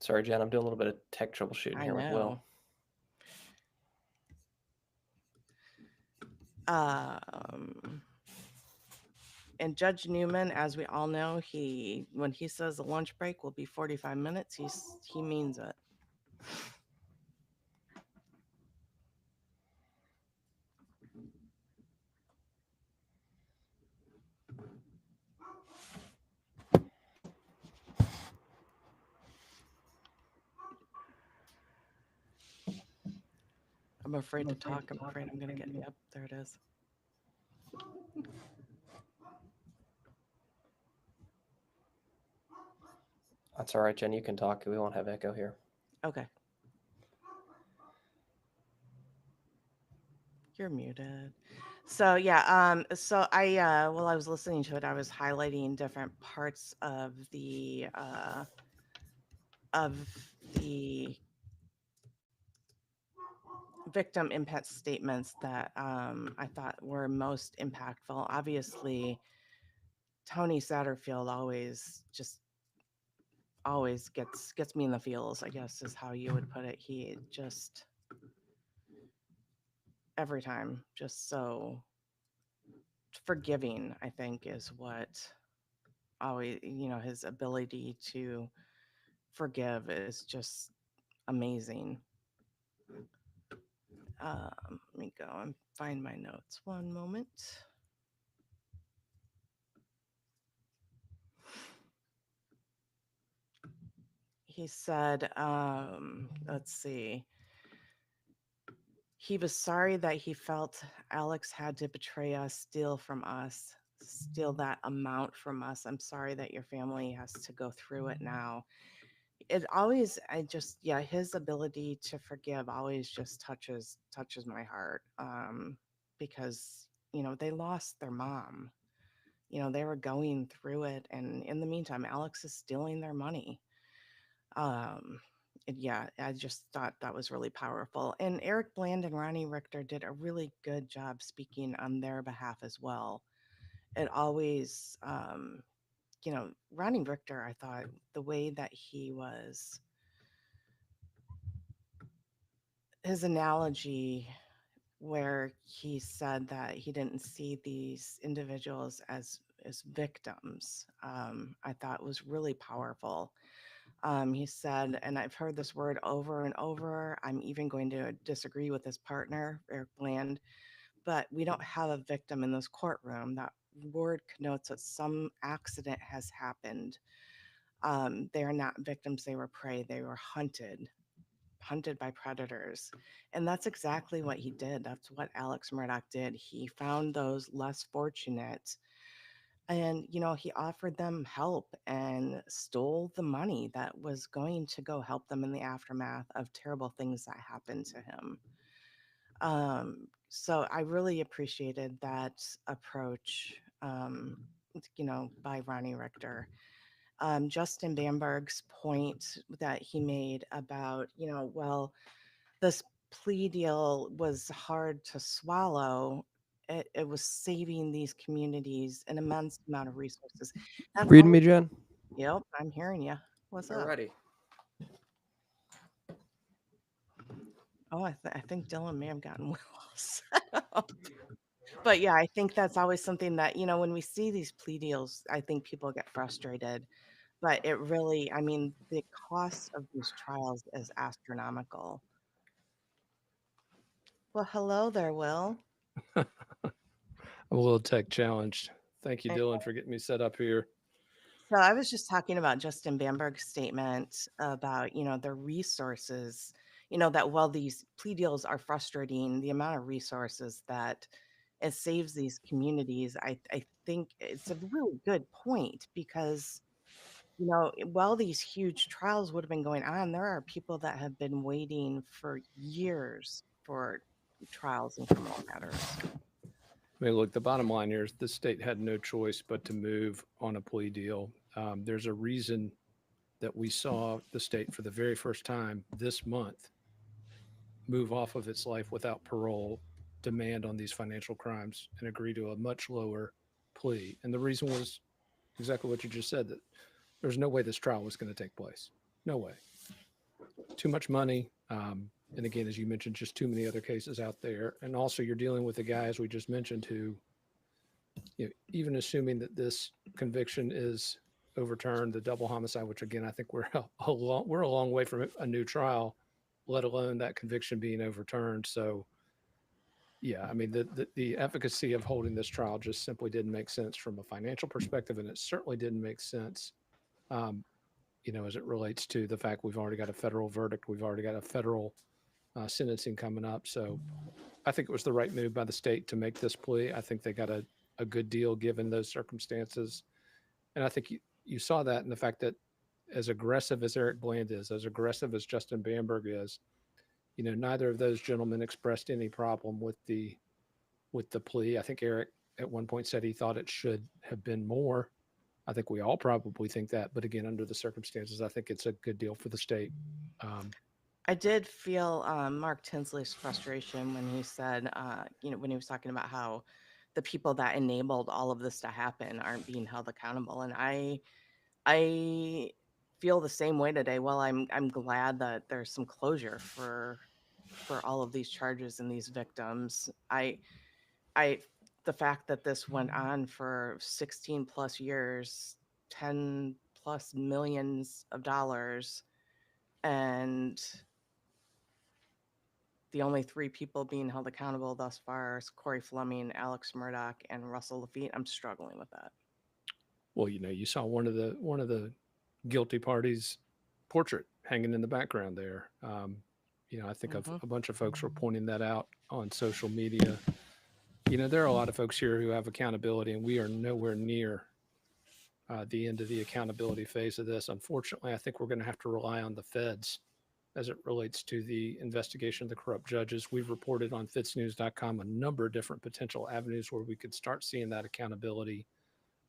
Sorry, Jen, I'm doing a little bit of tech troubleshooting here with Will. And Judge Newman, as we all know, when he says the lunch break will be 45 minutes, he means it. I'm afraid to talk. I'm afraid I'm going to get... Yep, there it is. That's all right, Jen. You can talk. We won't have echo here. Okay. You're muted. So yeah, so I while I was listening to it, I was highlighting different parts of the victim impact statements that I thought were most impactful. Obviously, Tony Satterfield always gets me in the feels, I guess is how you would put it. He just every time just so forgiving, I think, is what always, his ability to forgive is just amazing. Let me go and find my notes. One moment. He said, let's see. He was sorry that he felt Alex had to betray us, steal from us, steal that amount from us. I'm sorry that your family has to go through it now. It always, his ability to forgive always just touches my heart. Because, they lost their mom. They were going through it, and in the meantime, Alex is stealing their money. I just thought that was really powerful. And Eric Bland and Ronnie Richter did a really good job speaking on their behalf as well. It always, Ronnie Richter, I thought the way that his analogy where he said that he didn't see these individuals as victims, I thought was really powerful. He said, and I've heard this word over and over, I'm even going to disagree with his partner, Eric Bland, but we don't have a victim in this courtroom. That word connotes that some accident has happened. They are not victims, they were prey, they were hunted. hunted by predators. And that's exactly what he did. That's what Alex Murdaugh did. He found those less fortunate and, he offered them help and stole the money that was going to go help them in the aftermath of terrible things that happened to him. So I really appreciated that approach, by Ronnie Richter. Justin Bamberg's point that he made about, well, this plea deal was hard to swallow. It was saving these communities an immense amount of resources. That's Reading me, always, Jen? yep, I'm hearing you. What's up? Alrighty. Oh, I think Dylan may have gotten Willis. But yeah, I think that's always something that, when we see these plea deals, I think people get frustrated. But it really, I mean, the cost of these trials is astronomical. Well, hello there, Will. I'm a little tech challenged. Thank you, Okay. Dylan, for getting me set up here. So I was just talking about Justin Bamberg's statement about, the resources, that while these plea deals are frustrating, the amount of resources that it saves these communities, I think it's a really good point because, while these huge trials would have been going on, there are people that have been waiting for years for trials in criminal matters. I mean, look, the bottom line here is the state had no choice but to move on a plea deal. There's a reason that we saw the state for the very first time this month move off of its life without parole, demand on these financial crimes, and agree to a much lower plea. And the reason was exactly what you just said, that there's no way this trial was going to take place. No way. Too much money. And again, as you mentioned, just too many other cases out there. And also you're dealing with the guys we just mentioned who, even assuming that this conviction is overturned, the double homicide, which again, I think we're a long way from a new trial, let alone that conviction being overturned. So yeah, I mean, the efficacy of holding this trial just simply didn't make sense from a financial perspective. And it certainly didn't make sense, as it relates to the fact we've already got a federal verdict. We've already got a federal sentencing coming up. So I think it was the right move by the state to make this plea. I think they got a good deal given those circumstances. And I think you saw that in the fact that as aggressive as Eric Bland is, as aggressive as Justin Bamberg is, neither of those gentlemen expressed any problem with the plea. I think Eric at one point said he thought it should have been more. I think we all probably think that, but again, under the circumstances, I think it's a good deal for the state. I did feel Mark Tinsley's frustration when he said, when he was talking about how the people that enabled all of this to happen aren't being held accountable. And I feel the same way today. Well, I'm glad that there's some closure for all of these charges and these victims. The fact that this went on for 16 plus years, 10 plus millions of dollars, and the only 3 people being held accountable thus far is Corey Fleming, Alex Murdaugh, and Russell Lafitte. I'm struggling with that. Well, you saw one of the guilty parties' portrait hanging in the background there. I think a bunch of folks were pointing that out on social media. There are a lot of folks here who have accountability, and we are nowhere near the end of the accountability phase of this. Unfortunately, I think we're going to have to rely on the feds as it relates to the investigation of the corrupt judges. We've reported on FITSNews.com a number of different potential avenues where we could start seeing that accountability.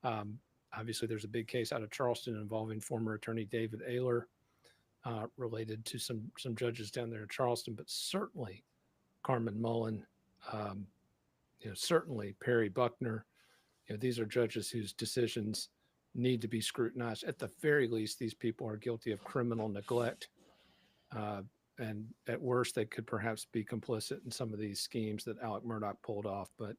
Obviously, there's a big case out of Charleston involving former attorney David Ayler related to some judges down there in Charleston, but certainly Carmen Mullen, certainly Perry Buckner. These are judges whose decisions need to be scrutinized. At the very least, these people are guilty of criminal neglect. And at worst, they could perhaps be complicit in some of these schemes that Alec Murdaugh pulled off. But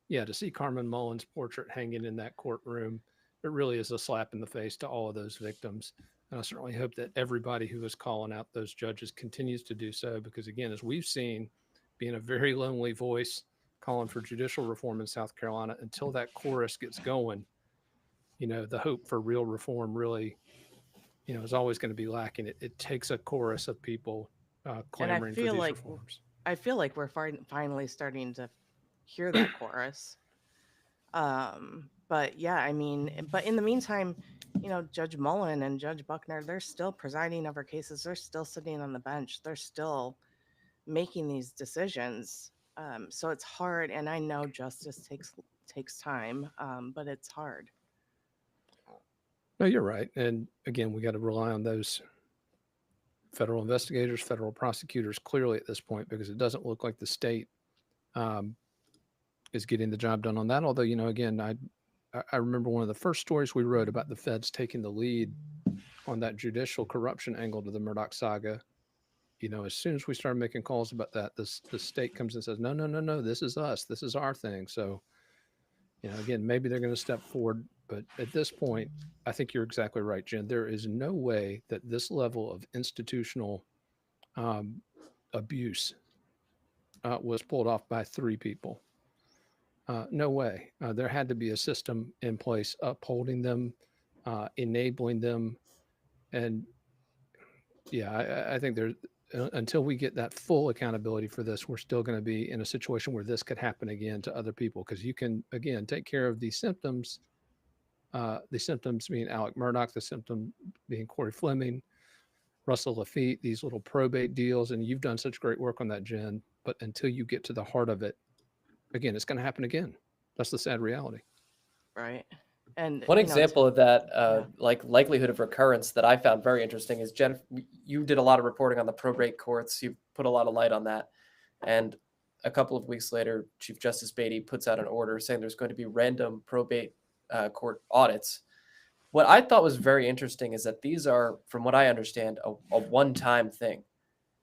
yeah, to see Carmen Mullen's portrait hanging in that courtroom, it really is a slap in the face to all of those victims. And I certainly hope that everybody who is calling out those judges continues to do so, because again, as we've seen, being a very lonely voice calling for judicial reform in South Carolina, until that chorus gets going, the hope for real reform really, is always going to be lacking. It takes a chorus of people And clamoring for these reforms. I feel like we're finally starting to hear that chorus. But yeah, I mean, but in the meantime, Judge Mullen and Judge Buckner, they're still presiding over cases. They're still sitting on the bench. They're still making these decisions. So it's hard, and I know justice takes time, but it's hard. No, you're right. And again, we got to rely on those federal investigators, federal prosecutors clearly at this point, because it doesn't look like the state is getting the job done on that. Although, again, I remember one of the first stories we wrote about the feds taking the lead on that judicial corruption angle to the Murdaugh saga. As soon as we started making calls about that, the state comes and says, no, this is us. This is our thing. So, again, maybe they're going to step forward. But at this point, I think you're exactly right, Jen. There is no way that this level of institutional abuse was pulled off by 3 people. No way. There had to be a system in place upholding them, enabling them. And yeah, I think there's, until we get that full accountability for this, we're still going to be in a situation where this could happen again to other people. Because you can, again, take care of these symptoms. The symptoms being Alec Murdaugh, the symptom being Corey Fleming, Russell Laffitte, these little probate deals. And you've done such great work on that, Jen. But until you get to the heart of it, again, it's going to happen again. That's the sad reality. Right. And one example of that, like likelihood of recurrence that I found very interesting is, Jen, you did a lot of reporting on the probate courts. You put a lot of light on that. And a couple of weeks later, Chief Justice Beatty puts out an order saying there's going to be random probate court audits. What I thought was very interesting is that these are, from what I understand, a one-time thing.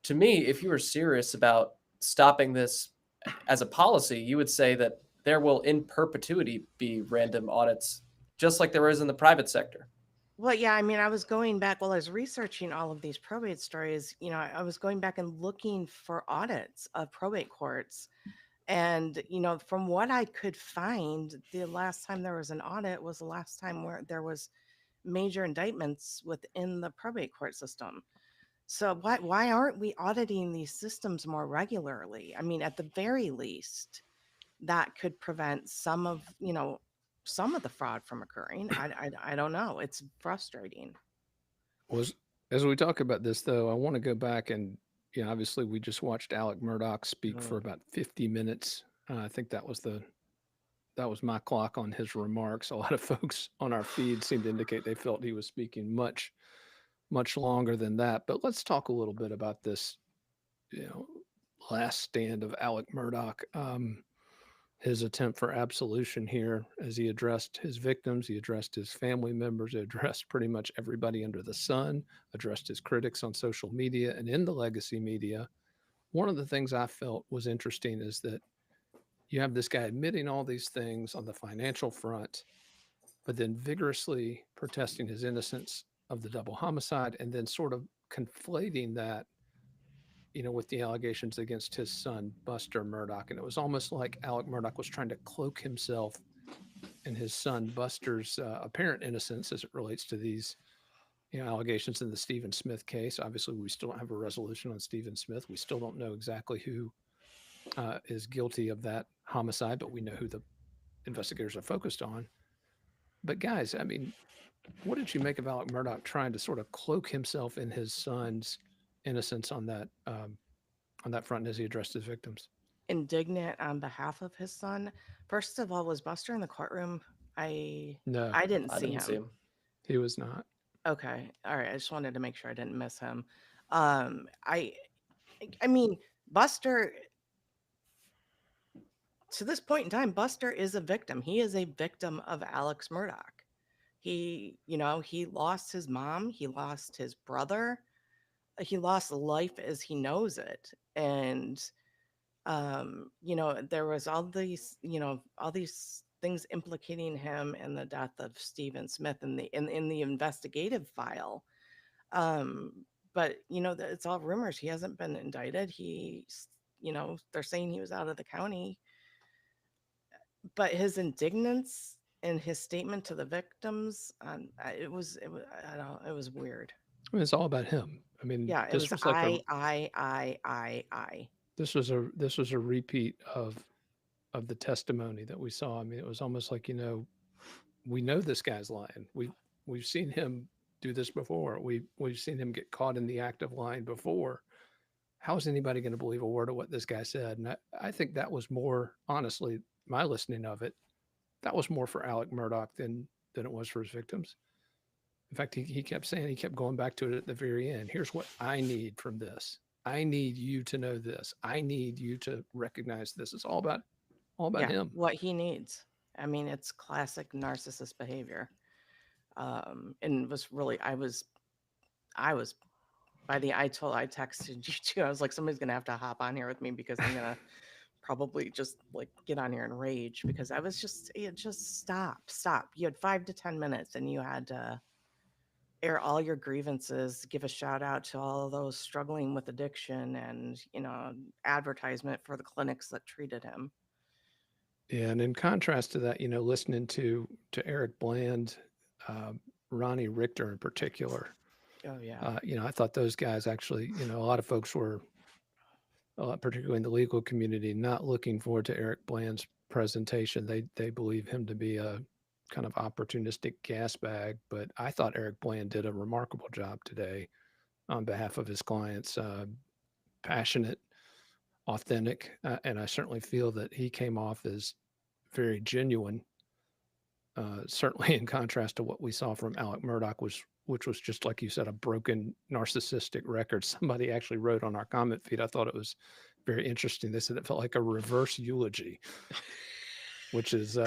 To me, if you were serious about stopping this as a policy, you would say that there will in perpetuity be random audits, just like there is in the private sector. Well, yeah, I mean, I was going back while I was researching all of these probate stories, I was going back and looking for audits of probate courts. And, from what I could find, the last time there was an audit was the last time where there was major indictments within the probate court system. So why aren't we auditing these systems more regularly? I mean, at the very least, that could prevent some of the fraud from occurring. I don't know. It's frustrating. As we talk about this, though, I want to go back and, obviously we just watched Alec Murdaugh speak for about 50 minutes. I think that was my clock on his remarks. A lot of folks on our feed seemed to indicate they felt he was speaking much longer than that. But let's talk a little bit about this, last stand of Alec Murdaugh. His attempt for absolution here, as he addressed his victims, he addressed his family members, he addressed pretty much everybody under the sun, addressed his critics on social media and in the legacy media. One of the things I felt was interesting is that you have this guy admitting all these things on the financial front, but then vigorously protesting his innocence of the double homicide, and then sort of conflating that with the allegations against his son, Buster Murdaugh. And it was almost like Alec Murdaugh was trying to cloak himself and his son Buster's apparent innocence as it relates to these allegations in the Stephen Smith case. Obviously, we still don't have a resolution on Stephen Smith. We still don't know exactly who is guilty of that homicide, but we know who the investigators are focused on. But guys, I mean, what did you make of Alec Murdaugh trying to sort of cloak himself in his son's innocence on that front as he addressed his victims? Indignant on behalf of his son. First of all, was Buster in the courtroom? No, I didn't see him. He was not. Okay, all right. I just wanted to make sure I didn't miss him. I mean, Buster. To this point in time, Buster is a victim. He is a victim of Alex Murdaugh. He lost his mom. He lost his brother. He lost life as he knows it. And, there was all these things implicating him in the death of Stephen Smith in the investigative file. But, it's all rumors. He hasn't been indicted. They're saying he was out of the county. But his indignance and his statement to the victims, it was weird. I mean, it's all about him. I mean, Yeah, it this was was like a I. this was a repeat of the testimony that we saw. I mean, it was almost like, we know this guy's lying. We've seen him do this before. We've seen him get caught in the act of lying before. How is anybody going to believe a word of what this guy said? And I think that was more, honestly, my listening of it, that was more for Alec Murdaugh than it was for his victims. In fact, he kept saying, he kept going back to it at the very end. Here's what I need from this. I need you to know this. I need you to recognize this. It's all about Yeah, him. what he needs. I mean, it's classic narcissist behavior. And it was really, I was I texted you too. I was like, somebody's gonna have to hop on here with me because I'm gonna probably just like get on here and rage because I was just stop. You had 5 to 10 minutes and you had to air all your grievances, give a shout out to all of those struggling with addiction and, advertisement for the clinics that treated him. Yeah, and in contrast to that, listening to Eric Bland, Ronnie Richter in particular, Oh yeah. I thought those guys actually, a lot of folks were, particularly in the legal community, not looking forward to Eric Bland's presentation. They believe him to be a kind of opportunistic gas bag, but I thought Eric Bland did a remarkable job today on behalf of his clients. Passionate, authentic, and I certainly feel that he came off as very genuine. Certainly, in contrast to what we saw from Alec Murdaugh, which was just like you said, a broken narcissistic record. Somebody actually wrote on our comment feed. I thought it was very interesting. They said it felt like a reverse eulogy, which is.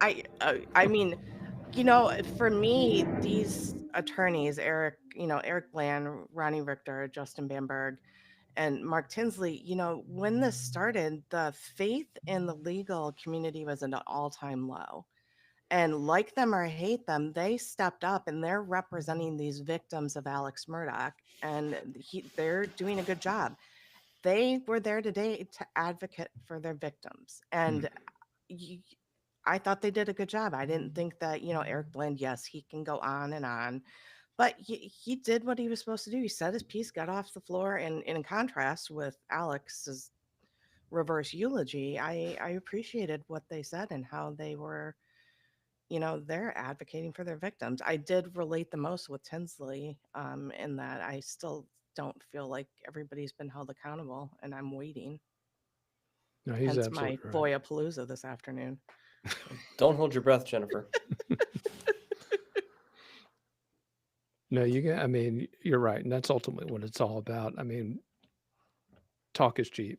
I mean, for me, these attorneys, Eric Bland, Ronnie Richter, Justin Bamberg, and Mark Tinsley, when this started, the faith in the legal community was at an all-time low. And like them or hate them, they stepped up and they're representing these victims of Alex Murdaugh, and they're doing a good job. They were there today to advocate for their victims, and I thought they did a good job. I didn't think that, Eric Bland, yes, he can go on, but he did what he was supposed to do. He said his piece, got off the floor, and in contrast with Alex's reverse eulogy, I appreciated what they said and how they were, they're advocating for their victims. I did relate the most with Tinsley, in that I still don't feel like everybody's been held accountable, and I'm waiting. No, he's Hence my absolutely right. Boyapalooza this afternoon. Don't hold your breath, Jennifer. No, I mean, you're right. And that's ultimately what it's all about. I mean, talk is cheap.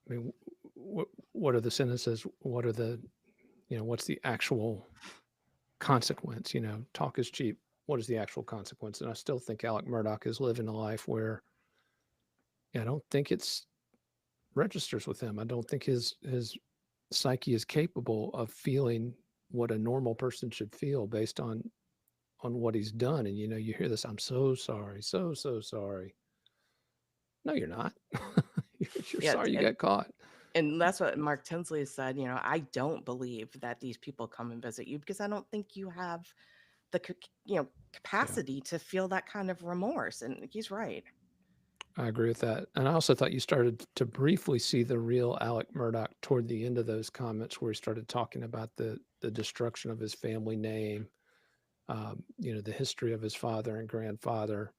I mean, what are the sentences? What are the, what's the actual consequence? Talk is cheap. What is the actual consequence? And I still think Alec Murdaugh is living a life where I don't think it's registers with him. I don't think his psyche is capable of feeling what a normal person should feel based on what he's done. And you hear this, I'm so sorry, so sorry. No, you're not. You're sorry you got caught. And that's what Mark Tinsley said. I don't believe that these people come and visit you because I don't think you have the capacity to feel that kind of remorse. And he's right. I agree with that. And I also thought you started to briefly see the real Alec Murdaugh toward the end of those comments where he started talking about the destruction of his family name, the history of his father and grandfather,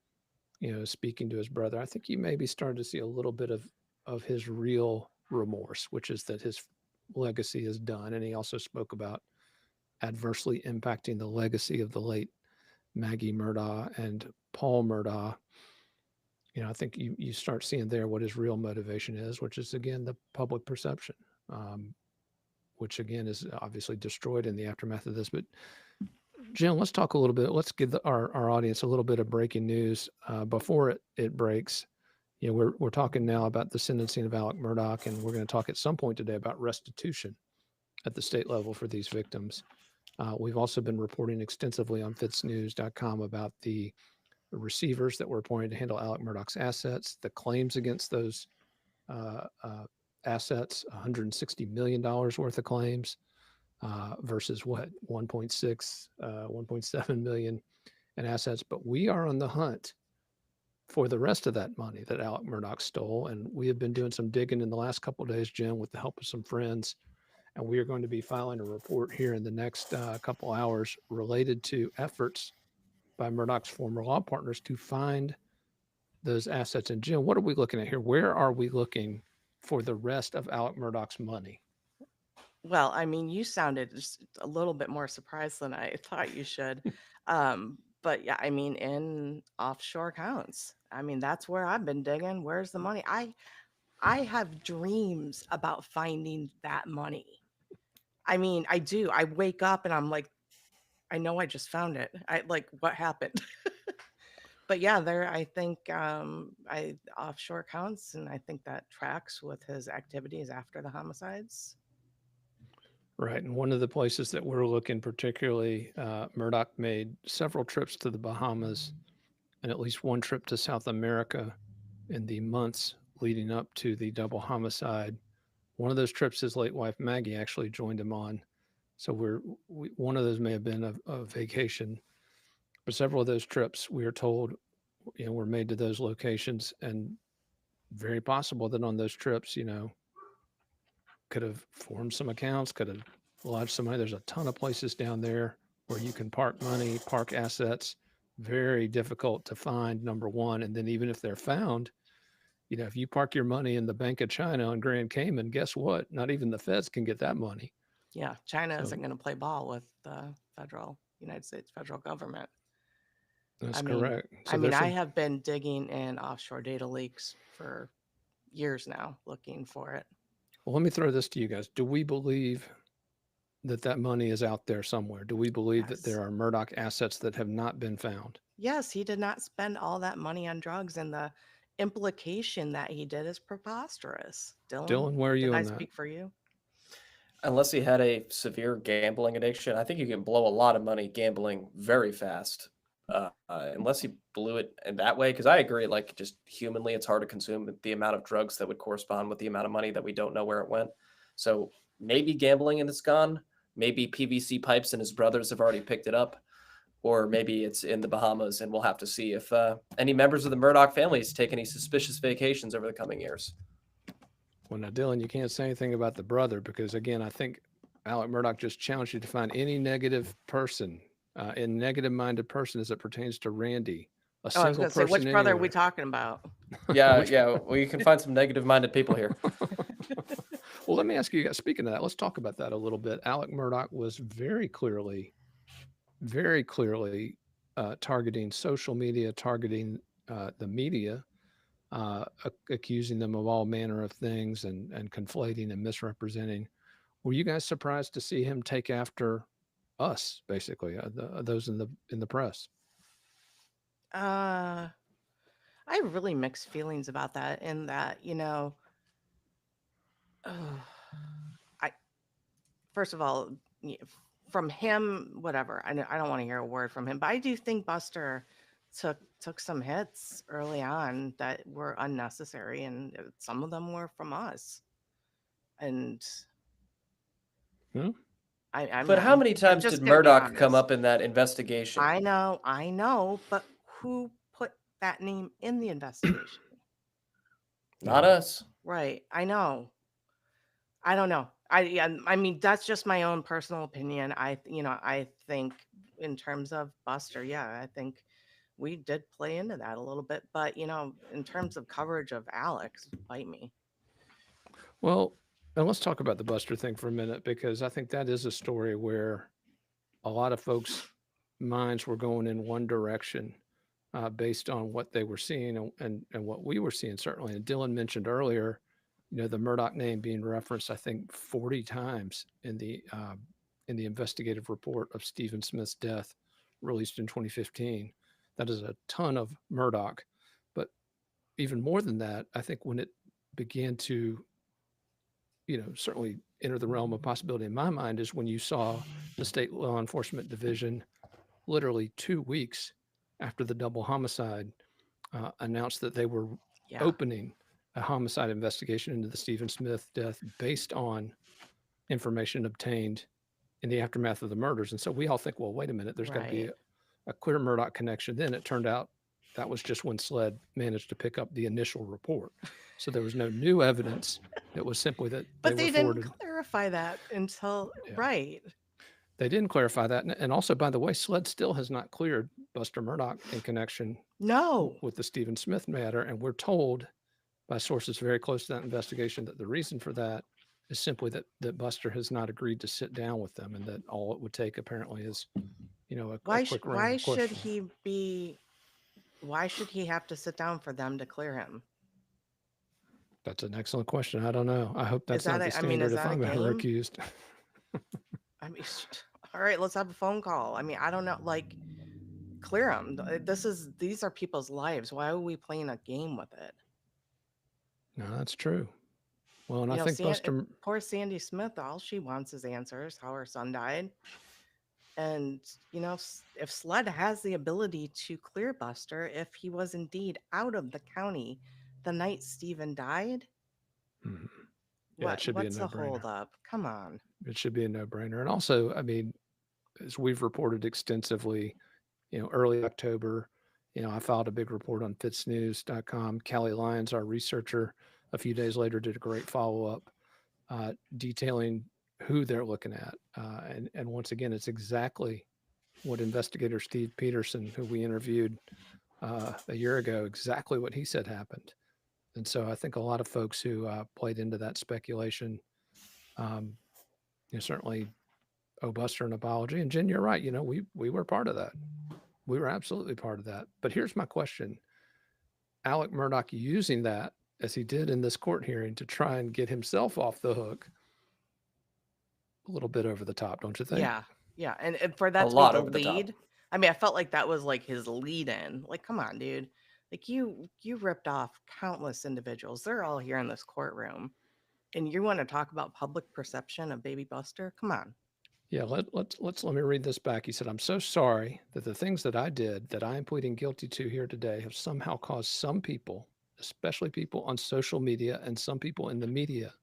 speaking to his brother. I think you maybe started to see a little bit of his real remorse, which is that his legacy is done. And he also spoke about adversely impacting the legacy of the late Maggie Mudaugh and Paul Mudaugh. I think you start seeing there what his real motivation is, which is, again, the public perception, which, again, is obviously destroyed in the aftermath of this. But, Jen, let's talk a little bit. Let's give our audience a little bit of breaking news before it breaks. We're talking now about the sentencing of Alec Murdaugh, and we're going to talk at some point today about restitution at the state level for these victims. We've also been reporting extensively on FITSNews.com about the receivers that were appointed to handle Alec Murdaugh's assets, the claims against those assets, $160 million worth of claims versus what, 1.6, 1.7 million and assets, but we are on the hunt for the rest of that money that Alec Murdaugh stole. And we have been doing some digging in the last couple of days, Jim, with the help of some friends. And we are going to be filing a report here in the next couple hours related to efforts by Murdaugh's former law partners to find those assets. And Jim, what are we looking at here? Where are we looking for the rest of Alec Murdaugh's money? Well, I mean, you sounded just a little bit more surprised than I thought you should. But yeah, I mean, in offshore accounts. I mean, that's where I've been digging. Where's the money? I have dreams about finding that money. I mean, I do. I wake up and I'm like, I know I just found it. I like what happened. But yeah, there I think I offshore accounts, and I think that tracks with his activities after the homicides. Right. And one of the places that we're looking particularly, Murdaugh made several trips to the Bahamas and at least one trip to South America in the months leading up to the double homicide. One of those trips, his late wife Maggie actually joined him on. So one of those may have been a vacation, but several of those trips we are told, were made to those locations, and very possible that on those trips, could have formed some accounts, could have lodged some money. There's a ton of places down there where you can park money, park assets. Very difficult to find, number one. And then even if they're found, if you park your money in the Bank of China on Grand Cayman, guess what? Not even the feds can get that money. Yeah, China isn't going to play ball with the United States federal government. That's correct. So I have been digging in offshore data leaks for years now, looking for it. Well, let me throw this to you guys. Do we believe that money is out there somewhere? Do we believe that there are Murdaugh assets that have not been found? Yes, he did not spend all that money on drugs, and the implication that he did is preposterous. Dylan, where are you on that? Did I speak for you? Unless he had a severe gambling addiction, I think you can blow a lot of money gambling very fast. Unless he blew it in that way, because I agree, like just humanly, it's hard to consume the amount of drugs that would correspond with the amount of money that we don't know where it went. So maybe gambling and it's gone. Maybe PVC pipes and his brothers have already picked it up, or maybe it's in the Bahamas, and we'll have to see if any members of the Murdaugh families take any suspicious vacations over the coming years. Well, now, Dylan, you can't say anything about the brother because, again, I think Alec Murdaugh just challenged you to find any negative person, a negative-minded person as it pertains to Randy. I was going to say, which brother are we talking about? Yeah, well, you can find some negative-minded people here. Well, let me ask you guys, speaking of that, let's talk about that a little bit. Alec Murdaugh was very clearly targeting social media, targeting the media, accusing them of all manner of things and conflating and misrepresenting. Were you guys surprised to see him take after us, basically, those in the press? I have really mixed feelings about that, in that, first of all, from him, whatever, I don't want to hear a word from him, but I do think Buster took some hits early on that were unnecessary, and some of them were from us. And but how many times did Murdaugh come up in that investigation? I know, but who put that name in the investigation? Not us. Right. I know. I don't know. I mean, that's just my own personal opinion. I think in terms of Buster, yeah, I think we did play into that a little bit, but in terms of coverage of Alex, bite me. Well, and let's talk about the Buster thing for a minute, because I think that is a story where a lot of folks' minds were going in one direction based on what they were seeing and what we were seeing, certainly. And Dylan mentioned earlier, the Murdaugh name being referenced, I think, 40 times in the investigative report of Stephen Smith's death, released in 2015. That is a ton of Murdaugh. But even more than that, I think when it began to certainly enter the realm of possibility in my mind is when you saw the state law enforcement division literally 2 weeks after the double homicide announced that they were opening a homicide investigation into the Stephen Smith death based on information obtained in the aftermath of the murders. And so we all think, well, wait a minute, there's got to be a clear Murdaugh connection. Then it turned out that was just when SLED managed to pick up the initial report. So there was no new evidence. It was simply that But they they were didn't forwarded. clarify that until right. They didn't clarify that. And also, by the way, SLED still has not cleared Buster Murdaugh in connection with the Stephen Smith matter. And we're told by sources very close to that investigation that the reason for that is simply that Buster has not agreed to sit down with them, and that all it would take apparently is, a quick round Why of should questions. he be? Why should he have to sit down for them to clear him? That's an excellent question. I don't know. I hope that's Is that not the a, I mean, standard is if that a I'm ever game? accused. I mean, all right, let's have a phone call. I mean, I don't know, like, clear them. These are people's lives. Why are we playing a game with it? No, that's true. Well, and You I know, think Buster. poor Sandy Smith, all she wants is answers, how her son died. And, if SLED has the ability to clear Buster, if he was indeed out of the county the night Stephen died, Yeah, it should be a what's the no-brainer. holdup? Come on. It should be a no-brainer. And also, I mean, as we've reported extensively, early October, I filed a big report on FITSNews.com. Callie Lyons, our researcher, a few days later did a great follow-up detailing who they're looking at. And once again, it's exactly what investigator Steve Peterson, who we interviewed a year ago, exactly what he said happened. And so I think a lot of folks who played into that speculation, certainly owe Buster an apology. And Jen, you're right. We were part of that. We were absolutely part of that. But here's my question. Alec Murdaugh using that, as he did in this court hearing, to try and get himself off the hook, a little bit over the top, don't you think? Yeah. And for that to be the lead, I mean, I felt like that was like his lead in. Like, come on, dude. Like you ripped off countless individuals. They're all here in this courtroom. And you want to talk about public perception of baby Buster? Come on. Yeah, let me read this back. He said, "I'm so sorry that the things that I did, that I am pleading guilty to here today, have somehow caused some people, especially people on social media and some people in the media,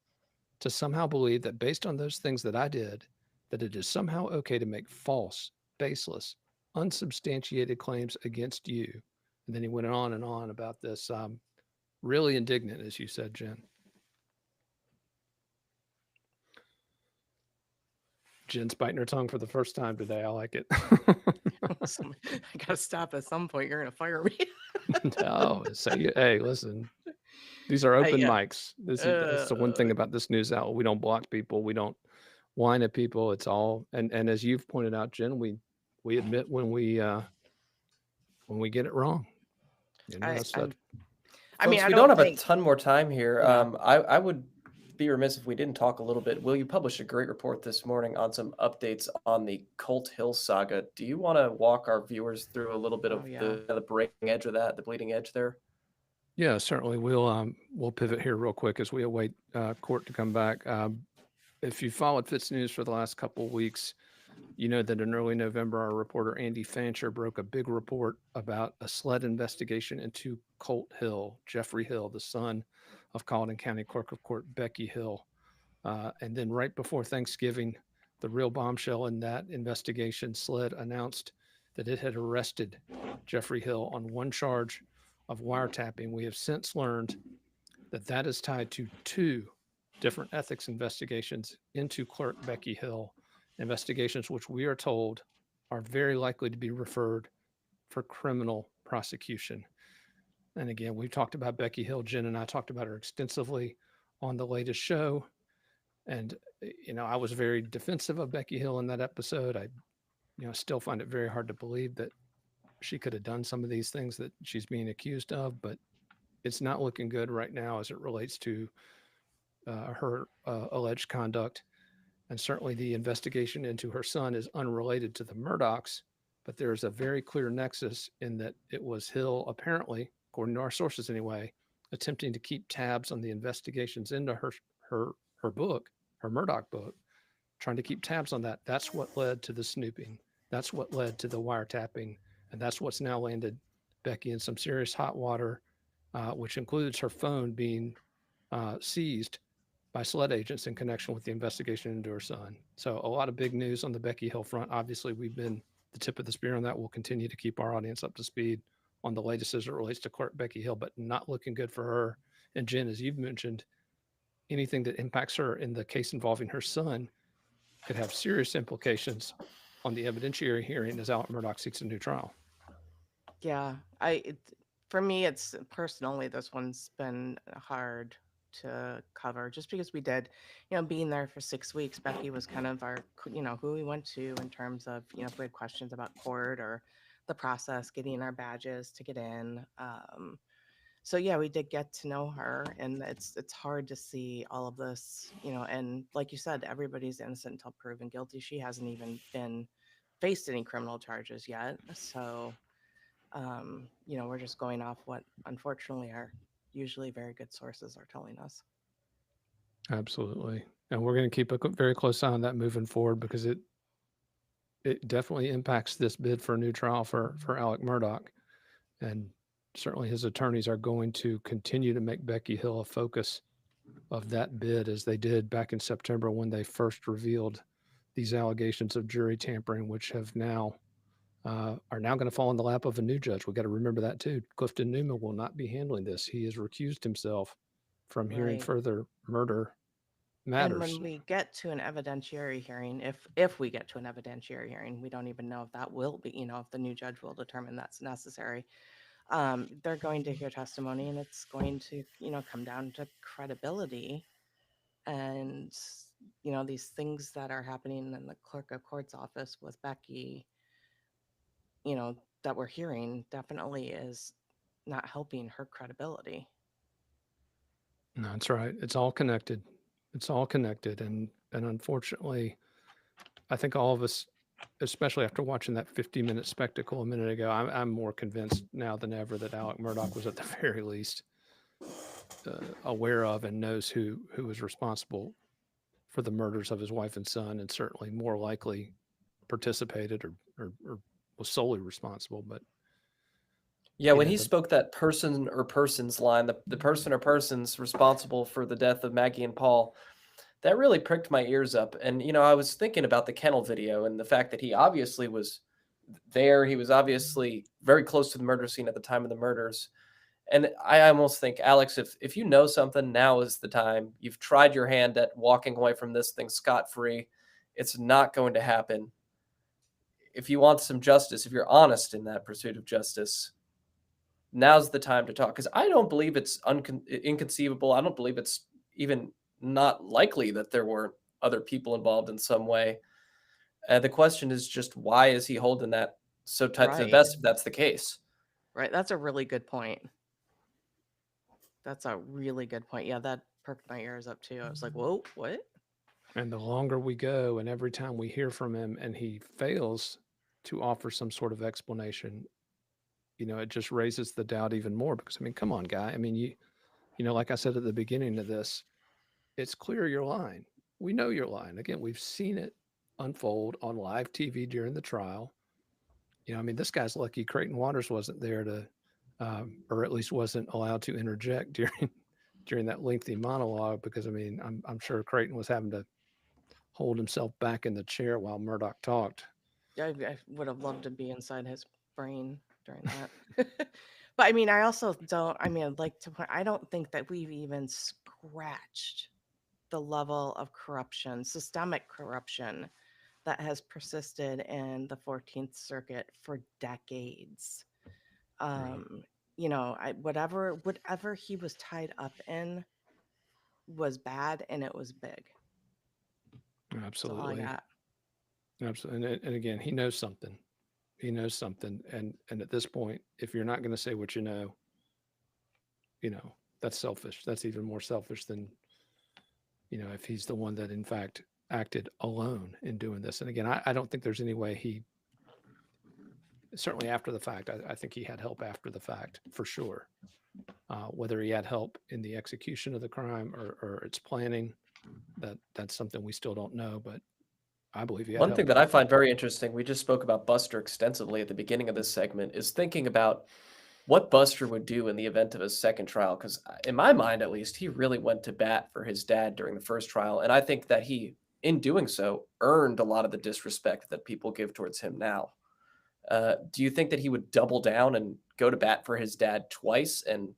to somehow believe that based on those things that I did, that it is somehow okay to make false, baseless, unsubstantiated claims against you." And then he went on and on about this. Really indignant, as you said, Jen. Jen's biting her tongue for the first time today. I like it. I gotta stop at some point. You're gonna fire me. No, hey, listen. These are open mics. That's the one thing about this news outlet. We don't block people. We don't whine at people. It's all and as you've pointed out, Jen, we admit when we get it wrong. I mean, we don't have a ton more time here. I would be remiss if we didn't talk a little bit. Will, you published a great report this morning on some updates on the Colt Hill saga. Do you want to walk our viewers through a little bit of the breaking edge of that, the bleeding edge there? Yeah, certainly. We'll pivot here real quick as we await court to come back. If you followed FITSNews for the last couple of weeks, you know that in early November, our reporter Andy Fancher broke a big report about a SLED investigation into Colt Hill, Jeffrey Hill, the son of Colleton County Clerk of Court Becky Hill. And then right before Thanksgiving, the real bombshell in that investigation, SLED announced that it had arrested Jeffrey Hill on one charge of wiretapping. We have since learned that that is tied to two different ethics investigations into Clerk Becky Hill, investigations which we are told are very likely to be referred for criminal prosecution. And again, we've talked about Becky Hill. Jen and I talked about her extensively on the latest show. And, I was very defensive of Becky Hill in that episode. I still find it very hard to believe that she could have done some of these things that she's being accused of, but it's not looking good right now as it relates to her alleged conduct. And certainly the investigation into her son is unrelated to the Murdaughs, but there's a very clear nexus in that it was Hill, apparently, according to our sources anyway, attempting to keep tabs on the investigations into her book, her Murdaugh book, trying to keep tabs on that. That's what led to the snooping. That's what led to the wiretapping. And that's what's now landed Becky in some serious hot water, which includes her phone being seized by SLED agents in connection with the investigation into her son. So a lot of big news on the Becky Hill front. Obviously, we've been the tip of the spear on that. We'll continue to keep our audience up to speed on the latest as it relates to Clerk Becky Hill, but not looking good for her. And Jen, as you've mentioned, anything that impacts her in the case involving her son could have serious implications on the evidentiary hearing as Alec Murdaugh seeks a new trial. Yeah, for me, it's personally, this one's been hard to cover just because we did, being there for 6 weeks, Becky was kind of our, who we went to in terms of, if we had questions about court or the process, getting our badges to get in. So yeah, we did get to know her, and it's hard to see all of this, and like you said, everybody's innocent until proven guilty. She hasn't even been faced any criminal charges yet. So, we're just going off what unfortunately our usually very good sources are telling us. Absolutely. And we're going to keep a very close eye on that moving forward, because it definitely impacts this bid for a new trial for Alec Murdaugh. And certainly his attorneys are going to continue to make Becky Hill a focus of that bid, as they did back in September when they first revealed these allegations of jury tampering, which have now are now going to fall in the lap of a new judge. We got to remember that too. Clifton Newman will not be handling this. He has recused himself from hearing Right. further murder matters. And when we get to an evidentiary hearing, if we get to an evidentiary hearing, we don't even know if that will be, if the new judge will determine that's necessary. They're going to hear testimony, and it's going to, come down to credibility. And, these things that are happening in the clerk of court's office with Becky, that we're hearing definitely is not helping her credibility. No, that's right. It's all connected. It's all connected. And unfortunately, I think all of us, especially after watching that 50-minute spectacle a minute ago, I'm more convinced now than ever that Alec Murdaugh was at the very least aware of and knows who was responsible for the murders of his wife and son, and certainly more likely participated or was solely responsible. But yeah, when he spoke that person or persons line, the person or persons responsible for the death of Maggie and Paul, that really pricked my ears up. And, I was thinking about the kennel video and the fact that he obviously was there. He was obviously very close to the murder scene at the time of the murders. And I almost think, Alex, if you know something, now is the time. You've tried your hand at walking away from this thing scot-free. It's not going to happen. If you want some justice, if you're honest in that pursuit of justice, now's the time to talk. Because I don't believe it's inconceivable. I don't believe it's even not likely that there were other people involved in some way. The question is just, why is he holding that so tight to the vest if that's the case? Right. That's a really good point. That's a really good point. Yeah, that perked my ears up too. I was like, whoa, what? And the longer we go, and every time we hear from him and he fails to offer some sort of explanation, it just raises the doubt even more. Because, come on, guy. You like I said at the beginning of this, it's clear you're lying. We know you're lying. Again, we've seen it unfold on live TV during the trial. This guy's lucky Creighton Waters wasn't there to, or at least wasn't allowed to interject during that lengthy monologue, because I'm sure Creighton was having to hold himself back in the chair while Murdaugh talked. I would have loved to be inside his brain during that. But I also don't, I don't think that we've even scratched the level of corruption, systemic corruption, that has persisted in the 14th Circuit for decades. Whatever he was tied up in was bad, and it was big. Absolutely. Absolutely. And again, he knows something. He knows something. And at this point, if you're not going to say what you know, that's selfish. That's even more selfish than, if he's the one that in fact acted alone in doing this. And again, I don't think there's any way he, certainly after the fact, I think he had help after the fact for sure. Whether he had help in the execution of the crime or its planning, that's something we still don't know, but I believe he had One help. thing that I find very interesting, we just spoke about Buster extensively at the beginning of this segment, is thinking about what Buster would do in the event of a second trial. Because in my mind, at least, he really went to bat for his dad during the first trial. And I think that he, in doing so, earned a lot of the disrespect that people give towards him now. Do you think that he would double down and go to bat for his dad twice? And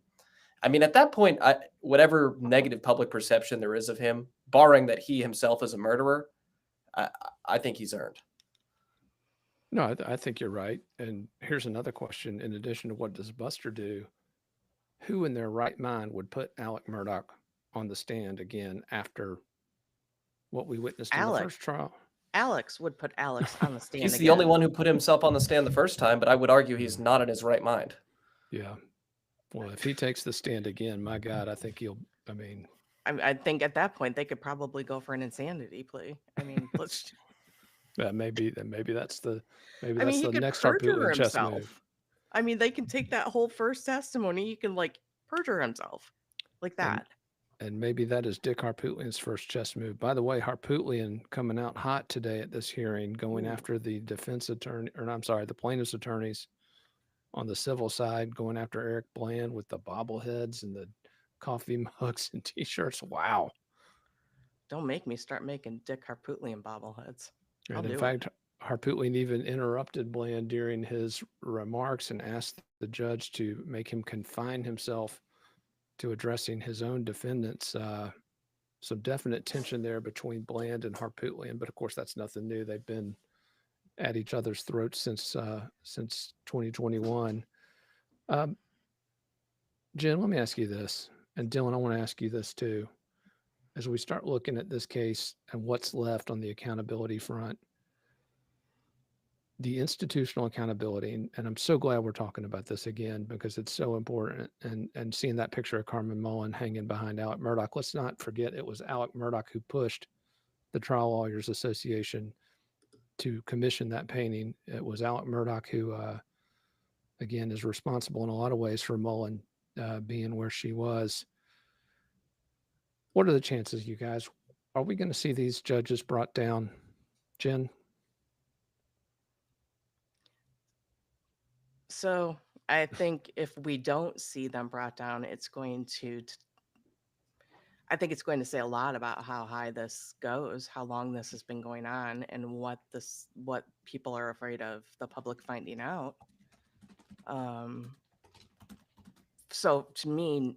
I mean, at that point, whatever negative public perception there is of him, barring that he himself is a murderer, I think he's earned. No, I think you're right. And here's another question. In addition to what does Buster do, who in their right mind would put Alec Murdaugh on the stand again after what we witnessed in the first trial? Alex would put Alex on the stand He's again. the only one who put himself on the stand the first time, but I would argue he's not in his right mind. Yeah. Well, if he takes the stand again, my God, I think I think at that point they could probably go for an insanity plea. I mean, let's. maybe that's the he could next perjure Harpootlian chess himself. move. I mean, they can take that whole first testimony. He can perjure himself like that. And maybe that is Dick Harpootlian's first chess move. By the way, Harpootlian coming out hot today at this hearing, going after the the plaintiff's attorneys on the civil side, going after Eric Bland with the bobbleheads and the coffee mugs and T-shirts. Wow. Don't make me start making Dick Harpootlian bobbleheads. And in fact, Harpootlian even interrupted Bland during his remarks and asked the judge to make him confine himself to addressing his own defendants. Some definite tension there between Bland and Harpootlian, but of course that's nothing new. They've been at each other's throats since 2021. Jen, let me ask you this, and Dylan, I want to ask you this too. As we start looking at this case and what's left on the accountability front, the institutional accountability, and I'm so glad we're talking about this again because it's so important, and seeing that picture of Carmen Mullen hanging behind Alec Murdaugh, let's not forget it was Alec Murdaugh who pushed the Trial Lawyers Association to commission that painting. It was Alec Murdaugh who, again, is responsible in a lot of ways for Mullen being where she was. What are the chances, you guys? Are we going to see these judges brought down? Jen? So I think if we don't see them brought down, it's going to say a lot about how high this goes, how long this has been going on, and what people are afraid of the public finding out. So to me,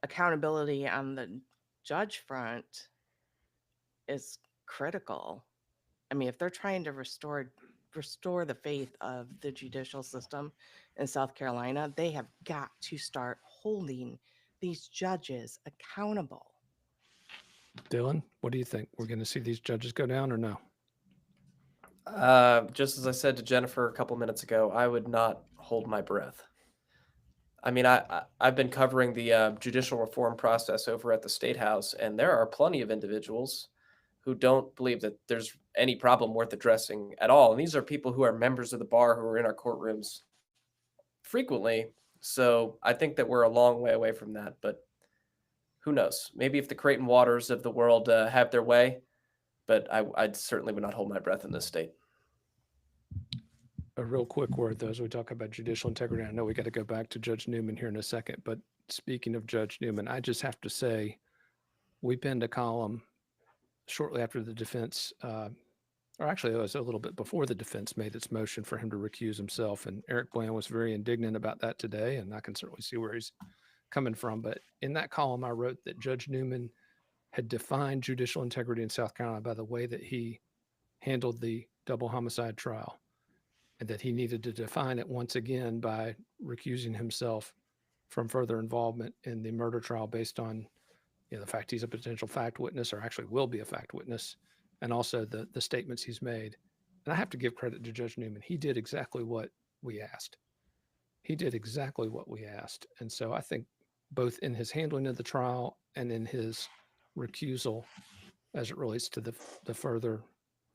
accountability on the judge front is critical. I mean, if they're trying to restore the faith of the judicial system in South Carolina, they have got to start holding these judges accountable. Dylan, what do you think? We're going to see these judges go down or no? Just as I said to Jennifer a couple minutes ago, I would not hold my breath. I mean, I've been covering the judicial reform process over at the State House, and there are plenty of individuals who don't believe that there's any problem worth addressing at all. And these are people who are members of the bar who are in our courtrooms frequently. So I think that we're a long way away from that, but who knows? Maybe if the Creighton Waters of the world have their way, but I certainly would not hold my breath in this state. A real quick word, though, as we talk about judicial integrity. I know we got to go back to Judge Newman here in a second, but speaking of Judge Newman, I just have to say, we penned a column shortly after the defense, or actually it was a little bit before the defense made its motion for him to recuse himself. And Eric Bland was very indignant about that today, and I can certainly see where he's coming from. But in that column, I wrote that Judge Newman had defined judicial integrity in South Carolina by the way that he handled the double homicide trial, and that he needed to define it once again by recusing himself from further involvement in the murder trial based on the fact he's a potential fact witness, or actually will be a fact witness, and also the statements he's made. And I have to give credit to Judge Newman. He did exactly what we asked. And so I think both in his handling of the trial and in his recusal as it relates to the further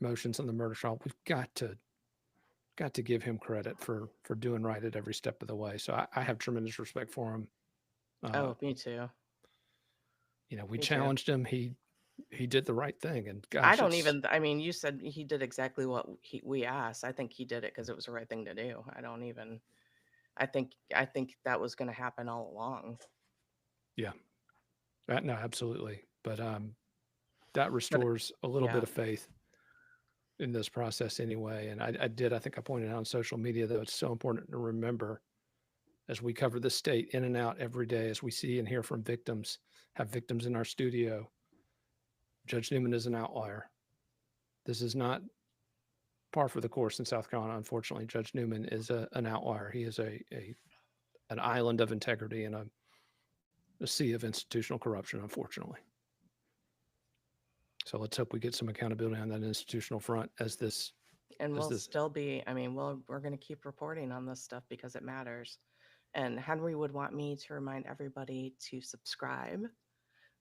motions on the murder trial, we've got to give him credit for doing right at every step of the way. So I have tremendous respect for him. Me too. We challenged him. He did the right thing. And gosh, you said he did exactly what we asked. I think he did it because it was the right thing to do. I think that was going to happen all along. Yeah. No, absolutely. But that restores a little bit of faith. in this process anyway. And I think I pointed out on social media that it's so important to remember as we cover the state in and out every day, as we see and hear from victims, have victims in our studio. Judge Newman is an outlier. This is not par for the course in South Carolina. Unfortunately, Judge Newman is an outlier. He is an island of integrity and a sea of institutional corruption, unfortunately. So let's hope we get some accountability on that institutional front as this. And we'll still be, I mean, we're going to keep reporting on this stuff because it matters. And Henry would want me to remind everybody to subscribe.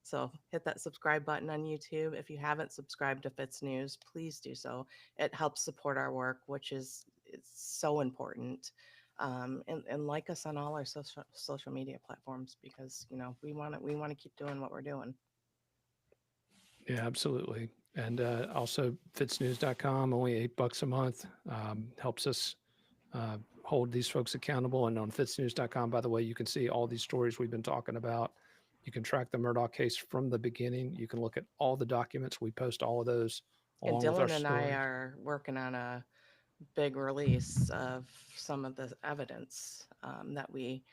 So hit that subscribe button on YouTube. If you haven't subscribed to FITSNews, please do so. It helps support our work, which is so important. And like us on all our social media platforms, because we want to keep doing what we're doing. Yeah, absolutely. And also FITSNews.com, only $8 a month, helps us hold these folks accountable. And on FITSNews.com, by the way, you can see all these stories we've been talking about. You can track the Murdaugh case from the beginning. You can look at all the documents. We post all of those along with our Dylan and stories. I are working on a big release of some of the evidence that we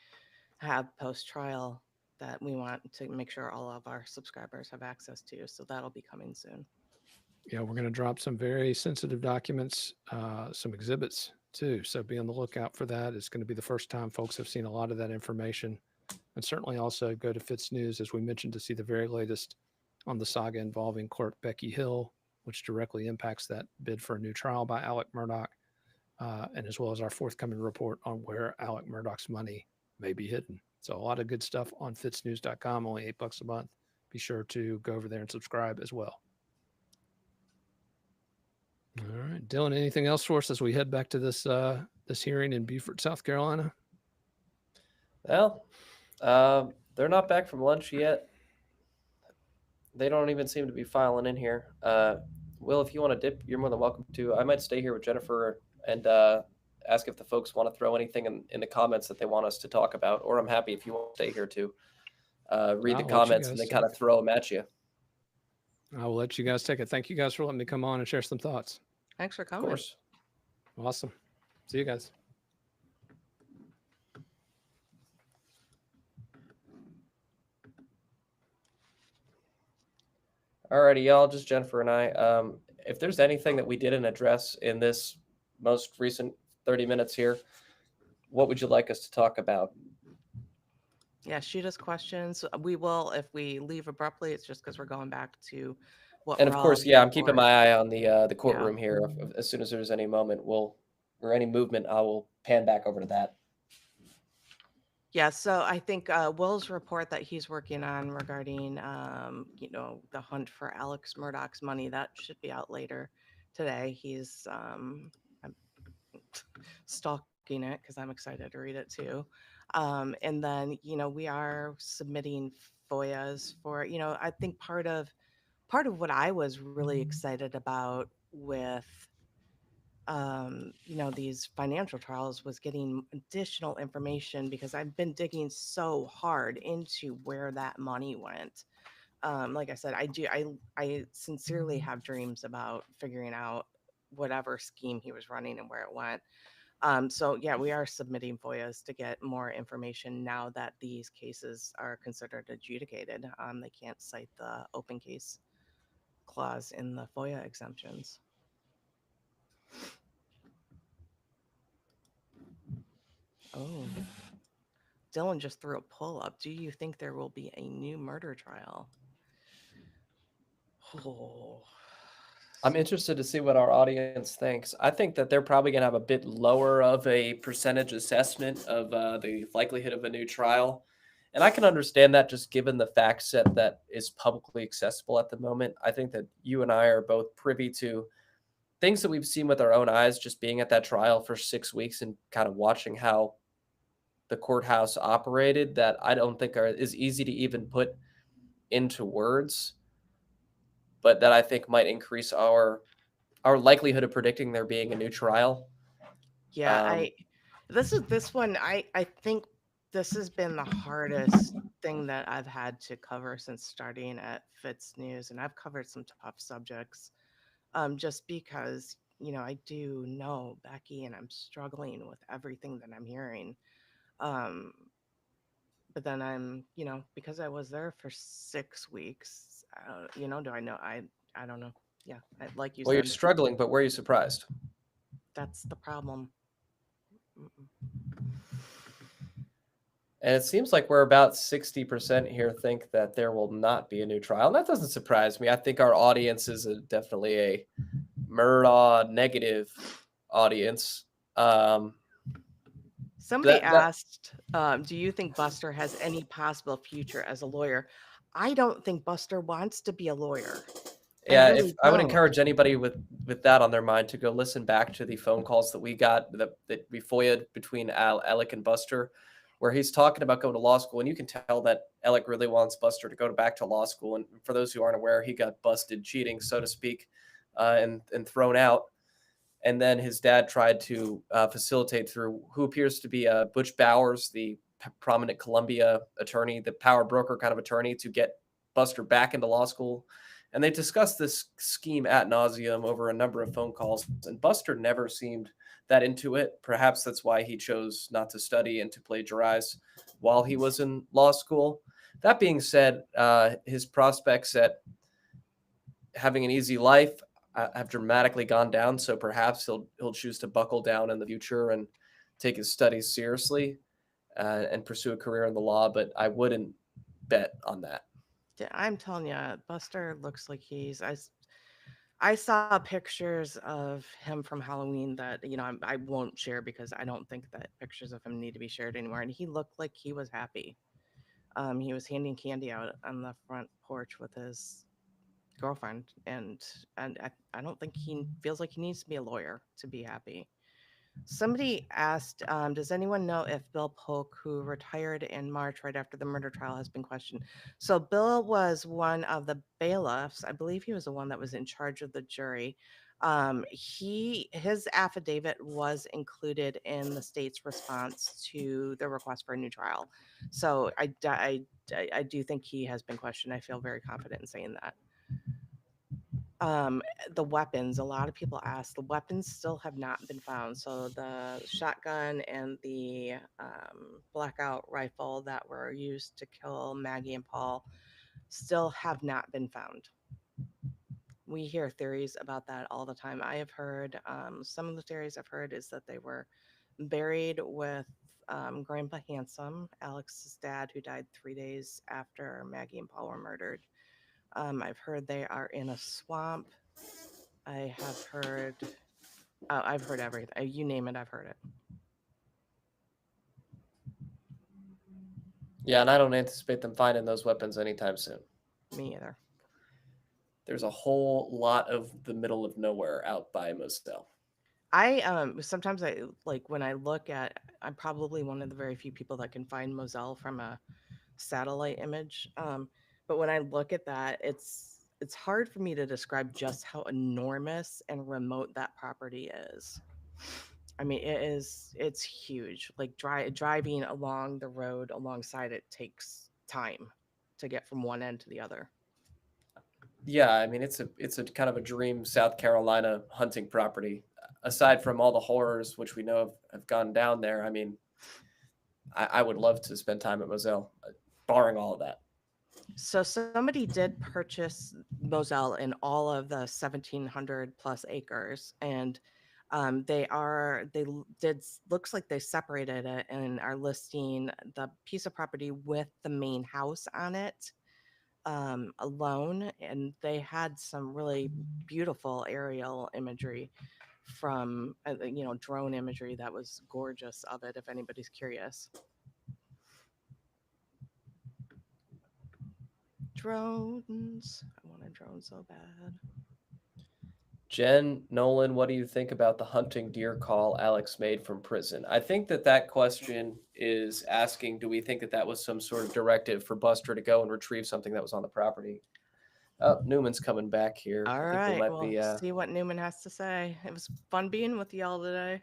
have post-trial that we want to make sure all of our subscribers have access to. So that'll be coming soon. Yeah, we're going to drop some very sensitive documents, some exhibits too. So be on the lookout for that. It's going to be the first time folks have seen a lot of that information. And certainly also go to FITSNews, as we mentioned, to see the very latest on the saga involving Clerk Becky Hill, which directly impacts that bid for a new trial by Alec Murdaugh, and as well as our forthcoming report on where Alec Murdaugh's money may be hidden. So a lot of good stuff on FITSNews.com, only $8 a month. Be sure to go over there and subscribe as well. All right, Dylan, anything else for us as we head back to this hearing in Beaufort, South Carolina? Well, they're not back from lunch yet. They don't even seem to be filing in here. Will, if you want to dip, you're more than welcome to. I might stay here with Jennifer and ask if the folks want to throw anything in the comments that they want us to talk about, or I'm happy if you want to stay here to read the comments and then kind of throw them at you. I will let you guys take it. Thank you guys for letting me come on and share some thoughts. Thanks for coming. Of course. Awesome. See you guys. Alrighty, y'all, just Jennifer and I. If there's anything that we didn't address in this most recent 30 minutes here, what would you like us to talk about? Yeah, shoot us questions. We will, if we leave abruptly, it's just because we're going back to what. And of course, yeah, I'm keeping my eye on the courtroom here. As soon as there's any moment, or any movement, I will pan back over to that. Yeah, so I think Will's report that he's working on regarding, the hunt for Alex Murdaugh's money, that should be out later today. He's I'm stalking it because I'm excited to read it too. And then, we are submitting FOIAs for, I think part of what I was really excited about with these financial trials was getting additional information, because I've been digging so hard into where that money went. Like I said, I sincerely have dreams about figuring out whatever scheme he was running and where it went. So yeah, we are submitting FOIAs to get more information now that these cases are considered adjudicated. They can't cite the open case clause in the FOIA exemptions. Oh, Dylan just threw a pull up. Do you think there will be a new murder trial? Oh. I'm interested to see what our audience thinks. I think that they're probably going to have a bit lower of a percentage assessment of the likelihood of a new trial. And I can understand that, just given the fact set that is publicly accessible at the moment. I think that you and I are both privy to things that we've seen with our own eyes, just being at that trial for 6 weeks and kind of watching how the courthouse operated, that I don't think is easy to even put into words, but that I think might increase our likelihood of predicting there being a new trial. Yeah, this one, I think this has been the hardest thing that I've had to cover since starting at FITSNews, and I've covered some tough subjects. just because, I do know Becky and I'm struggling with everything that I'm hearing. Um, but then because I was there for 6 weeks, do I know? I don't know. Yeah, like you Well, you're said, struggling, but were you surprised? that's the problem. Mm-mm. And it seems like we're about 60% here think that there will not be a new trial. And that doesn't surprise me. I think our audience is definitely a Murdaugh negative audience. Somebody That asked, do you think Buster has any possible future as a lawyer? I don't think Buster wants to be a lawyer. I Yeah, if really I would don't. encourage anybody with that on their mind to go listen back to the phone calls that we got that we FOIA'd between Alec and Buster, where he's talking about going to law school, and you can tell that Alec really wants Buster to go back to law school. And for those who aren't aware, he got busted cheating, so to speak, and thrown out. And then his dad tried to facilitate through who appears to be Butch Bowers, the prominent Columbia attorney, the power broker kind of attorney, to get Buster back into law school. And they discussed this scheme ad nauseum over a number of phone calls, and Buster never seemed that into it. Perhaps that's why he chose not to study and to plagiarize while he was in law school. That being said, his prospects at having an easy life have dramatically gone down. So perhaps he'll choose to buckle down in the future and take his studies seriously and pursue a career in the law. But I wouldn't bet on that. I'm telling you, Buster looks like I saw pictures of him from Halloween that, I won't share because I don't think that pictures of him need to be shared anymore. And he looked like he was happy. He was handing candy out on the front porch with his girlfriend. And I don't think he feels like he needs to be a lawyer to be happy. Somebody asked, does anyone know if Bill Polk, who retired in March right after the murder trial, has been questioned? So Bill was one of the bailiffs. I believe he was the one that was in charge of the jury. His affidavit was included in the state's response to the request for a new trial. So I do think he has been questioned. I feel very confident in saying that. The weapons, a lot of people ask, the weapons still have not been found. So the shotgun and the blackout rifle that were used to kill Maggie and Paul still have not been found. We hear theories about that all the time. I have heard some of the theories I've heard is that they were buried with Grandpa Handsome, Alex's dad, who died 3 days after Maggie and Paul were murdered. I've heard they are in a swamp. I've heard everything. You name it, I've heard it. Yeah, and I don't anticipate them finding those weapons anytime soon. Me either. There's a whole lot of the middle of nowhere out by Moselle. Sometimes I like when I look at, I'm probably one of the very few people that can find Moselle from a satellite image. But when I look at that, it's hard for me to describe just how enormous and remote that property is. I mean, it's huge. Like driving along the road alongside it takes time to get from one end to the other. Yeah, I mean it's a kind of a dream South Carolina hunting property. Aside from all the horrors which we know have gone down there, I mean, I would love to spend time at Moselle, barring all of that. So somebody did purchase Moselle in all of the 1,700 plus acres, and looks like they separated it and are listing the piece of property with the main house on it alone. And they had some really beautiful aerial imagery from drone imagery that was gorgeous of it. If anybody's curious. Drones. I want a drone so bad. Jen Nolan, what do you think about the hunting deer call Alex made from prison? I think that question is asking, do we think that was some sort of directive for Buster to go and retrieve something that was on the property? Oh, Newman's coming back here. All I think right. we might We'll be see what Newman has to say. It was fun being with y'all today.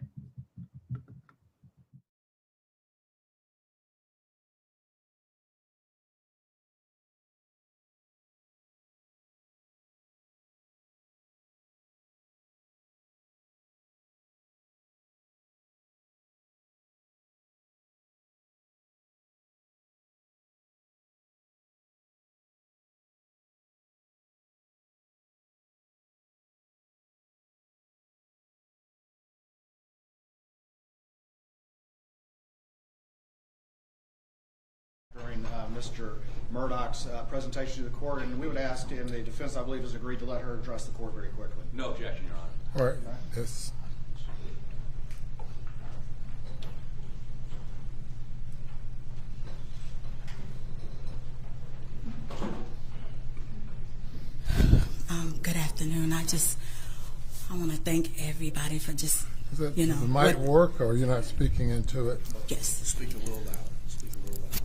during Mr. Murdaugh's presentation to the court, and we would ask, and the defense, I believe, has agreed to let her address the court very quickly. No objection, Your Honor. All right. Yes. Good afternoon. I want to thank everybody for just, Is that, you know. the mic work, or you're not speaking into it? Yes. Speak a little louder. Speak a little louder.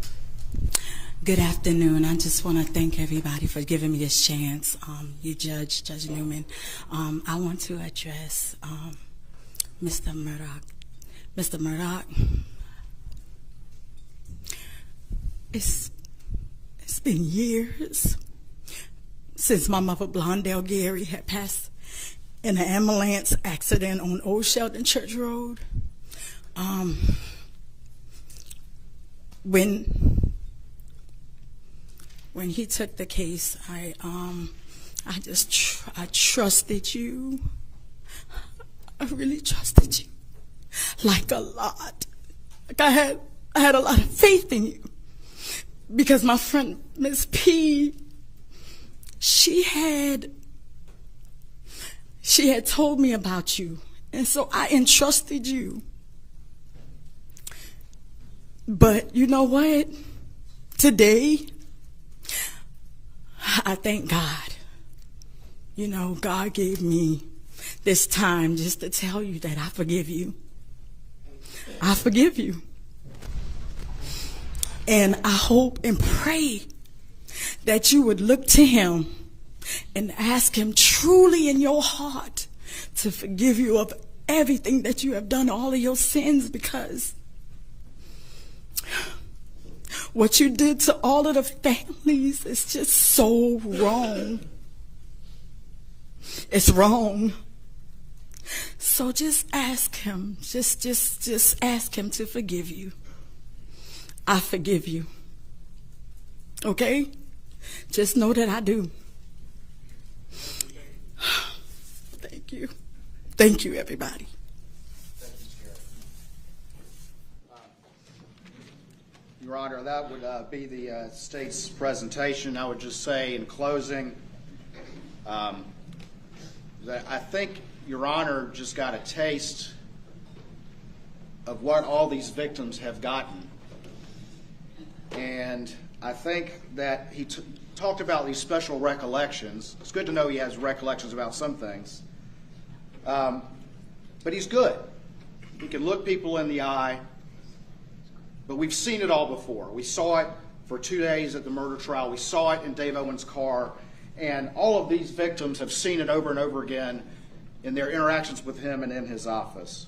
Good afternoon. I just want to thank everybody for giving me this chance. You Judge Newman. I want to address Mr. Mudaugh. Mr. Mudaugh, it's been years since my mother, Blondell Gary, had passed in an ambulance accident on Old Sheldon Church Road. When he took the case, I trusted you. I really trusted you, like a lot. Like I had a lot of faith in you, because my friend Miss P, she had told me about you, and so I entrusted you. But you know what? Today, I thank God. You know, God gave me this time just to tell you that I forgive you. I forgive you. And I hope and pray that you would look to him and ask him truly in your heart to forgive you of everything that you have done, all of your sins, because what you did to all of the families is just so wrong. It's wrong. So just ask him, just ask him to forgive you. I forgive you. Okay? Just know that I do. Thank you. Thank you, everybody. Your Honor, that would be the state's presentation. I would just say in closing that I think Your Honor just got a taste of what all these victims have gotten. And I think that he talked about these special recollections. It's good to know he has recollections about some things. But he's good. He can look people in the eye. But we've seen it all before. We saw it for 2 days at the murder trial. We saw it in Dave Owen's car. And all of these victims have seen it over and over again in their interactions with him and in his office.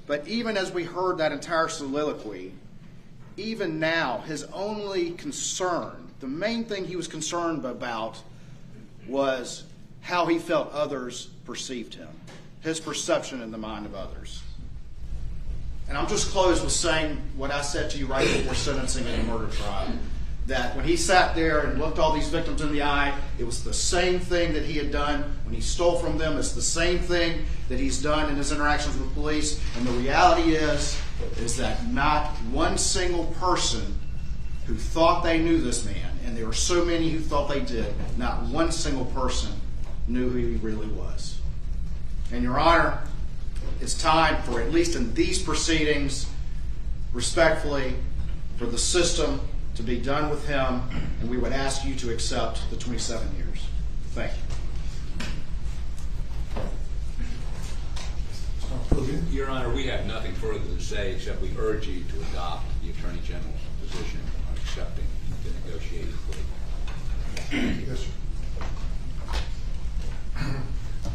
But even as we heard that entire soliloquy, even now, his only concern, the main thing he was concerned about, was how he felt others perceived him, his perception in the mind of others. And I'll just close with saying what I said to you right before sentencing in the murder trial, that when he sat there and looked all these victims in the eye, it was the same thing that he had done when he stole from them. It's the same thing that he's done in his interactions with police. And the reality is that not one single person who thought they knew this man, and there were so many who thought they did, not one single person knew who he really was. And Your Honor, it's time for, at least in these proceedings, respectfully, for the system to be done with him, and we would ask you to accept the 27 years. Thank you. Your Honor, we have nothing further to say except we urge you to adopt the Attorney General's position on accepting the negotiated plea. Yes, sir.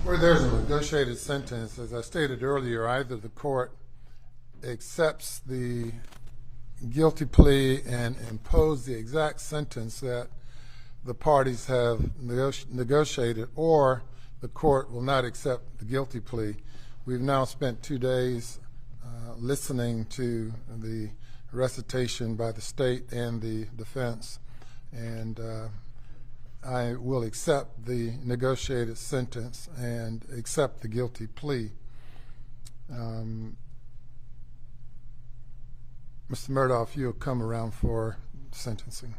Where there's a negotiated sentence, as I stated earlier, either the court accepts the guilty plea and impose the exact sentence that the parties have negotiated, or the court will not accept the guilty plea. We've now spent 2 days listening to the recitation by the state and the defense, and I will accept the negotiated sentence and accept the guilty plea. Mr. Murdaugh, if you'll come around for sentencing.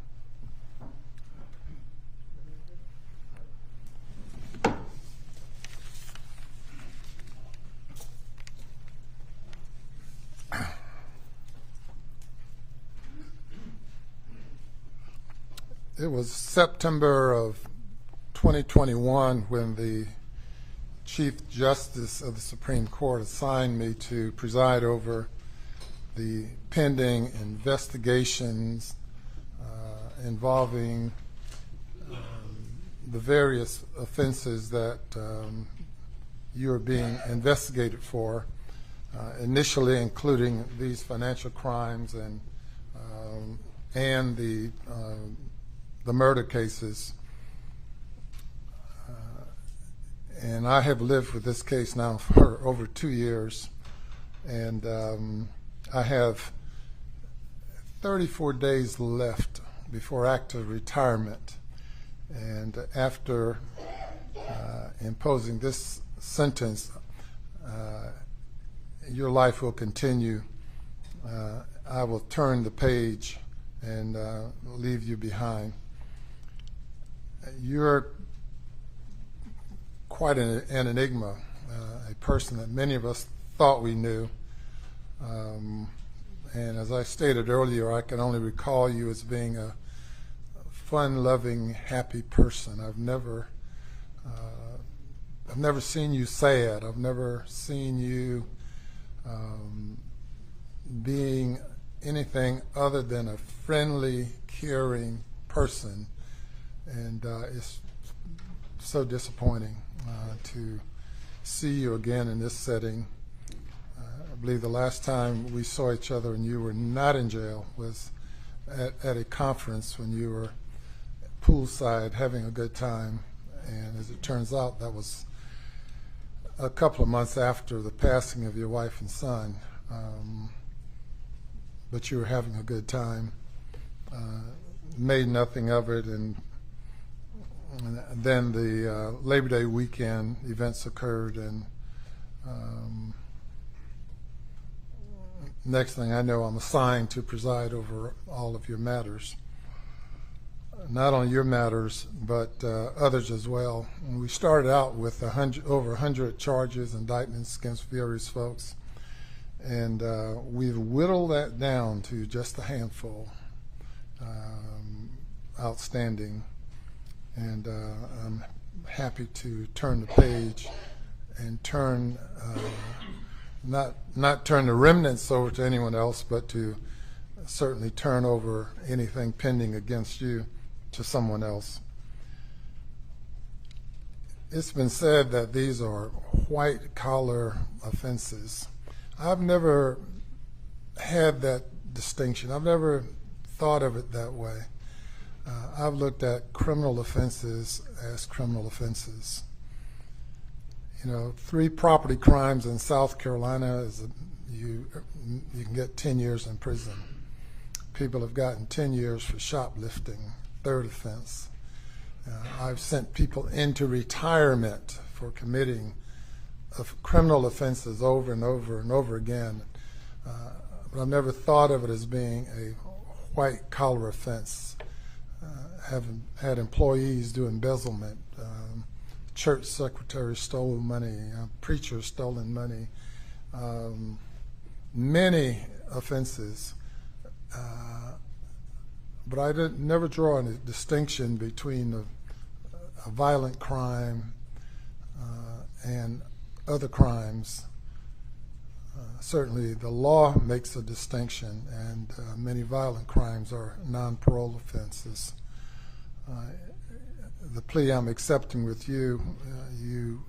It was September of 2021 when the Chief Justice of the Supreme Court assigned me to preside over the pending investigations involving the various offenses that you are being investigated for, initially including these financial crimes and the murder cases. And I have lived with this case now for over 2 years, and I have 34 days left before active retirement. And after imposing this sentence, your life will continue. I will turn the page and leave you behind. You're quite an enigma, a person that many of us thought we knew. And as I stated earlier, I can only recall you as being a fun-loving, happy person. I've never seen you sad. I've never seen you being anything other than a friendly, caring person. And it's so disappointing to see you again in this setting. I believe the last time we saw each other and you were not in jail was at a conference when you were poolside having a good time. And as it turns out, that was a couple of months after the passing of your wife and son. But you were having a good time. Made nothing of it, and then the Labor Day weekend events occurred, and next thing I know, I'm assigned to preside over all of your matters. Not only your matters, but others as well. And we started out with over 100 charges, indictments against various folks, and we've whittled that down to just a handful outstanding. And I'm happy to turn the page and turn, not turn the remnants over to anyone else, but to certainly turn over anything pending against you to someone else. It's been said that these are white-collar offenses. I've never had that distinction. I've never thought of it that way. I've looked at criminal offenses as criminal offenses. You know, 3 property crimes in South Carolina you can get 10 years in prison. People have gotten 10 years for shoplifting, 3rd offense. I've sent people into retirement for committing criminal offenses over and over and over again. But I've never thought of it as being a white-collar offense. Haven't had employees do embezzlement, church secretaries stole money, preachers stolen money, many offenses. But I never draw a distinction between a violent crime and other crimes. Certainly the law makes a distinction, and many violent crimes are non-parole offenses. The plea I'm accepting with you, you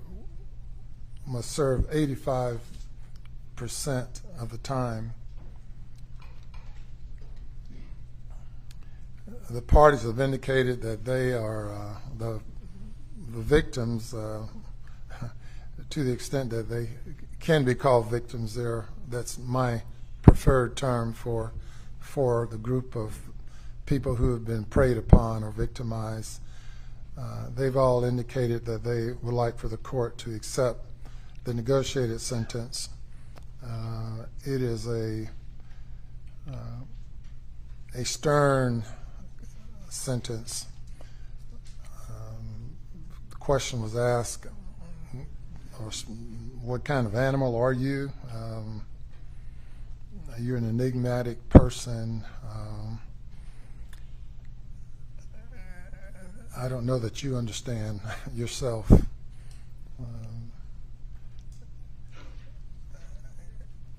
must serve 85% of the time. The parties have indicated that they are the victims, to the extent that they can be called victims. That's my preferred term for the group of people who have been preyed upon or victimized. They've all indicated that they would like for the court to accept the negotiated sentence. It is a a stern sentence. The question was asked, what kind of animal are you? You're an enigmatic person. I don't know that you understand yourself.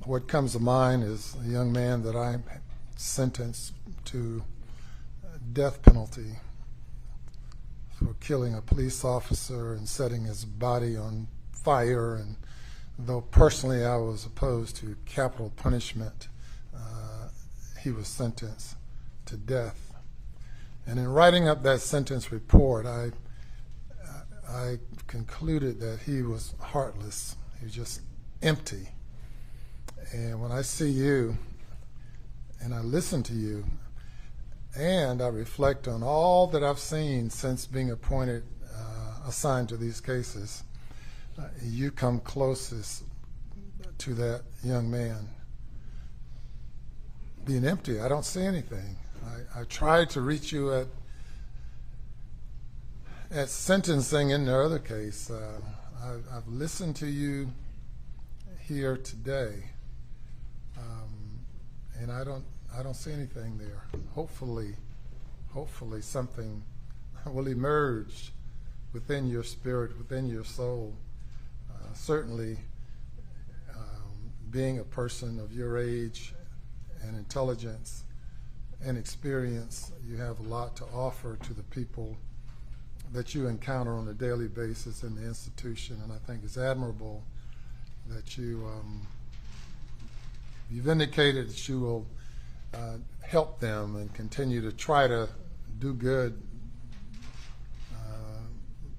What comes to mind is a young man that I sentenced to death penalty for killing a police officer and setting his body on fire. And though personally I was opposed to capital punishment, he was sentenced to death. And in writing up that sentence report, I concluded that he was heartless. He was just empty. And when I see you and I listen to you and I reflect on all that I've seen since being appointed, assigned to these cases, you come closest to that young man. Being empty, I don't see anything. I tried to reach you at sentencing in the other case. I've listened to you here today, and I don't see anything there. Hopefully something will emerge within your spirit, within your soul. Certainly, being a person of your age and intelligence and experience, you have a lot to offer to the people that you encounter on a daily basis in the institution, and I think it's admirable that you've indicated that you will help them and continue to try to do good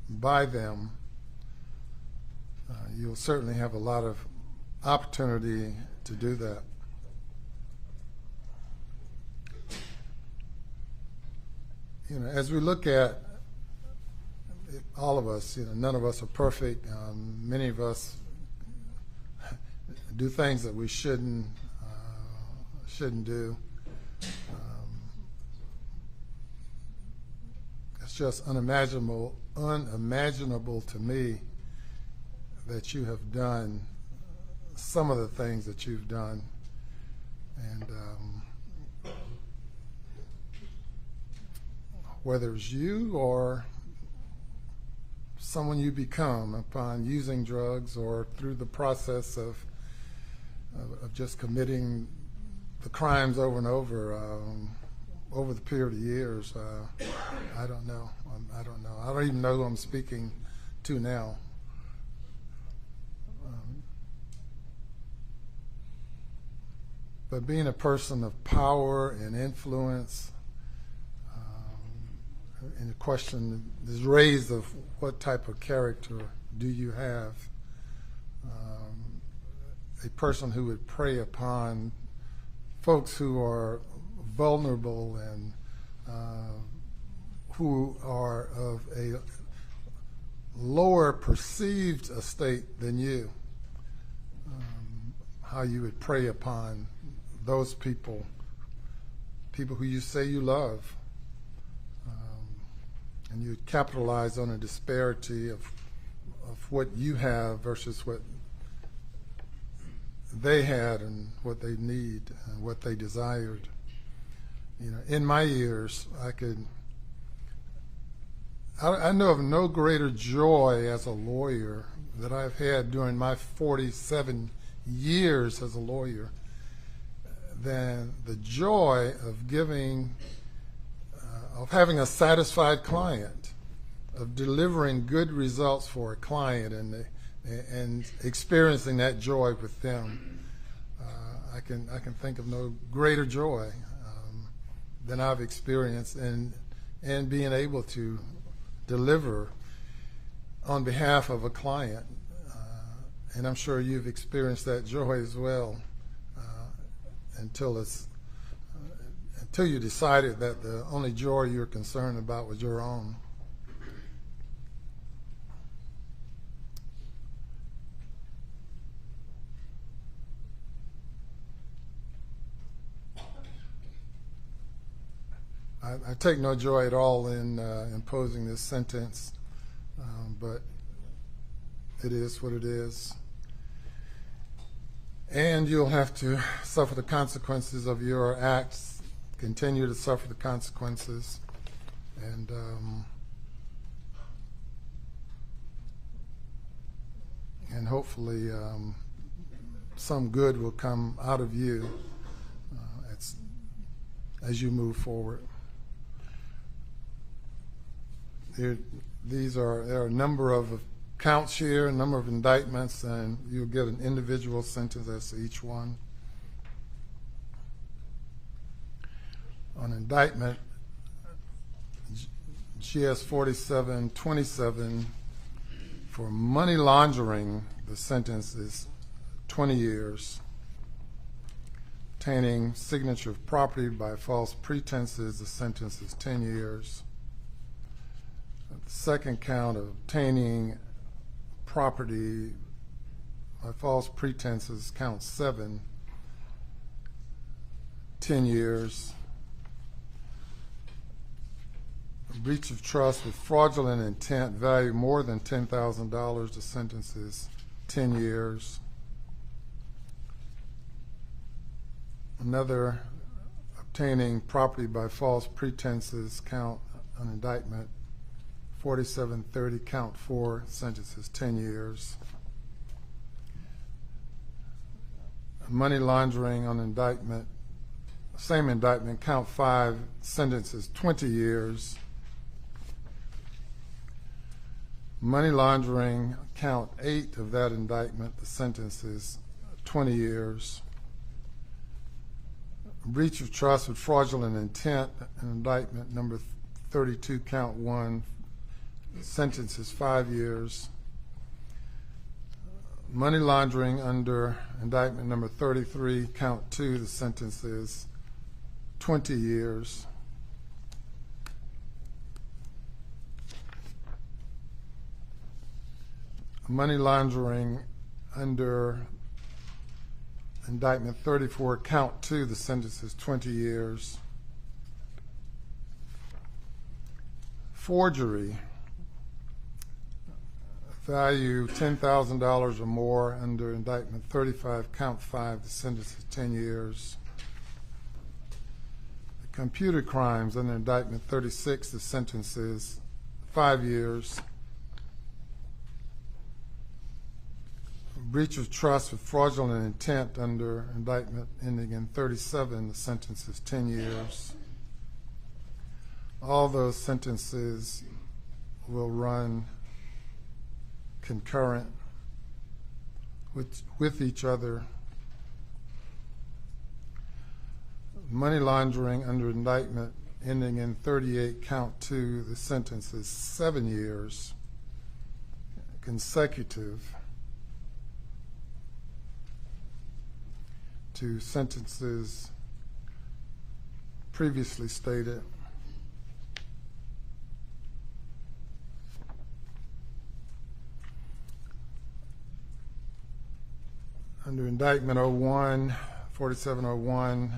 by them. You'll certainly have a lot of opportunity to do that. You know, as we look at it, all of us, you know, none of us are perfect. Many of us do things that we shouldn't do. It's just unimaginable to me that you have done some of the things that you've done, and whether it's you or someone you become upon using drugs or through the process of just committing the crimes over and over the period of years. I don't know. I don't even know who I'm speaking to now. But being a person of power and influence, and the question is raised of what type of character do you have? A person who would prey upon folks who are vulnerable and who are of a lower perceived estate than you, how you would prey upon those people who you say you love, and you would capitalize on a disparity of what you have versus what they had and what they need and what they desired. You know, in my years, I know of no greater joy as a lawyer that I've had during my 47 years as a lawyer than the joy of having a satisfied client, of delivering good results for a client and experiencing that joy with them. I can think of no greater joy than I've experienced in being able to deliver on behalf of a client. And I'm sure you've experienced that joy as well, until you decided that the only joy you're concerned about was your own. I take no joy at all in imposing this sentence, but it is what it is. And you'll have to suffer the consequences of your acts, continue to suffer the consequences, and hopefully some good will come out of you as you move forward. There are a number of counts here, a number of indictments, and you'll get an individual sentence as to each one. On indictment, GS 4727, for money laundering, the sentence is 20 years. Obtaining signature of property by false pretenses, the sentence is 10 years. The second count of obtaining property by false pretenses, count 7, 10 years. Breach of trust with fraudulent intent, value more than $10,000, the sentence is 10 years. Another, obtaining property by false pretenses, count an indictment 4730, count 4, sentence is 10 years. Money laundering on indictment, same indictment, count 5, sentence is 20 years. Money laundering, count 8 of that indictment, the sentence is 20 years. Breach of trust with fraudulent intent, an indictment number 32, count 1, sentence is 5 years. Money laundering under indictment number 33, count 2, the sentence is 20 years. Money laundering under indictment 34, count 2, the sentence is 20 years. Forgery, value $10,000 or more under indictment 35, count 5, the sentence is 10 years. Computer crimes under indictment 36, the sentence is 5 years. Breach of trust with fraudulent intent under indictment ending in 37, the sentence is 10 years. All those sentences will run concurrent with each other. Money laundering under indictment ending in 38, count 2, the sentence is 7 years consecutive to sentences previously stated. Under indictment 4701,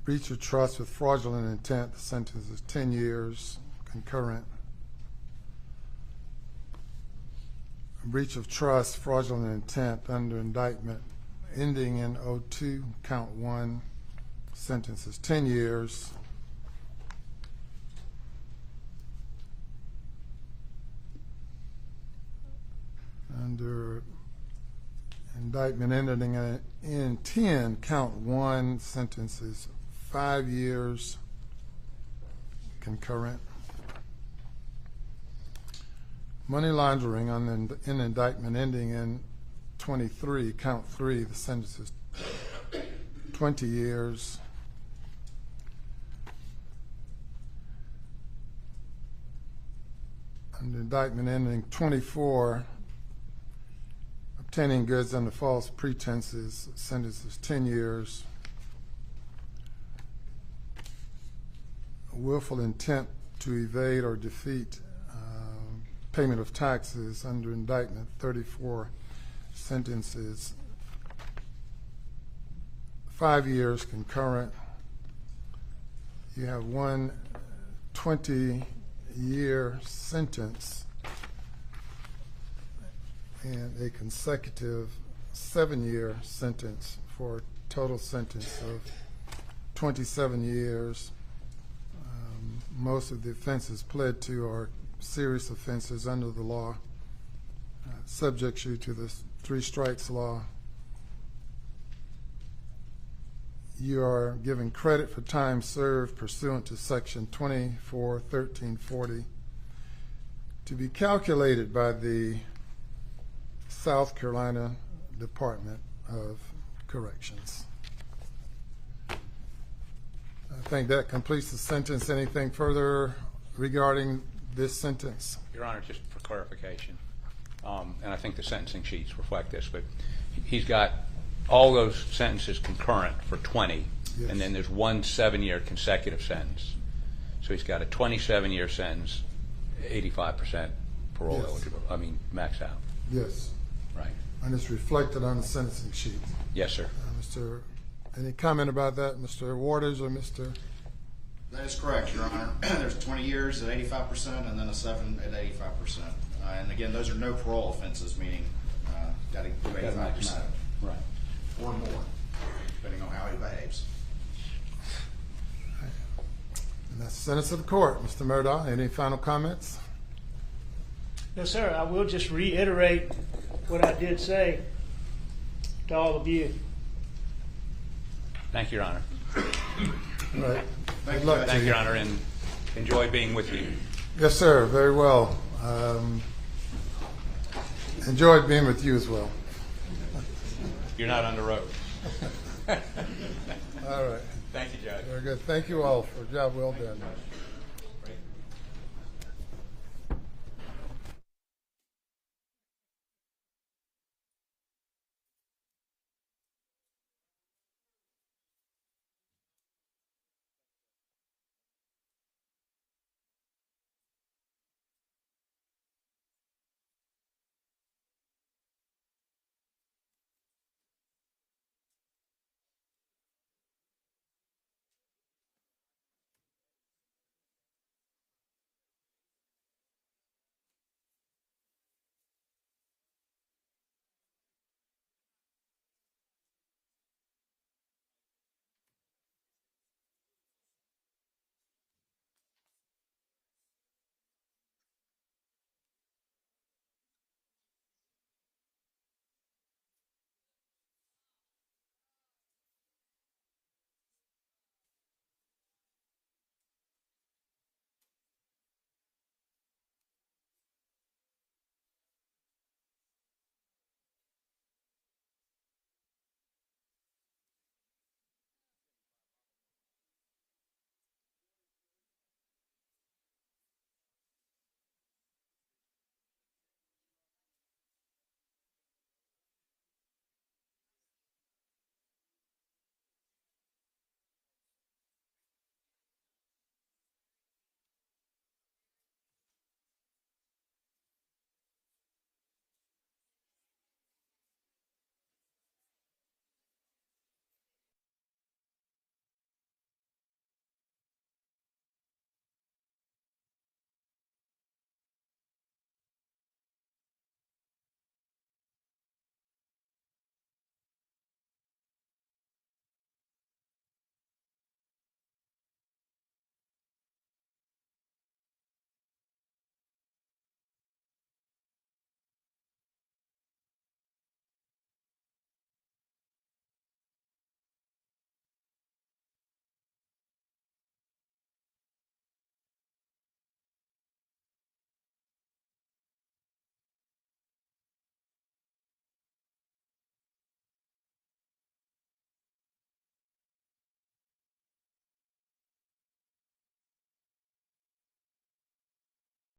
breach of trust with fraudulent intent, the sentence is 10 years concurrent. Breach of trust, fraudulent intent under indictment ending in 02, count 1, sentence is 10 years. Under indictment ending in 10, count 1, sentence is 5 years concurrent. Money laundering in indictment ending in 23, count 3, the sentence is 20 years. Under indictment ending 24, obtaining goods under false pretenses, sentence is 10 years. Willful intent to evade or defeat payment of taxes under indictment 34, sentences 5 years concurrent. You have one 20-year sentence and a consecutive 7-year sentence for a total sentence of 27 years. Most of the offenses pled to are serious offenses under the law. Subjects you to the 3 strikes law. You are given credit for time served pursuant to section 241340 to be calculated by the South Carolina Department of Corrections. I think that completes the sentence. Anything further regarding this sentence? Your Honor, just for clarification, and I think the sentencing sheets reflect this, but he's got all those sentences concurrent for 20, yes. And then there's one 7-year consecutive sentence. So he's got a 27-year sentence, 85% parole yes. eligible. I mean, max out. Yes. Right. And it's reflected on the sentencing sheet. Yes, sir. Any comment about that, Mr. Waters or Mr.? That is correct, Your Honor. There's 20 years at 85% and then a 7 at 85%. And again, those are no parole offenses, meaning got to do 85%. Right. Or more, depending on how he behaves. And that's the sentence of the court. Mr. Murdaugh, any final comments? No, sir. I will just reiterate what I did say to all of you. Thank you, Your Honor. All right. Thank you, Your Honor, and enjoy being with you. Yes, sir. Very well. Enjoyed being with you as well. You're not on the road. All right. Thank you, Judge. Very good. Thank you all for a job well done.